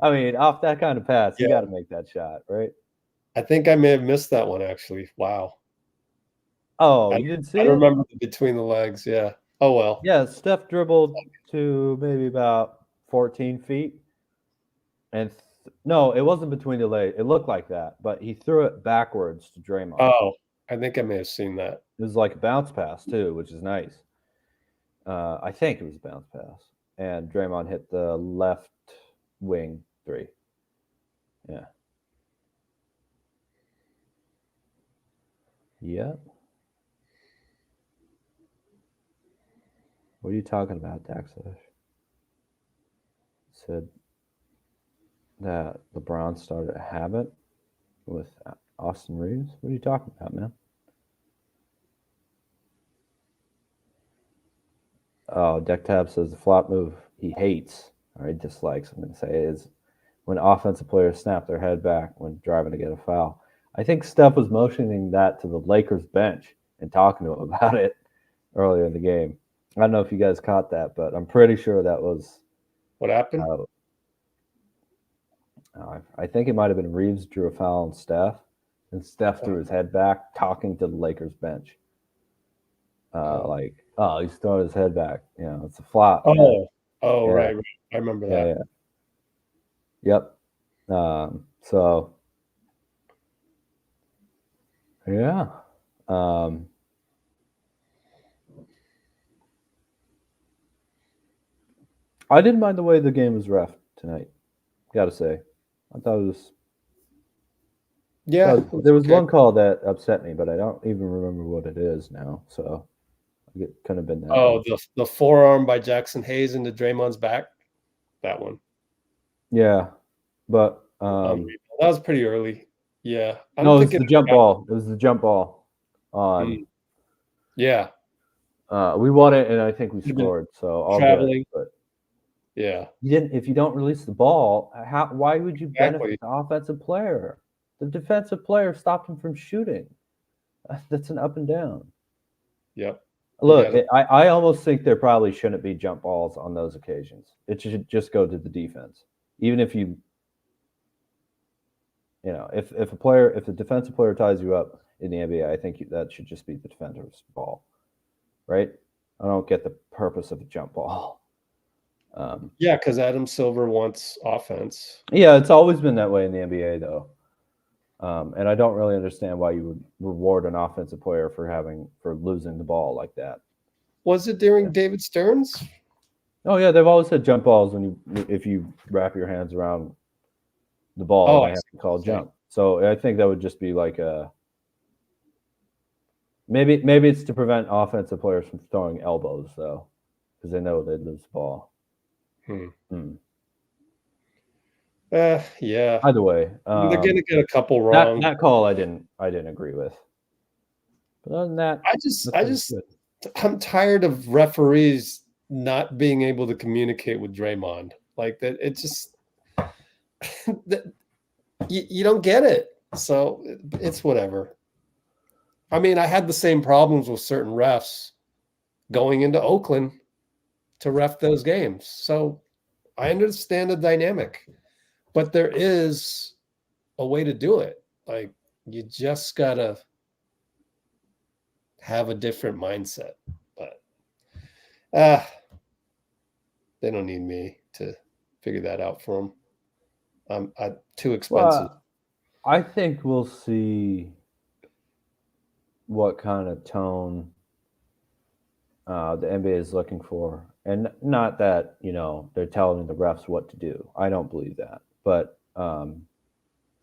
I mean, off that kind of pass, you got to make that shot, right? I think I may have missed that one, actually. Wow. Oh, you didn't see it? I remember between the legs, yeah. Oh, well. Yeah, Steph dribbled to maybe about 14 feet. And no, it wasn't between the legs. It looked like that, but he threw it backwards to Draymond. Oh, I think I may have seen that. It was like a bounce pass, too, which is nice. I think it was a bounce pass. And Draymond hit the left wing 3. Yeah. Yep. What are you talking about, Daxon? Said that LeBron started a habit with Austin Reeves. What are you talking about, man? Oh, Deck Tab says the flop move he hates or he dislikes, I'm going to say, is when offensive players snap their head back when driving to get a foul. I think Steph was motioning that to the Lakers bench and talking to him about it earlier in the game. I don't know if you guys caught that, but I'm pretty sure that was what happened. I think it might have been Reeves drew a foul on Steph, and Steph threw his head back, talking to the Lakers bench. Like, oh, he's throwing his head back. It's a flop. Oh, yeah. Right. I remember that. Yeah. Yep. So, yeah. I didn't mind the way the game was ref tonight. Gotta say, I thought it was. Yeah, there was one call that upset me, but I don't even remember what it is now. So it could have been that. Oh, the forearm by Jaxson Hayes into Draymond's back. That one. Yeah, but that was pretty early. Yeah, no, it was the jump ball. It was the jump ball. Yeah. We won it, and I think we scored. So all traveling. Good, but yeah, you didn't. If you don't release the ball, why would you benefit the offensive player? The defensive player stopped him from shooting. That's an up and down. Yep. Look, I almost think there probably shouldn't be jump balls on those occasions. It should just go to the defense. Even if if a defensive player ties you up in the NBA, I think that should just be the defender's ball, right? I don't get the purpose of a jump ball. Yeah, because Adam Silver wants offense. Yeah, it's always been that way in the NBA, though. And I don't really understand why you would reward an offensive player for losing the ball like that. Was it during David Stern's? Oh yeah, they've always had jump balls if you wrap your hands around the ball, and have to call jump. So I think that would just be like maybe it's to prevent offensive players from throwing elbows though, because they know they'd lose the ball. Yeah. Either way, they're gonna get a couple wrong. That call I didn't agree with. But other than that, I'm tired of referees not being able to communicate with Draymond like that. It just you don't get it. So it's whatever. I mean, I had the same problems with certain refs going into Oakland to ref those games. So I understand the dynamic, but there is a way to do it. Like, you just gotta have a different mindset. But they don't need me to figure that out for them. I'm too expensive. Well, I think we'll see what kind of tone the NBA is looking for. And not that, they're telling the refs what to do. I don't believe that. But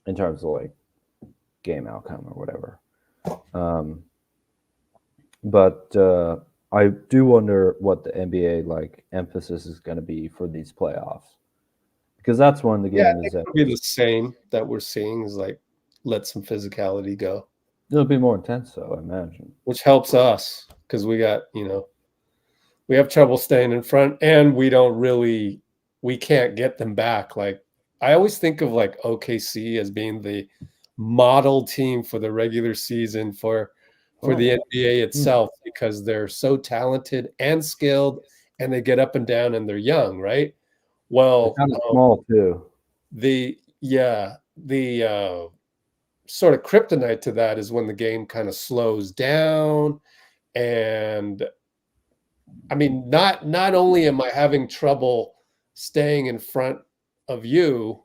in terms of like game outcome or whatever. But I do wonder what the NBA like emphasis is going to be for these playoffs. Because that's when the game is. It'll be the same that we're seeing is like let some physicality go. It'll be more intense, though, I imagine. Which helps us because we got, we have trouble staying in front, and we can't get them back. Like I always think of like OKC as being the model team for the regular season for the NBA itself because they're so talented and skilled, and they get up and down, and they're young, right? Well, they're kind of small too. The sort of kryptonite to that is when the game kind of slows down. And I mean, not only am I having trouble staying in front of you,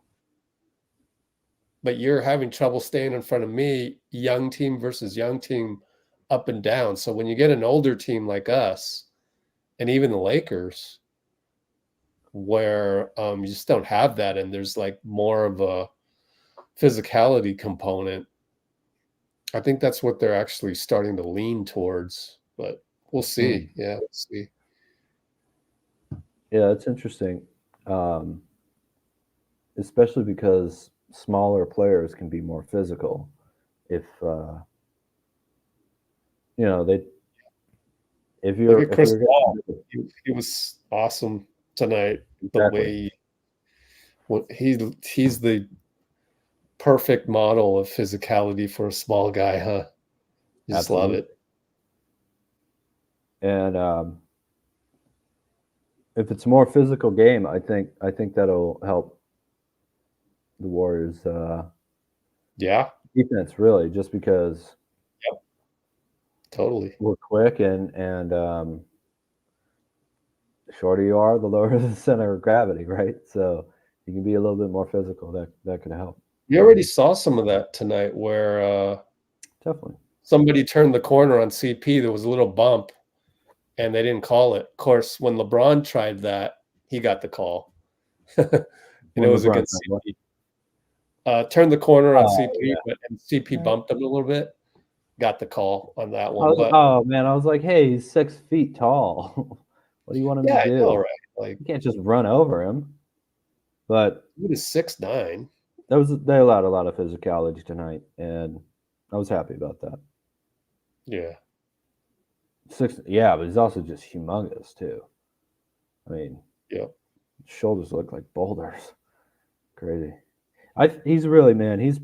but you're having trouble staying in front of me, young team versus young team, up and down. So when you get an older team like us, and even the Lakers, where you just don't have that, and there's like more of a physicality component, I think that's what they're actually starting to lean towards. But we'll see. Yeah, we'll see. Yeah, it's interesting, especially because smaller players can be more physical. If if you're, look at Chris Paul, he was awesome tonight. Exactly. The way he's the perfect model of physicality for a small guy, huh? Just love it. And if it's a more physical game, I think that'll help the Warriors. Defense really, just because. Yep. Totally. We're quick and shorter you are, the lower the center of gravity, right? So you can be a little bit more physical. That could help. You already saw some of that tonight where definitely somebody turned the corner on CP. There was a little bump, and they didn't call it. Of course, when LeBron tried that, he got the call. And it was against CP. Turned the corner on CP, and CP bumped him a little bit. Got the call on that one. Oh man, I was like, hey, he's 6 feet tall. What do you want him to do? I know, right? Like you can't just run over him. But he was 6'9". They allowed a lot of physicality tonight, and I was happy about that. Yeah. But he's also just humongous too. I mean, shoulders look like boulders. Crazy. He's really, man. He's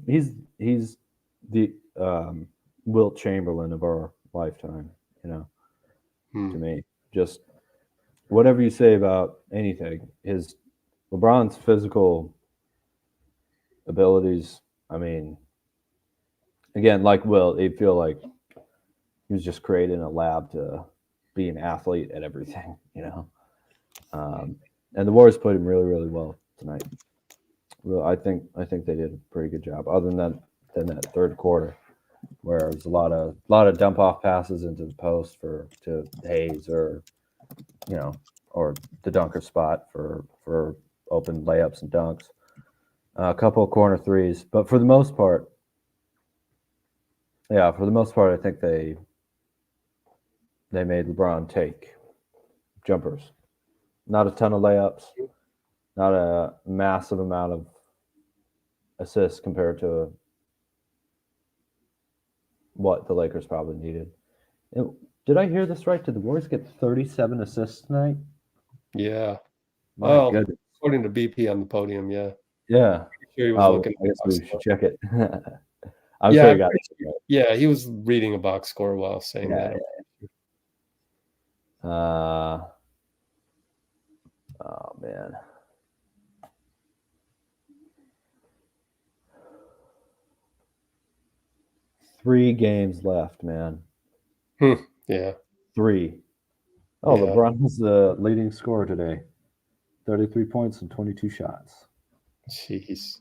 the Wilt Chamberlain of our lifetime. To me, just whatever you say about anything, LeBron's physical abilities. I mean, again, like Wilt, they feel like he was just created in a lab to be an athlete at everything, And the Warriors played him really, really well tonight. Well, I think they did a pretty good job. Other than that third quarter, where it was a lot of dump off passes into the post to Hayes or the dunker spot for open layups and dunks. A couple of corner threes, but for the most part, I think they made LeBron take jumpers. Not a ton of layups, not a massive amount of assists compared to what the Lakers probably needed. Did I hear this right? Did the Warriors get 37 assists tonight? Yeah. My goodness. According to BP on the podium, yeah. Yeah. Sure he was looking I guess we should check it. I'm sure he got it. Yeah, he was reading a box score while saying that. Oh man. Three games left, man. Yeah. 3. Oh, Yeah. LeBron was the leading scorer today. 33 points and 22 shots. Jeez.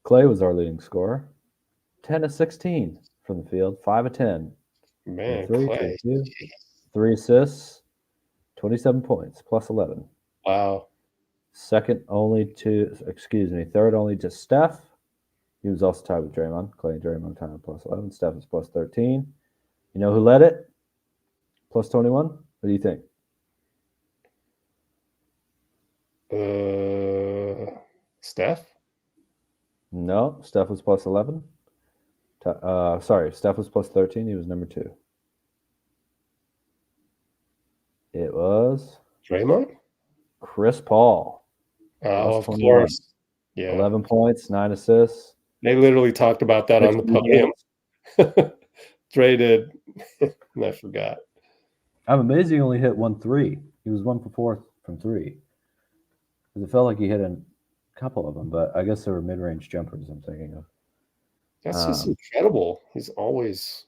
Klay was our leading scorer. 10 of 16 from the field. 5 of 10. Man, From 3, Klay. 2, 3 assists. 27 points, plus 11. Wow. Third only to Steph. He was also tied with Draymond. Klay and Draymond tied at plus 11. Steph is plus 13. You know who led it? Plus 21. What do you think? Steph? No, Steph was plus 11. Steph was plus 13. He was number 2. It was Draymond? Chris Paul. Oh, of 21. course. Yeah. 11 points, 9 assists. They literally talked about that on the podium. Dre did. And I forgot. I'm amazed he only hit 1 3. He was 1 for 4 from 3. It felt like he hit a couple of them, but I guess they were mid-range jumpers I'm thinking of. That's just incredible. He's always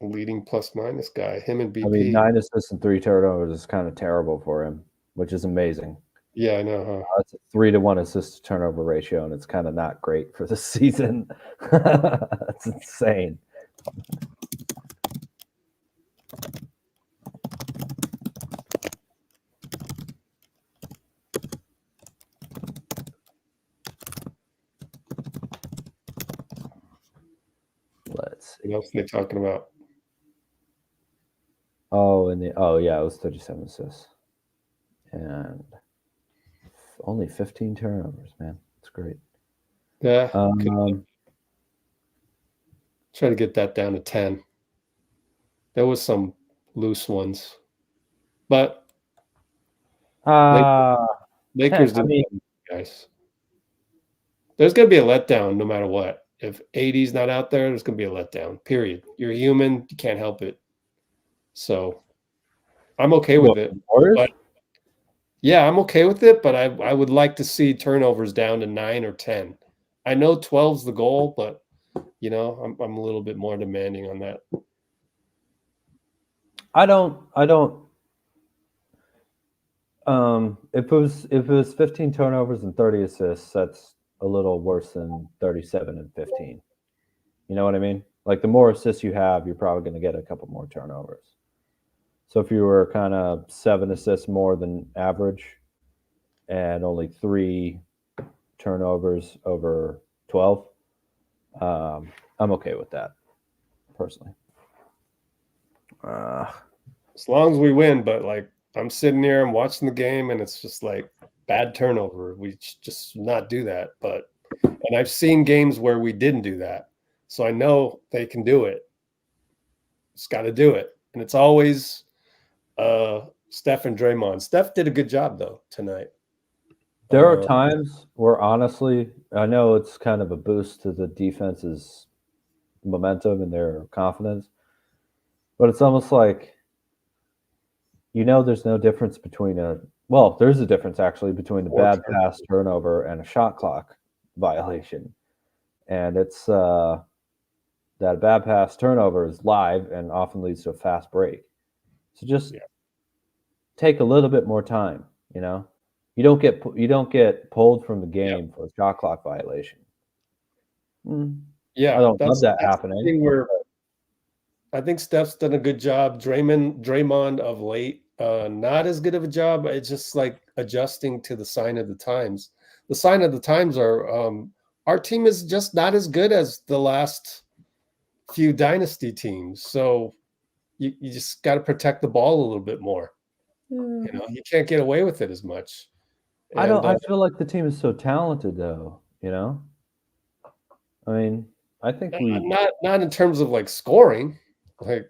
a leading plus-minus guy. Him and BP. I mean, 9 assists and 3 turnovers is kind of terrible for him, which is amazing. Yeah, I know. It's a 3-to-1 assist to turnover ratio, and it's kind of not great for the season. That's insane. Let's see. What else are they talking about? Oh yeah, it was 37 assists. And only 15 turnovers, man. It's great. Yeah. Try to get that down to 10. There was some loose ones. But Lakers didn't guys. There's gonna be a letdown no matter what. If AD's not out there's gonna be a letdown. Period. You're human, you can't help it. So I'm okay with it. But yeah, I'm okay with it, but I would like to see turnovers down to 9 or 10. I know 12's the goal, but you know, I'm a little bit more demanding on that. I don't if it was 15 turnovers and 30 assists, that's a little worse than 37 and 15. You know what I mean? Like the more assists you have, you're probably going to get a couple more turnovers. So if you were kind of 7 assists more than average and only 3 turnovers over 12, I'm okay with that personally. As long as we win, but like I'm sitting here, I'm watching the game, and it's just like bad turnover. We just not do that. And I've seen games where we didn't do that, so I know they can do it. Just got to do it, and it's always Steph and Draymond. Steph did a good job though tonight. There are times where honestly, I know it's kind of a boost to the defense's momentum and their confidence, but it's almost like, there's no difference between there's a difference actually between a bad pass turnover and a shot clock violation. And it's that bad pass turnover is live and often leads to a fast break. So just take a little bit more time, You don't get pulled from the game for a shot clock violation. Yeah, I don't love that happening. I think Steph's done a good job. Draymond of late, not as good of a job. It's just like adjusting to the sign of the times. The sign of the times are our team is just not as good as the last few dynasty teams. So you just got to protect the ball a little bit more. You can't get away with it as much. I feel like the team is so talented, though. I mean, I think not in terms of like scoring. Like,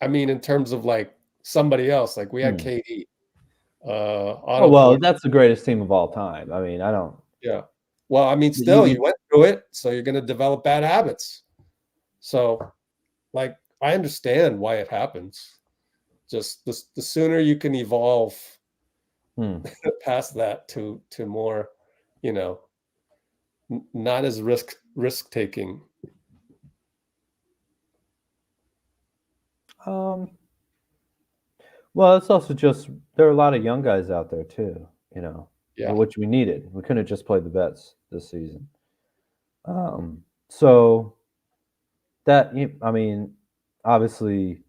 I mean, in terms of like somebody else. Like we had KD. That's the greatest team of all time. I mean, I don't. Yeah. Well, I mean, still, you went through it, so you're going to develop bad habits. So, like, I understand why it happens. Just the sooner you can evolve past that to more, not as risk taking? Well, it's also just there are a lot of young guys out there too, Yeah. which we needed. We couldn't have just played the vets this season. So that I mean, obviously,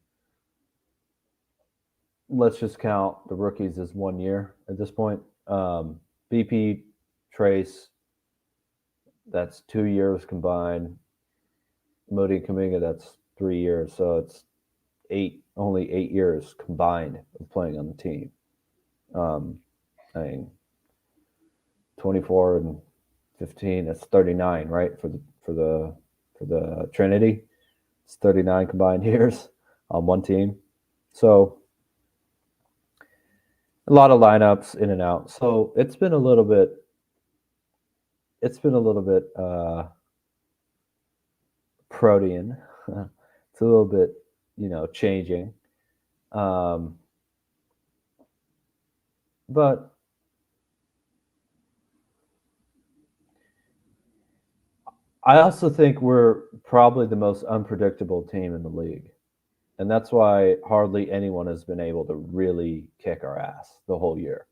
let's just count the rookies as 1 year at this point. BP, Trace, that's 2 years combined. Modi and Kuminga, that's 3 years. So it's only 8 years combined of playing on the team. I mean, 24 and 15, that's 39, right? For the Trinity. It's 39 combined years on one team. So a lot of lineups in and out. So it's been a little bit protean. It's a little bit, changing. But I also think we're probably the most unpredictable team in the league. And that's why hardly anyone has been able to really kick our ass the whole year.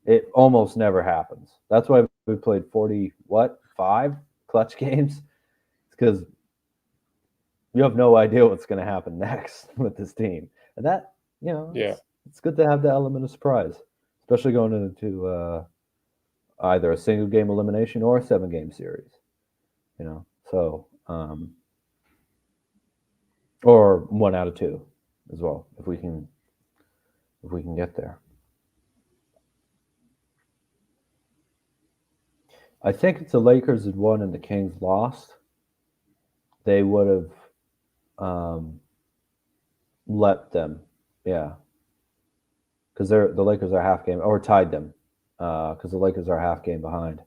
It almost never happens. That's why we played 5 clutch games. It's because you have no idea what's going to happen next with this team. And that, it's good to have the element of surprise, especially going into either a single game elimination or a 7-game series. So or 1 out of 2 as well, if we can get there. I think if the Lakers had won and the Kings lost, they would have let them, because the Lakers are half game, or tied them, because the Lakers are half game behind the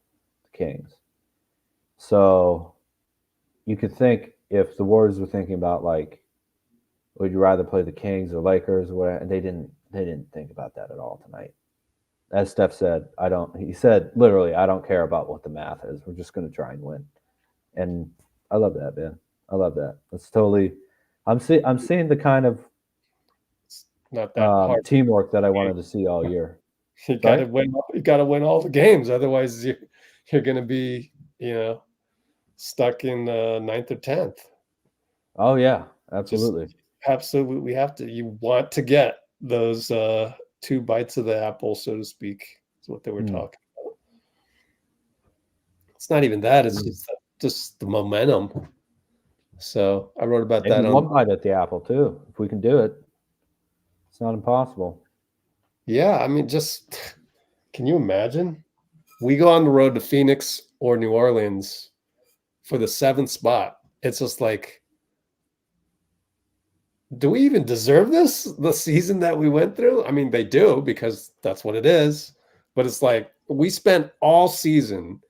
Kings. So you could think if the Warriors were thinking about would you rather play the Kings or Lakers or whatever, and they didn't think about that at all tonight. As Steph said, he said literally, I don't care about what the math is. We're just going to try and win. And I love that, man. I love that. It's totally, I'm seeing the kind of not that hard teamwork that I wanted to see all year. You got to win. You got to win all the games, otherwise you're going to be, stuck in 9th or 10th. Oh yeah, absolutely. Absolutely have to. You want to get those 2 bites of the apple, so to speak. Is what they were talking about. It's not even that. It's just the momentum. So I wrote about that. One bite at the apple too. If we can do it, it's not impossible. Yeah, I mean, can you imagine? We go on the road to Phoenix or New Orleans for the 7th spot. It's just like, do we even deserve this? The season that we went through? I mean, they do, because that's what it is. But it's like we spent all season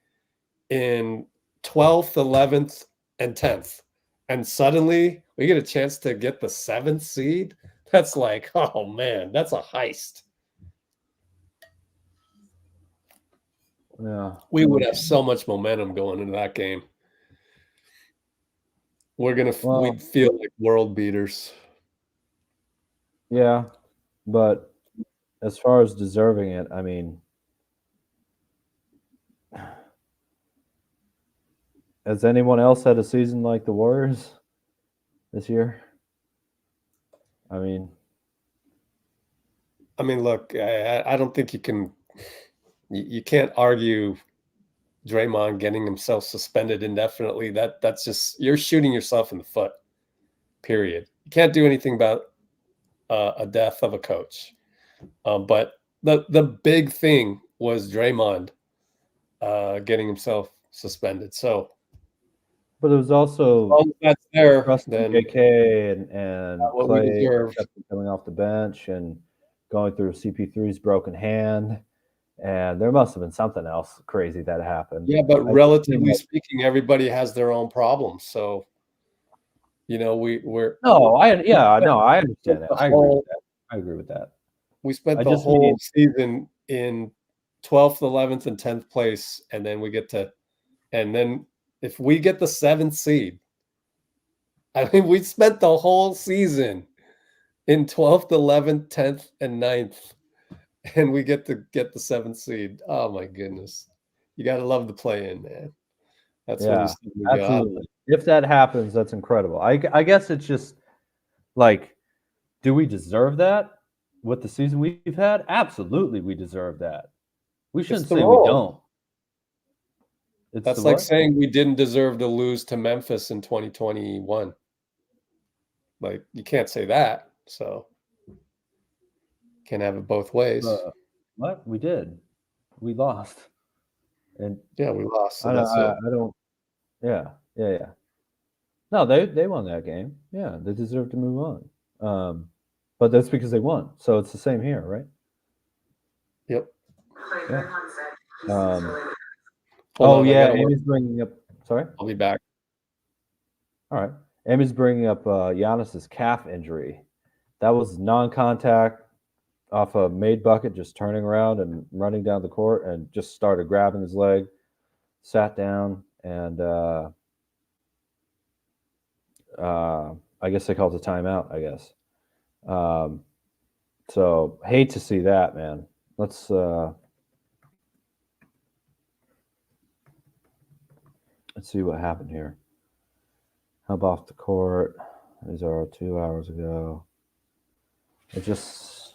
in 12th, 11th, and 10th. And suddenly we get a chance to get the 7th seed. That's like, oh man, that's a heist. Yeah. We would have so much momentum going into that game. We'd feel like world beaters. Yeah, but as far as deserving it, I mean, has anyone else had a season like the Warriors this year? I mean, look, I don't think you can't argue Draymond getting himself suspended indefinitely. That's just, you're shooting yourself in the foot, period. You can't do anything about a death of a coach. But the big thing was Draymond getting himself suspended. So, but it was also that's there. Then JK and Klay coming off the bench and going through CP3's broken hand, and there must have been something else crazy that happened. Yeah, but relatively speaking, everybody has their own problems. So, we're I understand that. I agree with that. We spent the whole season in 12th, 11th, and 10th place, and then we get to And then if we get the 7th seed, I mean, we spent the whole season in 12th, 11th, 10th, and 9th, and we get the 7th seed. Oh my goodness. You got to love the play-in, man. That's when you Yeah, see we go, absolutely. If that happens, that's incredible. I guess it's just like, do we deserve that with the season we've had? Absolutely, we deserve that. We shouldn't the say role. we don't. It's That's the like what? saying we didn't deserve to lose to Memphis in 2021. Like, you can't say that. So can't have it both ways. What? We did. We lost. And yeah, we lost. So I that's it. don't. Yeah. No, they won that game. Yeah, they deserve to move on. But that's because they won. So it's the same here, right? Yep. Yeah. Hold on, I yeah, gotta work. Amy's bringing up. Sorry. I'll be back. All right. Amy's bringing up Giannis's calf injury. That was non-contact off a made bucket, just turning around and running down the court, and just started grabbing his leg, sat down, and I guess they called it a timeout, I guess. So hate to see that, man. Let's see what happened here. Hub off the court. These are 2 hours ago. It just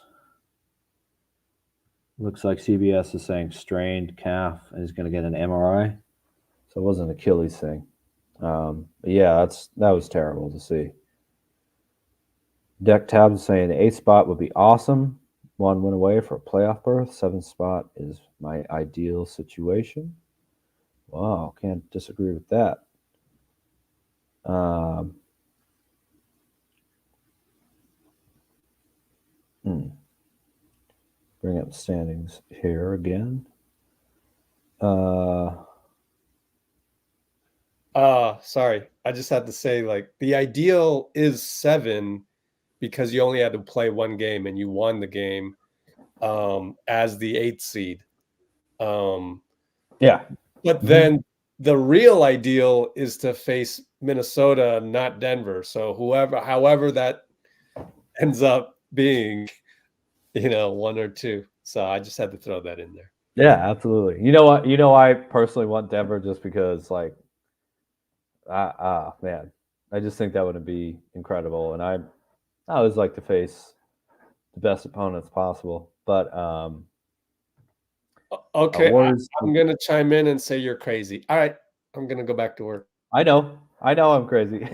looks like CBS is saying strained calf and he's going to get an MRI. So it wasn't an Achilles thing. But yeah, that was terrible to see. Deck Tabs is saying the 8th spot would be awesome. 1 win away for a playoff berth. 7th spot is my ideal situation. Wow, can't disagree with that. Bring up standings here again. Sorry. I just had to say, like, the ideal is 7 because you only had to play 1 game and you won the game as the 8th seed. Yeah. But then the real ideal is to face Minnesota, not Denver. So however that ends up being, 1 or 2. So I just had to throw that in there. Yeah, absolutely. You know what? I personally want Denver just because, like, man, I just think that would be incredible. And I always like to face the best opponents possible. But okay, I'm gonna chime in and say you're crazy. All right, I'm gonna go back to work. I know I'm crazy.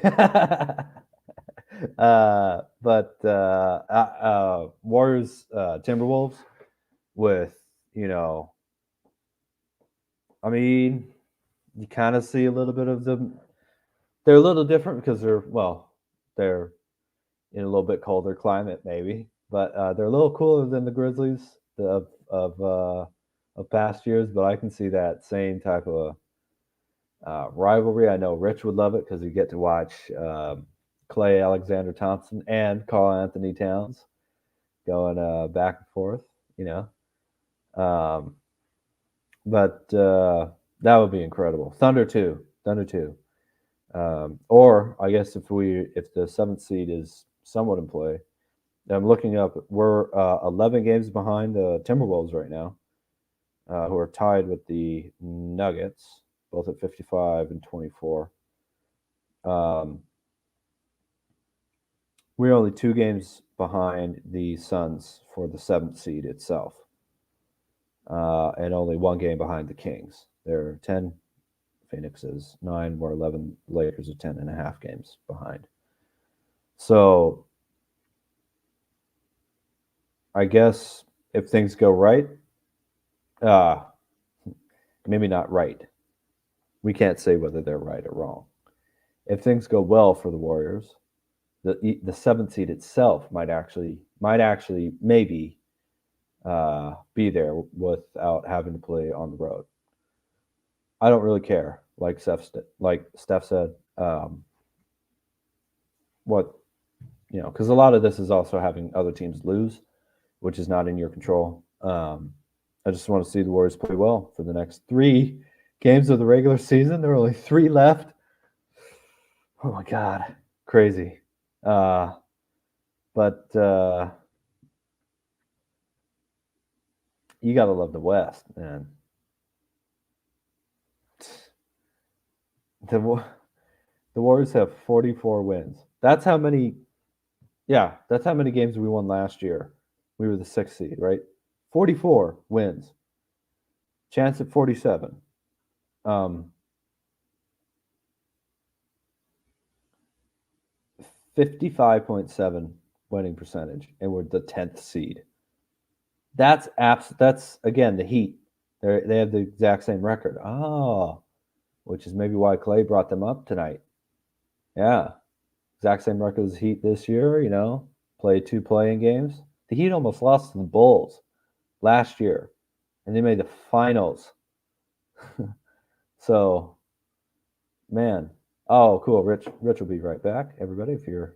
But Warriors, Timberwolves, with I mean, you kind of see a little bit of them. They're a little different because they're in a little bit colder climate, maybe, but they're a little cooler than the Grizzlies of past years. But I can see that same type of rivalry. I know Rich would love it because you get to watch Klay Alexander Thompson and Karl Anthony Towns going back and forth, but that would be incredible. Thunder too. Or I guess if the 7th seed is somewhat in play, I'm looking up. We're 11 games behind the Timberwolves right now, who are tied with the Nuggets, both at 55 and 24. We're only 2 games behind the Suns for the 7th seed itself, and only 1 game behind the Kings. They're 10. Phoenix is 9. We're 11. Lakers are 10.5 games behind. So I guess if things go right, maybe not right. We can't say whether they're right or wrong. If things go well for the Warriors, the 7th seed itself might actually maybe be there without having to play on the road. I don't really care, like Steph said. Because a lot of this is also having other teams lose, which is not in your control. I just want to see the Warriors play well for the next 3 games of the regular season. There are only 3 left. Oh my God, crazy. But you gotta love the West, man. The Warriors have 44 wins. That's how many. Yeah, that's how many games we won last year. We were the 6th seed, right? 44 wins. Chance at 47. 55.7 winning percentage, and we're the 10th seed. That's again the Heat. They have the exact same record. Oh, which is maybe why Klay brought them up tonight. Yeah, exact same record as Heat this year. Played 2 playing games. The Heat almost lost to the Bulls last year, and they made the finals. So, man. Oh, cool. Rich will be right back, everybody, if you're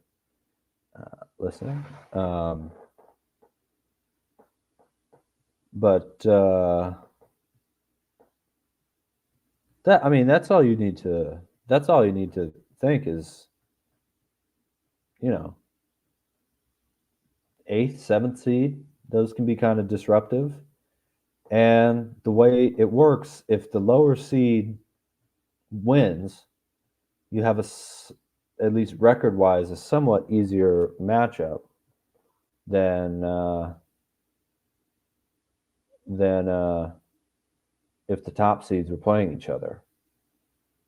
listening. But that's all you need to think is, 8th, 7th seed. Those can be kind of disruptive. And the way it works, if the lower seed wins, you have at least record-wise, a somewhat easier matchup than if the top seeds were playing each other.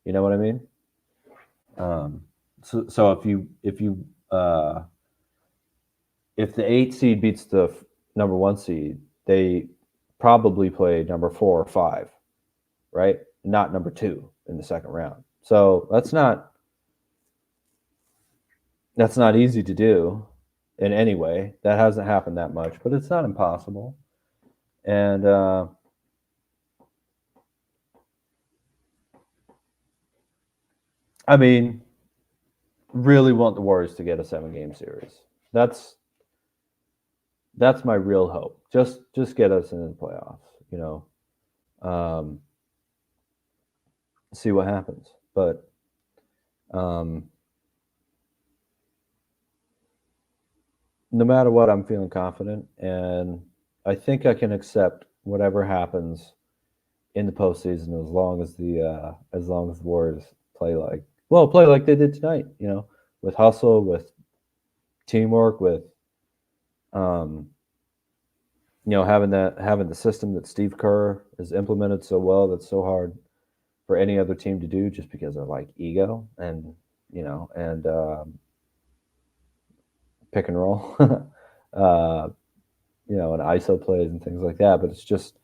You know what I mean? So if the 8th seed beats the number 1 seed, they probably play number 4 or 5, right? Not number 2 in the second round. So that's not easy to do in any way. That hasn't happened that much, but it's not impossible. And really want the Warriors to get a 7-game series. That's my real hope. Just get us into the playoffs, see what happens. But no matter what, I'm feeling confident, and I think I can accept whatever happens in the postseason as long as the Warriors play like they did tonight. With hustle, with teamwork, with having the system that Steve Kerr has implemented so well. That's so hard for any other team to do, just because of ego and pick and roll, and ISO plays and things like that. But it's just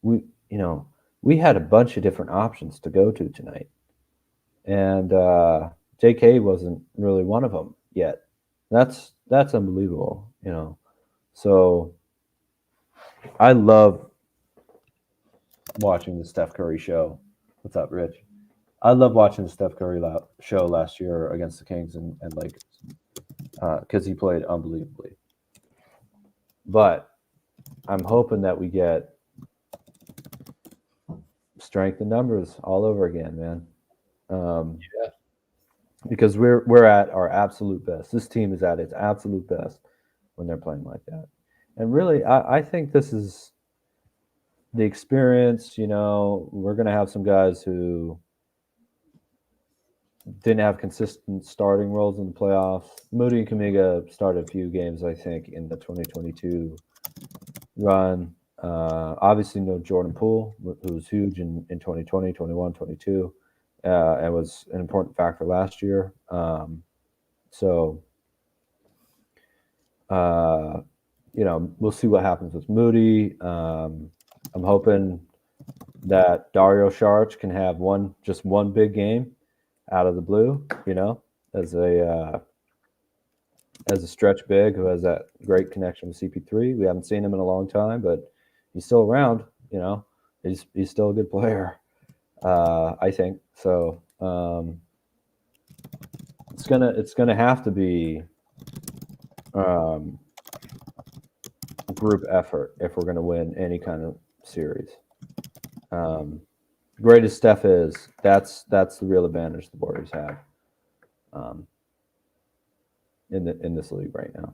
we had a bunch of different options to go to tonight, and JK wasn't really one of them yet. That's unbelievable, So I love watching the Steph Curry show. What's up, Rich? I love watching the Steph Curry show last year against the Kings and Lakers because he played unbelievably. But I'm hoping that we get strength in numbers all over again, man. Because we're at our absolute best. This team is at its absolute best when they're playing like that. And really, I think this is the experience. We're going to have some guys who didn't have consistent starting roles in the playoffs. Moody and Kuminga started a few games, I think, in the 2022 run. Obviously, no Jordan Poole, who was huge in 2020, 21, 22, and was an important factor last year. We'll see what happens with Moody. I'm hoping that Dario Saric can have just one big game out of the blue, as a stretch big who has that great connection with CP3. We haven't seen him in a long time, but he's still around. He's still a good player, I think. So it's gonna have to be group effort if we're going to win any kind of series. great as Steph is, that's the real advantage the Warriors have in this league right now.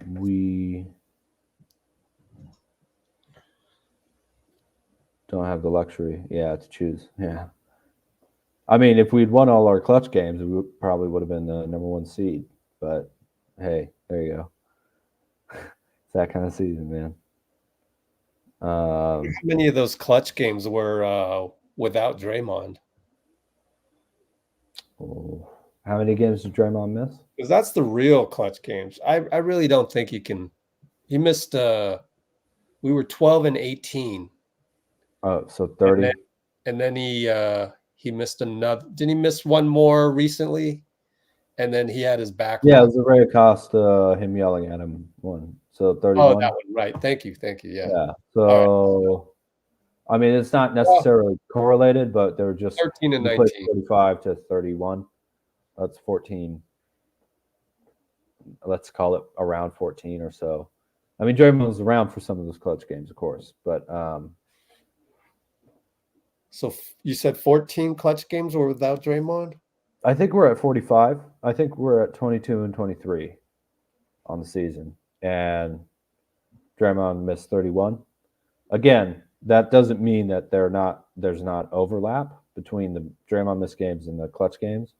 We don't have the luxury, to choose. Yeah. I mean, if we'd won all our clutch games, we probably would have been the #1 seed. But hey, there you go. It's that kind of season, man. How many of those clutch games were without Draymond? How many games did Draymond miss? Because that's the real clutch games. I really don't think he can. He missed. We were 12 and 18. Oh, so 30. And then he missed another. Didn't he miss one more recently? And then he had his back. Yeah, it was a Ray Acosta, him yelling at him one. So 31. Oh, that one, right. Thank you. Yeah. Yeah. So, I mean, it's not necessarily correlated, but they're just 13 and 19. 45 to 31. That's 14. Let's call it around 14 or so. I mean, Draymond was around for some of those clutch games, of course, but so you said 14 clutch games were without Draymond? I think we're at 45. I think we're at 22 and 23 on the season, and Draymond missed 31. Again, that doesn't mean that there's not overlap between the Draymond missed games and the clutch games,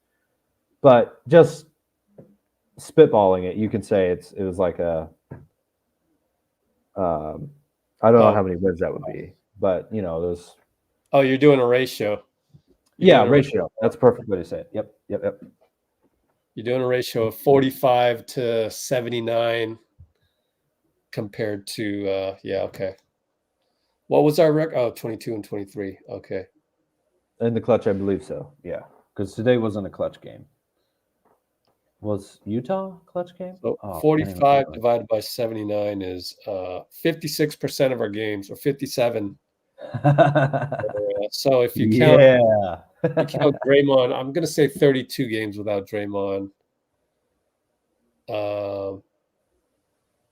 but just spitballing it, you can say it was like a I don't know how many wins that would be, but those. Oh, you're doing a ratio. Ratio. That's a perfect way to say it. Yep. You're doing a ratio of 45 to 79 compared to okay. What was our record? Oh, 22 and 23. Okay. In the clutch, I believe so. Yeah, because today wasn't a clutch game. Was Utah a clutch game? So 45 divided by 79 is 56% of our games, or 57. So if you count, you count Draymond, I'm going to say 32 games without Draymond.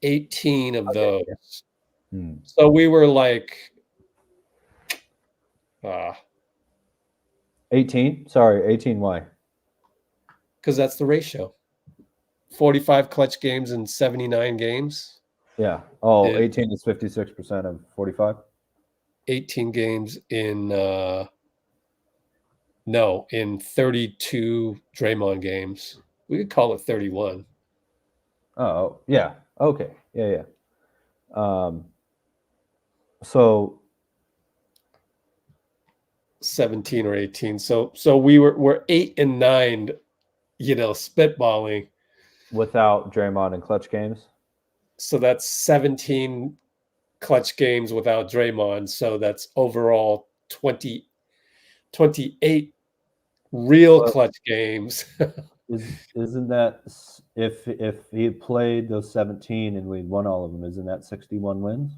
18 of those. So we were like 18. Sorry, 18. Why? Because that's the ratio. 45 clutch games and 79 games. Yeah. Oh, 18 is 56% of 45. 18 games in 32 Draymond games. We could call it 31. Oh, yeah. Okay. Yeah. So 17 or 18. So we're 8 and 9, spitballing without Draymond in clutch games. So that's 17 clutch games without Draymond. So that's overall 28 real clutch games. Isn't that, if he had played those 17 and we'd won all of them, isn't that 61 wins?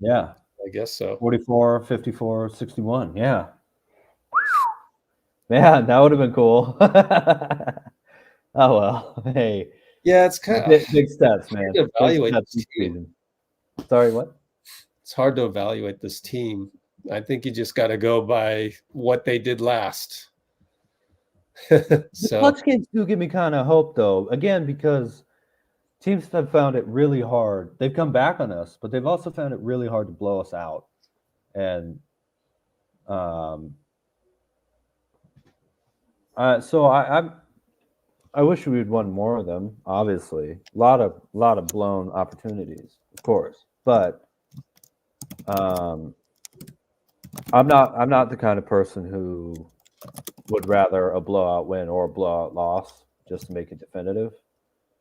Yeah, I guess so. 44, 54, 61. Yeah. Man, that would have been cool. Oh well. Hey. Yeah, it's kind of big stats, man. To evaluate this team. Sorry, what? It's hard to evaluate this team. I think you just got to go by what they did last. The clutch games do give me kind of hope, though. Again, because teams have found it really hard. They've come back on us, but they've also found it really hard to blow us out. And so I wish we'd won more of them. Obviously, a lot of blown opportunities, of course. But I'm not the kind of person who would rather a blowout win or a blowout loss just to make it definitive.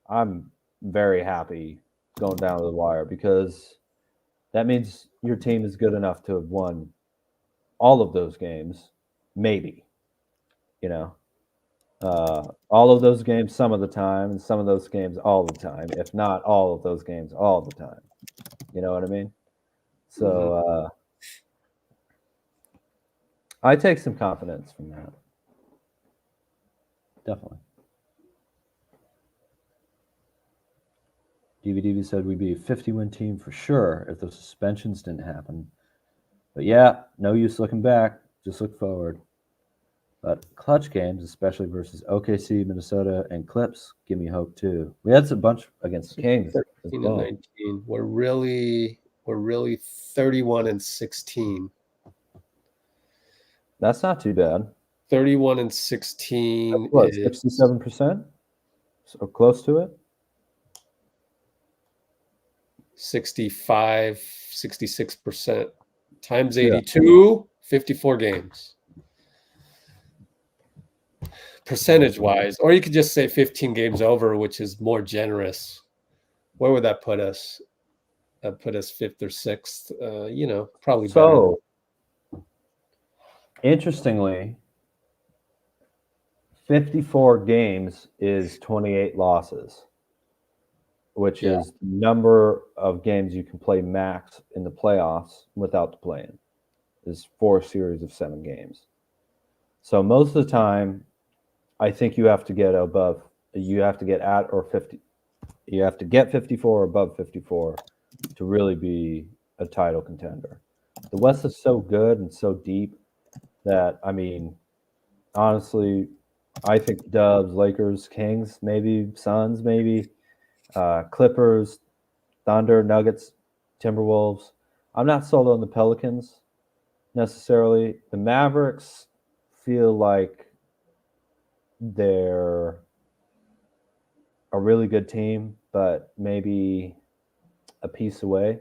I'm very happy going down to the wire because that means your team is good enough to have won all of those games, maybe. All of those games some of the time, and some of those games all the time, if not all of those games all the time. You know what I mean? So I take some confidence from that. definitely. DVD said we'd be a 50-win team for sure if the suspensions didn't happen. But yeah, no use looking back. Just look forward. But clutch games, especially versus OKC, Minnesota, and Clips, give me hope too. We had some bunch against the Kings. 13 and 19. We're really 31-16. That's not too bad. 31-16 what, is 67%? So close to it? 65, 66%. Times 82, 54 games. Percentage-wise. Or you could just say 15 games over, which is more generous. Where would that put us? That'd put us 5th or 6th. Probably better. So, interestingly, 54 games is 28 losses, which is the number of games you can play max in the playoffs without the play-in. Is 4 series of 7 games. So most of the time, I think you have to get at or 50. You have to get 54 or above 54 to really be a title contender. The West is so good and so deep that, I mean, honestly, I think Dubs, Lakers, Kings, maybe Suns, maybe Clippers, Thunder, Nuggets, Timberwolves. I'm not sold on the Pelicans necessarily. The Mavericks feel like they're a really good team, but maybe a piece away.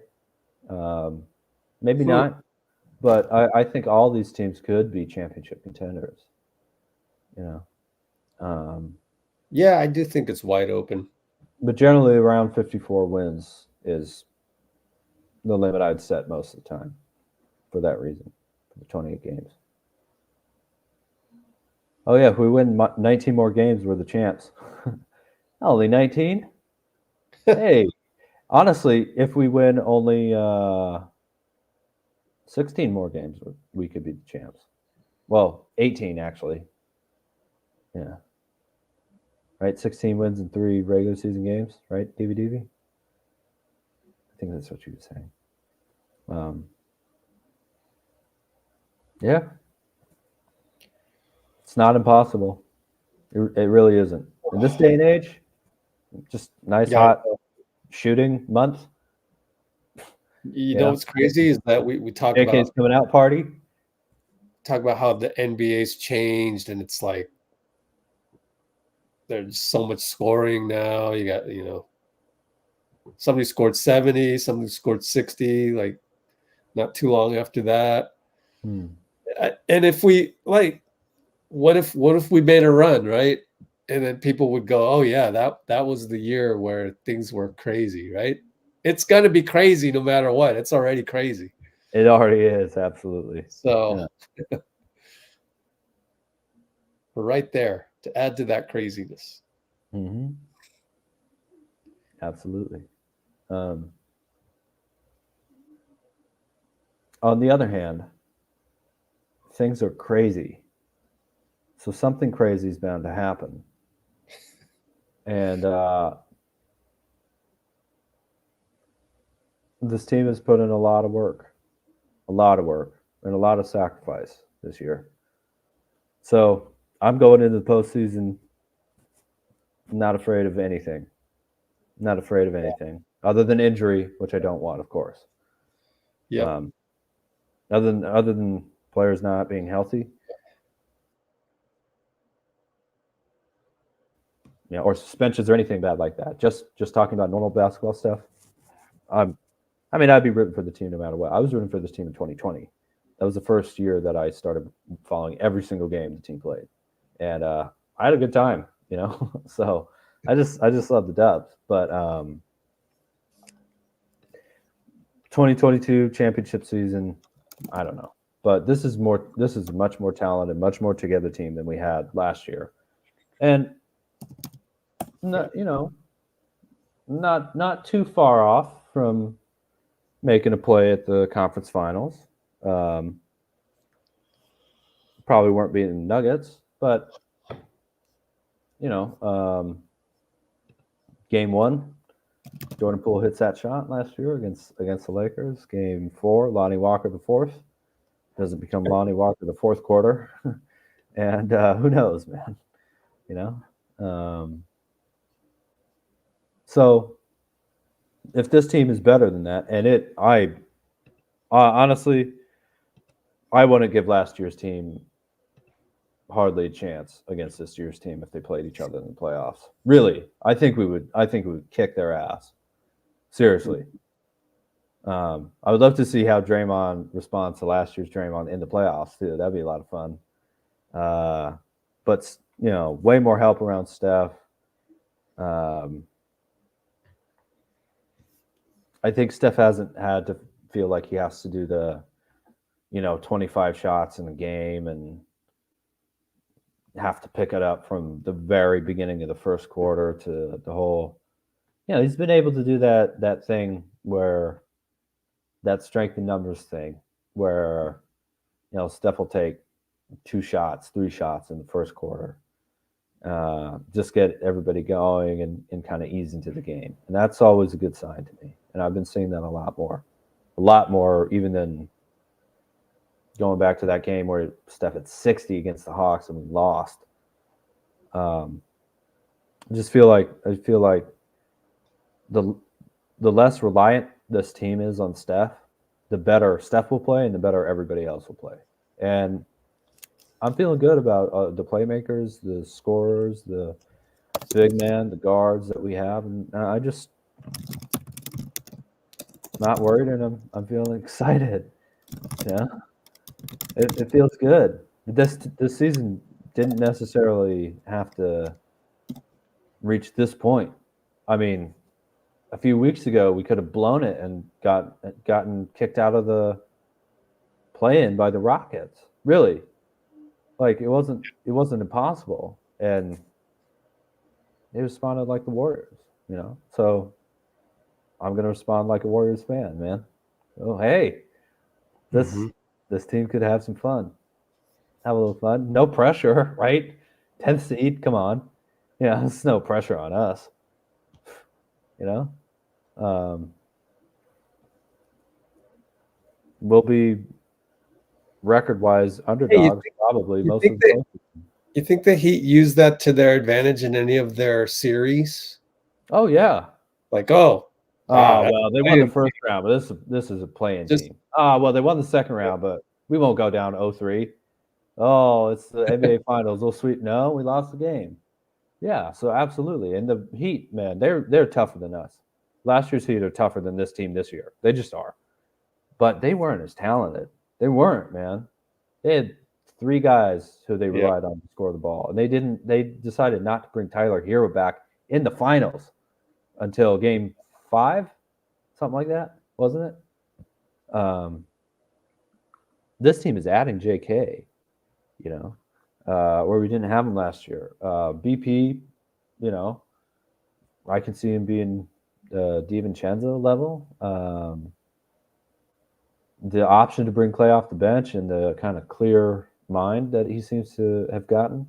Maybe not. But I think all these teams could be championship contenders. Yeah, I do think it's wide open. But generally around 54 wins is the limit I'd set most of the time for that reason, for the 28 games. Oh, yeah, if we win 19 more games, we're the champs. Only 19? Hey, honestly, if we win only 16 more games, we could be the champs. Well, 18, actually. Yeah. Right, 16 wins in 3 regular season games, right, DVDV? I think that's what you were saying. Yeah. It's not impossible. It really isn't. In this day and age, just nice, hot shooting month. You know what's crazy is that we talk JK's about coming out party. Talk about how the NBA's changed, and it's like there's so much scoring now. You got, somebody scored 70, somebody scored 60, like not too long after that. And if we what if we made a run, right? And then people would go, oh yeah, that was the year where things were crazy, right? It's gonna be crazy no matter what. It's already crazy. It already is, absolutely. So we're right there to add to that craziness. Mm-hmm. Absolutely. On the other hand, things are crazy. So something crazy is bound to happen. And this team has put in a lot of work, and a lot of sacrifice this year. So I'm going into the postseason not afraid of anything. Not afraid of anything other than injury, which I don't want, of course. Yeah. Other than players not being healthy, or suspensions or anything bad like that. Just talking about normal basketball stuff. I'd be rooting for the team no matter what. I was rooting for this team in 2020. That was the first year that I started following every single game the team played, and I had a good time. So I just love the Dubs. But 2022 championship season, I don't know. But this is a much more talented, much more together team than we had last year, and not too far off from making a play at the conference finals. Probably weren't beating the Nuggets, but Game 1, Jordan Poole hits that shot last year against the Lakers. Game 4, Lonnie Walker the fourth. Doesn't become Lonnie Walker the fourth quarter. And who knows, man? So if this team is better than that, and I honestly, I wouldn't give last year's team hardly a chance against this year's team if they played each other in the playoffs. Really, I think we would kick their ass. Seriously. I would love to see how Draymond responds to last year's Draymond in the playoffs too. That'd be a lot of fun. But way more help around Steph. I think Steph hasn't had to feel like he has to do the 25 shots in a game and have to pick it up from the very beginning of the first quarter to the whole. He's been able to do that thing where that strength in numbers thing where Steph will take 2 shots, 3 shots in the first quarter, just get everybody going and kind of ease into the game, and that's always a good sign to me. And I've been seeing that a lot more even than going back to that game where Steph had 60 against the Hawks and we lost. I feel like the less reliant this team is on Steph, the better Steph will play and the better everybody else will play. And I'm feeling good about the playmakers, the scorers, the big man, the guards that we have, and I just not worried, and I'm feeling excited. Yeah, it feels good. This season didn't necessarily have to reach this point. I mean, a few weeks ago we could have blown it and gotten kicked out of the play-in by the Rockets. Really, like it wasn't impossible, and they responded like the Warriors. So I'm gonna respond like a Warriors fan, man. Oh, hey, this team could have some fun. Have a little fun. No pressure, right? 10th seed, come on. There's no pressure on us. We'll be record-wise underdogs probably most of the time. You think the Heat used that to their advantage in any of their series? Oh yeah. Like well, they won the first round, but this is a play-in team. Well, they won the second round, but we won't go down 0-3. Oh, it's the NBA Finals. We'll sweep. No, we lost the game. Yeah, so absolutely. And the Heat, man, they're tougher than us. Last year's Heat are tougher than this team this year. They just are. But they weren't as talented. They weren't, man. They had 3 guys who they relied on to score the ball. And they decided not to bring Tyler Hero back in the finals until game 5, something like that, wasn't it? This team is adding JK, where we didn't have him last year. BP, I can see him being DiVincenzo level. The option to bring Klay off the bench and the kind of clear mind that he seems to have gotten,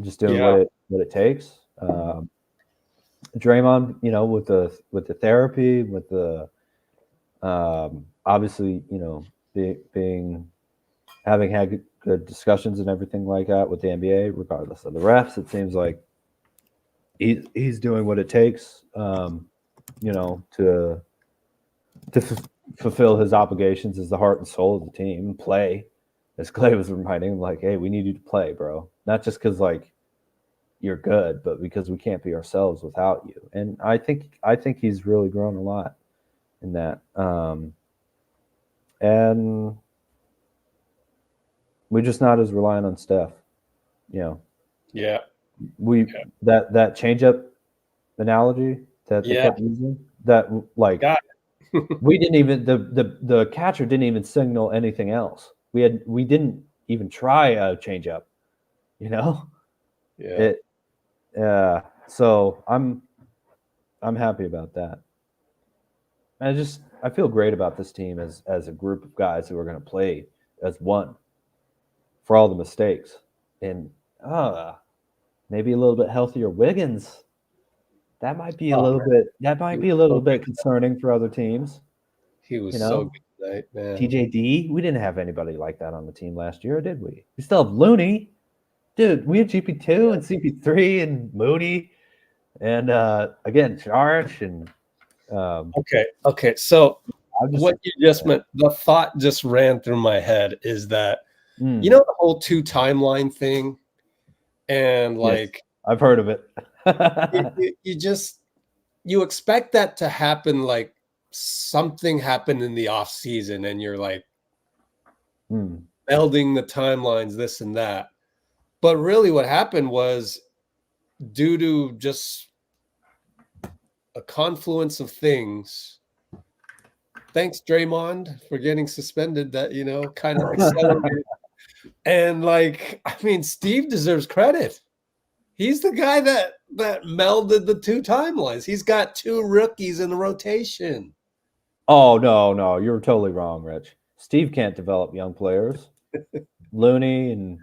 just doing what it takes. Draymond, with the therapy, with the obviously, having had good discussions and everything like that with the NBA, regardless of the refs, it seems like he's doing what it takes, to fulfill his obligations as the heart and soul of the team and play. As Klay was reminding him, like, hey, we need you to play, bro. Not just because like you're good, but because we can't be ourselves without you. And I think he's really grown a lot in that. And we're just not as reliant on Steph. Yeah. That changeup analogy that they kept using, that like we didn't even the catcher didn't even signal anything else. We didn't even try a changeup, So I'm happy about that. And I feel great about this team as a group of guys who are going to play as one for all the mistakes. And maybe a little bit healthier Wiggins. That might be a Oh, little man. bit. That might He be a was little so bit good. concerning for other teams. He was You so know, good tonight, man. TJD. We didn't have anybody like that on the team last year, did we? We still have Looney, dude. We have GP2 and CP3 and Moody, and again Charge and. Okay. So just, what you just meant, the thought just ran through my head is that Hmm. you know the whole 2 timeline thing, and Yes, like I've heard of it. you expect that to happen, like something happened in the off season, and you're like melding the timelines, this and that. But really, what happened was due to just a confluence of things. Thanks, Draymond, for getting suspended. That kind of accelerated. And like, I mean, Steve deserves credit. He's the guy that melded the 2 timelines. He's got 2 rookies in the rotation. Oh no, you're totally wrong, Rich. Steve can't develop young players. Looney and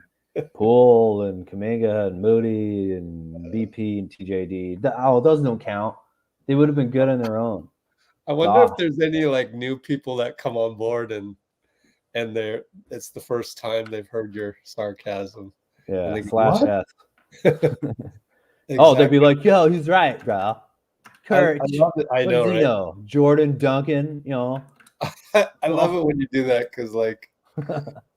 Poole and Kuminga and Moody and BP and TJD. Those don't count. They would have been good on their own. I wonder if there's any like new people that come on board and it's the first time they've heard your sarcasm. Yeah, Think, slash "What?" S. Exactly. Oh, they'd be like, "Yo, he's right, bro." Kurt, I love it. I what know, does he right? know? Jordan, Duncan, I love it when you do that because like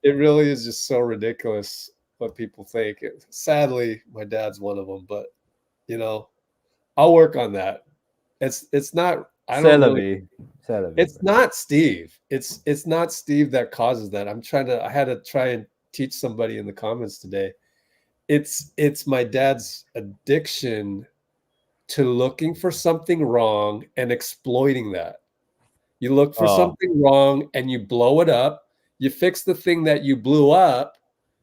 it really is just so ridiculous what people think. Sadly, my dad's one of them, but I'll work on that. It's not. I don't really. It's not Steve. It's not Steve that causes that. I had to try and teach somebody in the comments today. It's my dad's addiction to looking for something wrong and exploiting that. You look for something wrong and you blow it up. You fix the thing that you blew up,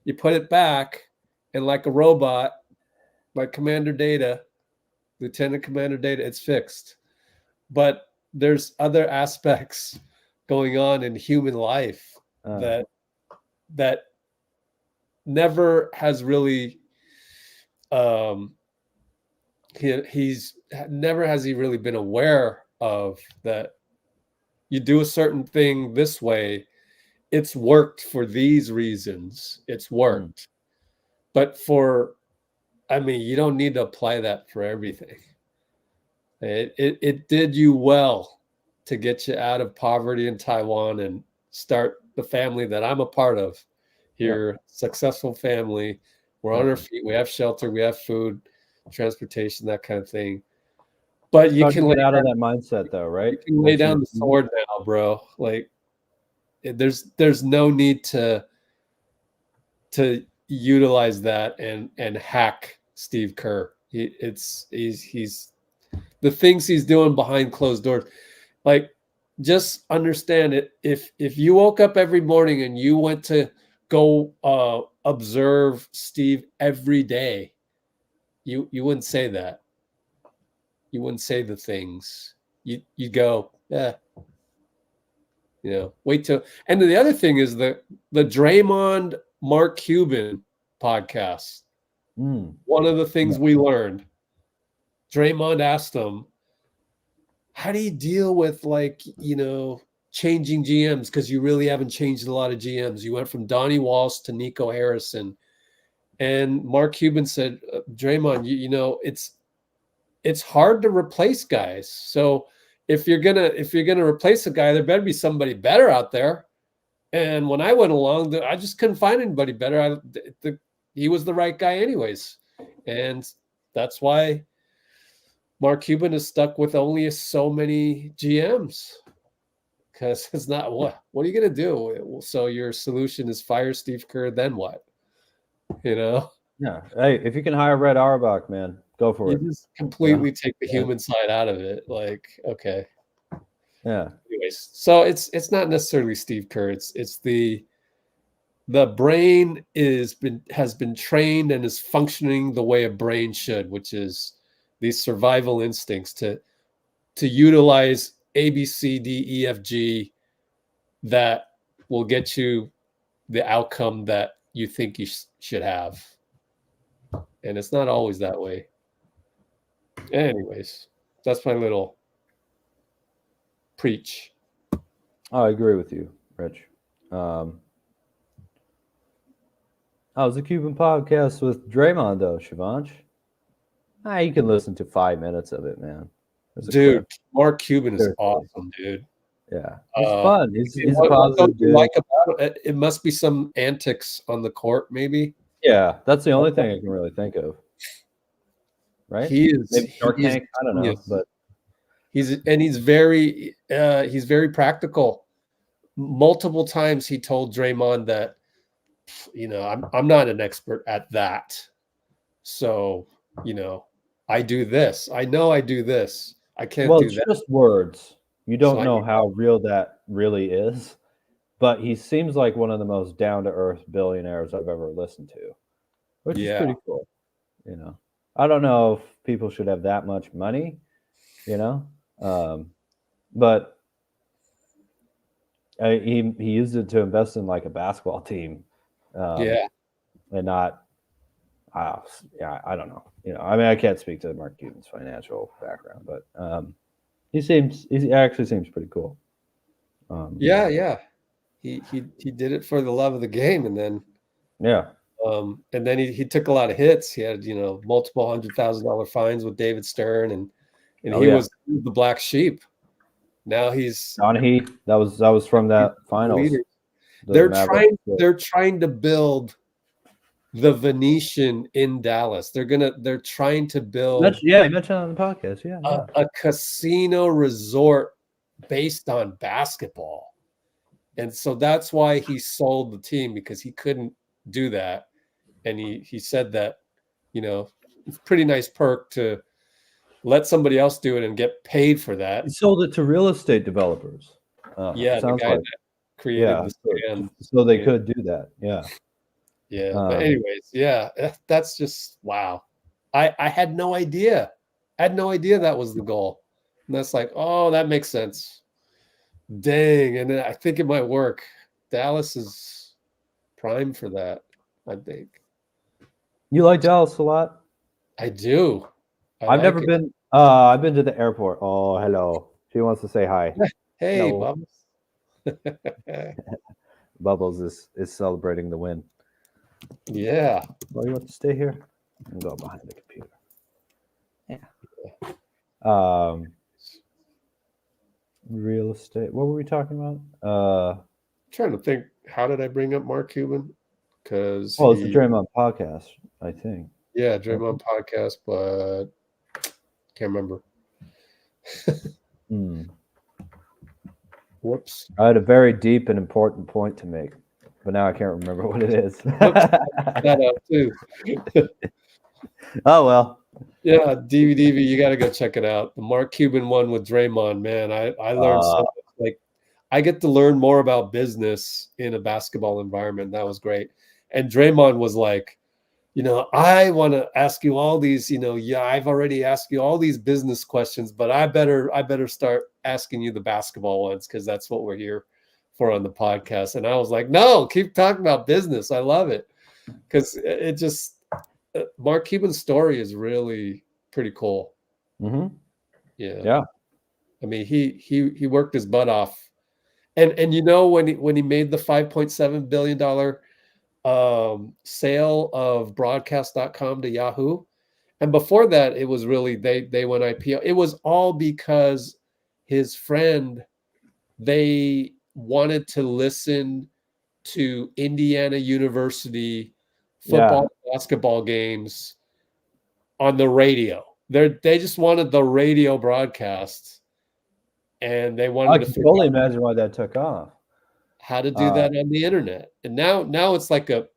you put it back, and like a robot, like Commander Data, Lieutenant Commander Data, it's fixed. But there's other aspects going on in human life that never has really he's never has he really been aware of that. You do a certain thing this way, it's worked for these reasons. It's worked. But you don't need to apply that for everything. It did you well to get you out of poverty in Taiwan and start the family that I'm a part of here. Successful family. We're on our feet. We have shelter. We have food, transportation, that kind of thing. But you can get out of that mindset, though, right? You can lay down the sword now, bro. Like, there's no need to utilize that and hack Steve Kerr. He's the things he's doing behind closed doors. Like, just understand it. If you woke up every morning and you went to go observe Steve every day, you wouldn't say that. You wouldn't say the things. You go, wait till. And then the other thing is the Draymond Mark Cuban podcast. One of the things we learned, Draymond asked him, how do you deal with changing GMs? Because you really haven't changed a lot of GMs. You went from Donnie Walsh to Nico Harrison. And Mark Cuban said, Draymond, it's hard to replace guys. So if you're gonna replace a guy, there better be somebody better out there. And when I went along, I just couldn't find anybody better. He was the right guy anyways. And that's why Mark Cuban is stuck with only so many GMs. Because it's not what are you gonna do? So your solution is fire Steve Kerr, then what? Yeah. Hey, if you can hire Red Auerbach, man, go for it. You just completely take the human side out of it. Like, okay. Yeah. Anyways, so it's not necessarily Steve Kerr. It's the brain has been trained and is functioning the way a brain should, which is these survival instincts to utilize A, B, C, D, E, F, G that will get you the outcome that you think you should have. and it's not always that way. Anyways, that's my little preach. I agree with you, Rich. How's the Cuban podcast with Draymond, though, Shivansh? You can listen to 5 minutes of it, man. Dude, Mark Cuban is awesome, dude. Yeah, he's fun. He's a what positive don't you dude. like about it? It must be some antics on the court, maybe. Yeah, that's the only thing I can really think of. Right? He is. Maybe Shark He's Tank, I don't know, genius. but he's very practical. Multiple times he told Draymond that, I'm not an expert at that. So, I do this. I know I do this. I can't do it's that. just words. You don't So know how real that really is. But he seems like one of the most down-to-earth billionaires I've ever listened to, which is pretty cool. I don't know if people should have that much money, but he used it to invest in like a basketball team, and not. I don't know. I can't speak to Mark Cuban's financial background, but he actually seems pretty cool. Yeah. He did it for the love of the game, and then and then he took a lot of hits. He had multiple $100,000 fines with David Stern, and he was the black sheep. Now he's Donahue. That was from that finals. They're trying to build the Venetian in Dallas. They're trying to build. You mentioned on the podcast. A casino resort based on basketball. And so that's why he sold the team, because he couldn't do that. And he said that, it's a pretty nice perk to let somebody else do it and get paid for that. He sold it to real estate developers. The guy that created the stand. So they could do that. Yeah. But anyways, that's just wow. I had no idea. I had no idea that was the goal. And that's like, oh, that makes sense. Dang. And I think it might work. Dallas is prime for that, I think. You like Dallas a lot? I do. I've never been. I've been to the airport. Oh, hello. She wants to say hi. Hey, No. Bubbles. Bubbles is celebrating the win. Yeah. Well, you want to stay here and go behind the computer. Yeah. Real estate. What were we talking about? Trying to think. How did I bring up Mark Cuban? Because it's the Draymond podcast, I think. Yeah, Draymond podcast, but can't remember. Whoops. I had a very deep and important point to make, but now I can't remember what it is. That up too. Oh well. Yeah, DVD, you got to go check it out. The Mark Cuban one with Draymond, man. I learned so much. Like, I get to learn more about business in a basketball environment. That was great. And Draymond was like, I want to ask you all these, I've already asked you all these business questions, but I better start asking you the basketball ones, because that's what we're here for on the podcast. And I was like, no, keep talking about business. I love it, because it just Mark Cuban's story is really pretty cool. Mm-hmm. Yeah. I mean, he worked his butt off, and when he made the $5.7 billion sale of broadcast.com to Yahoo. And before that, it was really, they went IPO. It was all because his friend, they wanted to listen to Indiana University football, basketball games on the radio. They just wanted the radio broadcasts, and they wanted to fully imagine why that took off. How to do that on the internet. And now it's like a,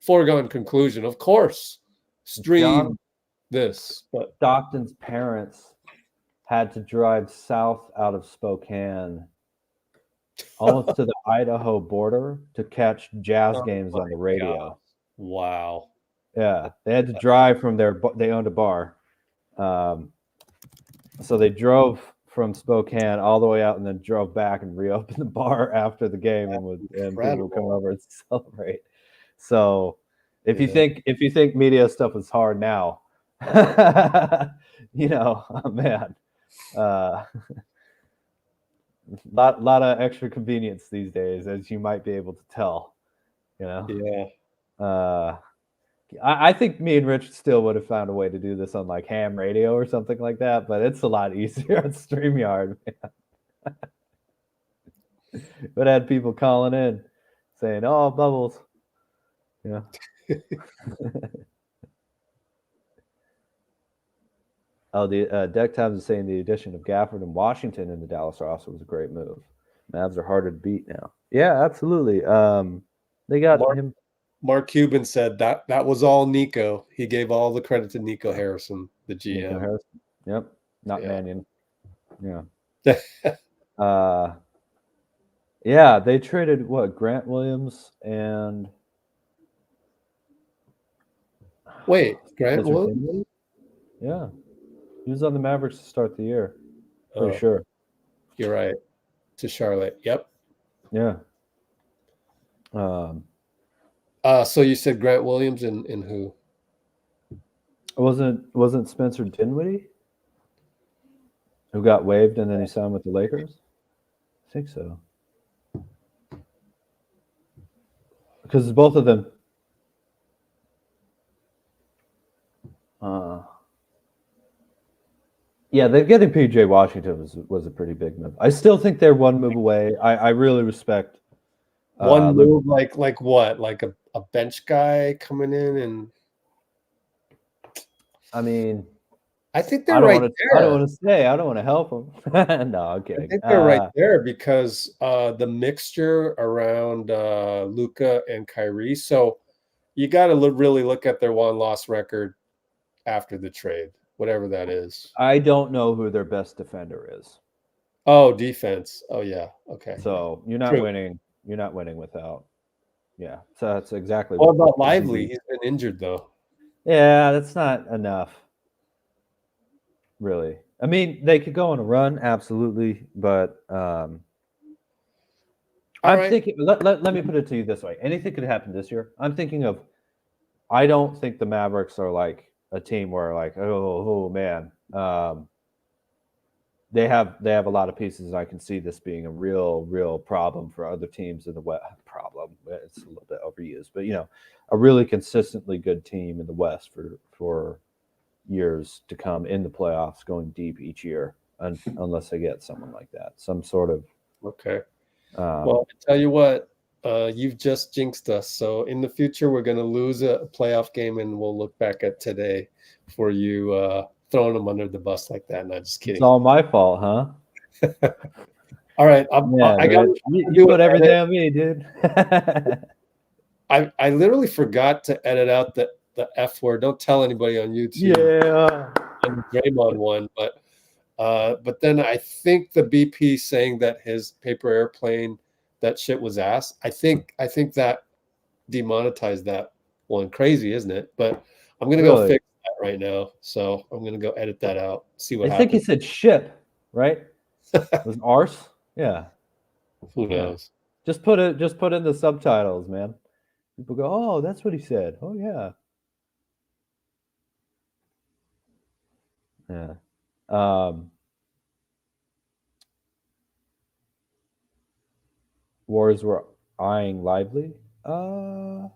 foregone conclusion. Of course, stream this. But Stockton's parents had to drive south out of Spokane almost to the Idaho border to catch jazz games on the radio. God. Wow. Yeah, they had to drive from they owned a bar. So they drove from Spokane all the way out and then drove back and reopened the bar after the game, and people would come over and celebrate. So If you think media stuff is hard now, you know, oh, man, lot of extra convenience these days, as you might be able to tell. You know, I think me and Rich still would have found a way to do this on like ham radio or something like that, but it's a lot easier on StreamYard. But I had people calling in saying, "Oh, bubbles," yeah. Oh, the Deck Times is saying the addition of Gafford and Washington in the Dallas roster was a great move. Mavs are harder to beat now. Yeah, absolutely. They got him. Mark Cuban said that was all Nico. He gave all the credit to Nico Harrison, the GM. Nico Harrison. Yep, not Mannion. Yeah. Yeah, they traded what, Grant Williams and Grant Williams? Yeah. He was on the Mavericks to start the year. Pretty sure. You're right. To Charlotte. Yep. Yeah. So you said Grant Williams and who? Wasn't Spencer Dinwiddie who got waived and then he signed with the Lakers? I think so. Because both of them. Yeah, they're getting PJ Washington was a pretty big move. I still think they're one move away. I really respect one move, like what? Like a bench guy coming in and. I mean, I think they're right there. I don't want to say. I don't want to help them. No, I'm kidding. I think they're right there because the mixture around Luka and Kyrie. So you got to really look at their one-loss record after the trade, whatever that is. I don't know who their best defender is. Oh, defense. Oh, yeah. Okay. So you're not winning. You're not winning without. Yeah. So that's exactly. What about Lively? He's been injured though. Yeah, that's not enough. Really. I mean, they could go on a run, absolutely, but I'm thinking. Let me put it to you this way: anything could happen this year. I'm thinking of. I don't think the Mavericks are like a team where, like, oh man, they have a lot of pieces. And I can see this being a real problem for other teams in the West. Problem. It's a little bit overused, but a really consistently good team in the West for years to come in the playoffs, going deep each year, unless they get someone like that, some sort of. Okay. Well, I tell you what, you've just jinxed us. So in the future, we're going to lose a playoff game, and we'll look back at today for you throwing them under the bus like that. Not just kidding. It's all my fault, huh? All right. I got you put everything on me, dude. I literally forgot to edit out the F word. Don't tell anybody on YouTube. Yeah. And Draymond one, but then I think the BP saying that his paper airplane, that shit was ass. I think that demonetized that one. Crazy, isn't it? But I'm gonna go fix that right now. So I'm gonna go edit that out. See what happens. I think he said ship, right? It was arse. Yeah. Who knows? Just put in the subtitles, man. People go, oh, that's what he said. Oh yeah. Yeah. Warriors were eyeing Lively. I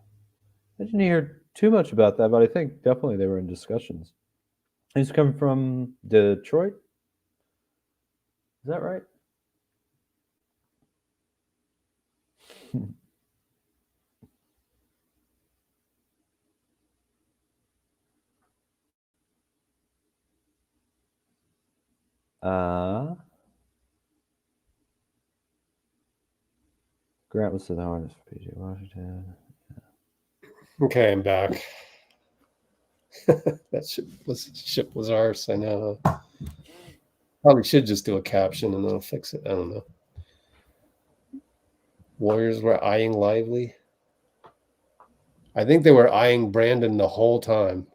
didn't hear too much about that, but I think definitely they were in discussions. He's coming from Detroit. Is that right? Grant was to the harness for PJ Washington. Yeah. Okay, I'm back. That ship was ours. I know. Probably should just do a caption and then I'll fix it. I don't know. Warriors were eyeing Lively. I think they were eyeing Brandon the whole time.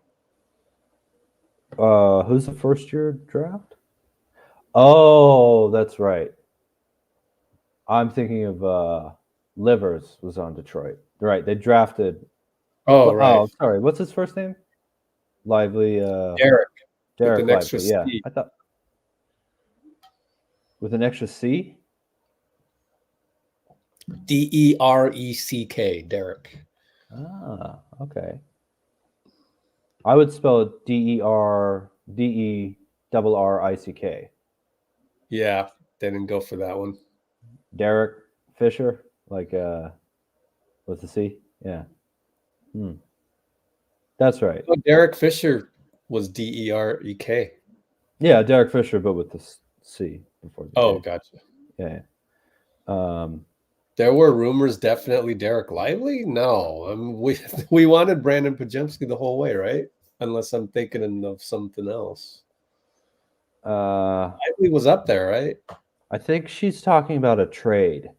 Who's the first year draft? Oh, that's right. I'm thinking of Livers was on Detroit. Right. They drafted Oh, right. Oh, sorry. What's his first name? Lively. Derek. Derek with an extra Lively. Yeah, C. I thought with an extra C. Dereck, Derek. Ah, okay. I would spell it DERRICK. Yeah, they didn't go for that one. Derek Fisher, like with the C. Yeah. That's right. Oh, Derek Fisher was Derek. Yeah, Derek Fisher, but with the C before the Oh, K. gotcha. Yeah. There were rumors, definitely Derek Lively. No, we wanted Brandon Pajemski the whole way, right? Unless I'm thinking of something else. Lively was up there, right? I think she's talking about a trade.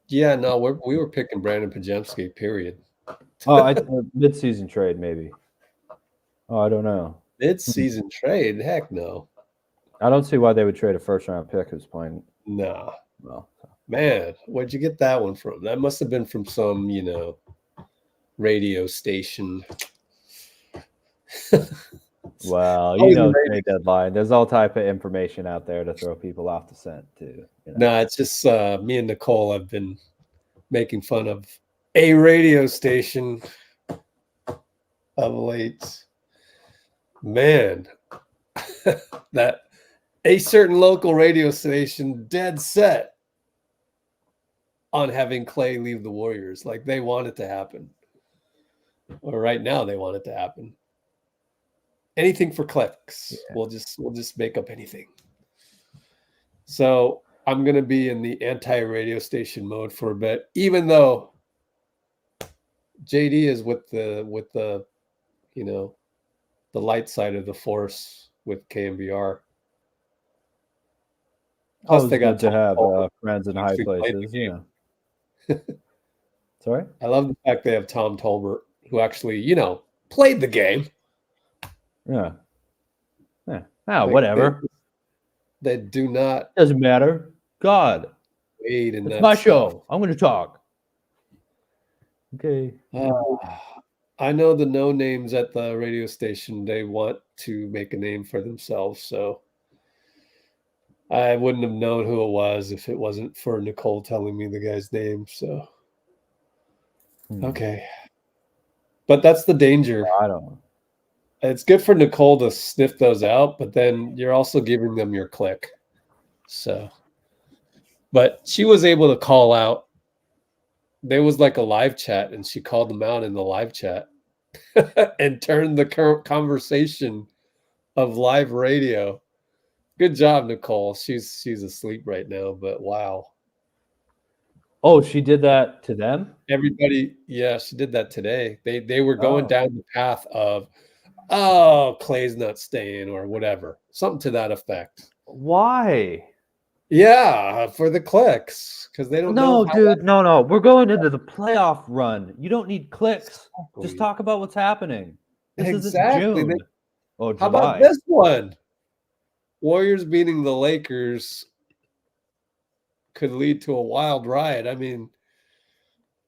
Yeah, no, we were picking Brandon Pajemski. Period. Oh, mid-season trade maybe. Oh, I don't know. Mid-season trade? Heck no. I don't see why they would trade a first-round pick who's playing. Nah. Well, man, where'd you get that one from? That must have been from some, radio station. Well, trade deadline. There's all type of information out there to throw people off the scent too. No, it's just me and Nicole have been making fun of a radio station of late. Man, that a certain local radio station dead set on having Klay leave the Warriors. Like they want it to happen. Or right now they want it to happen. Anything for clicks. Yeah. We'll just make up anything. So I'm gonna be in the anti-radio station mode for a bit, even though JD is with the the light side of the force with KMBR. Plus, they got to have friends in high places. Sorry? I love the fact they have Tom Tolbert, who actually, played the game. Yeah. Whatever. They do not. Doesn't matter. God. It's my show. I'm going to talk. Okay. I know the no names at the radio station. They want to make a name for themselves. So I wouldn't have known who it was if it wasn't for Nicole telling me the guy's name. So, okay. But that's the danger. I don't know. It's good for Nicole to sniff those out, but then you're also giving them your click. So, but she was able to call out. There was like a live chat, and she called them out in the live chat and turned the current conversation of live radio. Good job, Nicole. She's asleep right now, but wow. Oh, she did that to them? Everybody, yeah, she did that today. They were going down the path of, oh, Klay's not staying or whatever. Something to that effect. Why? Yeah, for the clicks. Because they don't know. No, dude, no. We're going into the playoff run. You don't need clicks. Exactly. Just talk about what's happening. This exactly. isn't June. July. How about this one? Warriors beating the Lakers could lead to a wild ride. I mean,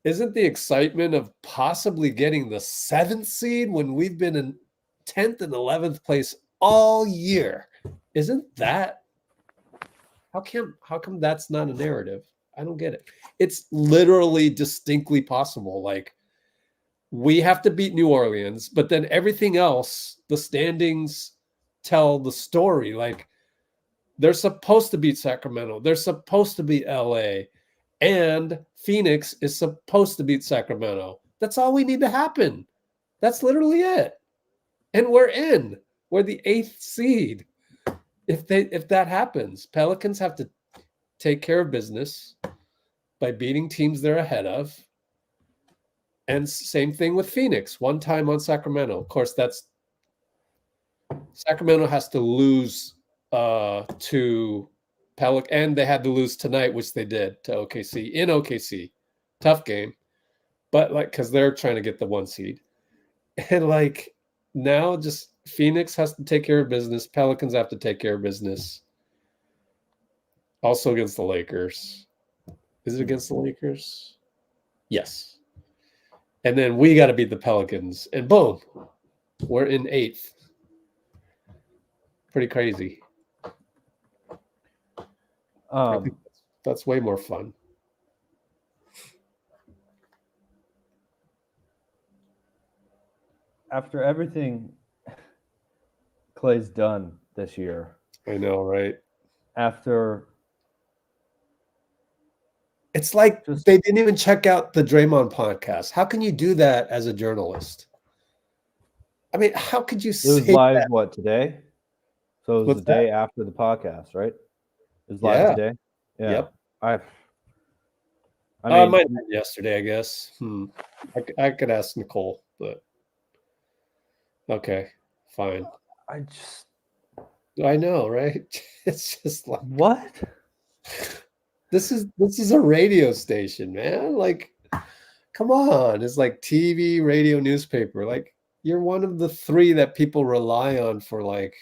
isn't the excitement of possibly getting the 7th seed when we've been in 10th and 11th place all year? Isn't that? How come that's not a narrative? I don't get it. It's literally distinctly possible. Like, we have to beat New Orleans, but then everything else, the standings tell the story. Like, they're supposed to beat Sacramento. They're supposed to beat LA. And Phoenix is supposed to beat Sacramento. That's all we need to happen. That's literally it. And we're in. We're the 8th seed. If that happens, Pelicans have to take care of business by beating teams they're ahead of. And same thing with Phoenix. One time on Sacramento. Of course, Sacramento has to lose to Pelican, and they had to lose tonight, which they did to OKC in OKC. Tough game, but because they're trying to get the 1 seed, and now just Phoenix has to take care of business. Pelicans have to take care of business. Also against the Lakers. Is it against the Lakers? Yes. And then we got to beat the Pelicans, and boom, we're in 8th. Pretty crazy. I think that's way more fun. After everything Klay's done this year, I know, right? After it's like they didn't even check out the Draymond podcast. How can you do that as a journalist? I mean, how could you say it was live that? what today? So it was the day after the podcast, right? It was live today. Yeah. Yep. I I mean, might have been yesterday, I guess. I could ask Nicole, but okay, fine. I know, right? It's just like what? This is a radio station, man. Like, come on. It's like TV, radio, newspaper. Like, you're one of the 3 that people rely on for like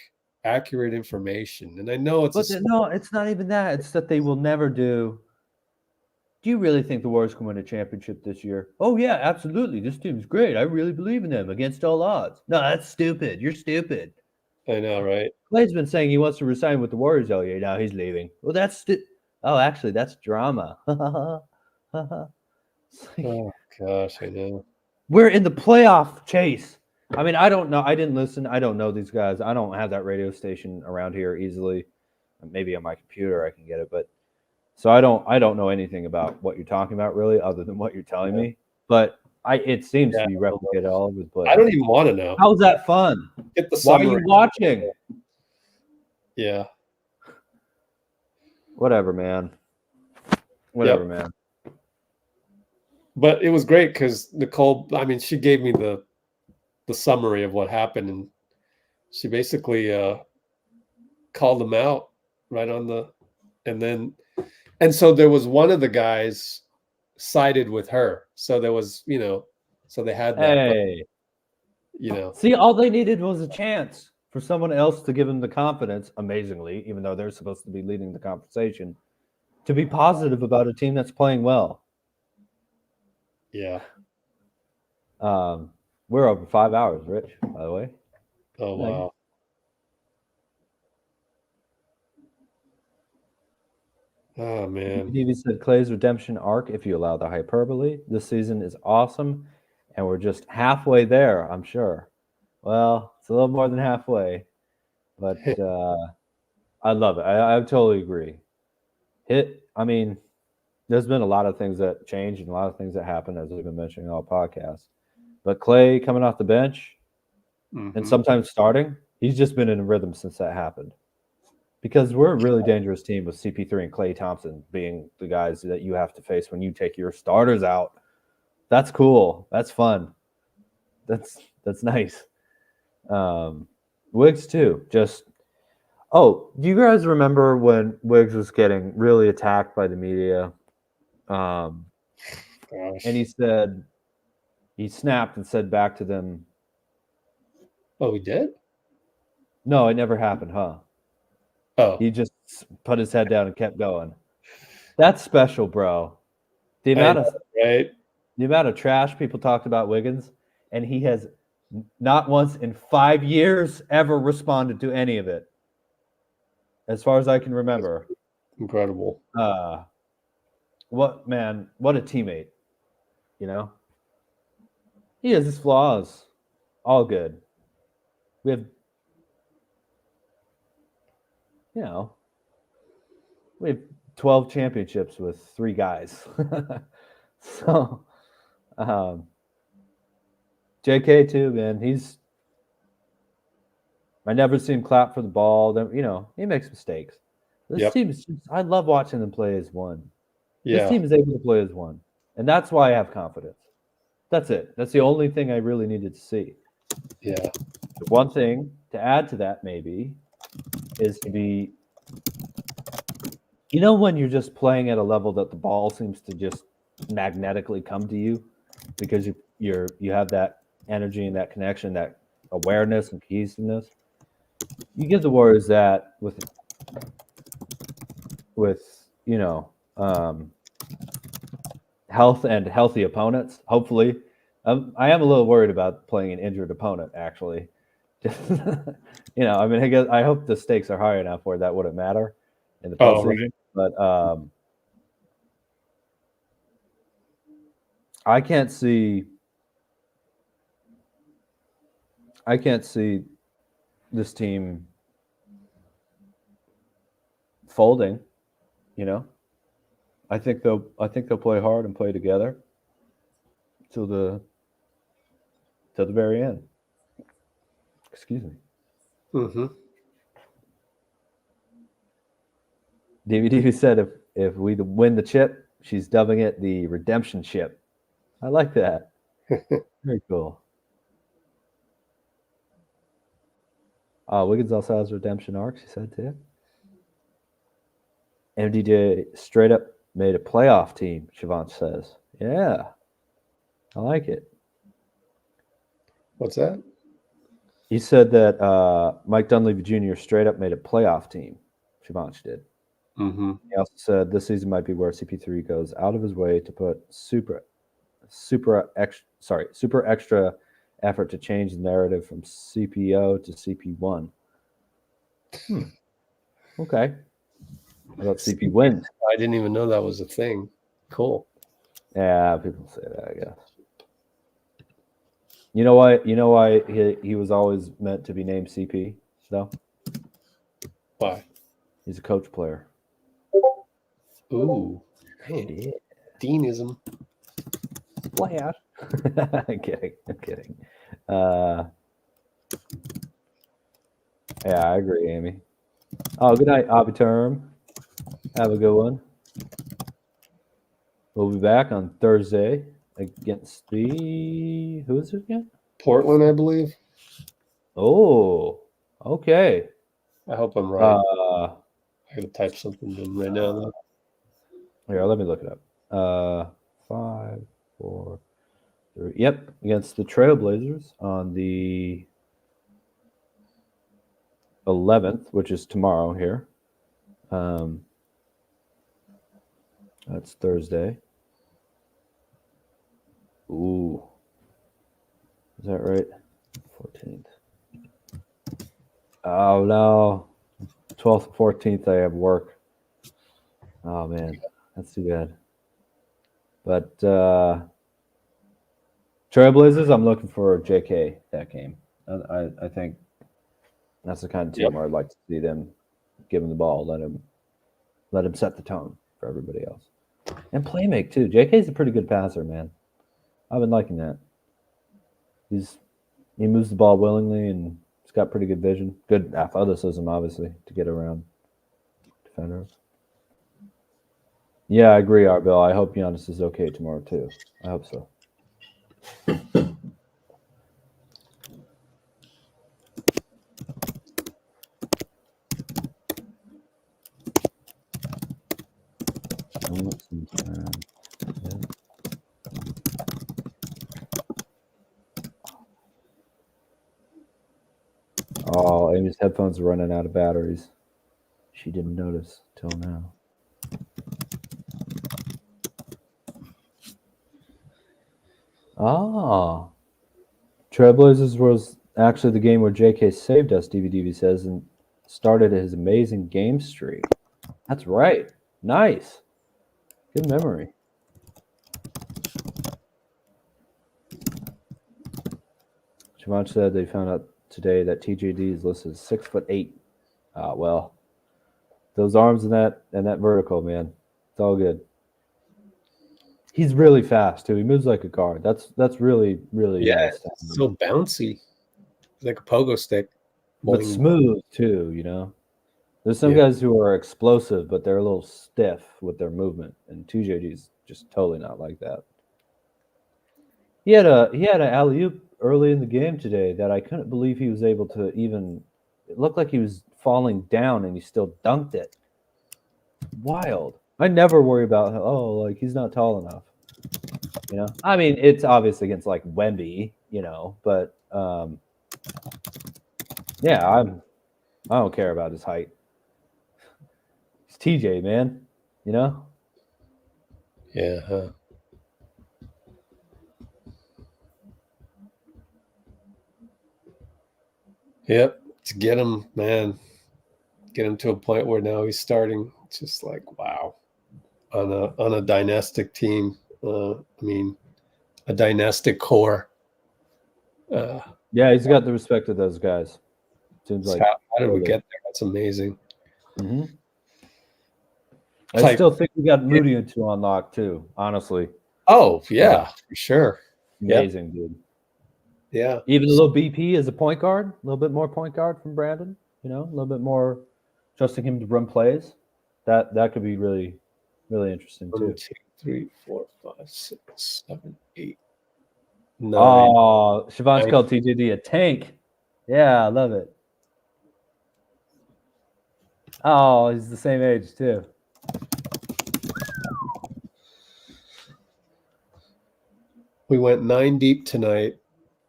accurate information. And I know no, it's not even that. It's that they will never do. Do you really think the Warriors can win a championship this year? Oh yeah, absolutely. This team's great. I really believe in them against all odds. No, that's stupid. You're stupid. I know, right? Klay's been saying he wants to resign with the Warriors all year. Now he's leaving. Well, oh, actually, that's drama. Oh gosh, I know. We're in the playoff chase. I mean, I don't know. I didn't listen. I don't know these guys. I don't have that radio station around here easily. Maybe on my computer I can get it, but so I don't know anything about what you're talking about really, other than what you're telling me. But it seems to be replicated all over the place. I don't even want to know. How's that fun? Get the Why are summary. you watching? Yeah. Whatever, man. Whatever, man. But it was great because Nicole, I mean, she gave me the summary of what happened, and she basically called them out right on the, and so there was one of the guys sided with her. So there was, so they had that. Hey. See, all they needed was a chance for someone else to give them the confidence, amazingly, even though they're supposed to be leading the conversation, to be positive about a team that's playing well. Yeah. We're over 5 hours, Rich, by the way. Oh, wow. Oh, man. Stevie said Klay's redemption arc, if you allow the hyperbole, this season is awesome, and we're just halfway there, I'm sure. Well, it's a little more than halfway, but I love it. I totally agree. I mean, there's been a lot of things that change and a lot of things that happen, as we've been mentioning all podcasts. But Klay coming off the bench and sometimes starting, he's just been in a rhythm since that happened. Because we're a really dangerous team with CP3 and Klay Thompson being the guys that you have to face when you take your starters out. That's cool. That's fun. That's nice. Wiggs too. Do you guys remember when Wiggs was getting really attacked by the media? And he snapped and said back to them. Oh, he did? No, it never happened, huh? Oh. He just put his head down and kept going. That's special, bro. The amount of trash people talked about Wiggins, and he has not once in 5 years ever responded to any of it. As far as I can remember. Incredible. What a teammate. He has his flaws. All good. We have, we have 12 championships with 3 guys. So, JK too, man. I never see him clap for the ball. Then, he makes mistakes. This team is I love watching them play as one. Yeah. This team is able to play as one. And that's why I have confidence. That's it. That's the only thing I really needed to see. Yeah. One thing to add to that maybe is to be, when you're just playing at a level that the ball seems to just magnetically come to you because you have that energy and that connection, that awareness and cohesiveness. You give the Warriors that with health and healthy opponents. Hopefully, I am a little worried about playing an injured opponent, actually. I mean, I hope the stakes are high enough where that wouldn't matter in the postseason. Right. But I can't see this team folding. I think they'll play hard and play together till the very end. Excuse me. Mm-hmm. DVD said if we win the chip, she's dubbing it the redemption chip. I like that. Very cool. Wiggins also has redemption arc, she said too. MDJ straight up made a playoff team, Siobhan says. Yeah. I like it. What's that? He said that Mike Dunleavy Jr. straight up made a playoff team. Siobhan did. Mm-hmm. He also said this season might be where CP3 goes out of his way to put super extra effort to change the narrative from CPO to CP1. Okay. How about CP wins? I didn't even know that was a thing. Cool. Yeah, people say that, I guess. You know why he was always meant to be named CP, though? Why? He's a coach player. Ooh. Man, yeah. Deanism. Player. I'm kidding. Yeah, I agree, Amy. Oh, good night, Term. Have a good one. We'll be back on Thursday against who is it again? Portland, I believe. Oh, okay. I hope I'm right. I gotta type something in right now, though. Here, let me look it up. 5, 4, 3. Yep, against the Trailblazers on the 11th, which is tomorrow here. That's Thursday. Ooh. Is that right? 14th. Oh, no. 12th, 14th, I have work. Oh, man. That's too bad. But Trailblazers, I'm looking for JK that game. I think that's the kind of team where I'd like to see them give him the ball, let him set the tone for everybody else. And play make, too. JK's a pretty good passer, man. I've been liking that. He moves the ball willingly, and he's got pretty good vision. Good athleticism, obviously, to get around defenders. Yeah, I agree, Arbill. I hope Giannis is okay tomorrow, too. I hope so. Oh, Amy's headphones are running out of batteries. She didn't notice till now. Trailblazers was actually the game where JK saved us, DVD says, and started his amazing game streak. That's right. Nice. Good memory. Siobhan said they found out today that TJD is listed as 6'8". Well, those arms and that vertical, man, it's all good. He's really fast too. He moves like a guard. That's really nice. So bouncy, like a pogo stick, but smooth too. There's some guys who are explosive, but they're a little stiff with their movement, and TJD's just totally not like that. He had an alley-oop early in the game today that I couldn't believe he was able to even. It looked like he was falling down, and he still dunked it. Wild. I never worry about he's not tall enough. I mean, it's obvious against like Wemby, but I don't care about his height. It's TJ, man. Yeah. Huh. Yep. To get him, man, get him to a point where now he's starting. It's just like, wow. On a dynastic team. I mean, a dynastic core. Yeah, he's got the respect of those guys. Seems like how did we get there? That's amazing. Mm-hmm. I still think we got Moody into unlock too, honestly. Oh, yeah, for sure. Amazing, dude. Yeah. Even a little BP as a point guard, a little bit more point guard from Brandon, a little bit more trusting him to run plays. That could be really, really interesting too. 1, 2, 3, 4, 5, 6, 7, 8, 9. Oh, Siobhan's called TJD a tank. Yeah, I love it. Oh, he's the same age too. We went 9 deep tonight.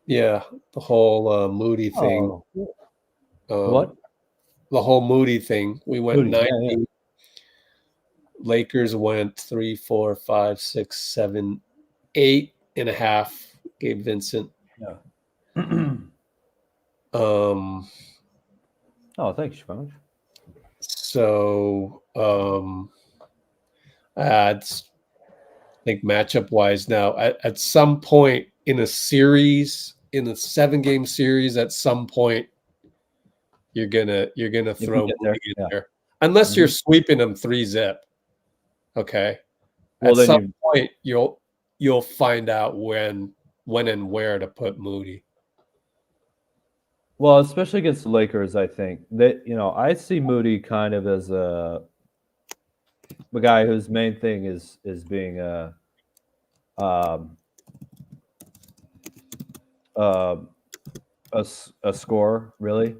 Yeah, the whole Moody thing. What? The whole Moody thing. We went Moody, 9 deep. Lakers went 3, 4, 5, 6, 7, 8.5. Gabe Vincent. Yeah. Oh, thanks, Siobhan. So, it's, I think matchup wise now, at some point in a series, in a 7-game series, at some point you're gonna throw Moody in there, unless you're sweeping them 3-zip. Okay. Well, at then some point you'll find out when and where to put Moody. Well, especially against the Lakers, I think that I see Moody kind of as a guy whose main thing is being a scorer, really,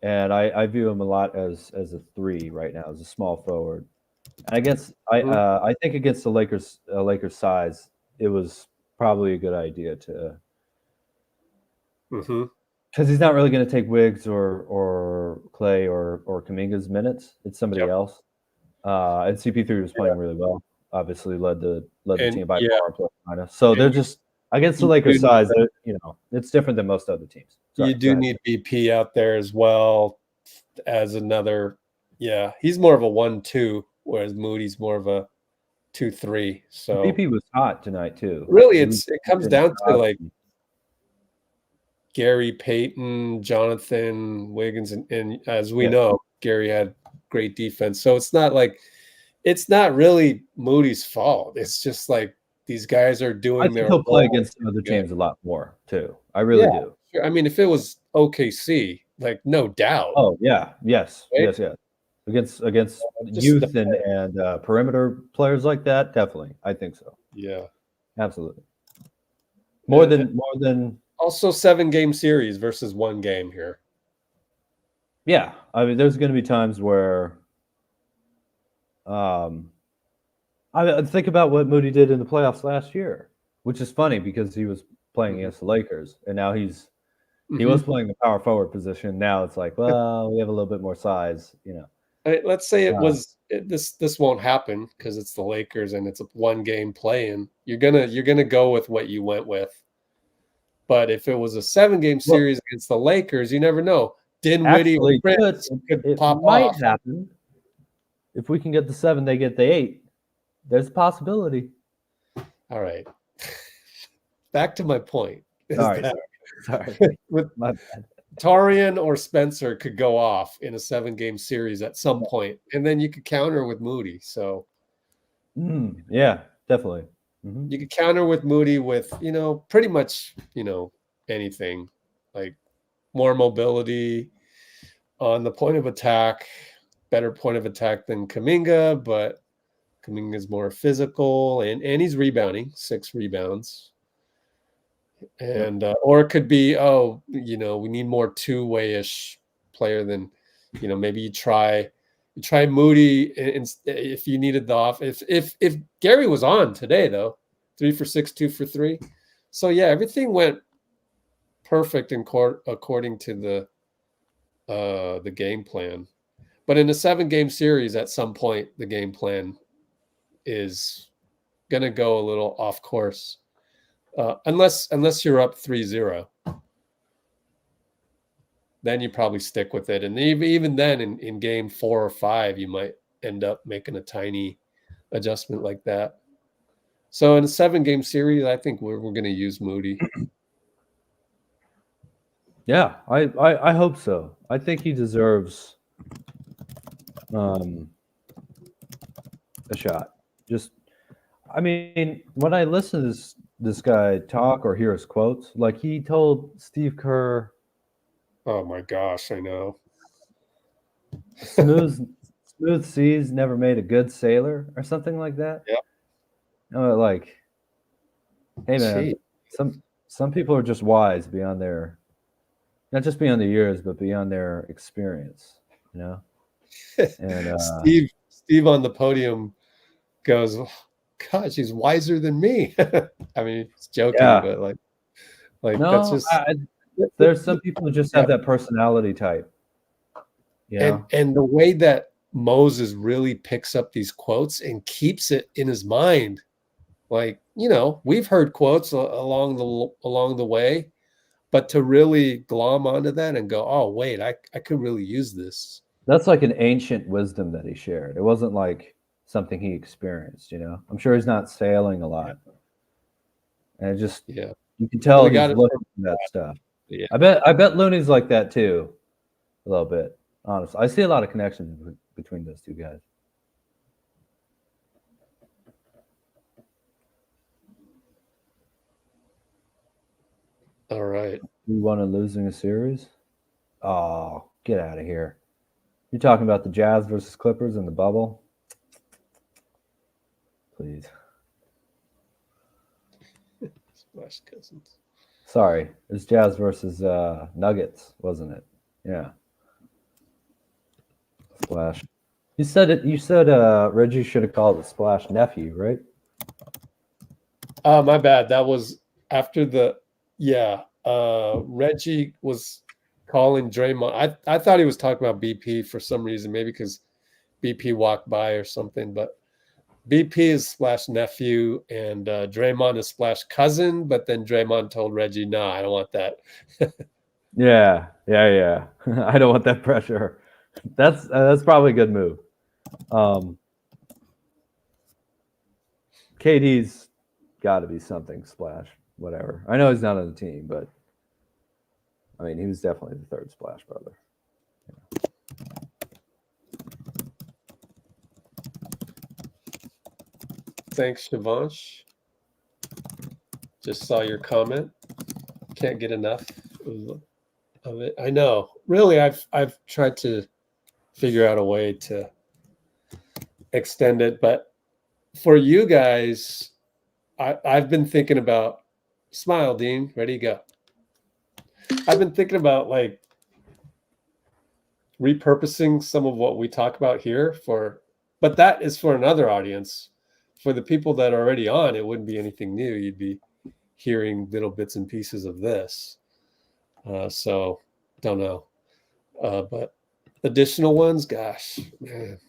and I view him a lot as a 3 right now, as a small forward. And I think against the Lakers size, it was probably a good idea to. Because he's not really going to take Wiggs or Klay or Kuminga's minutes. It's somebody else. And CP3 was playing really well. Obviously, led the team by far. Plus, so they're just against the Lakers size. It's different than most other teams. You do need BP out there as well as another. Yeah, he's more of a 1-2, whereas Moody's more of a 2-3. So BP was hot tonight too. Really, it comes down to like Gary, Payton, Jonathan, Wiggins, and as we know, Gary had great defense. So it's not really Moody's fault. It's just like these guys are doing I think he'll play against other teams a lot more too. I really do. I mean, if it was OKC, like no doubt. Oh yeah, yes, right? yes. Against youth and perimeter players like that, definitely, I think so. Yeah, absolutely. More than. Also, 7-game series versus 1 game here. Yeah, I mean, there's going to be times where, I think about what Moody did in the playoffs last year, which is funny because he was playing against the Lakers, and now he was playing the power forward position. Now it's like, well, we have a little bit more size, Let's say this won't happen because it's the Lakers and it's a 1-game play-in. You're gonna go with what you went with. But if it was a 7-game series against the Lakers, you never know. Dinwiddie or Prince could pop might off. Happen. If we can get the 7, they get the 8. There's a possibility. All right. Back to my point. Sorry. With my bad. Tarian or Spencer could go off in a 7-game series at some point, and then you could counter with Moody. So, yeah, definitely. You could counter with Moody with, pretty much, anything, like more mobility on the point of attack, better point of attack than Kuminga, but Kuminga is more physical and he's rebounding, 6 rebounds. And, or it could be, we need more 2-way-ish player than, maybe you try Moody if you needed the off. If Gary was on today though, 3 for 6, 2 for 3. So yeah, everything went perfect according to the game plan. But in a 7-game series, at some point, the game plan is gonna go a little off course, unless you're up 3-0. then you probably stick with it. And even then, in game 4 or 5, you might end up making a tiny adjustment like that. So in a 7-game series, I think we're going to use Moody. Yeah, I hope so. I think he deserves a shot. Just, I mean, when I listen to this guy talk or hear his quotes, like he told Steve Kerr, "Oh my gosh, I know. Smooth seas never made a good sailor," or something like that. Yep. Like, hey man, Gee. some people are just wise beyond their, not just beyond their years, but beyond their experience. You know. And Steve on the podium goes, oh, "Gosh, he's wiser than me." I mean, it's joking, but like no, that's just. There's some people who just have that personality type. Yeah. And the way that Moses really picks up these quotes and keeps it in his mind, like, you know, we've heard quotes along the way, but to really glom onto that and go, oh wait, I could really use this. That's like an ancient wisdom that he shared. It wasn't like something he experienced, you know. I'm sure he's not sailing a lot. And it just, you can tell he's looking for that stuff. Yeah. I bet Looney's like that too, a little bit. Honestly, I see a lot of connections between those two guys. All right. You want to losing a series? Oh, get out of here. You're talking about the Jazz versus Clippers in the bubble? Please. Splash Cousins. Sorry, it was Jazz versus Nuggets, wasn't it? Yeah. Splash. You said it. You said Reggie should have called it Splash Nephew, right? My bad. That was after the Reggie was calling Draymond. I thought he was talking about BP for some reason, maybe because BP walked by or something. But BP is Splash Nephew and Draymond is Splash Cousin. But then Draymond told Reggie, "Nah, I don't want that." Yeah. I don't want that pressure. That's probably a good move. KD's got to be something Splash, whatever. I know he's not on the team, but I mean, he was definitely the third Splash brother. Thanks, Shivansh. Just saw your comment. Can't get enough of it. I know. Really, I've tried to figure out a way to extend it, but for you guys, I've been thinking about. Smile, Dean. Ready, go. I've been thinking about like repurposing some of what we talk about here but that is for another audience. For the people that are already on, it wouldn't be anything new. You'd be hearing little bits and pieces of this. So don't know. But additional ones, gosh, man,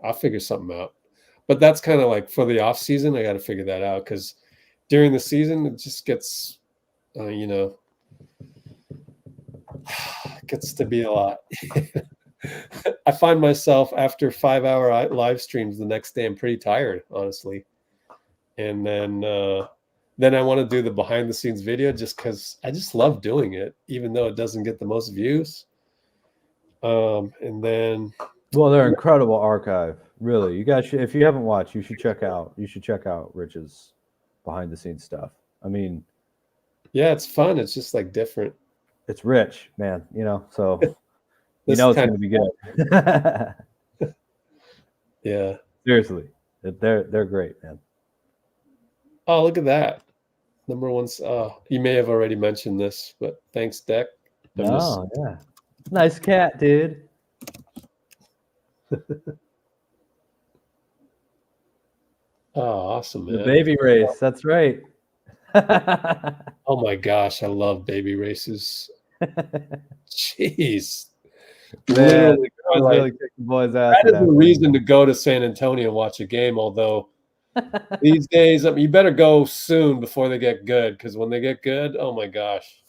I'll figure something out. But that's kind of like for the off season, I got to figure that out because during the season, it just gets, gets to be a lot. I find myself after 5-hour live streams the next day, I'm pretty tired, honestly. And then I want to do the behind the scenes video just because I just love doing it, even though it doesn't get the most views. And then, well, they're incredible archive. Really, you guys should, if you haven't watched, you should check out Rich's behind the scenes stuff. I mean, yeah, it's fun. It's just like different. It's rich, man. You know, so you know it's going to be good. Yeah, seriously, they're great, man. Oh, look at that. Number one. You may have already mentioned this, but thanks, Deck. Oh, yeah. Nice cat, dude. Oh, awesome, man. The baby race. That's right. Oh, my gosh. I love baby races. Jeez. Man, really kick the boys' ass. That is a reason to go to San Antonio and watch a game, although these days, I mean, you better go soon before they get good, because when they get good, oh my gosh,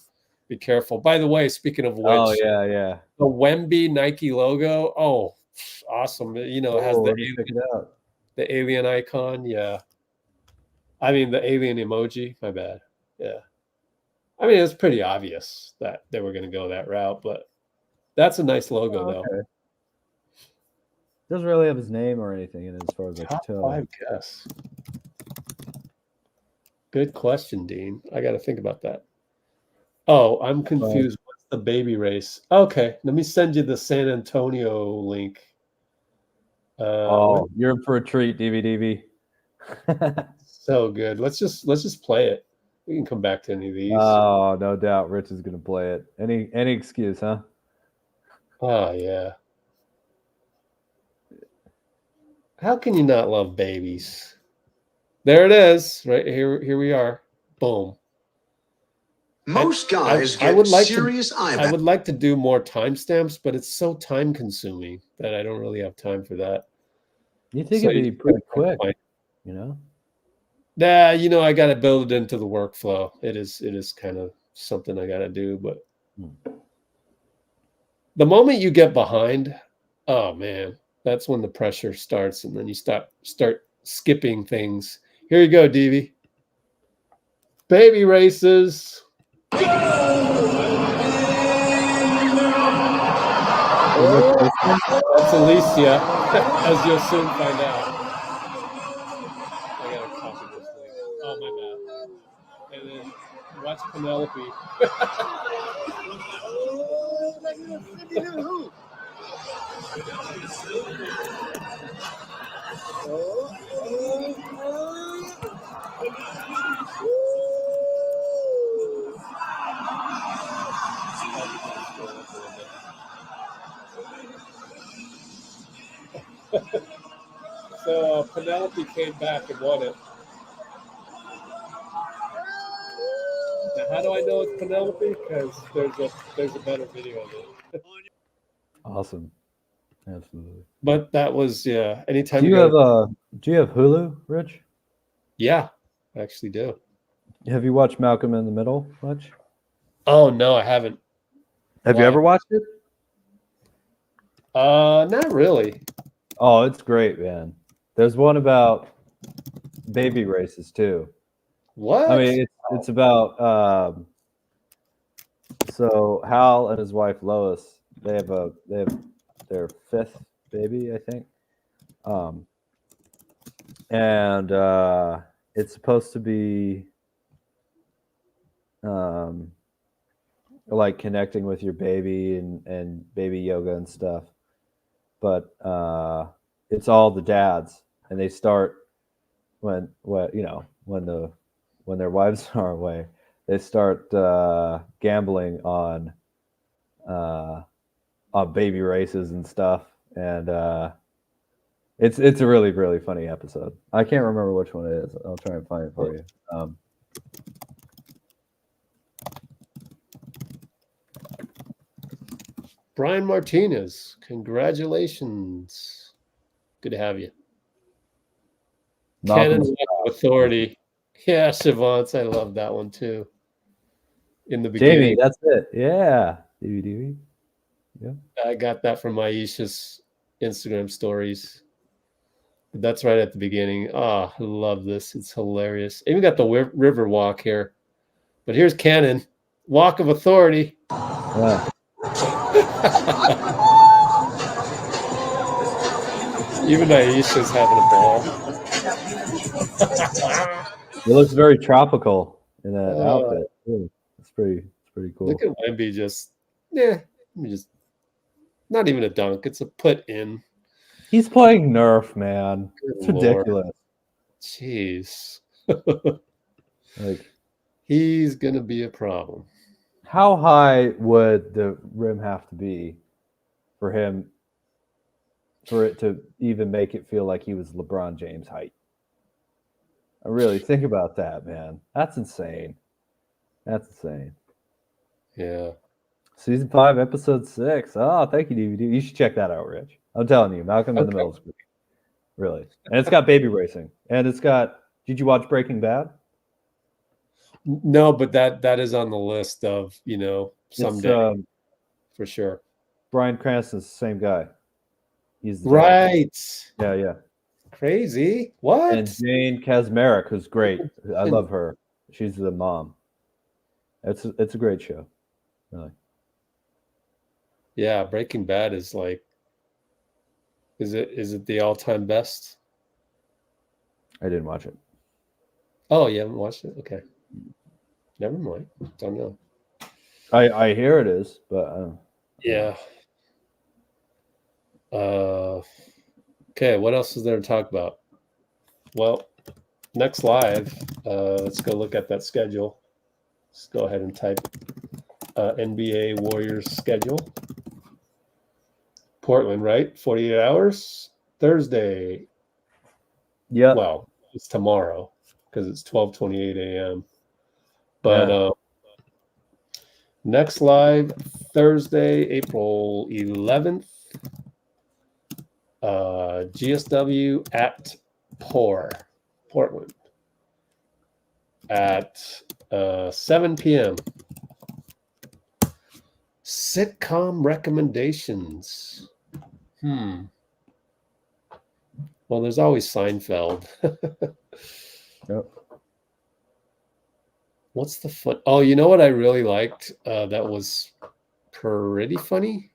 Be careful. By the way, speaking of which, Oh yeah. the Wemby Nike logo. Oh, awesome! You know, it has Let me check it out. the alien icon. Yeah, I mean the alien emoji. My bad. Yeah, I mean it's pretty obvious that they were going to go that route, but that's a nice logo though. Doesn't really have his name or anything in it as far as I can Top tell. 5 guess. Good question, Dean. I got to think about that. Oh, I'm confused. What's the baby race? Okay, let me send you the San Antonio link. You're in for a treat, DVDV. So good. Let's just play it. We can come back to any of these. Oh, no doubt, Rich is gonna play it. Any excuse, huh? Oh yeah. How can you not love babies? There it is. Right here. Here we are. Boom. Most guys get serious eyeballs. I would like to do more timestamps, but it's so time consuming that I don't really have time for that. You think it'd be pretty quick, you know? Nah, you know, I got to build it into the workflow. It is kind of something I got to do, but the moment you get behind, oh man, that's when the pressure starts, and then you start skipping things. Here you go, DV. Baby races. That's Alicia, as you'll soon find out. I gotta copy this link. Oh my bad. And then watch Penelope. So Penelope came back and won it. Now, how do I know it's Penelope? Because there's a better video of it. Awesome, absolutely. But that was anytime. Do you have Hulu, Rich? Yeah, I actually do. Have you watched Malcolm in the Middle much? Oh no, I haven't. Have you ever watched it? Not really. Oh, it's great, man. There's one about baby races too. What? I mean, it's about so Hal and his wife Lois, they have their 5th baby, I think. And it's supposed to be like connecting with your baby and baby yoga and stuff. But it's all the dads, and they start when their wives are away, they start gambling on baby races and stuff, and it's a really, really funny episode. I can't remember which one it is. I'll try and find it for you. Brian Martinez, congratulations. Good to have you. Cannon's Authority. Yeah, Siobhan, I love that one too. In the beginning. Jamie, that's it. Yeah. DVD. Yeah. I got that from Aisha's Instagram stories. That's right at the beginning. Oh, I love this. It's hilarious. Even got the river walk here. But here's Cannon. Walk of Authority. Yeah. Even Aisha's having a ball. It looks very tropical in that outfit. Ooh, it's pretty cool. Look at Wemby just not even a dunk. It's a put in. He's playing Nerf, man. It's Good ridiculous. Lord. Jeez. Like, he's gonna be a problem. how high would the rim have to be for it to even make it feel like he was LeBron James height? I really think about that, man. That's insane. That's insane. Yeah. Season 5, episode 6. Oh, thank you, DVD. You should check that out, Rich. I'm telling you, Malcolm in the Middle is great. Really. And it's got baby racing. And it's got, did you watch Breaking Bad? No, but that is on the list of, someday for sure. Bryan Cranston's the same guy. He's the right. Yeah. Crazy. What? And Jane Kaczmarek, who's great. I love her. She's the mom. It's a great show. Really. Yeah, Breaking Bad is like, is it the all-time best? I didn't watch it. Oh, you haven't watched it? Okay. Never mind. Don't know. I hear it is, but yeah. Okay, what else is there to talk about? Well, next live, let's go look at that schedule. Let's go ahead and type NBA Warriors schedule. Portland, right? 48 hours. Thursday. Yeah. Well, it's tomorrow because it's 12:28 a.m. But next live, Thursday, April 11th. GSW at Portland at 7 p.m. Sitcom recommendations. Well, there's always Seinfeld. Yep. What's the fun? Oh, you know what I really liked? That was pretty funny.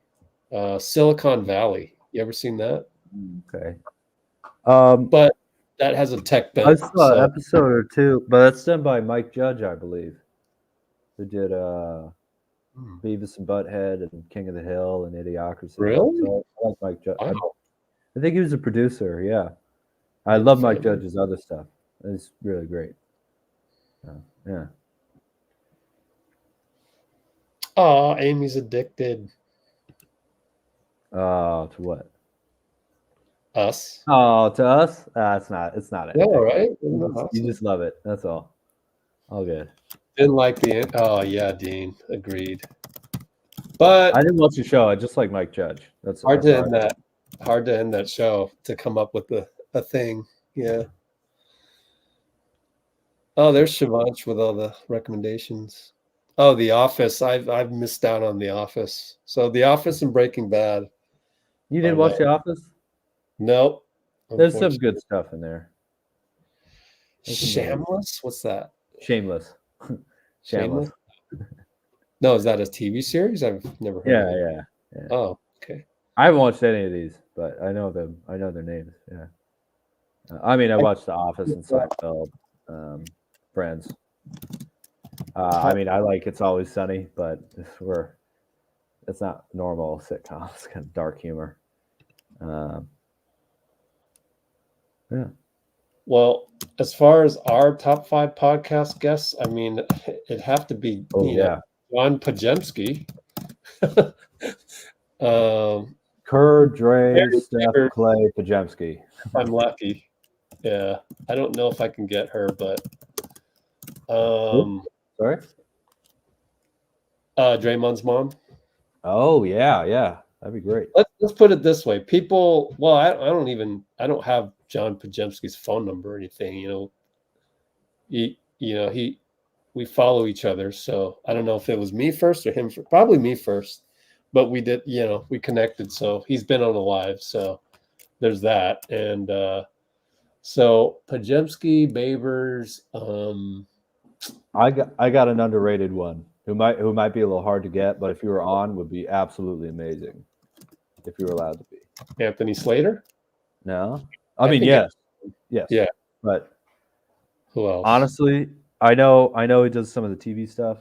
Silicon Valley. You ever seen that? Okay. But that has a tech bent. I saw an episode or two, but that's done by Mike Judge, I believe. Who did Beavis and Butthead and King of the Hill and Idiocracy. Really? So I like Mike Judge. Wow. I think he was a producer. Yeah, I love Mike Judge's other stuff. It's really great. Yeah. Oh, Amy's addicted. To what? Us. Oh, to us? It's not. It's not it. Yeah, right. You just love it. That's all. All good. Didn't like the. Oh yeah, Dean. Agreed. But I didn't watch the show. I just like Mike Judge. That's hard to end that. Hard to end that show to come up with a thing. Yeah. Oh, there's Shivansh with all the recommendations. Oh, The Office. I've missed out on The Office. So The Office and Breaking Bad. You didn't watch The Office? Nope. There's some good stuff in there. Shameless? What's that? Shameless. Shameless? No, is that a TV series? I've never heard of it. Yeah. Oh, okay. I haven't watched any of these, but I know them. I know their names. Yeah. I mean, I watched The Office and Seinfeld, Friends. I mean, I like It's Always Sunny, but it's not normal sitcom. It's kind of dark humor. Yeah. Well, as far as our top 5 podcast guests, I mean, it'd have to be John Pajemski. Kerr, Dray, Steph, Klay, Pajemski. If I'm lucky. Yeah. I don't know if I can get her, but sorry? Draymond's mom. Oh, yeah. That'd be great. Let's put it this way. People, well, I don't have John Pajemski's phone number or anything, we follow each other. So I don't know if it was me first or him first. Probably me first. But we did, we connected. So he's been on a live. So there's that. And so Pajemski, Babers. I got an underrated one who might be a little hard to get, but if you were on, would be absolutely amazing. If you were allowed to be. Anthony Slater? No. I mean, yes. Yeah. But who else? Honestly, I know he does some of the TV stuff,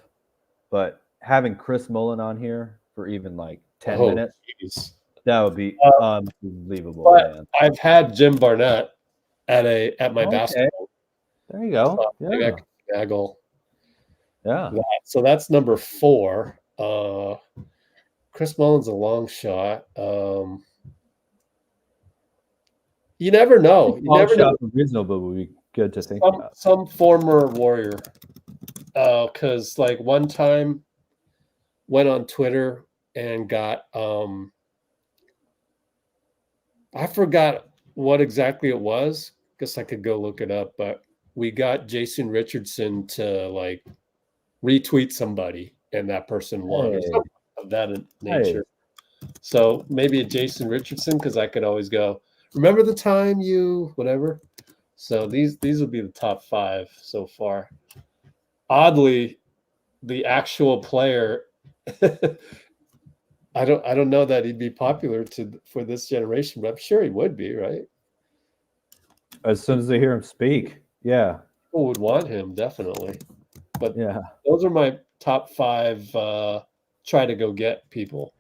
but having Chris Mullen on here for even like 10 minutes, that would be unbelievable. But man. I've had Jim Barnett at my basketball. There you go. Yeah. So that's number 4. Chris Mullen's a long shot. You never know. You never know. Reasonable would be good to think about. Some former Warrior. Because like one time went on Twitter and got I forgot what exactly it was. Guess I could go look it up, but we got Jason Richardson to like retweet somebody and that person won or Hey. something of that nature. So maybe a Jason Richardson, because I could always go, remember the time you whatever. So these will be the top 5 so far. Oddly, the actual player, I don't know that he'd be popular for this generation, but I'm sure he would be, right? As soon as they hear him speak, yeah. People would want him, definitely. But yeah, those are my top 5 try to go get people.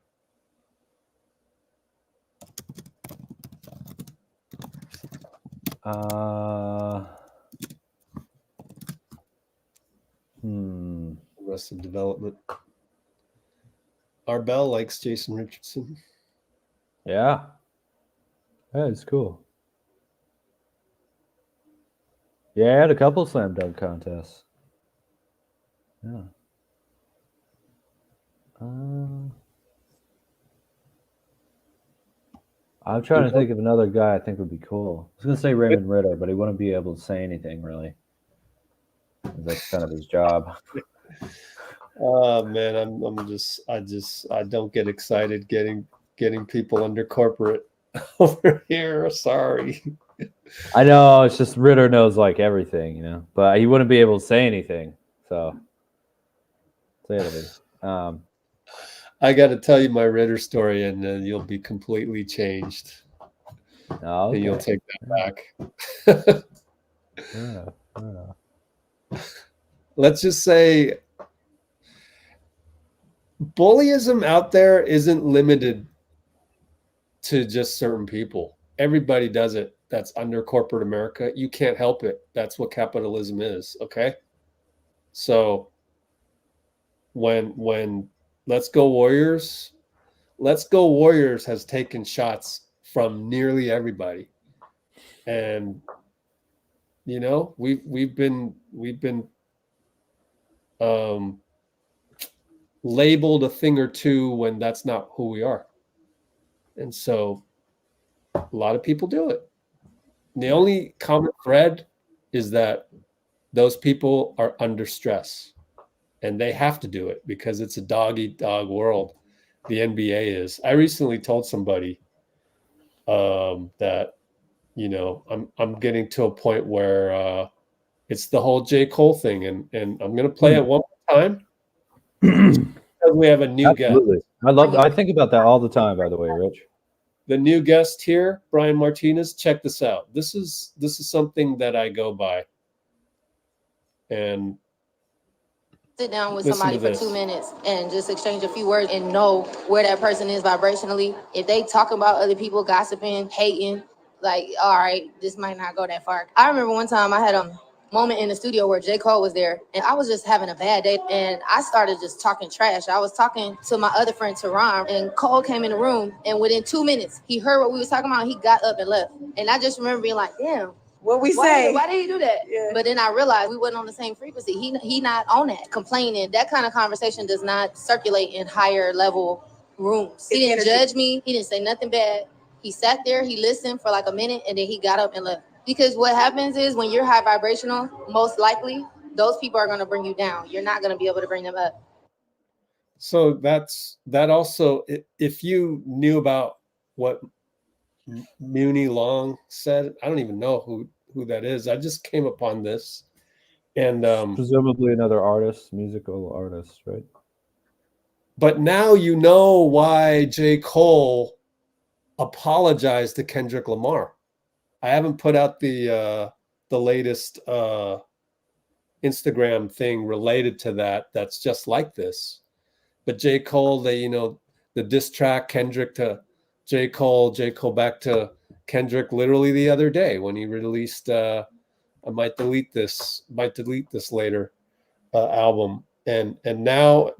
Arrested Development. Arbel likes Jason Richardson. Yeah. Yeah, it's cool. Yeah, I had a couple slam dunk contests. Yeah. I'm trying to think of another guy I think would be cool. I was going to say Raymond Ritter, but he wouldn't be able to say anything, really. That's kind of his job. Oh man, I don't get excited getting people under corporate over here. Sorry. I know, it's just Ritter knows like everything, you know, but he wouldn't be able to say anything. So say it. I got to tell you my Ritter story, and then you'll be completely changed. Oh, okay. And you'll take that back. Let's just say bullyism out there isn't limited to just certain people. Everybody does it. That's under corporate America. You can't help it. That's what capitalism is. Okay. So when LetsGoWarriors has taken shots from nearly everybody. And you know, we've been labeled a thing or two when that's not who we are. And so a lot of people do it. And the only common thread is that those people are under stress and they have to do it because it's a dog-eat-dog world. The NBA is. I recently told somebody that, you know, I'm getting to a point where it's the whole J. Cole thing, and I'm going to play it one more time. We have a new guest. I think about that all the time, by the way, Rich. The new guest here, Brian Martinez. Check this out. This is something that I go by. And sit down with somebody for 2 minutes and just exchange a few words and know where that person is vibrationally. If they talk about other people, gossiping, hating, like, all right, this might not go that far. I remember one time I had a moment in the studio where J. Cole was there and I was just having a bad day and I started just talking trash. I was talking to my other friend Teron and Cole came in the room and within 2 minutes he heard what we was talking about and he got up and left. And I just remember being like, damn, what we say? Why did he do that? Yeah. But then I realized we wasn't on the same frequency. He not on that. Complaining, that kind of conversation does not circulate in higher level rooms. He didn't judge me. He didn't say nothing bad. He sat there, he listened for like a minute, and then he got up and left. Because what happens is when you're high vibrational, most likely those people are going to bring you down. You're not going to be able to bring them up. So that also, if you knew about what Muni Long said, I don't even know who that is. I just came upon this, and presumably another artist, musical artist, right? But now you know why J. Cole apologized to Kendrick Lamar. I haven't put out the latest Instagram thing related to that. That's just like this. But J. Cole, the diss track Kendrick to J. Cole back to Kendrick literally the other day when he released I might delete this later album. And now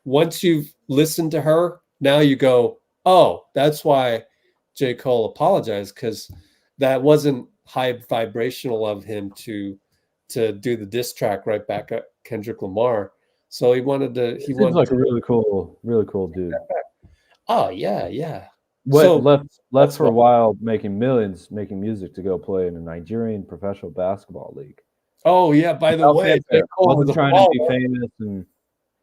once you've listened to her, now you go, oh, that's why J. Cole apologized, because that wasn't high vibrational of him to do the diss track right back at Kendrick Lamar. So he wanted to. He seems like a really cool dude. Oh yeah. Left for a while, making millions, making music to go play in a Nigerian professional basketball league. Oh yeah, by the way, J. Cole wasn't was a trying to baller. be famous and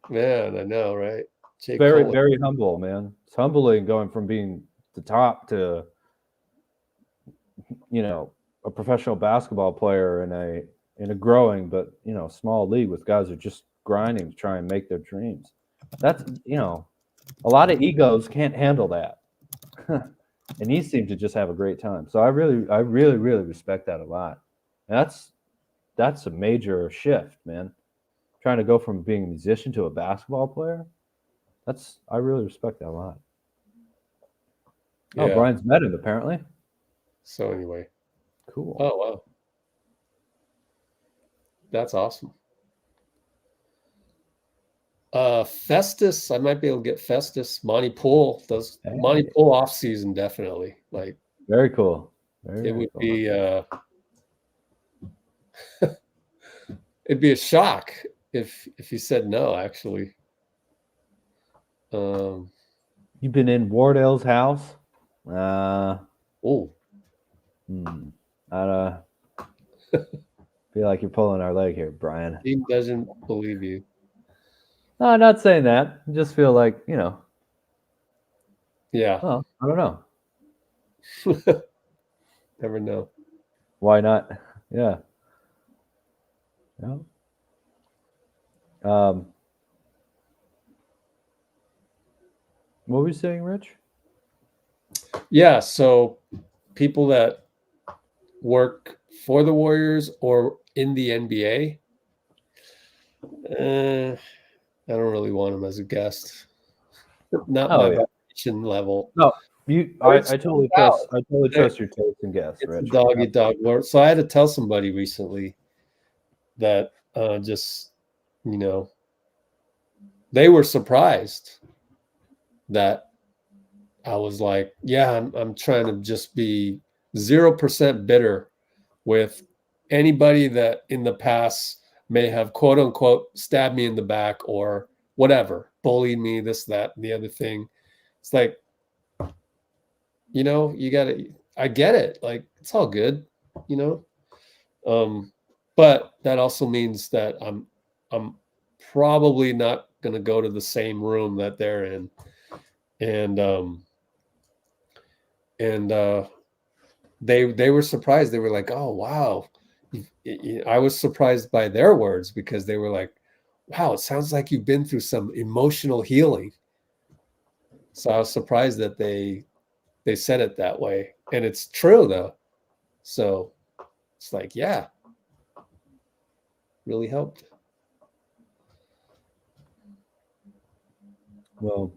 Man, I know, right? J. very, Cole. very humble, man. It's humbling going from being the top to, you know, a professional basketball player in a growing but, you know, small league with guys who are just grinding to try and make their dreams. That's, you know, a lot of egos can't handle that. And he seemed to just have a great time. So I really respect that a lot. And that's a major shift, man. Trying to go from being a musician to a basketball player. I really respect that a lot. Oh, Yeah. Brian's met him apparently. So anyway. Cool. Oh wow. That's awesome. Festus, I might be able to get Festus. Monty Poole does Monty Poole off season definitely. Like very cool. It would be it'd be a shock if he said no, actually. You've been in Wardell's house? Oh. I feel like you're pulling our leg here, Brian. He doesn't believe you. No, I'm not saying that. I just feel like, you know. Yeah. Well, I don't know. Never know. Why not? Yeah. Yeah. What were you saying, Rich? Yeah, so people that work for the Warriors or in the NBA, I don't really want him as a guest. Not my vacation level. No, I totally trust your taste and guess, Rich. Dog eat dog world. So I had to tell somebody recently that just, you know, they were surprised that I was like, yeah, I'm trying to just be 0% bitter with anybody that in the past may have quote unquote stabbed me in the back or whatever, bullied me, this, that, and the other thing. It's like, you know, I get it. Like, it's all good, you know? But that also means that I'm probably not going to go to the same room that they're in. And they were surprised. They were like, oh, wow. I was surprised by their words because they were like, wow, it sounds like you've been through some emotional healing. So I was surprised that they said it that way. And it's true, though. So it's like, yeah, really helped. Well,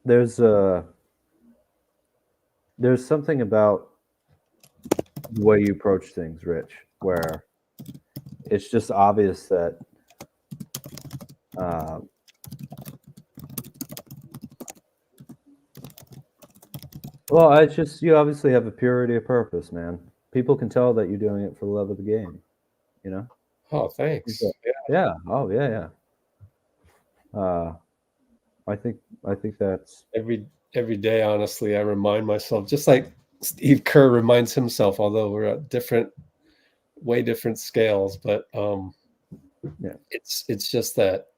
there's something about the way you approach things, Rich, where it's just obvious that well, you obviously have a purity of purpose, man. People can tell that you're doing it for the love of the game, you know? Oh, thanks. Yeah. Oh, yeah. I think that's every day, honestly, I remind myself, just like Steve Kerr reminds himself, although we're at way different scales, but yeah, it's just that,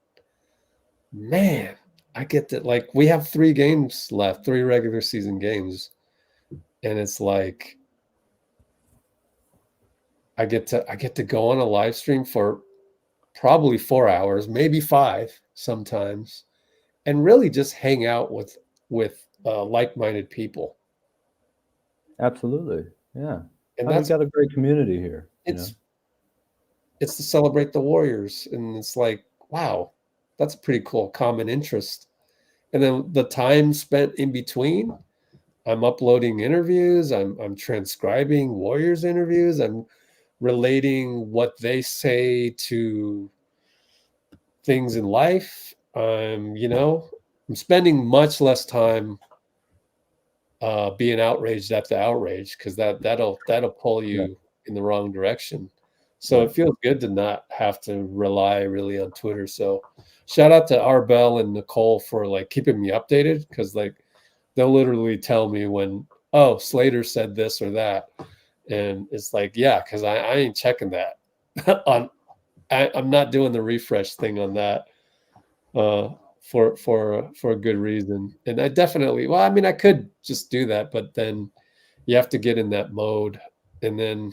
man, I get that, like, we have 3 games left, 3 regular season games, and it's like I get to go on a live stream for probably 4 hours, maybe 5 sometimes, and really just hang out with like-minded people. Absolutely, yeah. And we've got a great community here. It's to celebrate the Warriors, and it's like, wow, that's a pretty cool common interest. And then the time spent in between, I'm uploading interviews, I'm transcribing Warriors interviews, I'm relating what they say to things in life. I'm spending much less time being outraged at the outrage, because that'll pull you in the wrong direction. So it feels good to not have to rely really on Twitter. So shout out to Arbel and Nicole for like keeping me updated, because like they'll literally tell me when, oh, Slater said this or that. And it's like, yeah, because I ain't checking that. I'm not doing the refresh thing on that for a good reason. And I definitely, well, I mean, I could just do that, but then you have to get in that mode, and then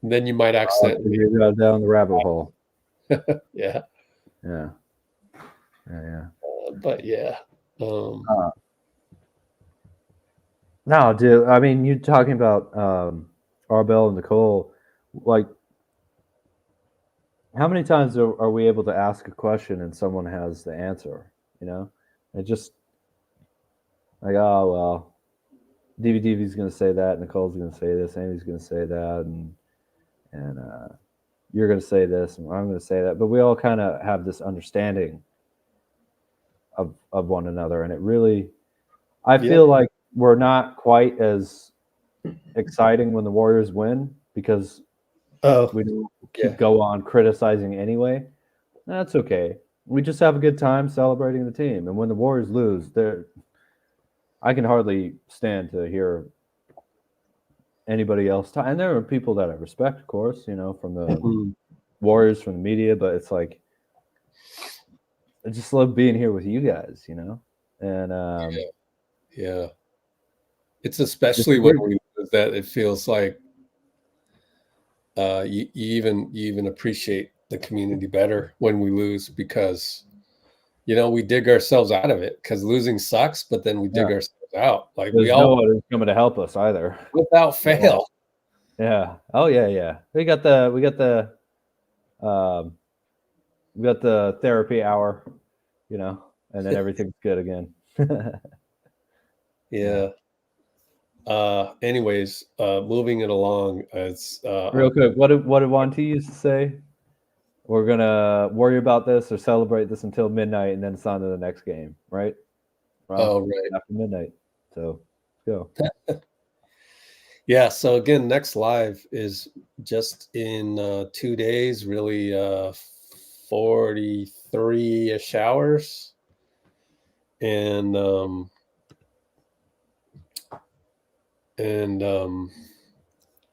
you might accidentally go down the rabbit hole. Yeah. Yeah. But yeah. No, dude. I mean, you're talking about Arbel and Nicole. Like, how many times are we able to ask a question and someone has the answer? You know, it just like, oh well, DVD's going to say that, Nicole's going to say this, Amy's going to say that, and you're going to say this, and I'm going to say that. But we all kind of have this understanding of one another, and it really, I feel like we're not quite as exciting when the Warriors win because we don't go on criticizing anyway. That's okay. We just have a good time celebrating the team. And when the Warriors lose, I can hardly stand to hear anybody else talk. And there are people that I respect, of course, you know, from the Warriors, from the media, but it's like, I just love being here with you guys, you know? And yeah. It's especially when we lose that it feels like you even appreciate the community better when we lose, because you know we dig ourselves out of it, because losing sucks, but then we dig ourselves out. Like there's no one who's coming to help us either, without fail. Yeah. Oh yeah. We got the therapy hour, you know, and then everything's good again. Yeah. Anyways, moving it along. It's real quick. What did Wanty used to say? We're gonna worry about this or celebrate this until midnight, and then it's on to the next game, right? Oh, right after midnight. So let's go. Yeah. So again, next live is just in 2 days. Really, 43-ish hours, and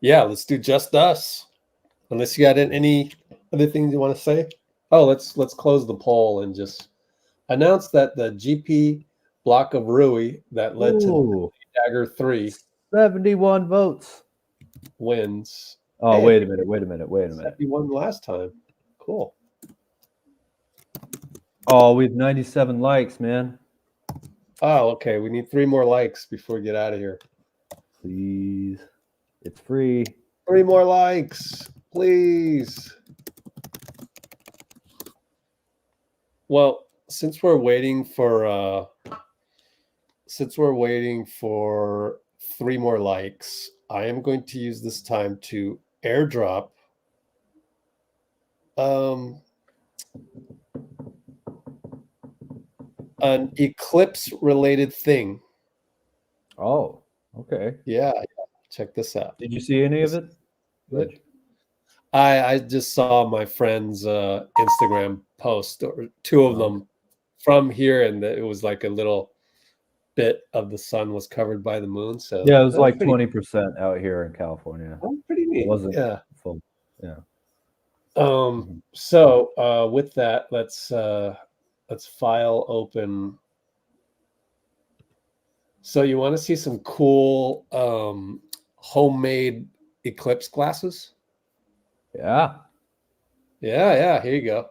yeah, let's do just us. Unless you got any other things you want to say. Oh, let's close the poll and just announce that the GP block of Rui that led to Dagger 3 71 votes wins. Oh, hey, wait a minute. You won last time. Cool. Oh, we have 97 likes, man. Oh, okay. We need 3 more likes before we get out of here. Please. It's free. 3 more likes, please. Well, since we're waiting for 3 more likes, I am going to use this time to airdrop an Eclipse related thing. Oh, okay. Yeah. Check this out. Did you see any of it? Rich? I just saw my friend's Instagram post, or 2 of them from here, and it was like a little bit of the sun was covered by the moon. So yeah, it was like 20% out here in California. Oh, pretty neat. It wasn't full. Yeah. So with that, let's file open. So you want to see some cool homemade Eclipse glasses? Yeah. Here you go.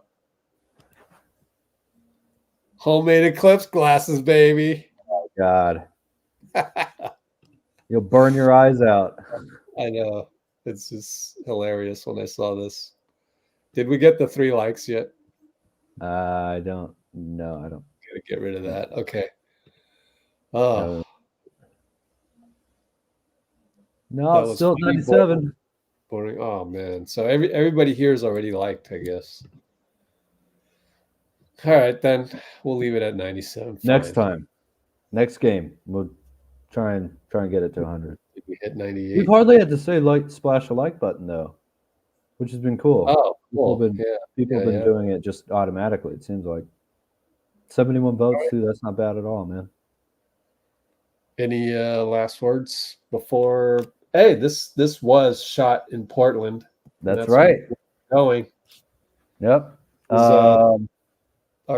Homemade Eclipse glasses, baby. Oh God. You'll burn your eyes out. I know. It's just hilarious when I saw this. Did we get the 3 likes yet? I don't. No, I don't. Gotta get rid of that. Okay. Oh. No, it's still 97. Boring. Oh man. So everybody here is already liked, I guess. All right, then we'll leave it at 97. Next time. Next game. We'll try and get it to 100. Did we hit 98? We've hardly had to say splash a like button though, which has been cool. Oh, cool. People have been doing it just automatically, it seems like. 71 votes too, that's not bad at all, man. Any last words before? Hey, this was shot in Portland. That's right. Going. Yep. Our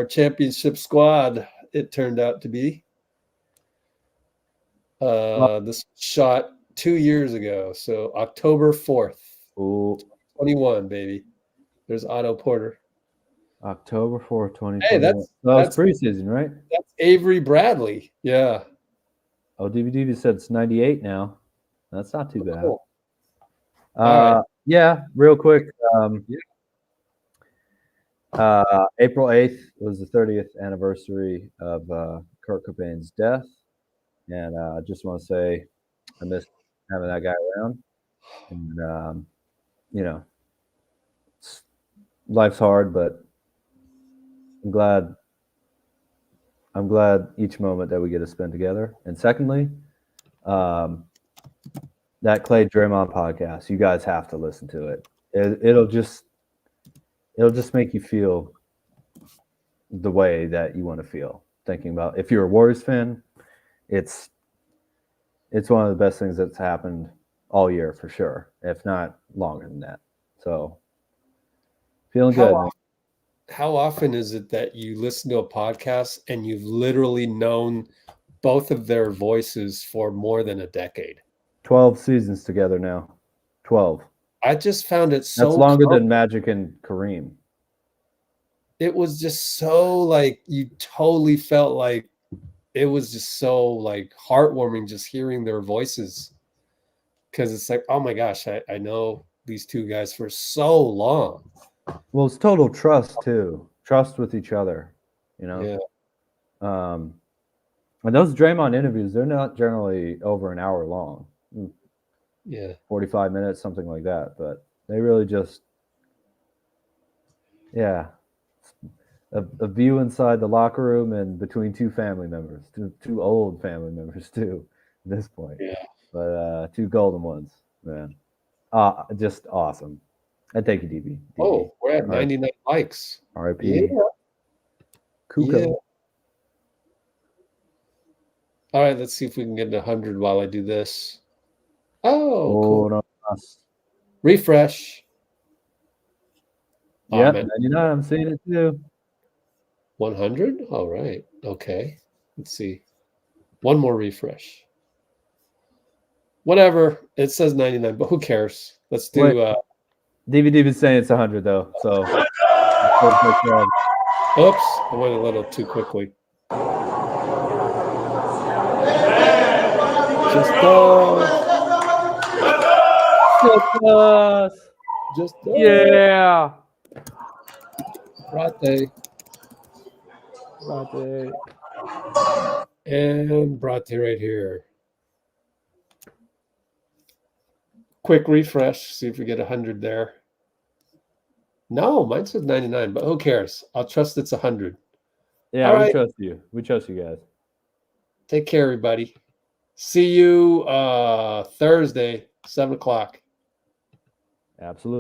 championship squad, it turned out to be. This shot 2 years ago, so October 4th, 2021, baby. There's Otto Porter. October 4th, 2021. Hey, that was preseason, right? That's Avery Bradley. Yeah. Oh, DVD said it's 98 now. That's not too bad. Cool. Right. Yeah, real quick. April 8th was the 30th anniversary of Kurt Cobain's death. And I just want to say I miss having that guy around. And, you know, life's hard, but I'm glad each moment that we get to spend together. And secondly, that Klay Draymond podcast, you guys have to listen to it. It'll just make you feel the way that you want to feel. Thinking about, if you're a Warriors fan, it's one of the best things that's happened all year for sure, if not longer than that. So feeling good. How often is it that you listen to a podcast and you've literally known both of their voices for more than a decade? 12 seasons together now. 12. I just found it so That's longer than Magic and Kareem. It was just so like, you totally felt like it was just so like heartwarming just hearing their voices. Because it's like, oh my gosh, I know these two guys for so long. Well, it's total trust too. Trust with each other, you know? Yeah. And those Draymond interviews, they're not generally over an hour long. Yeah. 45 minutes, something like that. But they really just, a view inside the locker room and between two family members, two old family members too, at this point. Yeah. But two golden ones, man. Just awesome. And thank you, DB. Oh, we're at 99 likes. RIP. Yeah. Kuko. Yeah. All right, let's see if we can get to 100 while I do this. Oh, cool. No. Refresh. Yep, 99. I'm seeing it too. 100? All right. Okay. Let's see. One more refresh. Whatever. It says 99, but who cares? Let's do. DVD was saying it's 100 though. So. Oops, I went a little too quickly. Just us. Just us. Yeah. Brate. And Brate right here. Quick refresh. See if we get 100 there. No, mine says 99, but who cares? I'll trust it's 100. Yeah, all we right. trust you. We trust you guys. Take care, everybody. See you Thursday, 7 o'clock. Absolutely.